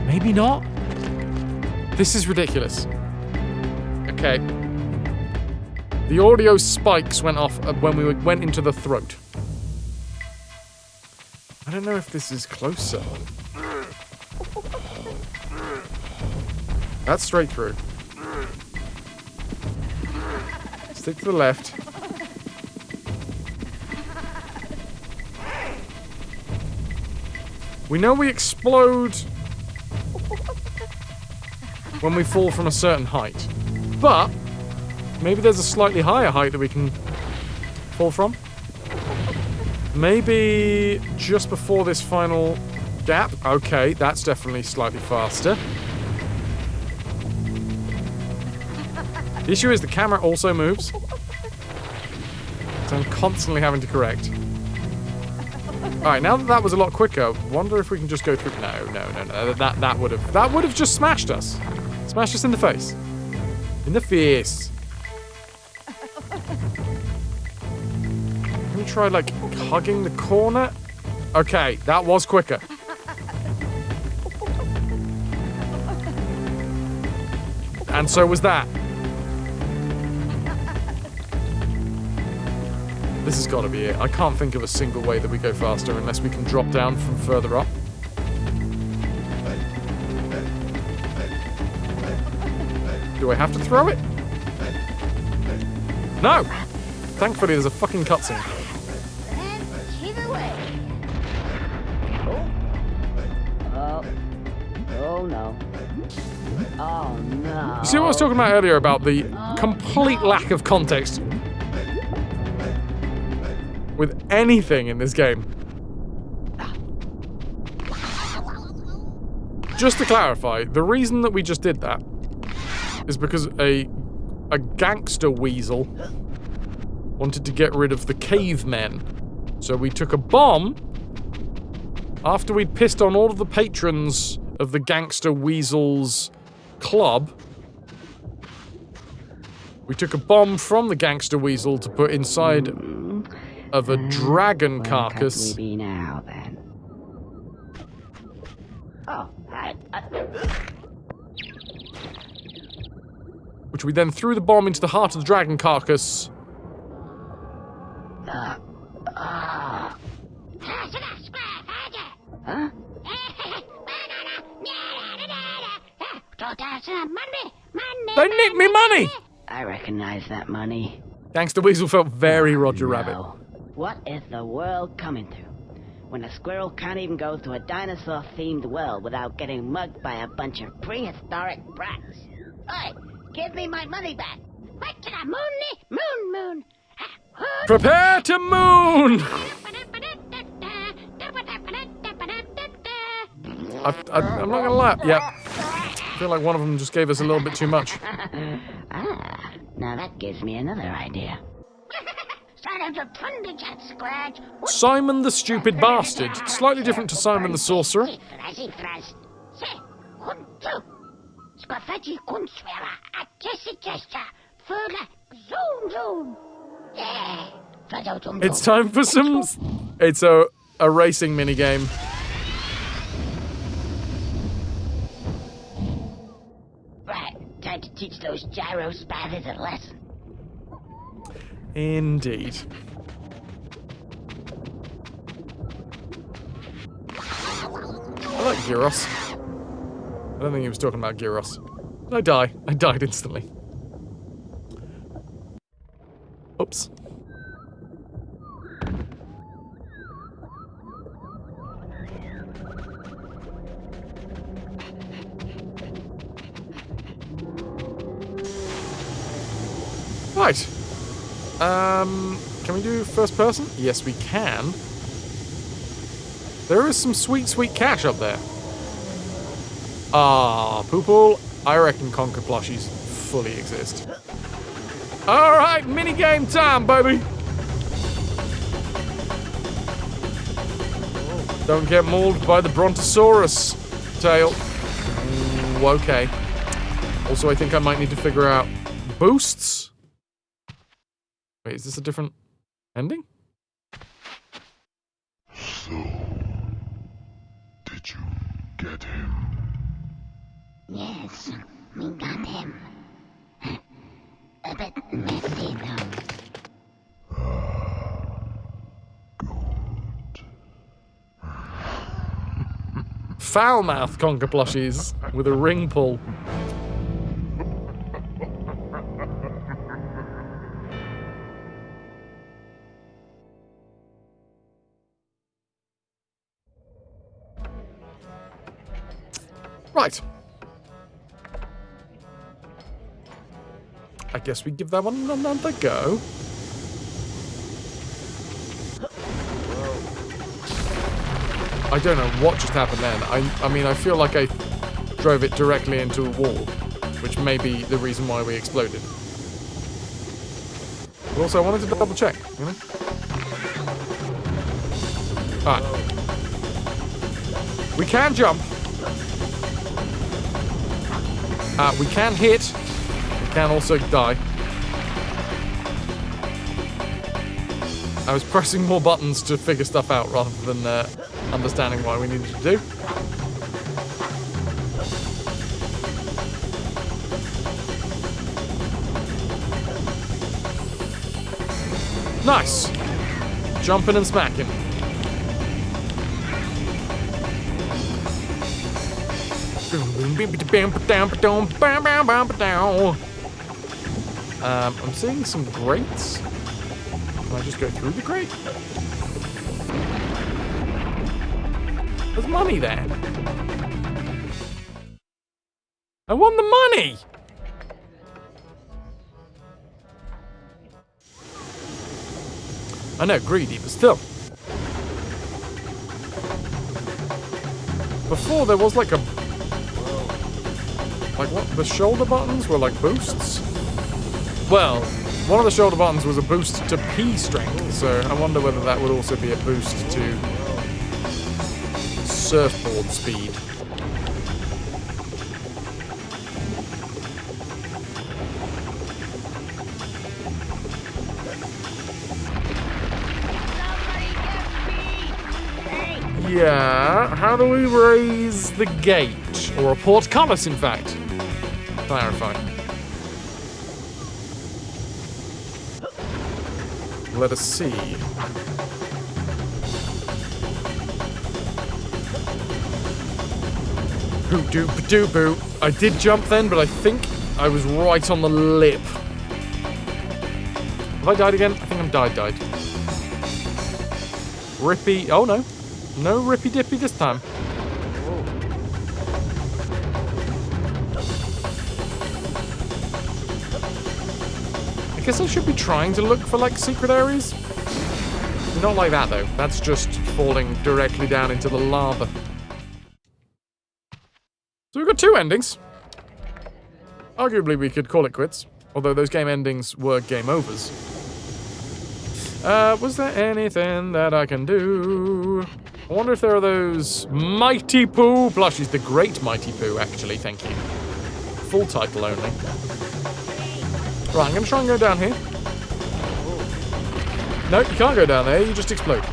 Maybe not. This is ridiculous. Okay. The audio spikes went off when we went into the throat. I don't know if this is closer. That's straight through. Stick to the left. We know we explode when we fall from a certain height, but maybe there's a slightly higher height that we can fall from. Maybe just before this final gap. Okay, that's definitely slightly faster. The issue is the camera also moves, so I'm constantly having to correct. Alright, now that was a lot quicker, wonder if we can just go through... No. That would have just smashed us. Smashed us in the face. In the face. Can we try, like, hugging the corner? Okay, that was quicker. And so was that. This has got to be it. I can't think of a single way that we go faster unless we can drop down from further up. Do I have to throw it? No! Thankfully, there's a fucking cutscene. Either way. Oh no. Oh no. You see what I was talking about earlier about the complete lack of context with anything in this game? Just to clarify, the reason that we just did that is because a gangster weasel wanted to get rid of the cavemen. So we took a bomb after we'd pissed on all of the patrons of the gangster weasel's club. We took a bomb from the gangster weasel to put inside of a dragon carcass. Where could we be now, then? Oh, which we then threw the bomb into the heart of the dragon carcass. Huh? They nicked me money! I recognize that money. Gangster Weasel felt very Roger Rabbit. What is the world coming to? When a squirrel can't even go to a dinosaur-themed world without getting mugged by a bunch of prehistoric brats. Oi, give me my money back. Back to the moon. Prepare to moon! I'm not gonna lie. Yep. I feel like one of them just gave us a little bit too much. Now that gives me another idea. Simon the Stupid Bastard. Slightly different to Simon the Sorcerer. It's time for some... It's a racing minigame. Right, time to teach those gyro spazzes a lesson. Indeed. I like Gyros. I don't think he was talking about Gyros. Did I die? I died instantly. Oops. Right. Can we do first person? Yes, we can. There is some sweet, sweet cash up there. Ah, Poople, I reckon Conker plushies fully exist. Alright, minigame time, baby! Don't get mauled by the Brontosaurus tail. Ooh, okay. Also, I think I might need to figure out boosts. Wait, is this a different ending? So, did you get him? Yes, we got him. A bit messy, though. Foul-mouthed Conker plushies with a ring pull. Right. I guess we give that one another go. I don't know what just happened then. I mean, I feel like I drove it directly into a wall, which may be the reason why we exploded. But also, I wanted to double check, you know? Alright. We can jump. We can hit. We can also die. I was pressing more buttons to figure stuff out rather than understanding why we needed to do. Nice. Jumping and smacking. I'm seeing some grates. Can I just go through the grate? There's money there. I want the money! I know, greedy, but still. Before there was like a Like what? The shoulder buttons were like boosts? Well, one of the shoulder buttons was a boost to P strength, so I wonder whether that would also be a boost to surfboard speed. Yeah, how do we raise the gate? Or a portcullis, in fact. Clarify. Let us see. Hoo doop doo boo. I did jump then, but I think I was right on the lip. Have I died again? I think I'm died. Rippy. Oh no. No rippy dippy this time. I guess I should be trying to look for like secret areas. Not like that though. That's just falling directly down into the lava. So we've got 2 endings. Arguably we could call it quits. Although those game endings were game overs. Was there anything that I can do? I wonder if there are those Mighty Poo plushies. The Great Mighty Poo, actually. Thank you. Full title only. Right, I'm going to try and go down here. No, you can't go down there. You just explode.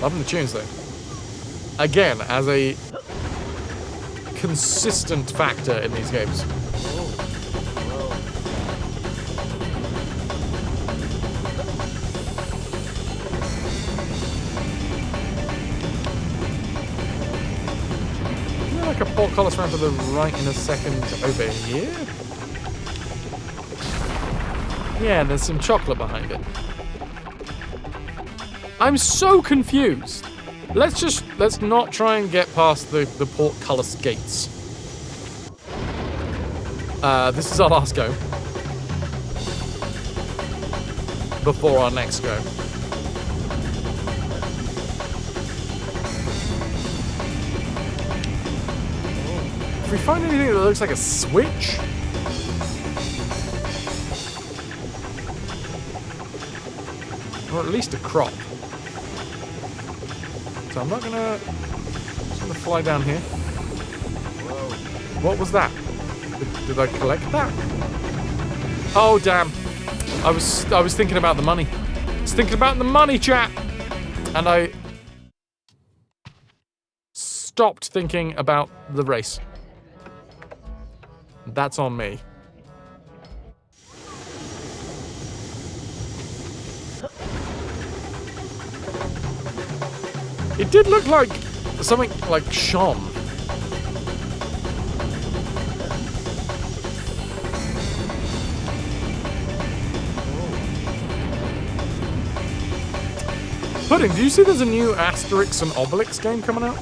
Loving the tunes, though. Again, as a consistent factor in these games. Like a portcullis round to the right in a second over here. Yeah, there's some chocolate behind it. I'm so confused. Let's not try and get past the portcullis gates. This is our last go. Before our next go. If we find anything that looks like a switch... or at least a crop. So I'm not gonna... just gonna fly down here. What was that? Did I collect that? Oh, damn. I was thinking about the money. I was thinking about the money, chat! And I... stopped thinking about the race. That's on me. It did look like something like shone. Pudding, do you see there's a new Asterix and Obelix game coming out?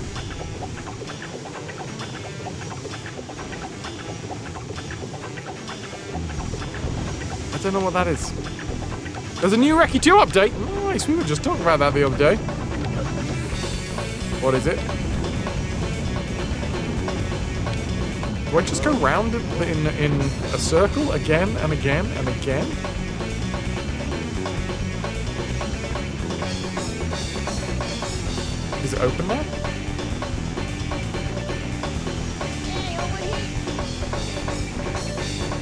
I don't know what that is. There's a new Reki 2 update. Nice, we were just talking about that the other day. What is it? Do I just go round in a circle again and again and again? Is it open now?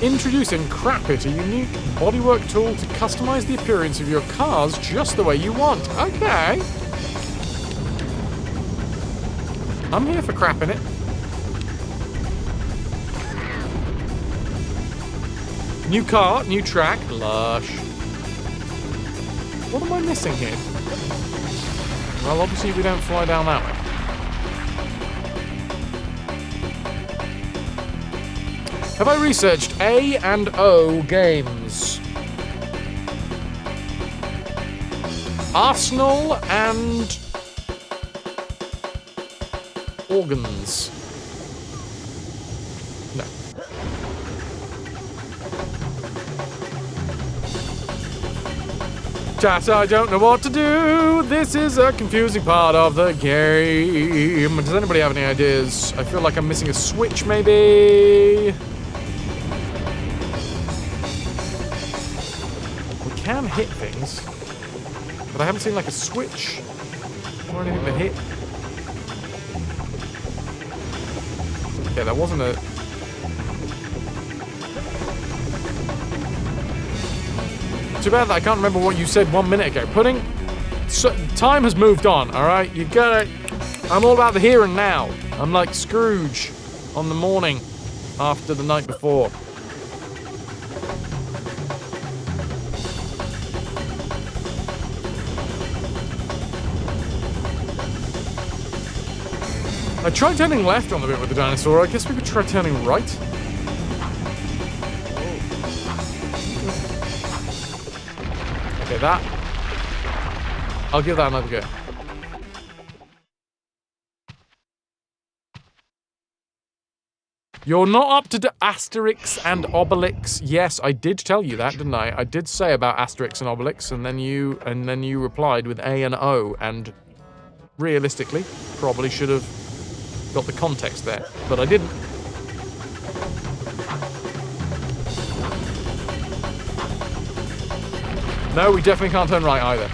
Introducing Crap It, a unique bodywork tool to customize the appearance of your cars just the way you want. Okay. I'm here for crapping it. New car, new track, lush. What am I missing here? Well, obviously we don't fly down that way. Have I researched A and O games? Arsenal and organs. No. Chat, I don't know what to do. This is a confusing part of the game. Does anybody have any ideas? I feel like I'm missing a switch, maybe. We can hit things, but I haven't seen like a switch or anything to hit. Okay, that wasn't a... Too bad that I can't remember what you said 1 minute ago. Pudding, so, time has moved on, alright? You gotta... I'm all about the here and now. I'm like Scrooge on the morning after the night before. I tried turning left on the bit with the dinosaur. I guess we could try turning right. Okay, that. I'll give that another go. You're not up to Asterix and Obelix. Yes, I did tell you that, didn't I? I did say about Asterix and Obelix, and then you replied with A and O, and realistically, probably should have got the context there, but I didn't. No, we definitely can't turn right either.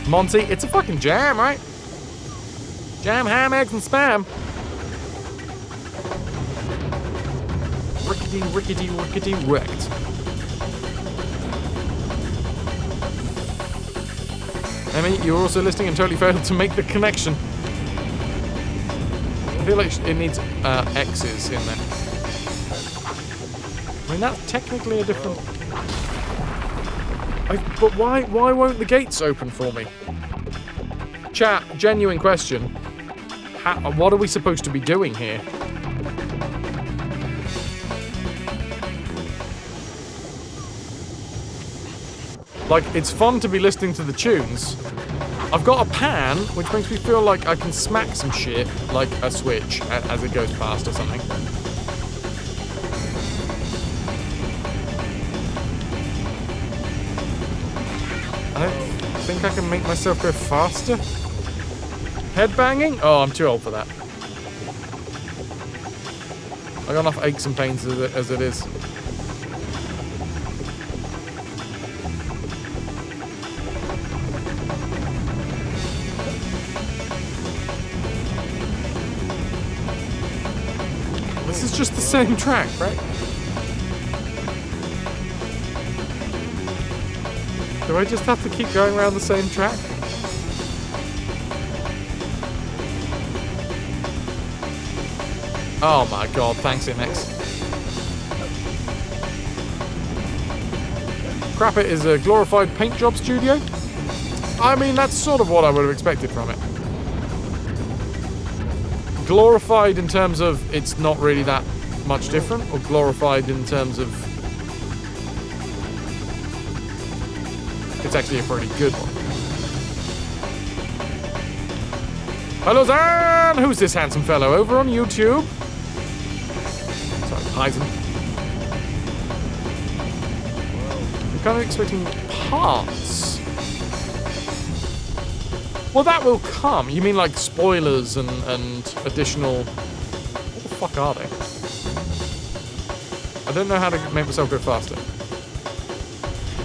Monty, it's a fucking jam, right? Jam, ham, eggs, and spam. Rickety, rickety, rickety, wrecked. Emmy, you were also listening and totally failed to make the connection. I feel like it needs X's in there. I mean, that's technically a different... but why won't the gates open for me? Chat, genuine question. What are we supposed to be doing here? Like, it's fun to be listening to the tunes. I've got a pan, which makes me feel like I can smack some shit, like a switch, as it goes past or something. I think I can make myself go faster. Headbanging? Oh, I'm too old for that. I got enough aches and pains as it is. This is just the same track, right? Do I just have to keep going around the same track? Oh my god, thanks MX. Crap, it is a glorified paint job studio? I mean, that's sort of what I would have expected from it. Glorified in terms of it's not really that much different, or glorified in terms of it's actually a pretty good one. Hello, Zan! Who's this handsome fellow over on YouTube? Sorry, Python. I'm kind of expecting parts. Well, that will come. You mean like spoilers and additional... What the fuck are they? I don't know how to make myself go faster.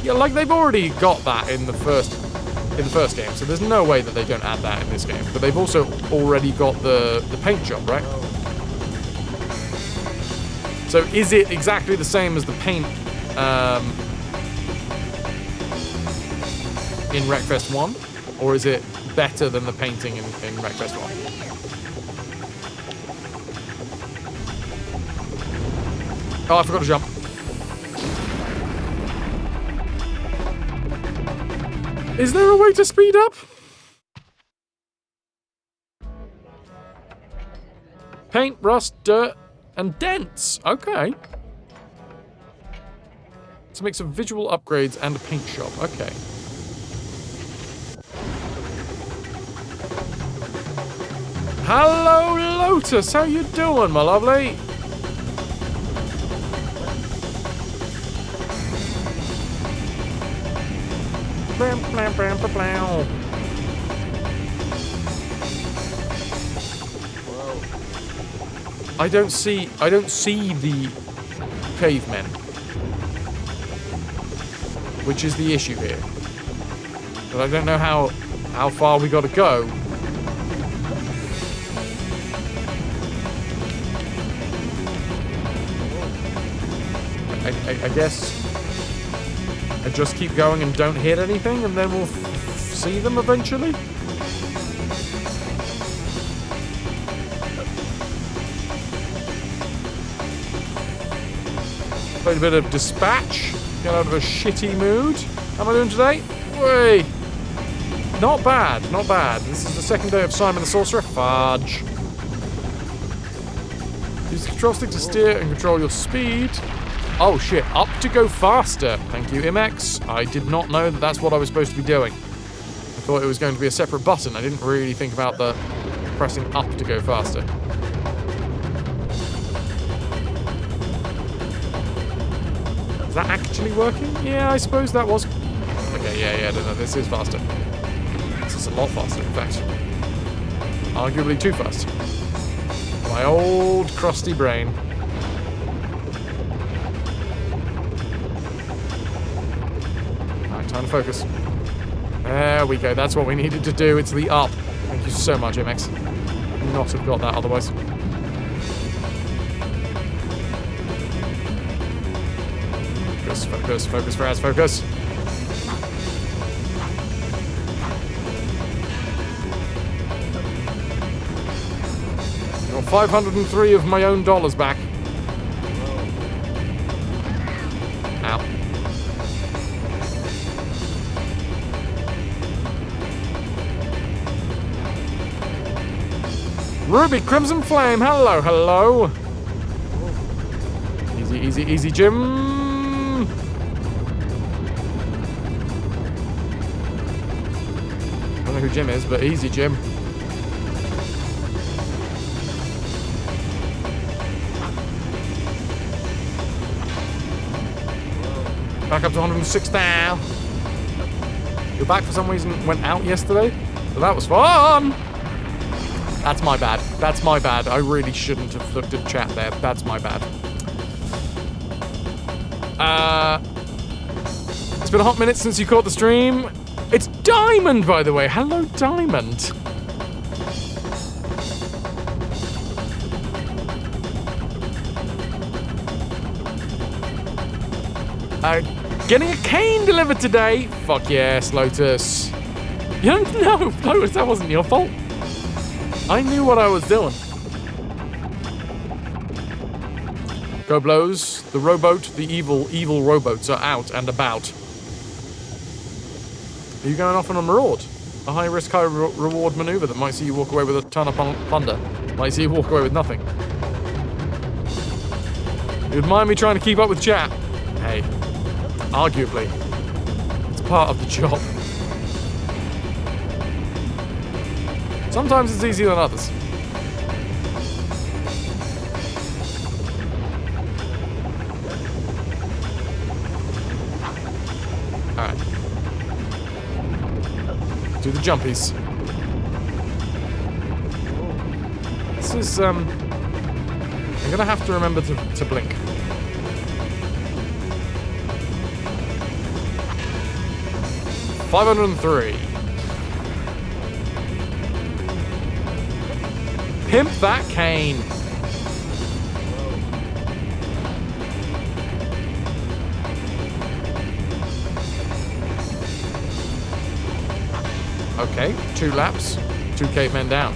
Yeah, like they've already got that in the first game, so there's no way that they don't add that in this game. But they've also already got the paint job, right? So is it exactly the same as the paint in Wreckfest 1? Or is it better than the painting in Wreckfest 1? Oh, I forgot to jump. Is there a way to speed up? Paint, rust, dirt, and dents. Okay. It's a mix of visual upgrades and a paint shop. Okay. Hello, Lotus. How you doing, my lovely? I don't see the cavemen, which is the issue here. But I don't know how far we got to go. I guess I just keep going and don't hit anything, and then we'll see them eventually. Played a bit of Dispatch, get out of a shitty mood. How am I doing today? Whey! Not bad, not bad. This is the second day of Simon the Sorcerer. Fudge. Use the control stick to steer and control your speed. Oh shit, up to go faster. Thank you, Imex. I did not know that that's what I was supposed to be doing. I thought it was going to be a separate button. I didn't really think about the pressing up to go faster. Is that actually working? Yeah, I suppose that was. Okay, yeah, no, this is faster. This is a lot faster, in fact. Arguably too fast. My old crusty brain. Time to focus. There we go. That's what we needed to do. It's the up. Thank you so much, MX. Would not have got that otherwise. Focus, Raz, focus. Got 503 of my own dollars back. Ow. Ruby Crimson Flame, hello, hello. Easy, Jim. I don't know who Jim is, but easy, Jim. Back up to 106 now. Your back for some reason went out yesterday, so that was fun. That's my bad. That's my bad. I really shouldn't have looked at chat there. That's my bad. It's been a hot minute since you caught the stream. It's Diamond, by the way. Hello, Diamond. Getting a cane delivered today. Fuck yes, Lotus. You don't know, Lotus, that wasn't your fault. I knew what I was doing. Go blows. The rowboat, the evil rowboats are out and about. Are you going off on a maraud? A high-risk, high-reward maneuver that might see you walk away with a ton of plunder. Might see you walk away with nothing. You'd mind me trying to keep up with chat? Hey, arguably, it's part of the job. Sometimes it's easier than others. Alright. Do the jumpies. This is, I'm gonna have to remember to blink. $503. Pimp that cane. Okay, 2 laps, 2 cavemen down.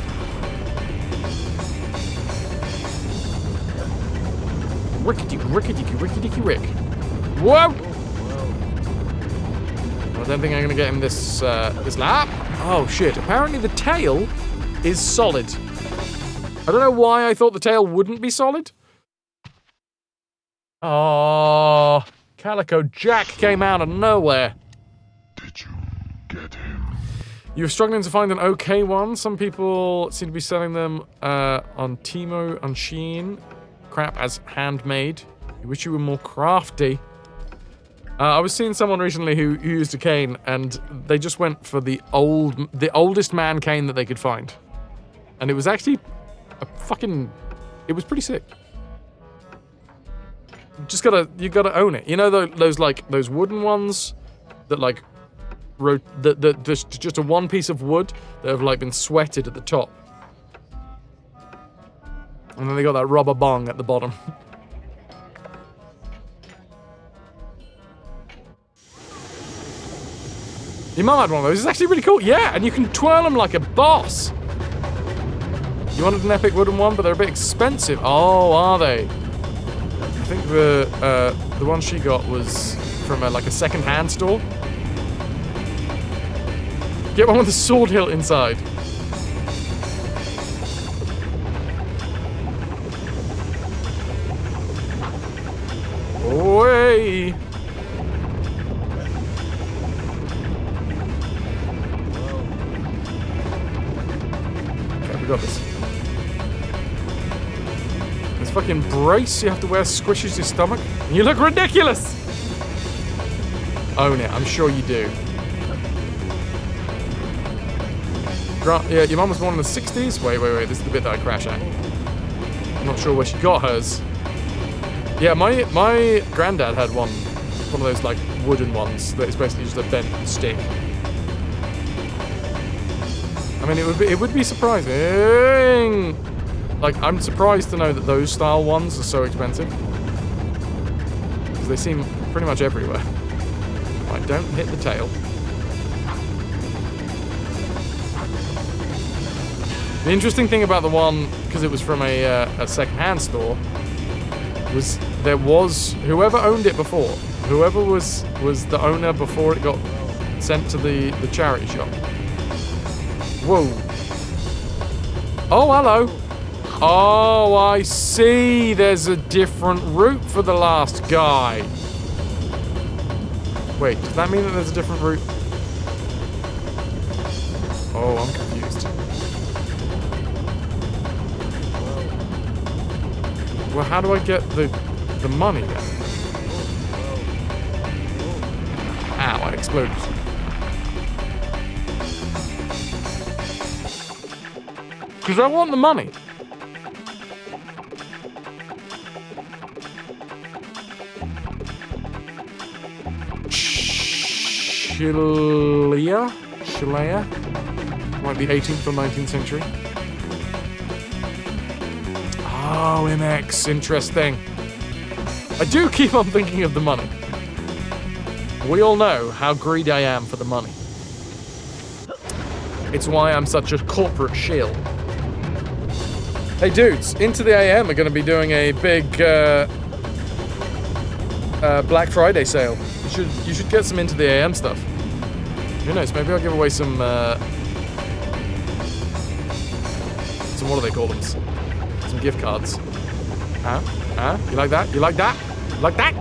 Rickety rick. Whoa! I don't think I'm gonna get him this lap. Oh shit! Apparently the tail is solid. I don't know why I thought the tail wouldn't be solid. Oh, Calico Jack came out of nowhere. Did you get him? You're struggling to find an okay one. Some people seem to be selling them on Temu and Shein. Crap as handmade. I wish you were more crafty. I was seeing someone recently who used a cane, and they just went for the oldest man cane that they could find, and it was actually it was pretty sick. You gotta own it. You know those wooden ones that like that there's just a one piece of wood that have like been sweated at the top, and then they got that rubber bong at the bottom. Your mum had one of those. It's actually really cool. Yeah, and you can twirl them like a boss. You wanted an epic wooden one, but they're a bit expensive. Oh, are they? I think the one she got was from like a second-hand store. Get one with a sword hilt inside. Way. We got this. This fucking brace you have to wear squishes your stomach. You look ridiculous! Own it, I'm sure you do. Yeah, your mum was born in the 60s? Wait, this is the bit that I crash at. I'm not sure where she got hers. Yeah, my granddad had one of those like wooden ones that is basically just a bent stick. I mean, it would be surprising. Like, I'm surprised to know that those style ones are so expensive. Because they seem pretty much everywhere. Right, don't hit the tail. The interesting thing about the one, because it was from a second-hand store, was whoever owned it before, whoever was the owner before it got sent to the charity shop. Whoa. Oh, hello. Oh, I see. There's a different route for the last guy. Wait, does that mean that there's a different route? Oh, I'm confused. Well, how do I get the money then? Ow, I exploded. Because I want the money. Shilea? Like the 18th or 19th century. Oh, MX, interesting. I do keep on thinking of the money. We all know how greedy I am for the money. It's why I'm such a corporate shill. Hey dudes, Into the AM are going to be doing a big Black Friday sale. You should get some Into the AM stuff. Who knows? Maybe I'll give away some what do they call them? Some gift cards. Huh? You like that? You like that? You like that?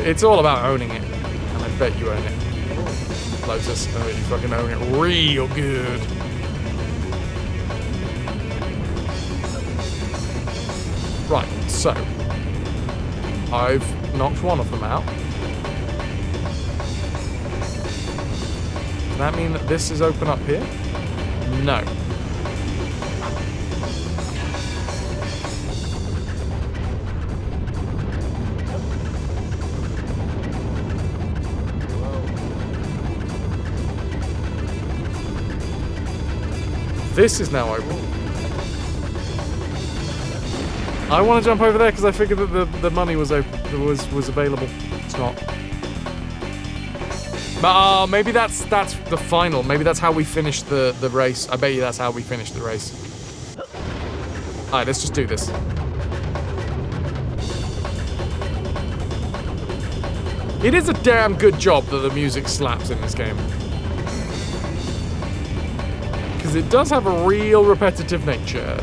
It's all about owning it, and I bet you own it. Lotus, oh, you fucking own it real good. Right, so I've knocked one of them out. Does that mean that this is open up here? No. This is now open. I want to jump over there because I figured that the money was open, was available. It's not. But maybe that's the final. Maybe that's how we finish the race. I bet you that's how we finish the race. Alright, let's just do this. It is a damn good job that the music slaps in this game. Because it does have a real repetitive nature.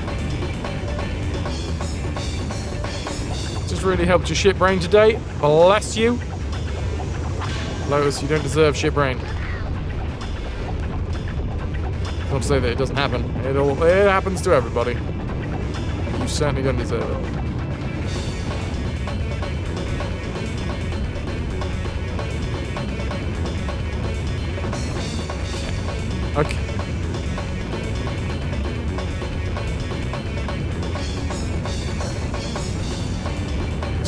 Just really helped your shit brain today. Bless you. Lotus, you don't deserve shit brain. Not to say that it doesn't happen. It happens to everybody. You certainly don't deserve it. Okay.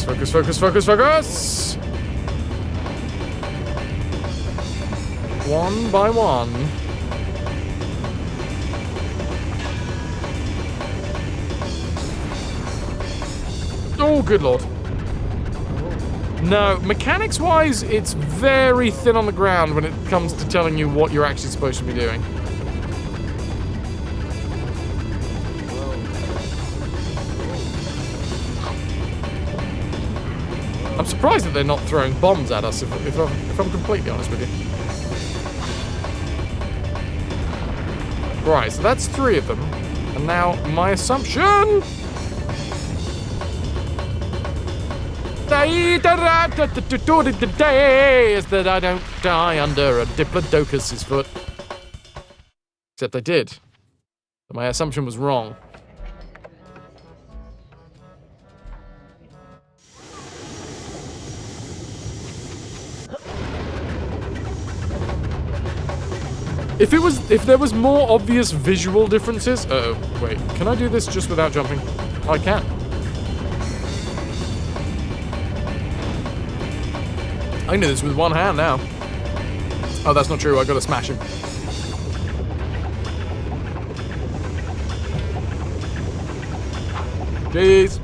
Focus, focus, focus, focus! One by one. Oh, good lord. No, mechanics-wise, it's very thin on the ground when it comes to telling you what you're actually supposed to be doing. I'm surprised that they're not throwing bombs at us, if I'm completely honest with you. Right, so that's 3 of them. And now, my assumption... is that I don't die under a Diplodocus's foot. Except I did. But my assumption was wrong. If there was more obvious visual differences... Uh-oh, wait, can I do this just without jumping? I can. I can do this with one hand now. Oh, that's not true, I gotta smash him. Jeez.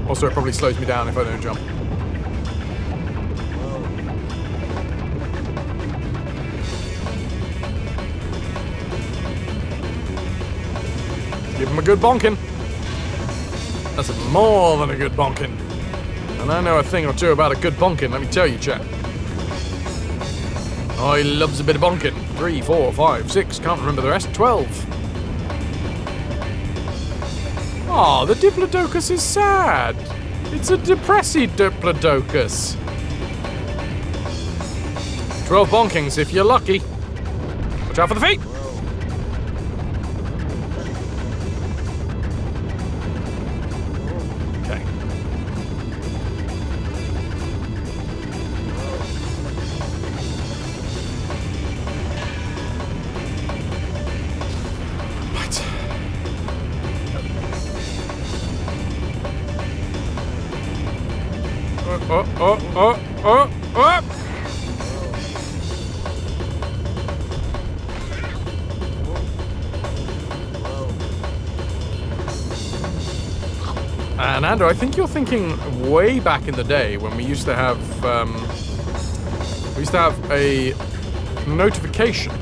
Also, it probably slows me down if I don't jump. Give him a good bonking. That's more than a good bonking. And I know a thing or two about a good bonking, let me tell you, chap. Oh, he loves a bit of bonking. 3, 4, 5, 6, can't remember the rest. 12. Oh, the Diplodocus is sad. It's a depressy Diplodocus. 12 bonkings if you're lucky. Watch out for the feet. Oh. And Andrew, I think you're thinking way back in the day when we used to have a notification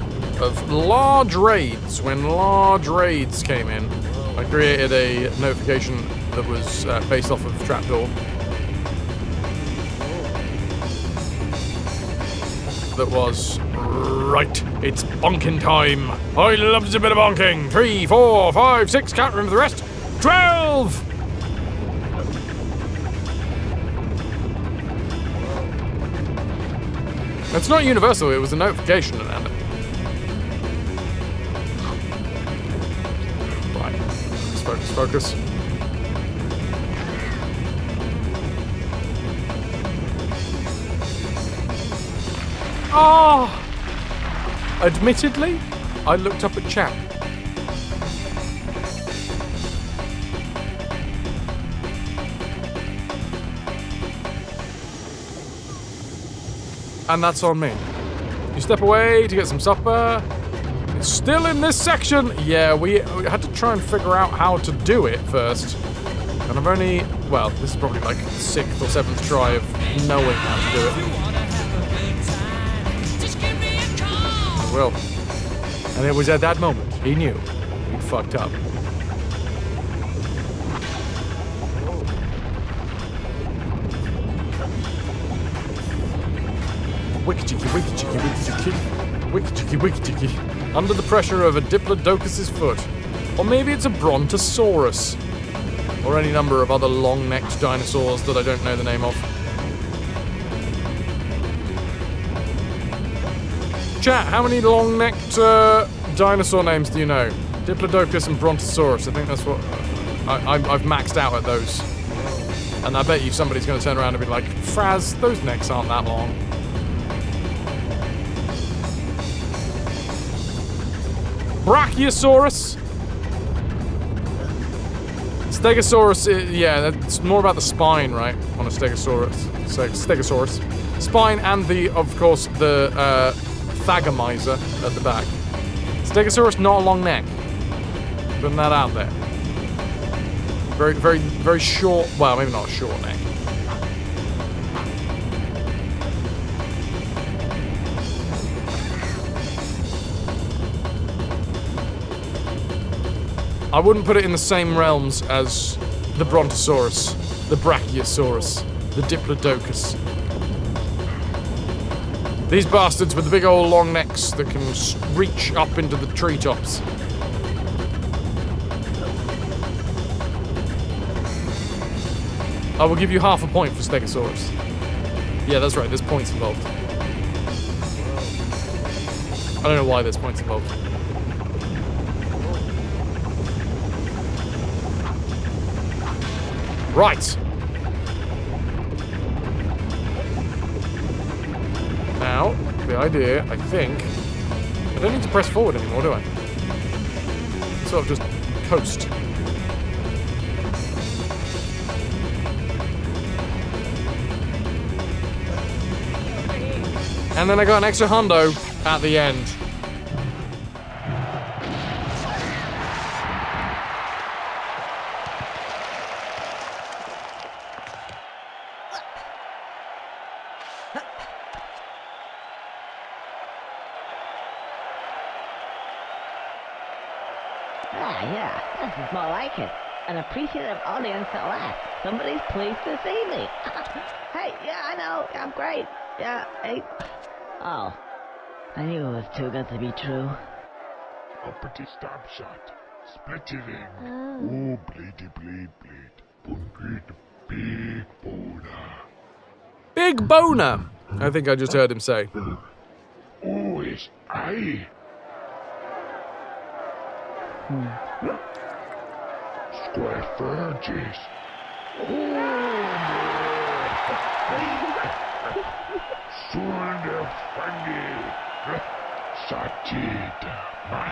of large raids. When large raids came in, I created a notification that was based off of Trapdoor. That was, right, it's bonking time. I loves a bit of bonking. 3, 4, 5, 6, can't remember the rest. 12! It's not universal, it was a notification, Amanda. Right, let's focus. Oh! Admittedly, I looked up at chat. And that's on me. You step away to get some supper. It's still in this section. Yeah, we had to try and figure out how to do it first. And I've only, well, this is probably like 6th or 7th try of knowing how to do it. Well, and it was at that moment he knew he'd fucked up. Wicky-chicky, wicky-chicky, wicky-chicky, wicky-chicky, wicky-chicky. Under the pressure of a Diplodocus's foot. Or maybe it's a Brontosaurus. Or any number of other long-necked dinosaurs that I don't know the name of. Chat, how many long-necked dinosaur names do you know? Diplodocus and Brontosaurus. I think that's what... I've maxed out at those. And I bet you somebody's going to turn around and be like, Fraz, those necks aren't that long. Brachiosaurus. Stegosaurus, yeah, that's more about the spine, right? On a Stegosaurus. Stegosaurus. Spine and of course, the Thagomizer at the back. Stegosaurus, not a long neck. Putting that out there. Very, very, very short, well, maybe not a short neck. I wouldn't put it in the same realms as the Brontosaurus, the Brachiosaurus, the Diplodocus. These bastards with the big old long necks that can reach up into the treetops. I will give you half a point for Stegosaurus. Yeah, that's right, there's points involved. I don't know why there's points involved. Right. Now, the idea, I think... I don't need to press forward anymore, do I? Sort of just coast. And then I got an extra hundo at the end. Yeah, this is more like it. An appreciative audience at last. Somebody's pleased to see me. Hey, yeah, I know. I'm great. Yeah, hey. Oh, I knew it was too good to be true. Uppity stab shot. Splittering. Oh, bladey blade blade. Big boner. Big boner! I think I just heard him say. Oh, it's I. Square Fergus.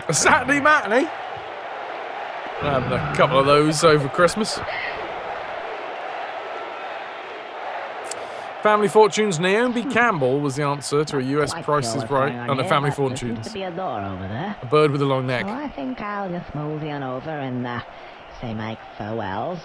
A Saturday matinee? I had a couple of those over Christmas. Family Fortunes, Naomi Campbell was the answer to a US Price is Right on the Family Fortunes. Seems to be a door over there. A bird with a long neck. So I think I'll just mosey on over and say my farewells.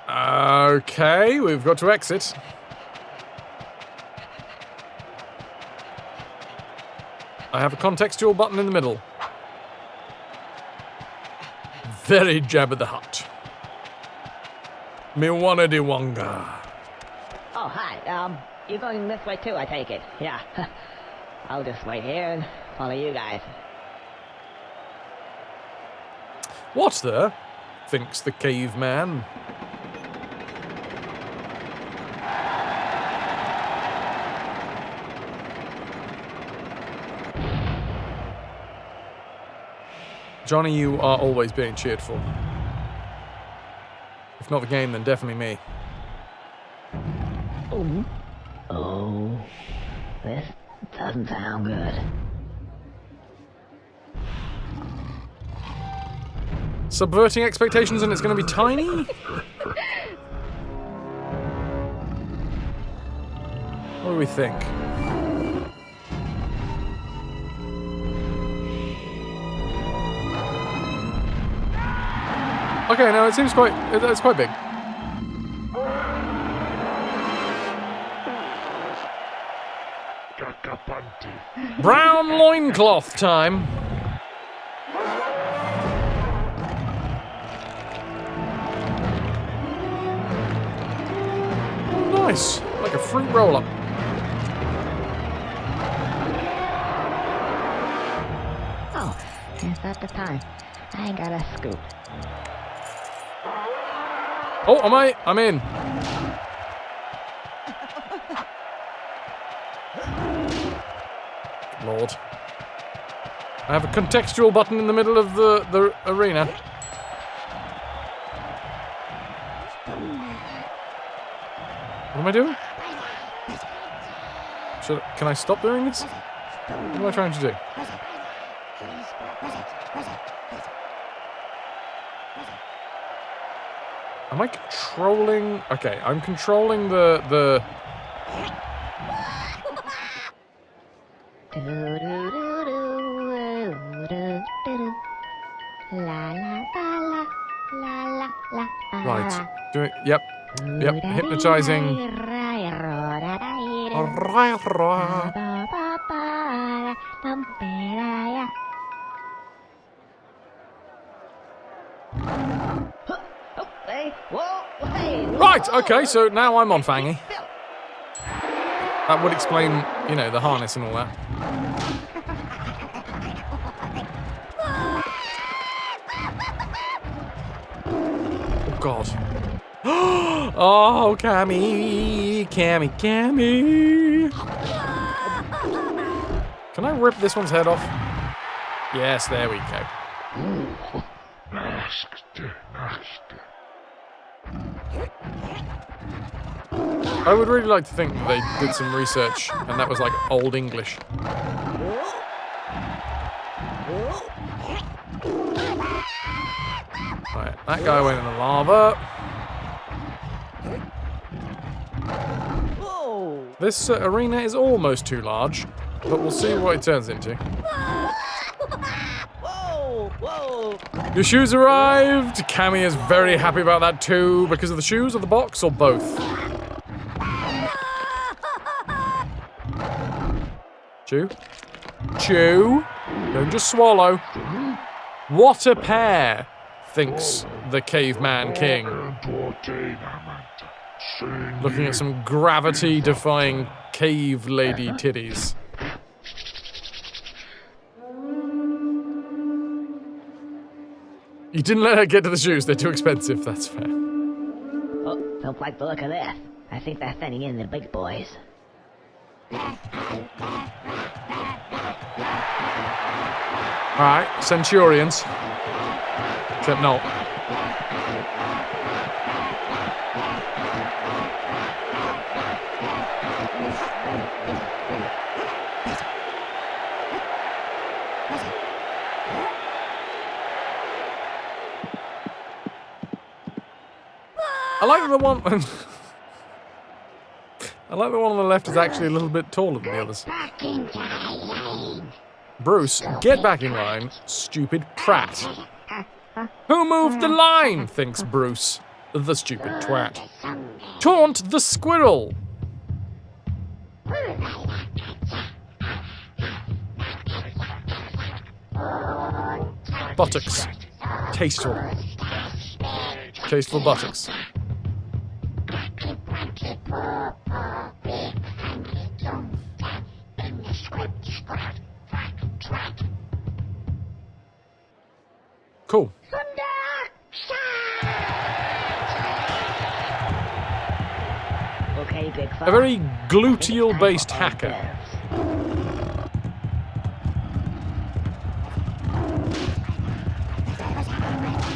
Okay, we've got to exit. I have a contextual button in the middle. Very Jabba the Hutt. Me wanna de wonga. Oh, hi. You're going this way too, I take it. Yeah. I'll just wait here and follow you guys. What the? Thinks the caveman. Johnny, you are always being cheered for. If not the game, then definitely me. Oh, this doesn't sound good. Subverting expectations and it's going to be tiny? What do we think? Okay, no, it seems it's quite big. Brown loincloth time. Nice, like a fruit roll-up. Oh, is that the time? I gotta scoot. Oh, am I? I'm in. Lord. I have a contextual button in the middle of the arena. What am I doing? Can I stop doing this? What am I trying to do? Am I controlling? Okay, I'm controlling the... Right. Doing. Yep. Yep. Hypnotizing. Right. Okay. So now I'm on Fangy. That would explain, you know, the harness and all that. Oh God. Oh, Cammy. Can I rip this one's head off? Yes, there we go. I would really like to think that they did some research and that was like Old English. Right, that guy went in the lava. This arena is almost too large, but we'll see what it turns into. Your shoes arrived! Cammy is very happy about that too, because of the shoes or the box or both. Chew. Chew. Don't just swallow. What a pair, thinks the caveman king. Looking at some gravity-defying cave lady titties. You didn't let her get to the shoes, they're too expensive, that's fair. Oh, don't like the look of this. I think they're sending in the big boys. Alright, Centurions. Except no. I like the one... I like the one on the left is actually a little bit taller than the others. Bruce, get back in line, stupid prat. Who moved the line, thinks Bruce, the stupid twat. Taunt the squirrel. Buttocks. Tasteful. Tasteful buttocks. Cool. Okay, big A very gluteal-based hacker.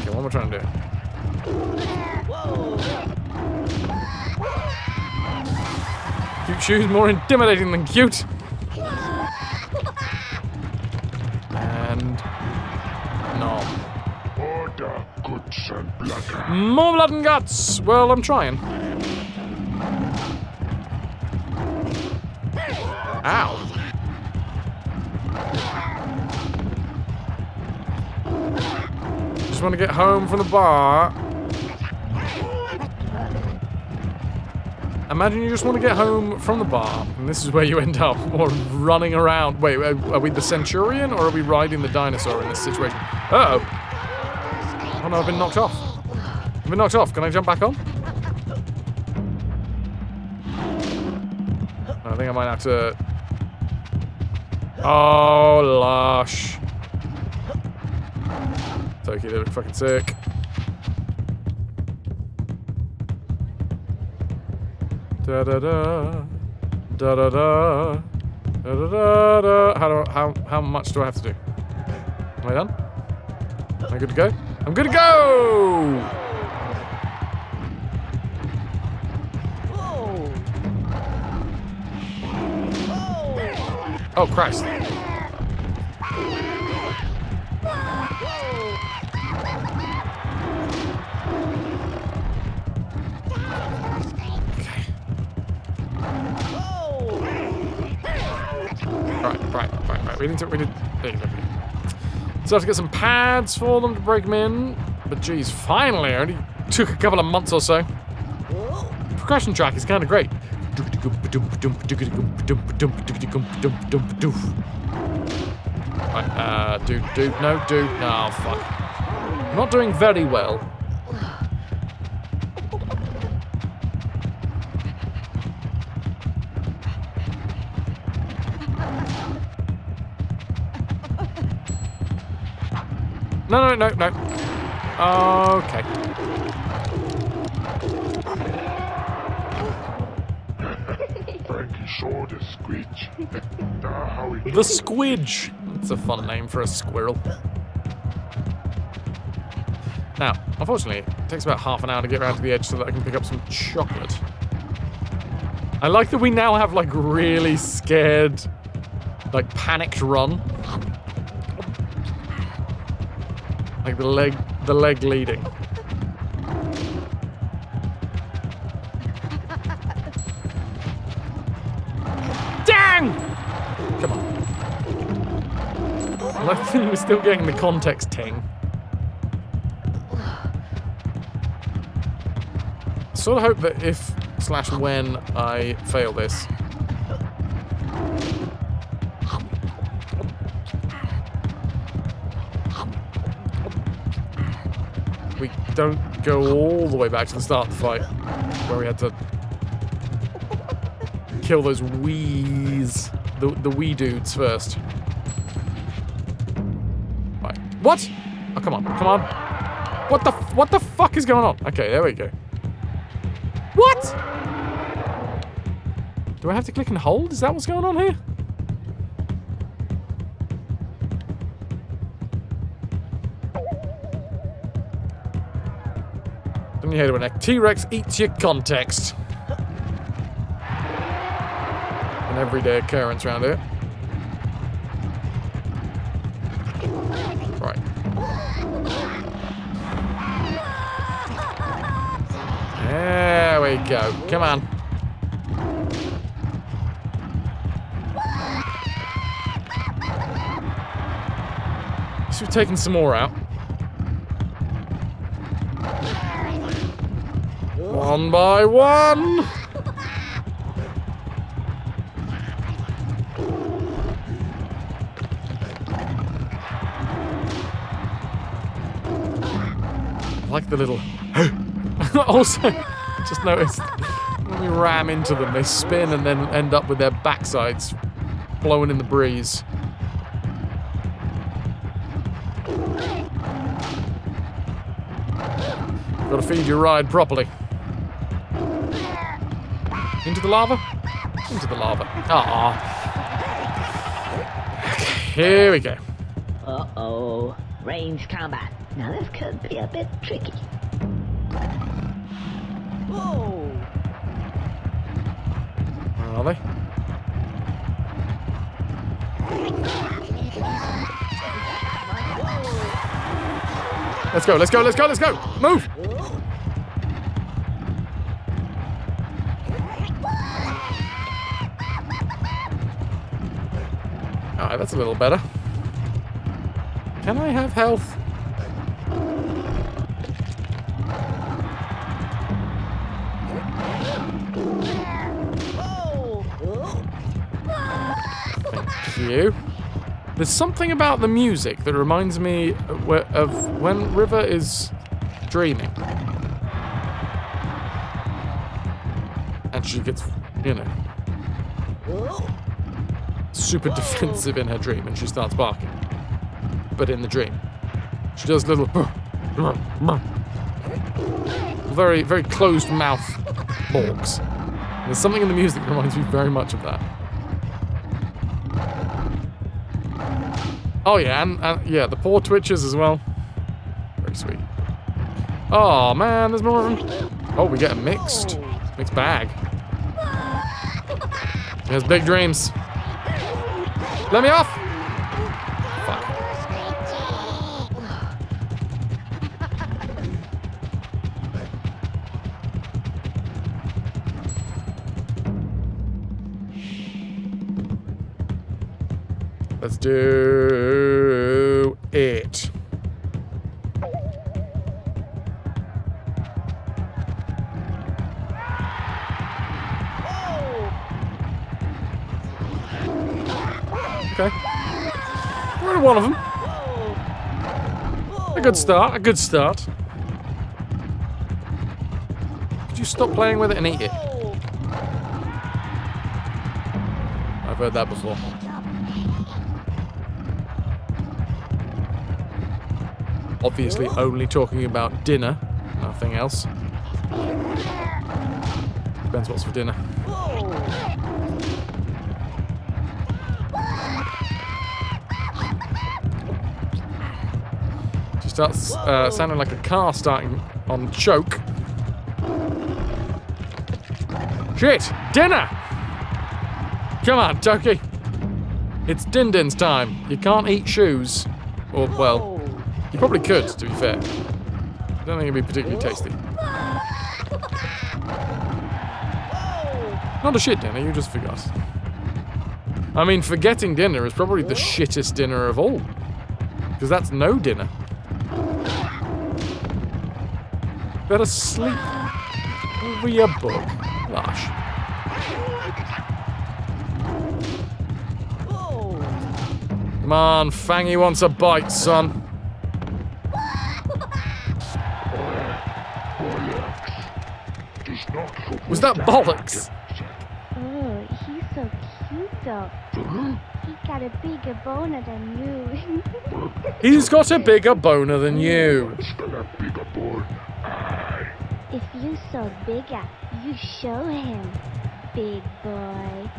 Okay, what am I trying to do? Cute shoes more intimidating than cute. And no. Order, guts and blood. More blood and guts. Well, I'm trying. Ow. Just want to get home from the bar. Imagine you just want to get home from the bar, and this is where you end up, or running around. Wait, are we the Centurion, or are we riding the dinosaur in this situation? Uh-oh. Oh no, I've been knocked off. I've been knocked off. Can I jump back on? I think I might have to... Oh, lush. Okie, they look fucking sick. Da da da. Da da da. Da da da da. How much do I have to do? Am I done? Am I good to go? I'm good to go! Oh, Christ. Right. We need. There you go. So I have to get some pads for them to break them in. But geez, finally, it only took a couple of months or so. The progression track is kind of great. Right, dude, no, fuck. I'm not doing very well. No. Okay. Frankie saw the squidge. The squidge. That's a fun name for a squirrel. Now, unfortunately, it takes about half an hour to get around to the edge so that I can pick up some chocolate. I like that we now have, like, really scared, like, panicked run. Like the leg leading. Dang! Come on. I think we're still getting the context ting. I sort of hope that if/when I fail this, we don't go all the way back to the start of the fight, where we had to kill those wees, the wee dudes first. Right. What? Oh, come on. What the fuck is going on? Okay, there we go. What? Do I have to click and hold? Is that what's going on here? Don't you hate it when a T-Rex eats your context? An everyday occurrence around here. Right. There we go. Come on. So we've taken some more out. One by one. I like the little... Also, just noticed when we ram into them, they spin and then end up with their backsides blowing in the breeze. Gotta feed your ride properly. Into the lava? Into the lava. Ah. Here we go. Uh-oh. Range combat. Now this could be a bit tricky. Whoa! Where are they? Let's go, let's go, let's go, let's go! Move! Alright, that's a little better. Can I have health? Thank you. There's something about the music that reminds me of when River is dreaming. And she gets, you know, super defensive in her dream and she starts barking. But in the dream, She does little... very, very closed mouth balks. There's something in the music that reminds me very much of that. Oh yeah, and yeah, the paw twitches as well. Very sweet. Oh man, there's more of them. Oh, we get a mixed bag. He has big dreams. Let me off! Fuck. Let's do it. Okay. We're in one of them. A good start, a good start. Could you stop playing with it and eat it? I've heard that before. Obviously only talking about dinner, nothing else. Depends what's for dinner. She starts sounding like a car starting on choke. Shit! Dinner! Come on, Toki. It's Din-Din's time. You can't eat shoes. Or, well... You probably could, to be fair. I don't think it'd be particularly tasty. Not a shit dinner, you just forgot. I mean, forgetting dinner is probably the shittest dinner of all. Because that's no dinner. Better sleep over your book, Lush. Come on, Fangy wants a bite, son. Was that bollocks? Oh, he's so cute though. He got a bigger boner than you. He's got a bigger boner than you. If you so bigger, you show him, big boy.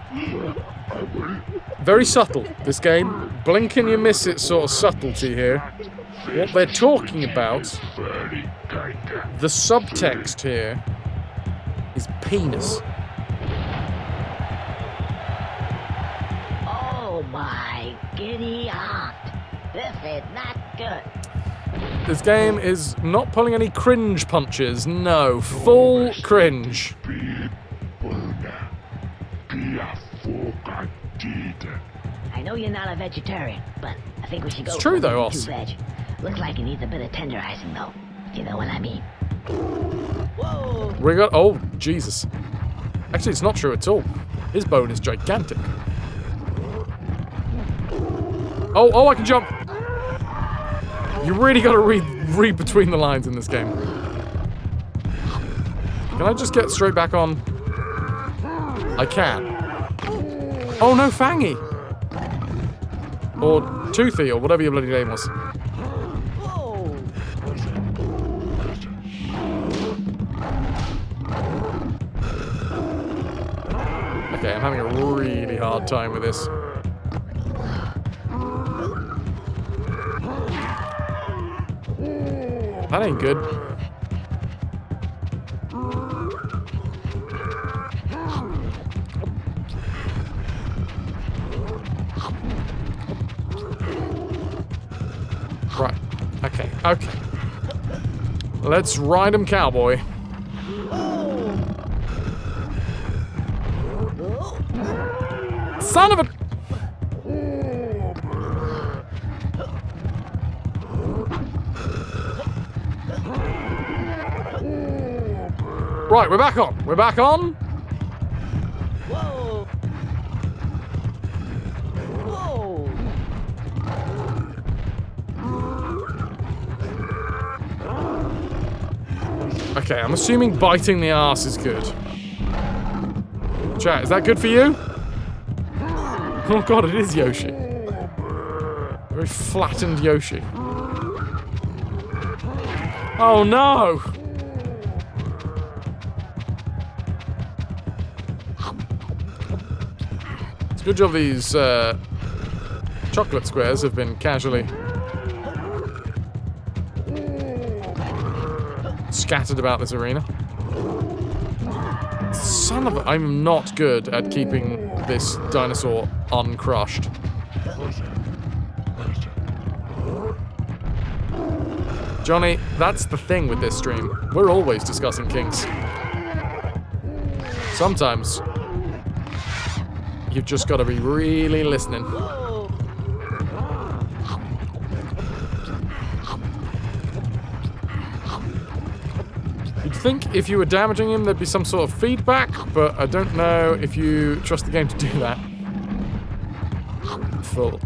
Very subtle, this game. Blink and you miss it sort of subtlety here. What they're talking about, the subtext here, is penis. Oh my giddy aunt. This is not good. This game is not pulling any cringe punches. No, full cringe. I know you're not a vegetarian, but I think we should go. It's true though, Oz. Oz. Veg. Looks like it needs a bit of tenderizing though. If you know what I mean. Whoa! We got. Oh, Jesus. Actually, it's not true at all. His bone is gigantic. Oh, I can jump. You really got to read between the lines in this game. Can I just get straight back on? I can. Oh no, Fangy! Or Toothy, or whatever your bloody name was. Okay, I'm having a really hard time with this. That ain't good. Right. Okay. Let's ride him, cowboy. Son of a... Right, we're back on. We're back on. Whoa! Whoa! Okay, I'm assuming biting the arse is good. Chat, is that good for you? Oh god, it is Yoshi. Very flattened Yoshi. Oh no! It's a good job these chocolate squares have been casually scattered about this arena. Son of a... I'm not good at keeping this dinosaur uncrushed. Johnny, that's the thing with this stream. We're always discussing kinks. Sometimes you've just got to be really listening. You'd think if you were damaging him, there'd be some sort of feedback, but I don't know if you trust the game to do that. Full.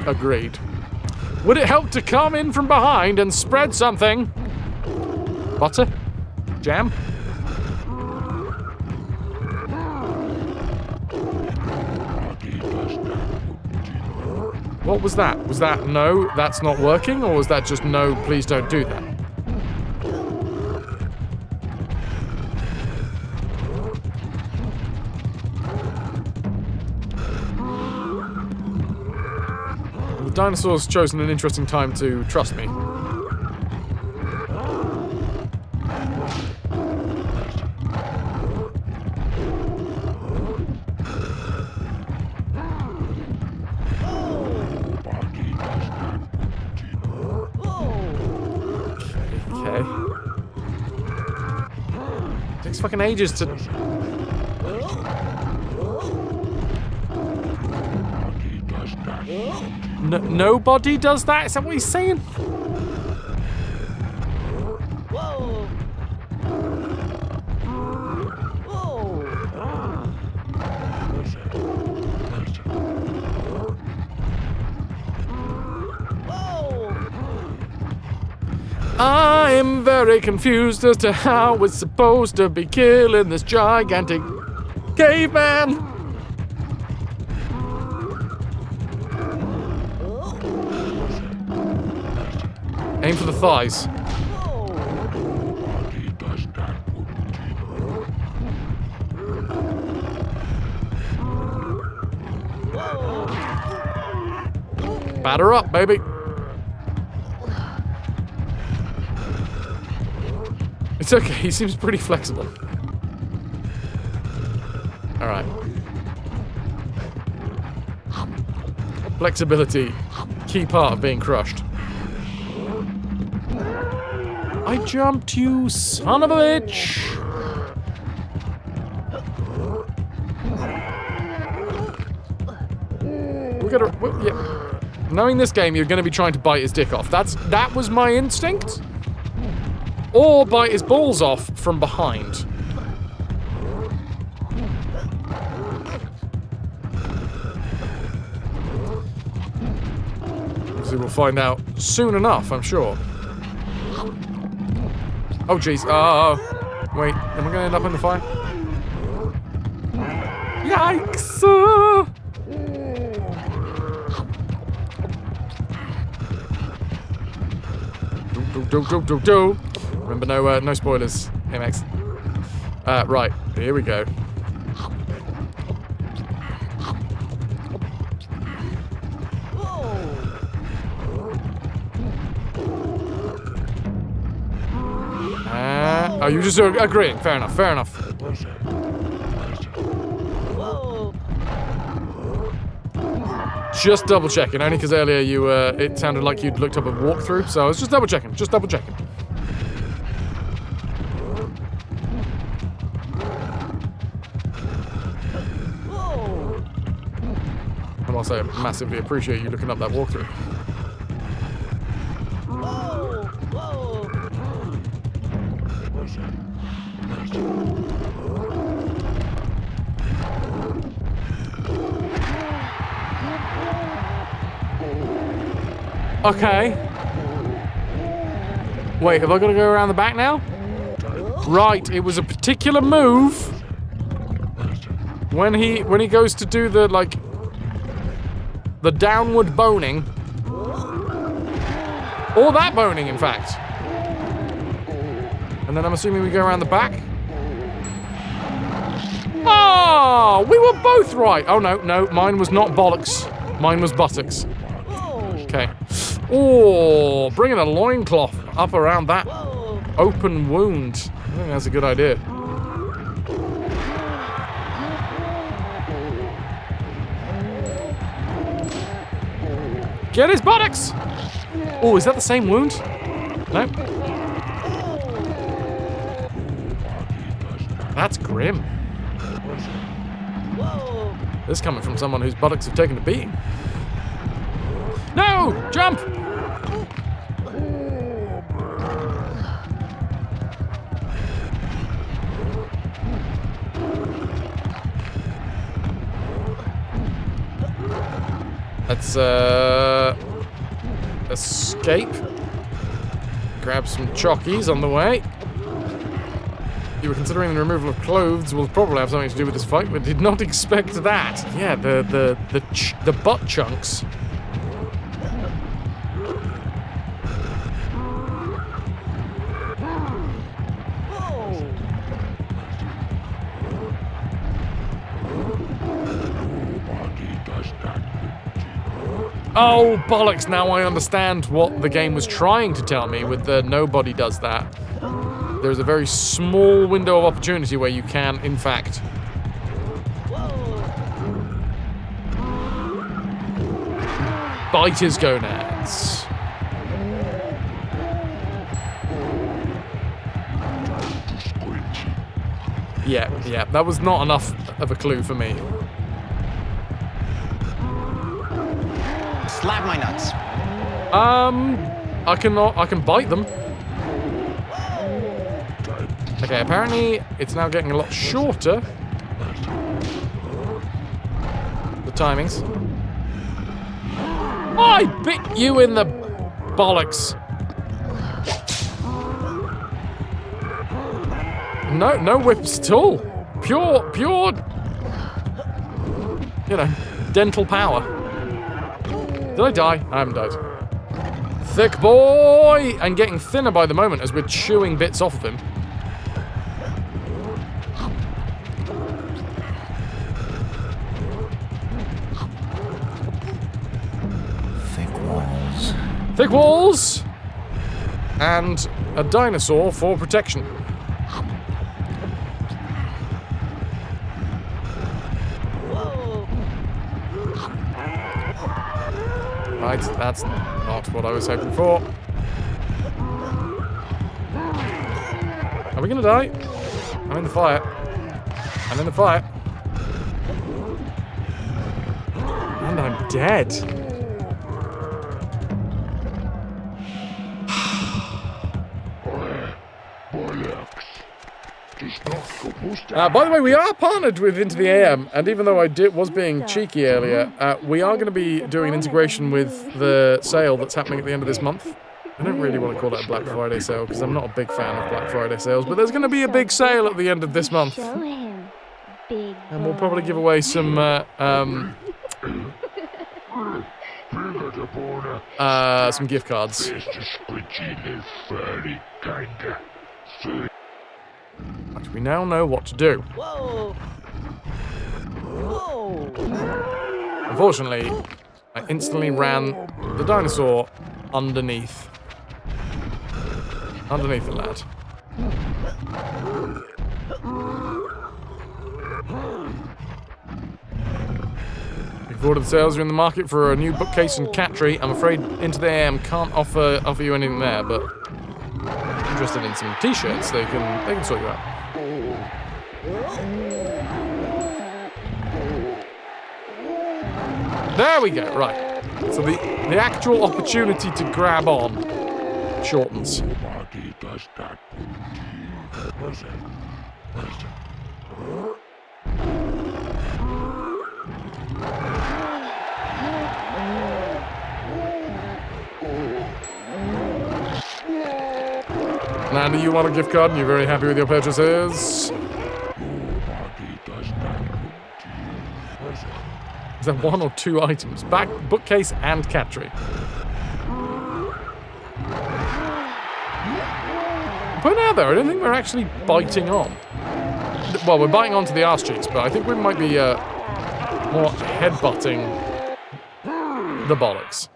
Agreed. Would it help to come in from behind and spread something? Butter? Jam? What was that? Was that no, that's not working? Or was that just no, please don't do that? The dinosaur's chosen an interesting time to trust me. Takes fucking ages to... Nobody does that? Is that what he's saying? I'm very confused as to how we're supposed to be killing this gigantic caveman. Aim for the thighs. Batter up, baby. It's okay, he seems pretty flexible. Alright. Flexibility, key part of being crushed. I jumped, you son of a bitch! We gotta... yeah. Knowing this game, you're gonna be trying to bite his dick off. That was my instinct. Or bite his balls off from behind. So we'll find out soon enough, I'm sure. Oh, jeez. Wait, am I going to end up in the fire? Yikes! Do. Remember, no spoilers, Amex. Right, here we go. Oh, you just agreeing. Fair enough, fair enough. Just double checking, only because earlier you, it sounded like you'd looked up a walkthrough, so I was just double checking, And also, massively appreciate you looking up that walkthrough. Okay. Wait, have I got to go around the back now? Right, it was a particular move when he goes to do the, like, the downward boning. Or that boning, in fact. then I'm assuming we go around the back. Oh, we were both right. Oh, no, mine was not bollocks. Mine was buttocks. Okay. Oh, bringing a loincloth up around that open wound. I think that's a good idea. Get his buttocks! Oh, is that the same wound? No. That's grim. This is coming from someone whose buttocks have taken a beating. No! Jump! Let's escape. Grab some chockies on the way. You were considering the removal of clothes will probably have something to do with this fight, but did not expect that. Yeah, the butt chunks. Oh, bollocks, now I understand what the game was trying to tell me with the nobody does that. There's a very small window of opportunity where you can, in fact, bite his gonads. Yeah, that was not enough of a clue for me. Slap my nuts. I can bite them. Okay, apparently it's now getting a lot shorter. The timings. I bit you in the bollocks. No whips at all. Pure, you know, dental power. Did I die? I haven't died. Thick boy! And getting thinner by the moment as we're chewing bits off of him. Thick walls! And a dinosaur for protection. Right, that's not what I was hoping for. Are we gonna die? I'm in the fire. I'm in the fire. And I'm dead. By the way, we are partnered with Into the AM, and even though I was being cheeky earlier, we are going to be doing an integration with the sale that's happening at the end of this month. I don't really want to call it a Black Friday sale, because I'm not a big fan of Black Friday sales, but there's going to be a big sale at the end of this month. And we'll probably give away some gift cards. Right, we now know what to do. Whoa! Unfortunately, I instantly ran the dinosaur underneath the lad. Looking forward to the sales. You're in the market for a new bookcase and cat tree. I'm afraid Into the AM can't offer you anything there, but interested in some t-shirts, they can sort you out. There we go, right. So the actual opportunity to grab on shortens. Now, do you want a gift card and you're very happy with your purchases? Is that one or two items? Back, bookcase, and cat tree. Put it out there, I don't think we're actually biting on. Well, we're biting onto the arse cheeks, but I think we might be more headbutting the bollocks.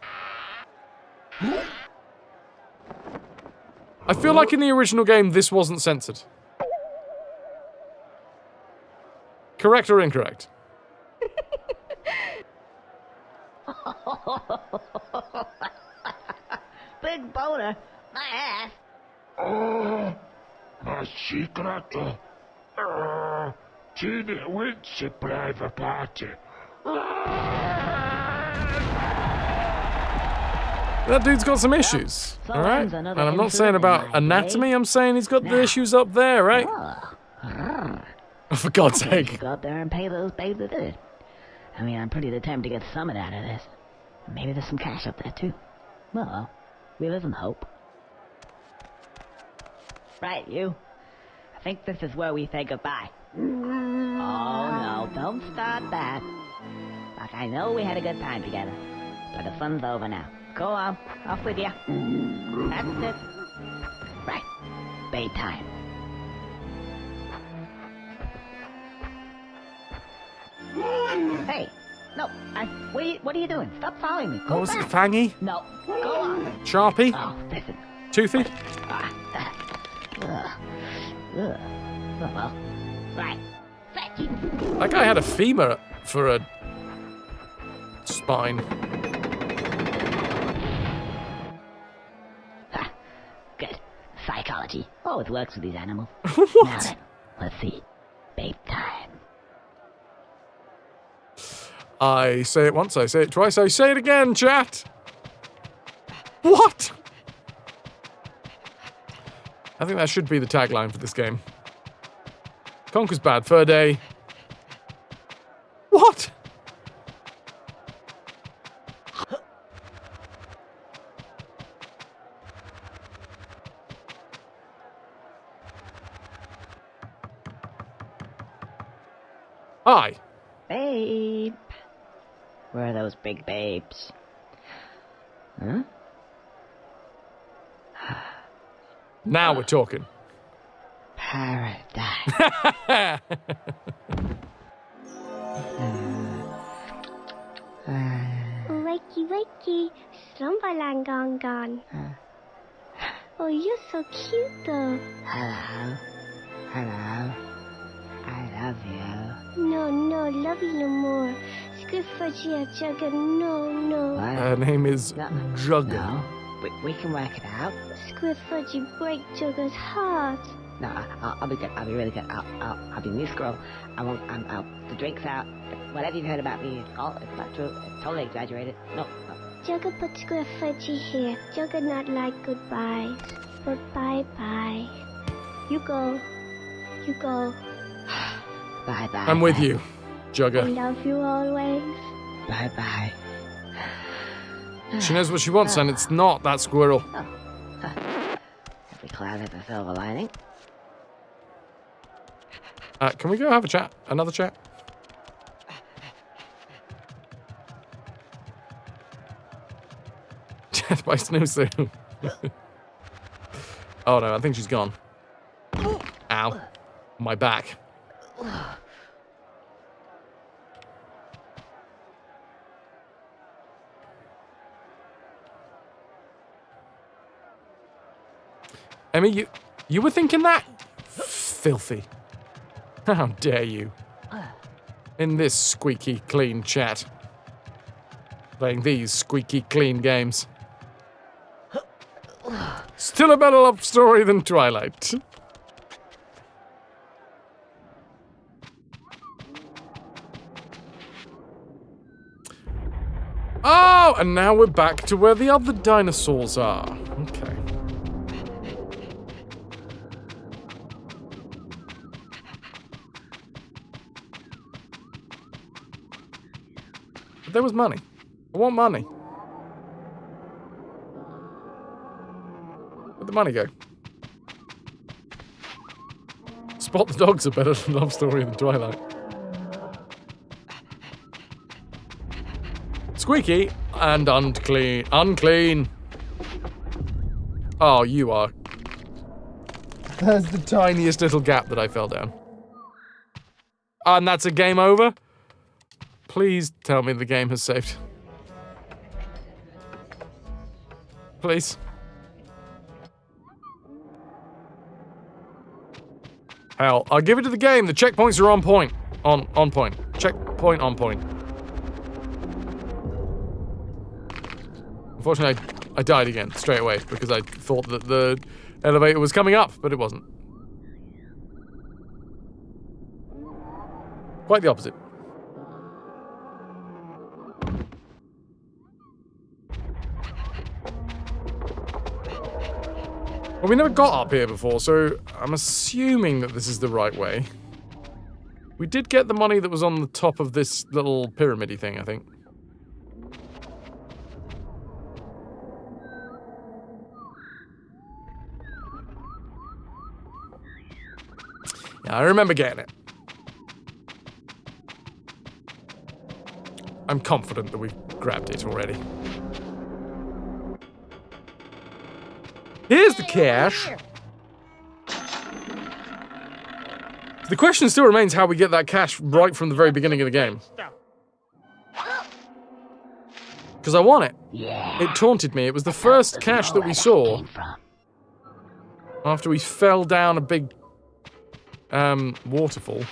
I feel like in the original game, this wasn't censored. Correct or incorrect? Big boner, my ass. Oh, ma secret. Tine winse blijven praten. That dude's got some issues, alright? And I'm not saying about anatomy, I'm saying he's got the issues up there, right? Oh, for God's sake. Go up there and pay those babes that did it. I mean, I'm pretty determined to get something out of this. Maybe there's some cash up there, too. Well, we live in hope. Right, you. I think this is where we say goodbye. Oh, no, don't start that. Look, I know we had a good time together, but the fun's over now. Go on, off with you. That's it. Right, babe time. Hey, no, what are you doing? Stop following me. Go What was back. it, Fangy? No, go on. Sharpie? Oh, listen. Toothy? Well, right. Fetch. That guy had a femur for a spine. Good. Psychology. Always works with these animals. What? Now then, let's see. Babe time. I say it once, I say it twice, I say it again, chat! What? I think that should be the tagline for this game. Conker's bad fur day. What? Hi. Babe. Where are those big babes? Huh? Now we're talking. Paradise. Wakey, wakey, Slumberland gone. Oh, you're so cute though. Hello. Hello. I love you. No, love you no more. Squiffudgy, Jugger, no. What? Her name is Jugger. No. We can work it out. Squiffudgy, break Jugger's heart. No, I'll be good. I'll be really good. I'll be New Squirrel. The drink's out. Whatever you've heard about me, it's not true. It's totally exaggerated. No. Jugger put Squiffudgy here. Jugger not like goodbyes. But bye-bye. You go. Bye-bye. I'm with you, I Jugger. love you always. Bye-bye. She knows what she wants, and it's not that squirrel. Every cloud has a silver lining. Can we go have a chat? Another chat? Chat by Snoozu. Oh no, I think she's gone. Ow. My back. Emmy, you were thinking that? Filthy. How dare you? In this squeaky clean chat. Playing these squeaky clean games. Still a better love story than Twilight. Oh, and now we're back to where the other dinosaurs are. Okay. But there was money. I want money. Where'd the money go? Spot the Dogs are better than Love Story than Twilight. Squeaky and unclean. Unclean. Oh, you are There's the tiniest little gap that I fell down. And that's a game over? Please tell me the game has saved. Please. Hell, I'll give it to the game. The checkpoints are on point. On point. Checkpoint on point. Unfortunately, I died again straight away because I thought that the elevator was coming up, but it wasn't. Quite the opposite. Well, we never got up here before, so I'm assuming that this is the right way. We did get the money that was on the top of this little pyramid-y thing, I think. Yeah, I remember getting it. I'm confident that we've grabbed it already. Here's the cash. The question still remains how we get that cash right from the very beginning of the game. Because I want it. Yeah. It taunted me. It was the first cash that we saw after we fell down a big waterfall.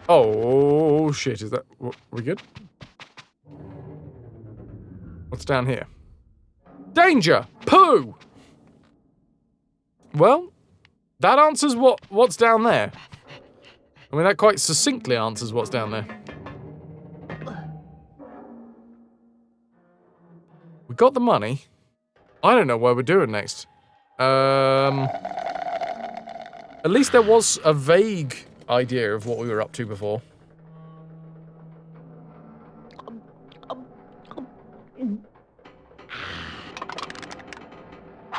Oh, shit, is that... we good? What's down here? Danger! Poo! Well, that answers what's down there. I mean, that quite succinctly answers what's down there. We got the money. I don't know where we're doing next. At least there was a vague idea of what we were up to before.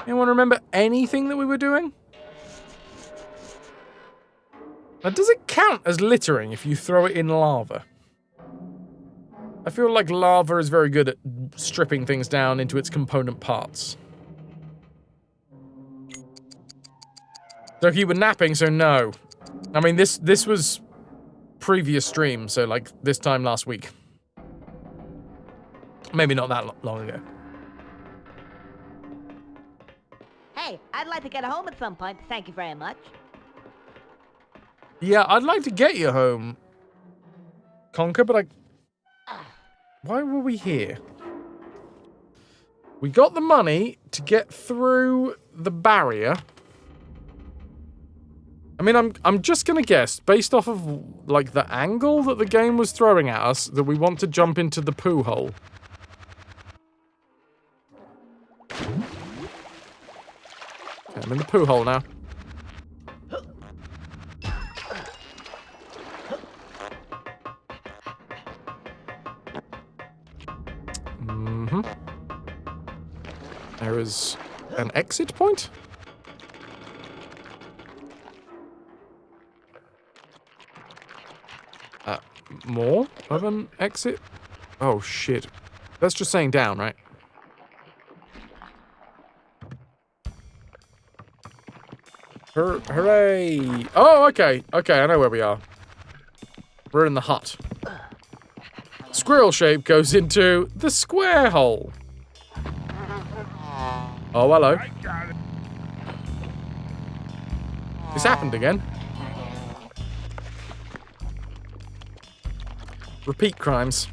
Anyone remember anything that we were doing? Now, does it count as littering if you throw it in lava? I feel like lava is very good at stripping things down into its component parts. So you were napping, so no. I mean, this was previous stream, so like this time last week. Maybe not that long ago. Hey, I'd like to get home at some point. Thank you very much. Yeah, I'd like to get you home, Conker, but why were we here? We got the money to get through the barrier. I mean, I'm just gonna guess, based off of, like, the angle that the game was throwing at us, that we want to jump into the poo hole. Okay, I'm in the poo hole now. There is an exit point? More of an exit? Oh, shit. That's just saying down, right? Hooray! Oh, okay. Okay, I know where we are. We're in the hut. Squirrel shape goes into the square hole. Oh, hello. This happened again. Repeat crimes.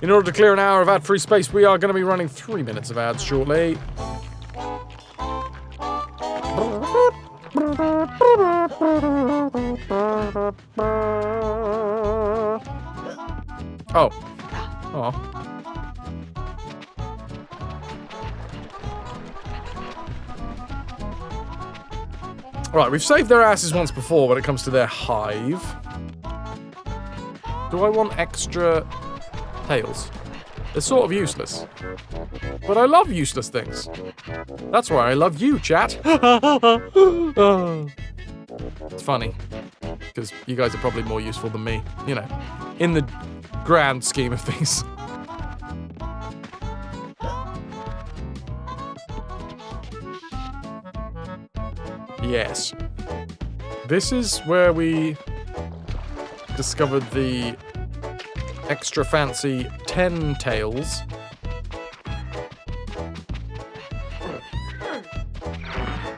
In order to clear an hour of ad-free space, we are going to be running 3 minutes of ads shortly. Oh. Oh. Right, we've saved their asses once before when it comes to their hive. Do I want extra tails? They're sort of useless. But I love useless things. That's why I love you, chat. It's funny. Because you guys are probably more useful than me. You know, in the grand scheme of things. Yes. This is where we discovered the extra fancy 10 tails.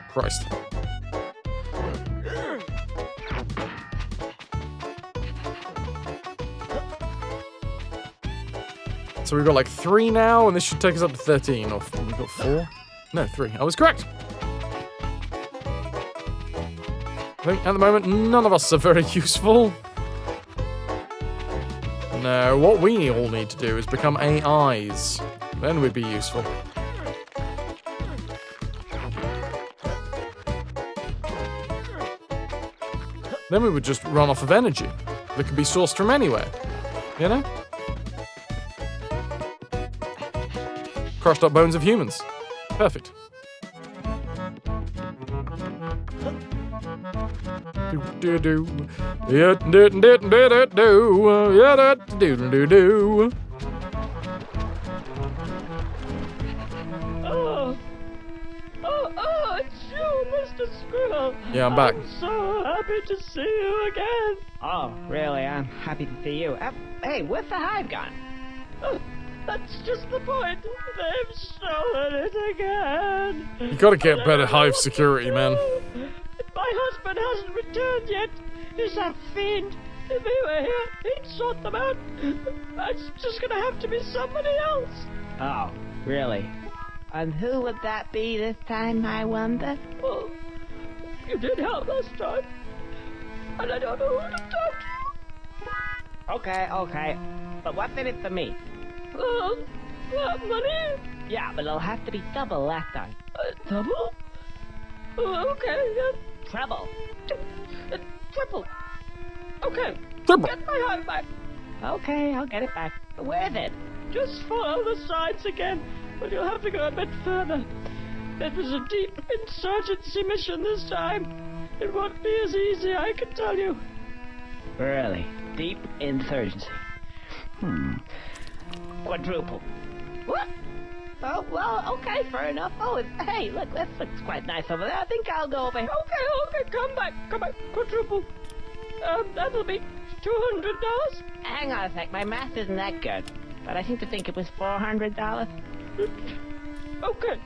Christ. So we've got like 3 now, and this should take us up to 13. Or we've got 4? No, 3. I was correct. I think at the moment, none of us are very useful. No, what we all need to do is become AIs. Then we'd be useful. Then we would just run off of energy that could be sourced from anywhere. You know? Crushed up bones of humans. Perfect. Do do do, yeah, do do do do do, yeah, do do do. Oh, it's you, Mr. Squirrel. Yeah, I'm back. I'm so happy to see you again. Oh, really? I'm happy to see you. Hey, where's the hive gone? Oh, that's just the point. They've stolen it again. You gotta get better hive security, man. My husband hasn't returned yet. He's a fiend. If he were here, he'd sort them out. It's just gonna have to be somebody else. Oh, really? And who would that be this time, I wonder? Well, you did help last time. And I don't know who to talk to. Okay. But what's in it for me? Money? Yeah, but it'll have to be double last time. Double? Okay, yeah. Treble. Triple. Okay. Triple. Get my hive back. Okay, I'll get it back. Where is it? Just follow the signs again, but you'll have to go a bit further. It was a deep insurgency mission this time. It won't be as easy, I can tell you. Really? Deep insurgency. Quadruple. What? Oh, well, okay, fair enough. Oh, hey, look, that looks quite nice over there. I think I'll go over here. Okay, come back. Quadruple. That'll be $200. Hang on a sec, my math isn't that good. But I seem to think it was $400. Okay.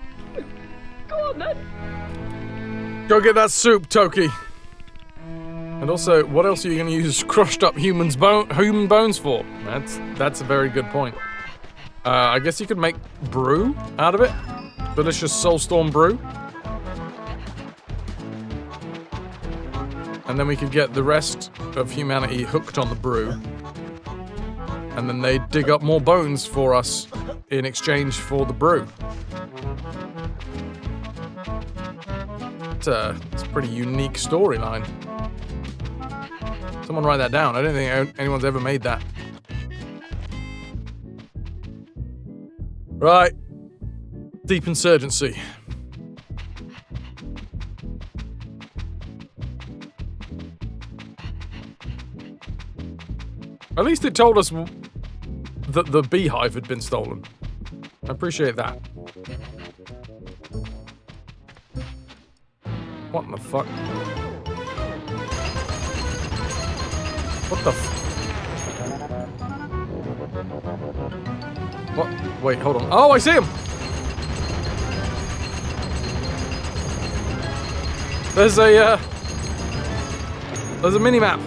Go on, then. Go get that soup, Toki. And also, what else are you going to use crushed up human bones for? That's a very good point. I guess you could make brew out of it. Delicious Soulstorm brew. And then we could get the rest of humanity hooked on the brew. And then they dig up more bones for us in exchange for the brew. It's a pretty unique storyline. Someone write that down. I don't think anyone's ever made that. Right. Deep insurgency. At least it told us that the beehive had been stolen. I appreciate that. What in the fuck? What the What? Wait, hold on. Oh, I see him! There's a mini-map.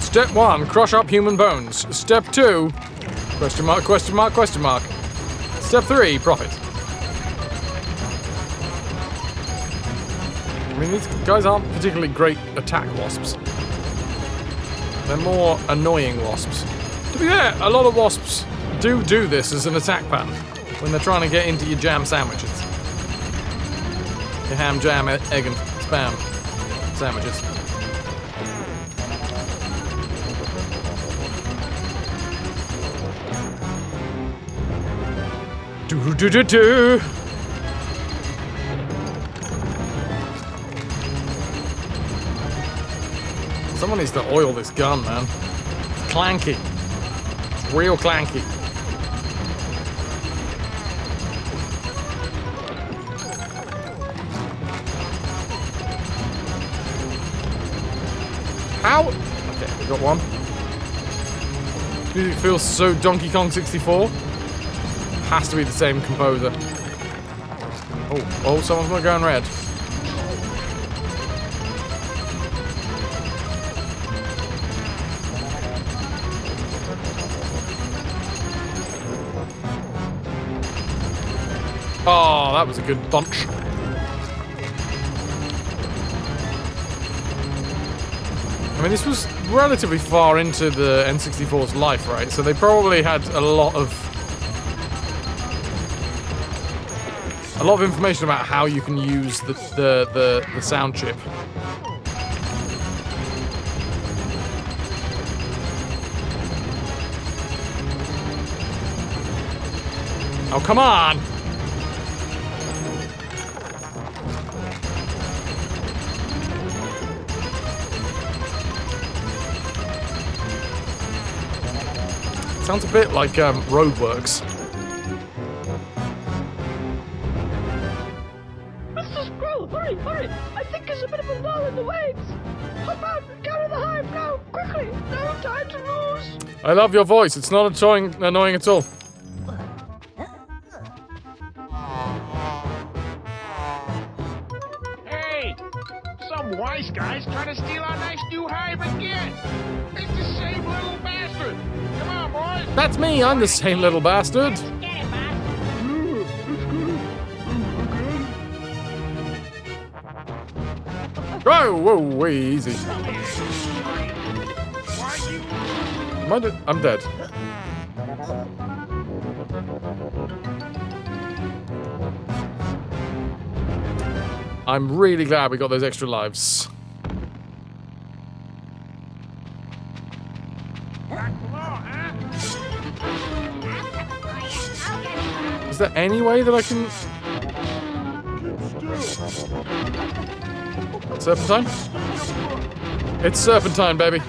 Step 1, crush up human bones. Step 2, question mark, question mark, question mark. Step 3, profit. I mean, these guys aren't particularly great attack wasps. They're more annoying wasps. To be fair, a lot of wasps do this as an attack pattern when they're trying to get into your jam sandwiches. Your ham, jam, egg, and spam sandwiches. Do-do-do-do. Someone needs to oil this gun, man. It's clanky. It's real clanky. How? Okay, we got one. Music feels so Donkey Kong 64. Has to be the same composer. Oh, someone's gonna go in red. Oh, that was a good bunch. I mean, this was relatively far into the N64's life, right? So they probably had a lot of information about how you can use the sound chip. Oh, come on! Sounds a bit like Roadworks. Mr. Squirrel, hurry! I think there's a bit of a lull in the waves. Hop out and gather the hive now, quickly! No time to lose! I love your voice. It's not annoying at all. Hey! Some wise guy's trying to steal our nice new hive again! It's the same little bastard! Come on, boys! That's me. I'm the same little bastard. Whoa, easy. I'm dead. I'm really glad we got those extra lives. Is there any way that I can... Serpentine? It's serpentine, baby.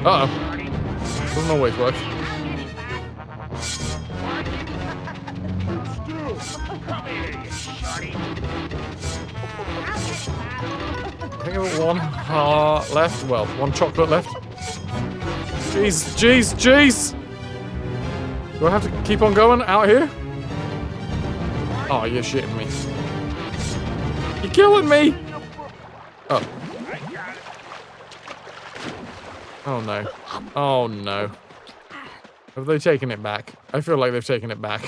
Uh-oh. Doesn't always work. I think I've got one heart left. Well, one chocolate left. Jeez! Do I have to keep on going out here? Oh, you're shitting me. You're killing me! Oh. Oh no. Oh no. Have they taken it back? I feel like they've taken it back.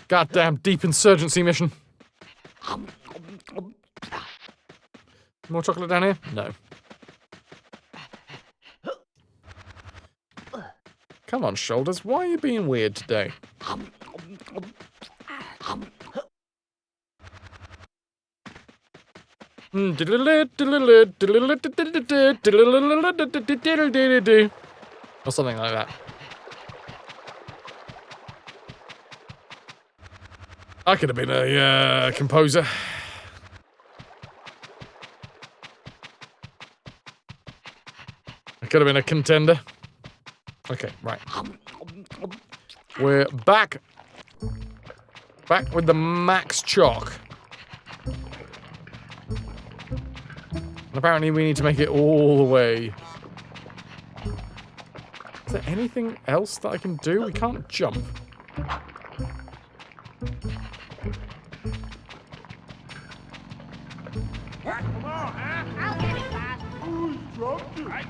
Goddamn deep insurgency mission. More chocolate down here? No. Come on, Shoulders. Why are you being weird today? Or something like that. I could have been a composer. I could have been a contender. Okay, right. We're back. Back with the max chalk. And apparently we need to make it all the way. Is there anything else that I can do? We can't jump.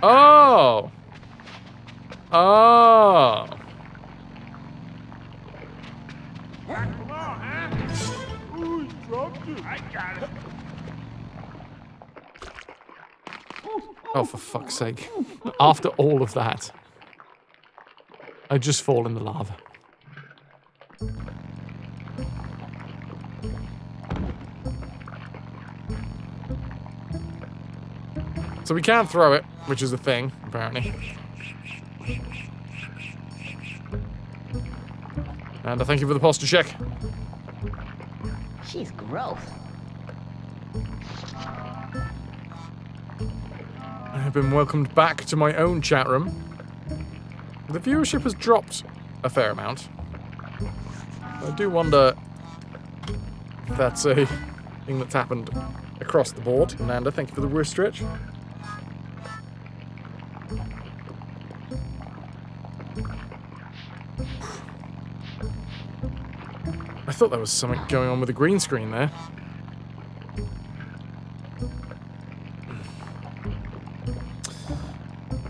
Oh! Oh! Oh, for fuck's sake. After all of that, I just fall in the lava. So we can throw it, which is a thing, apparently. And I thank you for the posture check. She's gross. I have been welcomed back to my own chat room. The viewership has dropped a fair amount. I do wonder if that's a thing that's happened across the board. Nanda, thank you for the wrist stretch. I thought there was something going on with the green screen there.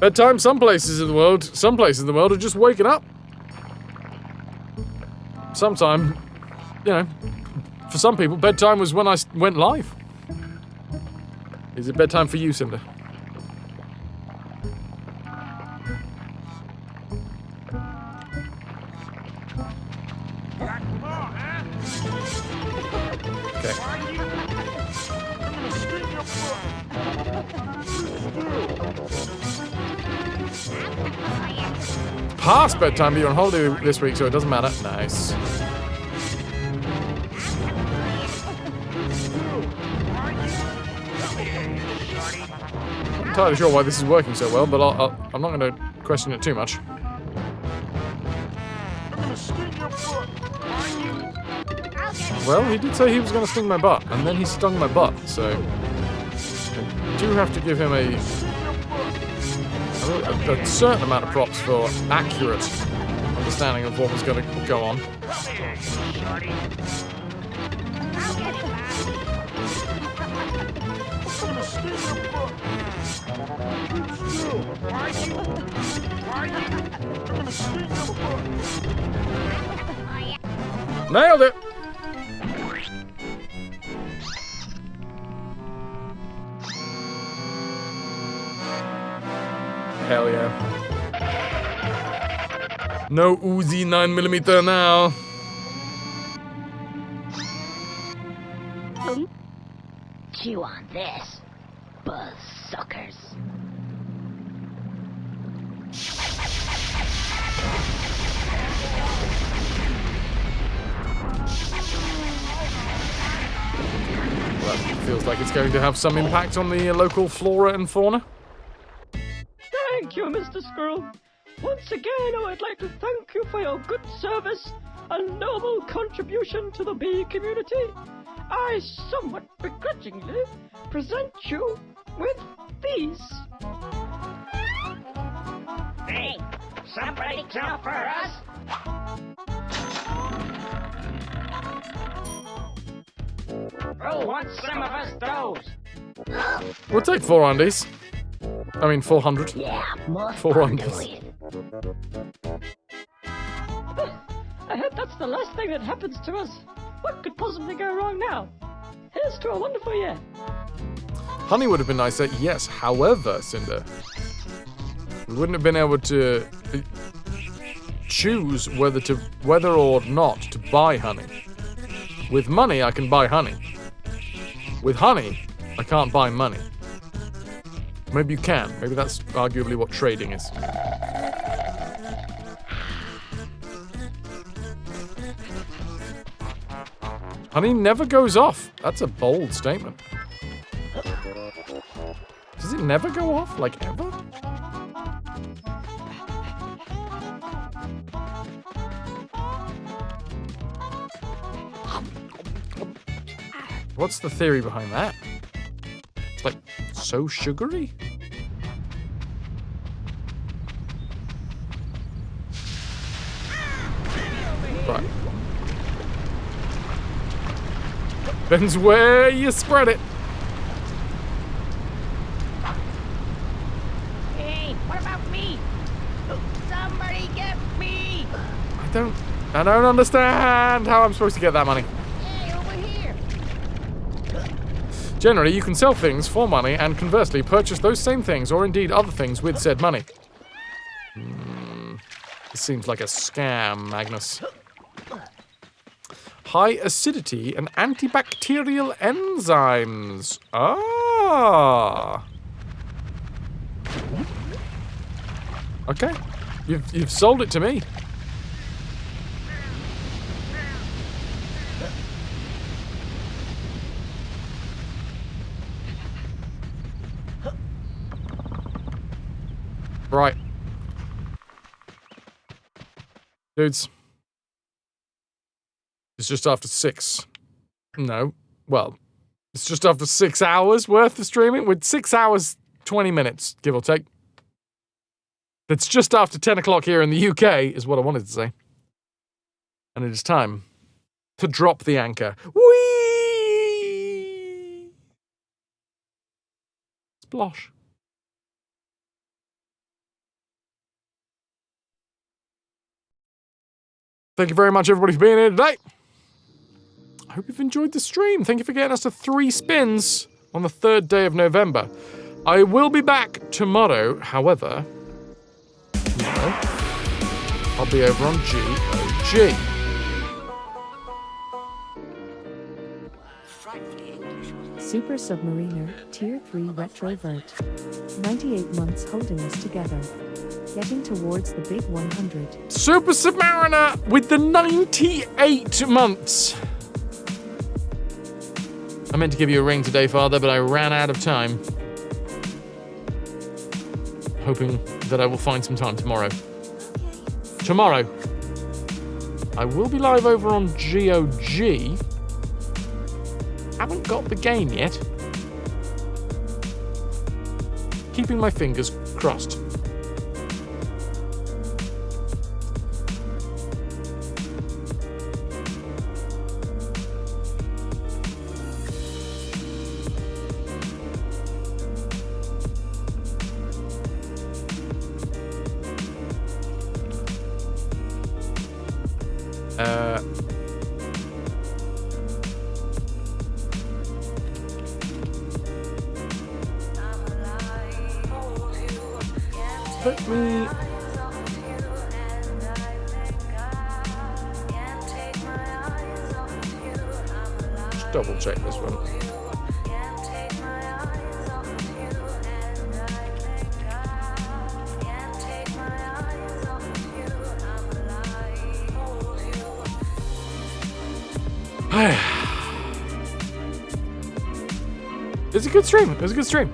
Bedtime, some places in the world are just waking up. Sometime, you know, for some people, bedtime was when I went live. Is it bedtime for you, Cinder? Okay. Past bedtime, but you're on holiday this week, so it doesn't matter. Nice. I'm not entirely sure why this is working so well, but I'm not going to question it too much. Well, he did say he was going to sting my butt, and then he stung my butt, so I do have to give him a certain amount of props for accurate understanding of what was going to go on. Nailed it! Hell yeah. No Uzi 9mm now. Chew on this, buzz suckers. Well, that feels like it's going to have some impact on the local flora and fauna. Thank you, Mr. Squirrel. Once again, I would like to thank you for your good service and noble contribution to the bee community. I somewhat begrudgingly present you with these. Hey, somebody jump for us? Who wants some of us those? We'll take 4 undies. I mean, 400. Yeah, more 4 undies. I hope that's the last thing that happens to us. What could possibly go wrong now? Here's to a wonderful year. Honey would have been nicer, yes. However, Cinder, we wouldn't have been able to choose whether or not to buy honey. With money, I can buy honey. With honey, I can't buy money. Maybe you can. Maybe that's arguably what trading is. Honey never goes off. That's a bold statement. Does it never go off? Like, ever? What's the theory behind that? It's like so sugary? Right. Depends where you spread it. Hey, what about me? Somebody get me! I don't understand how I'm supposed to get that money. Hey, over here! Generally, you can sell things for money and conversely purchase those same things or indeed other things with said money. This seems like a scam, Magnus. High acidity and antibacterial enzymes. Ah. Okay. You've sold it to me. Right. Dudes. It's just after 6. No. Well, it's just after 6 hours worth of streaming. With 6 hours, 20 minutes, give or take. It's just after 10 o'clock here in the UK, is what I wanted to say. And it is time to drop the anchor. Whee! Splosh. Thank you very much, everybody, for being here today. I hope you've enjoyed the stream. Thank you for getting us to 3 spins on the 3rd day of November. I will be back tomorrow, however, I'll be over on GOG. Super Submariner, Tier 3 RetroVert. 98 months holding us together. Getting towards the big 100. Super Submariner with the 98 months. I meant to give you a ring today, Father, but I ran out of time. Hoping that I will find some time tomorrow. Tomorrow, I will be live over on GOG. Haven't got the game yet. Keeping my fingers crossed. Let me... just double check this one. It's a good stream. It was a good stream.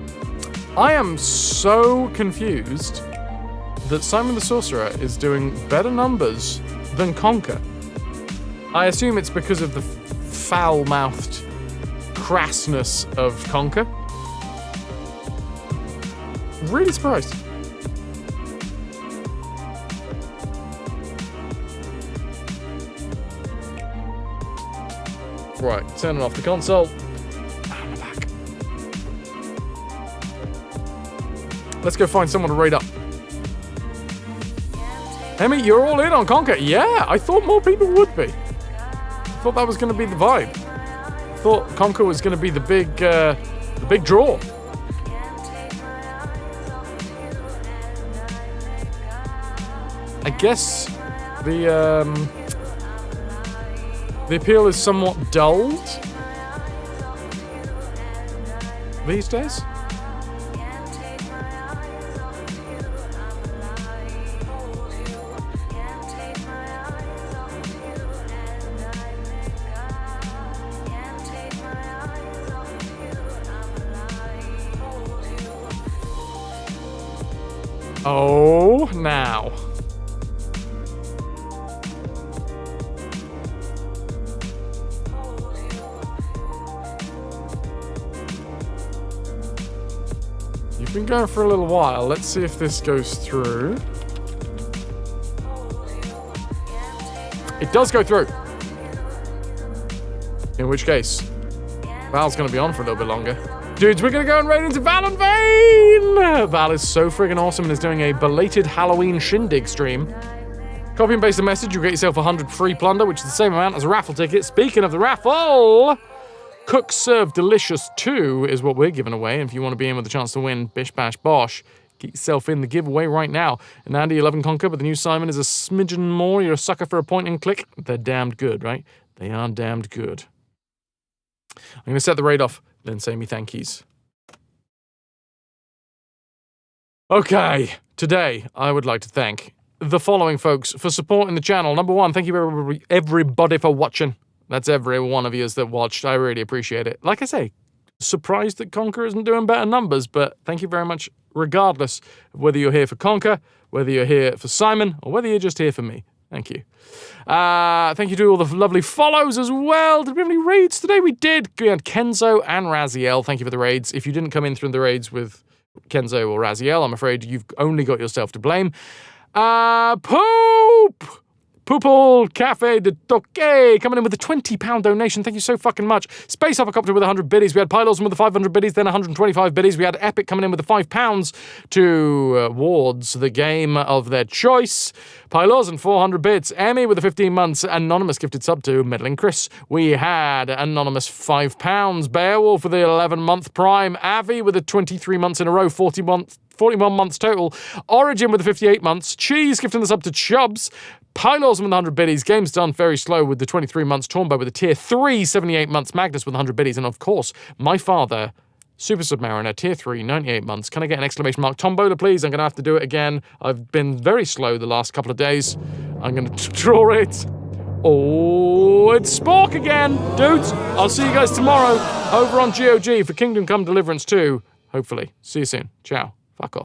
I am so confused that Simon the Sorcerer is doing better numbers than Conker. I assume it's because of the foul-mouthed crassness of Conker. Really surprised. Right, turning off the console. I'm back. Let's go find someone to raid up. Emmy, you're all in on Conker. Yeah, I thought more people would be. I thought that was going to be the vibe. I thought Conker was going to be the big draw. I guess the appeal is somewhat dulled these days. Oh, now. You've been going for a little while. Let's see if this goes through. It does go through. In which case, Val's going to be on for a little bit longer. Dudes, we're going to go and raid into Val and Vane! Val is so friggin' awesome and is doing a belated Halloween shindig stream. Copy and paste the message, you'll get yourself 100 free plunder, which is the same amount as a raffle ticket. Speaking of the raffle, Cook Serve Delicious 2 is what we're giving away. And if you want to be in with a chance to win Bish Bash Bosh, get yourself in the giveaway right now. And Andy, 11 Conker, but the new Simon is a smidgen more. You're a sucker for a point and click. They're damned good, right? They are damned good. I'm going to set the raid off, then say me thankies. Okay, today I would like to thank the following folks for supporting the channel. Number one, thank you everybody for watching. That's every one of you that watched. I really appreciate it. Like I say, surprised that Conker isn't doing better numbers, but thank you very much regardless of whether you're here for Conker, whether you're here for Simon, or whether you're just here for me. Thank you. Thank you to all the lovely follows as well. Did we have any raids today? We did. We had Kenzo and Raziel. Thank you for the raids. If you didn't come in through the raids with Kenzo or Raziel, I'm afraid you've only got yourself to blame. Poopal Cafe de Toque coming in with a £20 donation. Thank you so fucking much. Space Hovercopter with 100 biddies. We had Pylos with the 500 biddies, then 125 biddies. We had Epic coming in with the £5 towards the game of their choice. Pylos and 400 bits. Emmy with the 15 months. Anonymous gifted sub to Meddling Chris. We had Anonymous £5. Beowulf with the 11-month Prime. Avi with the 23 months in a row, 41 months total. Origin with the 58 months. Cheese gifting this up to Chubbs. Pylos with 100 biddies. Game's Done very slow with the 23 months. Tornbow with a tier 3, 78 months. Magnus with 100 biddies. And of course, my father, Super Submariner, tier 3, 98 months. Can I get an exclamation mark? Tombola, please. I'm going to have to do it again. I've been very slow the last couple of days. I'm going to draw it. Oh, it's Spork again. Dudes, I'll see you guys tomorrow over on GOG for Kingdom Come Deliverance 2. Hopefully. See you soon. Ciao. Fuck off.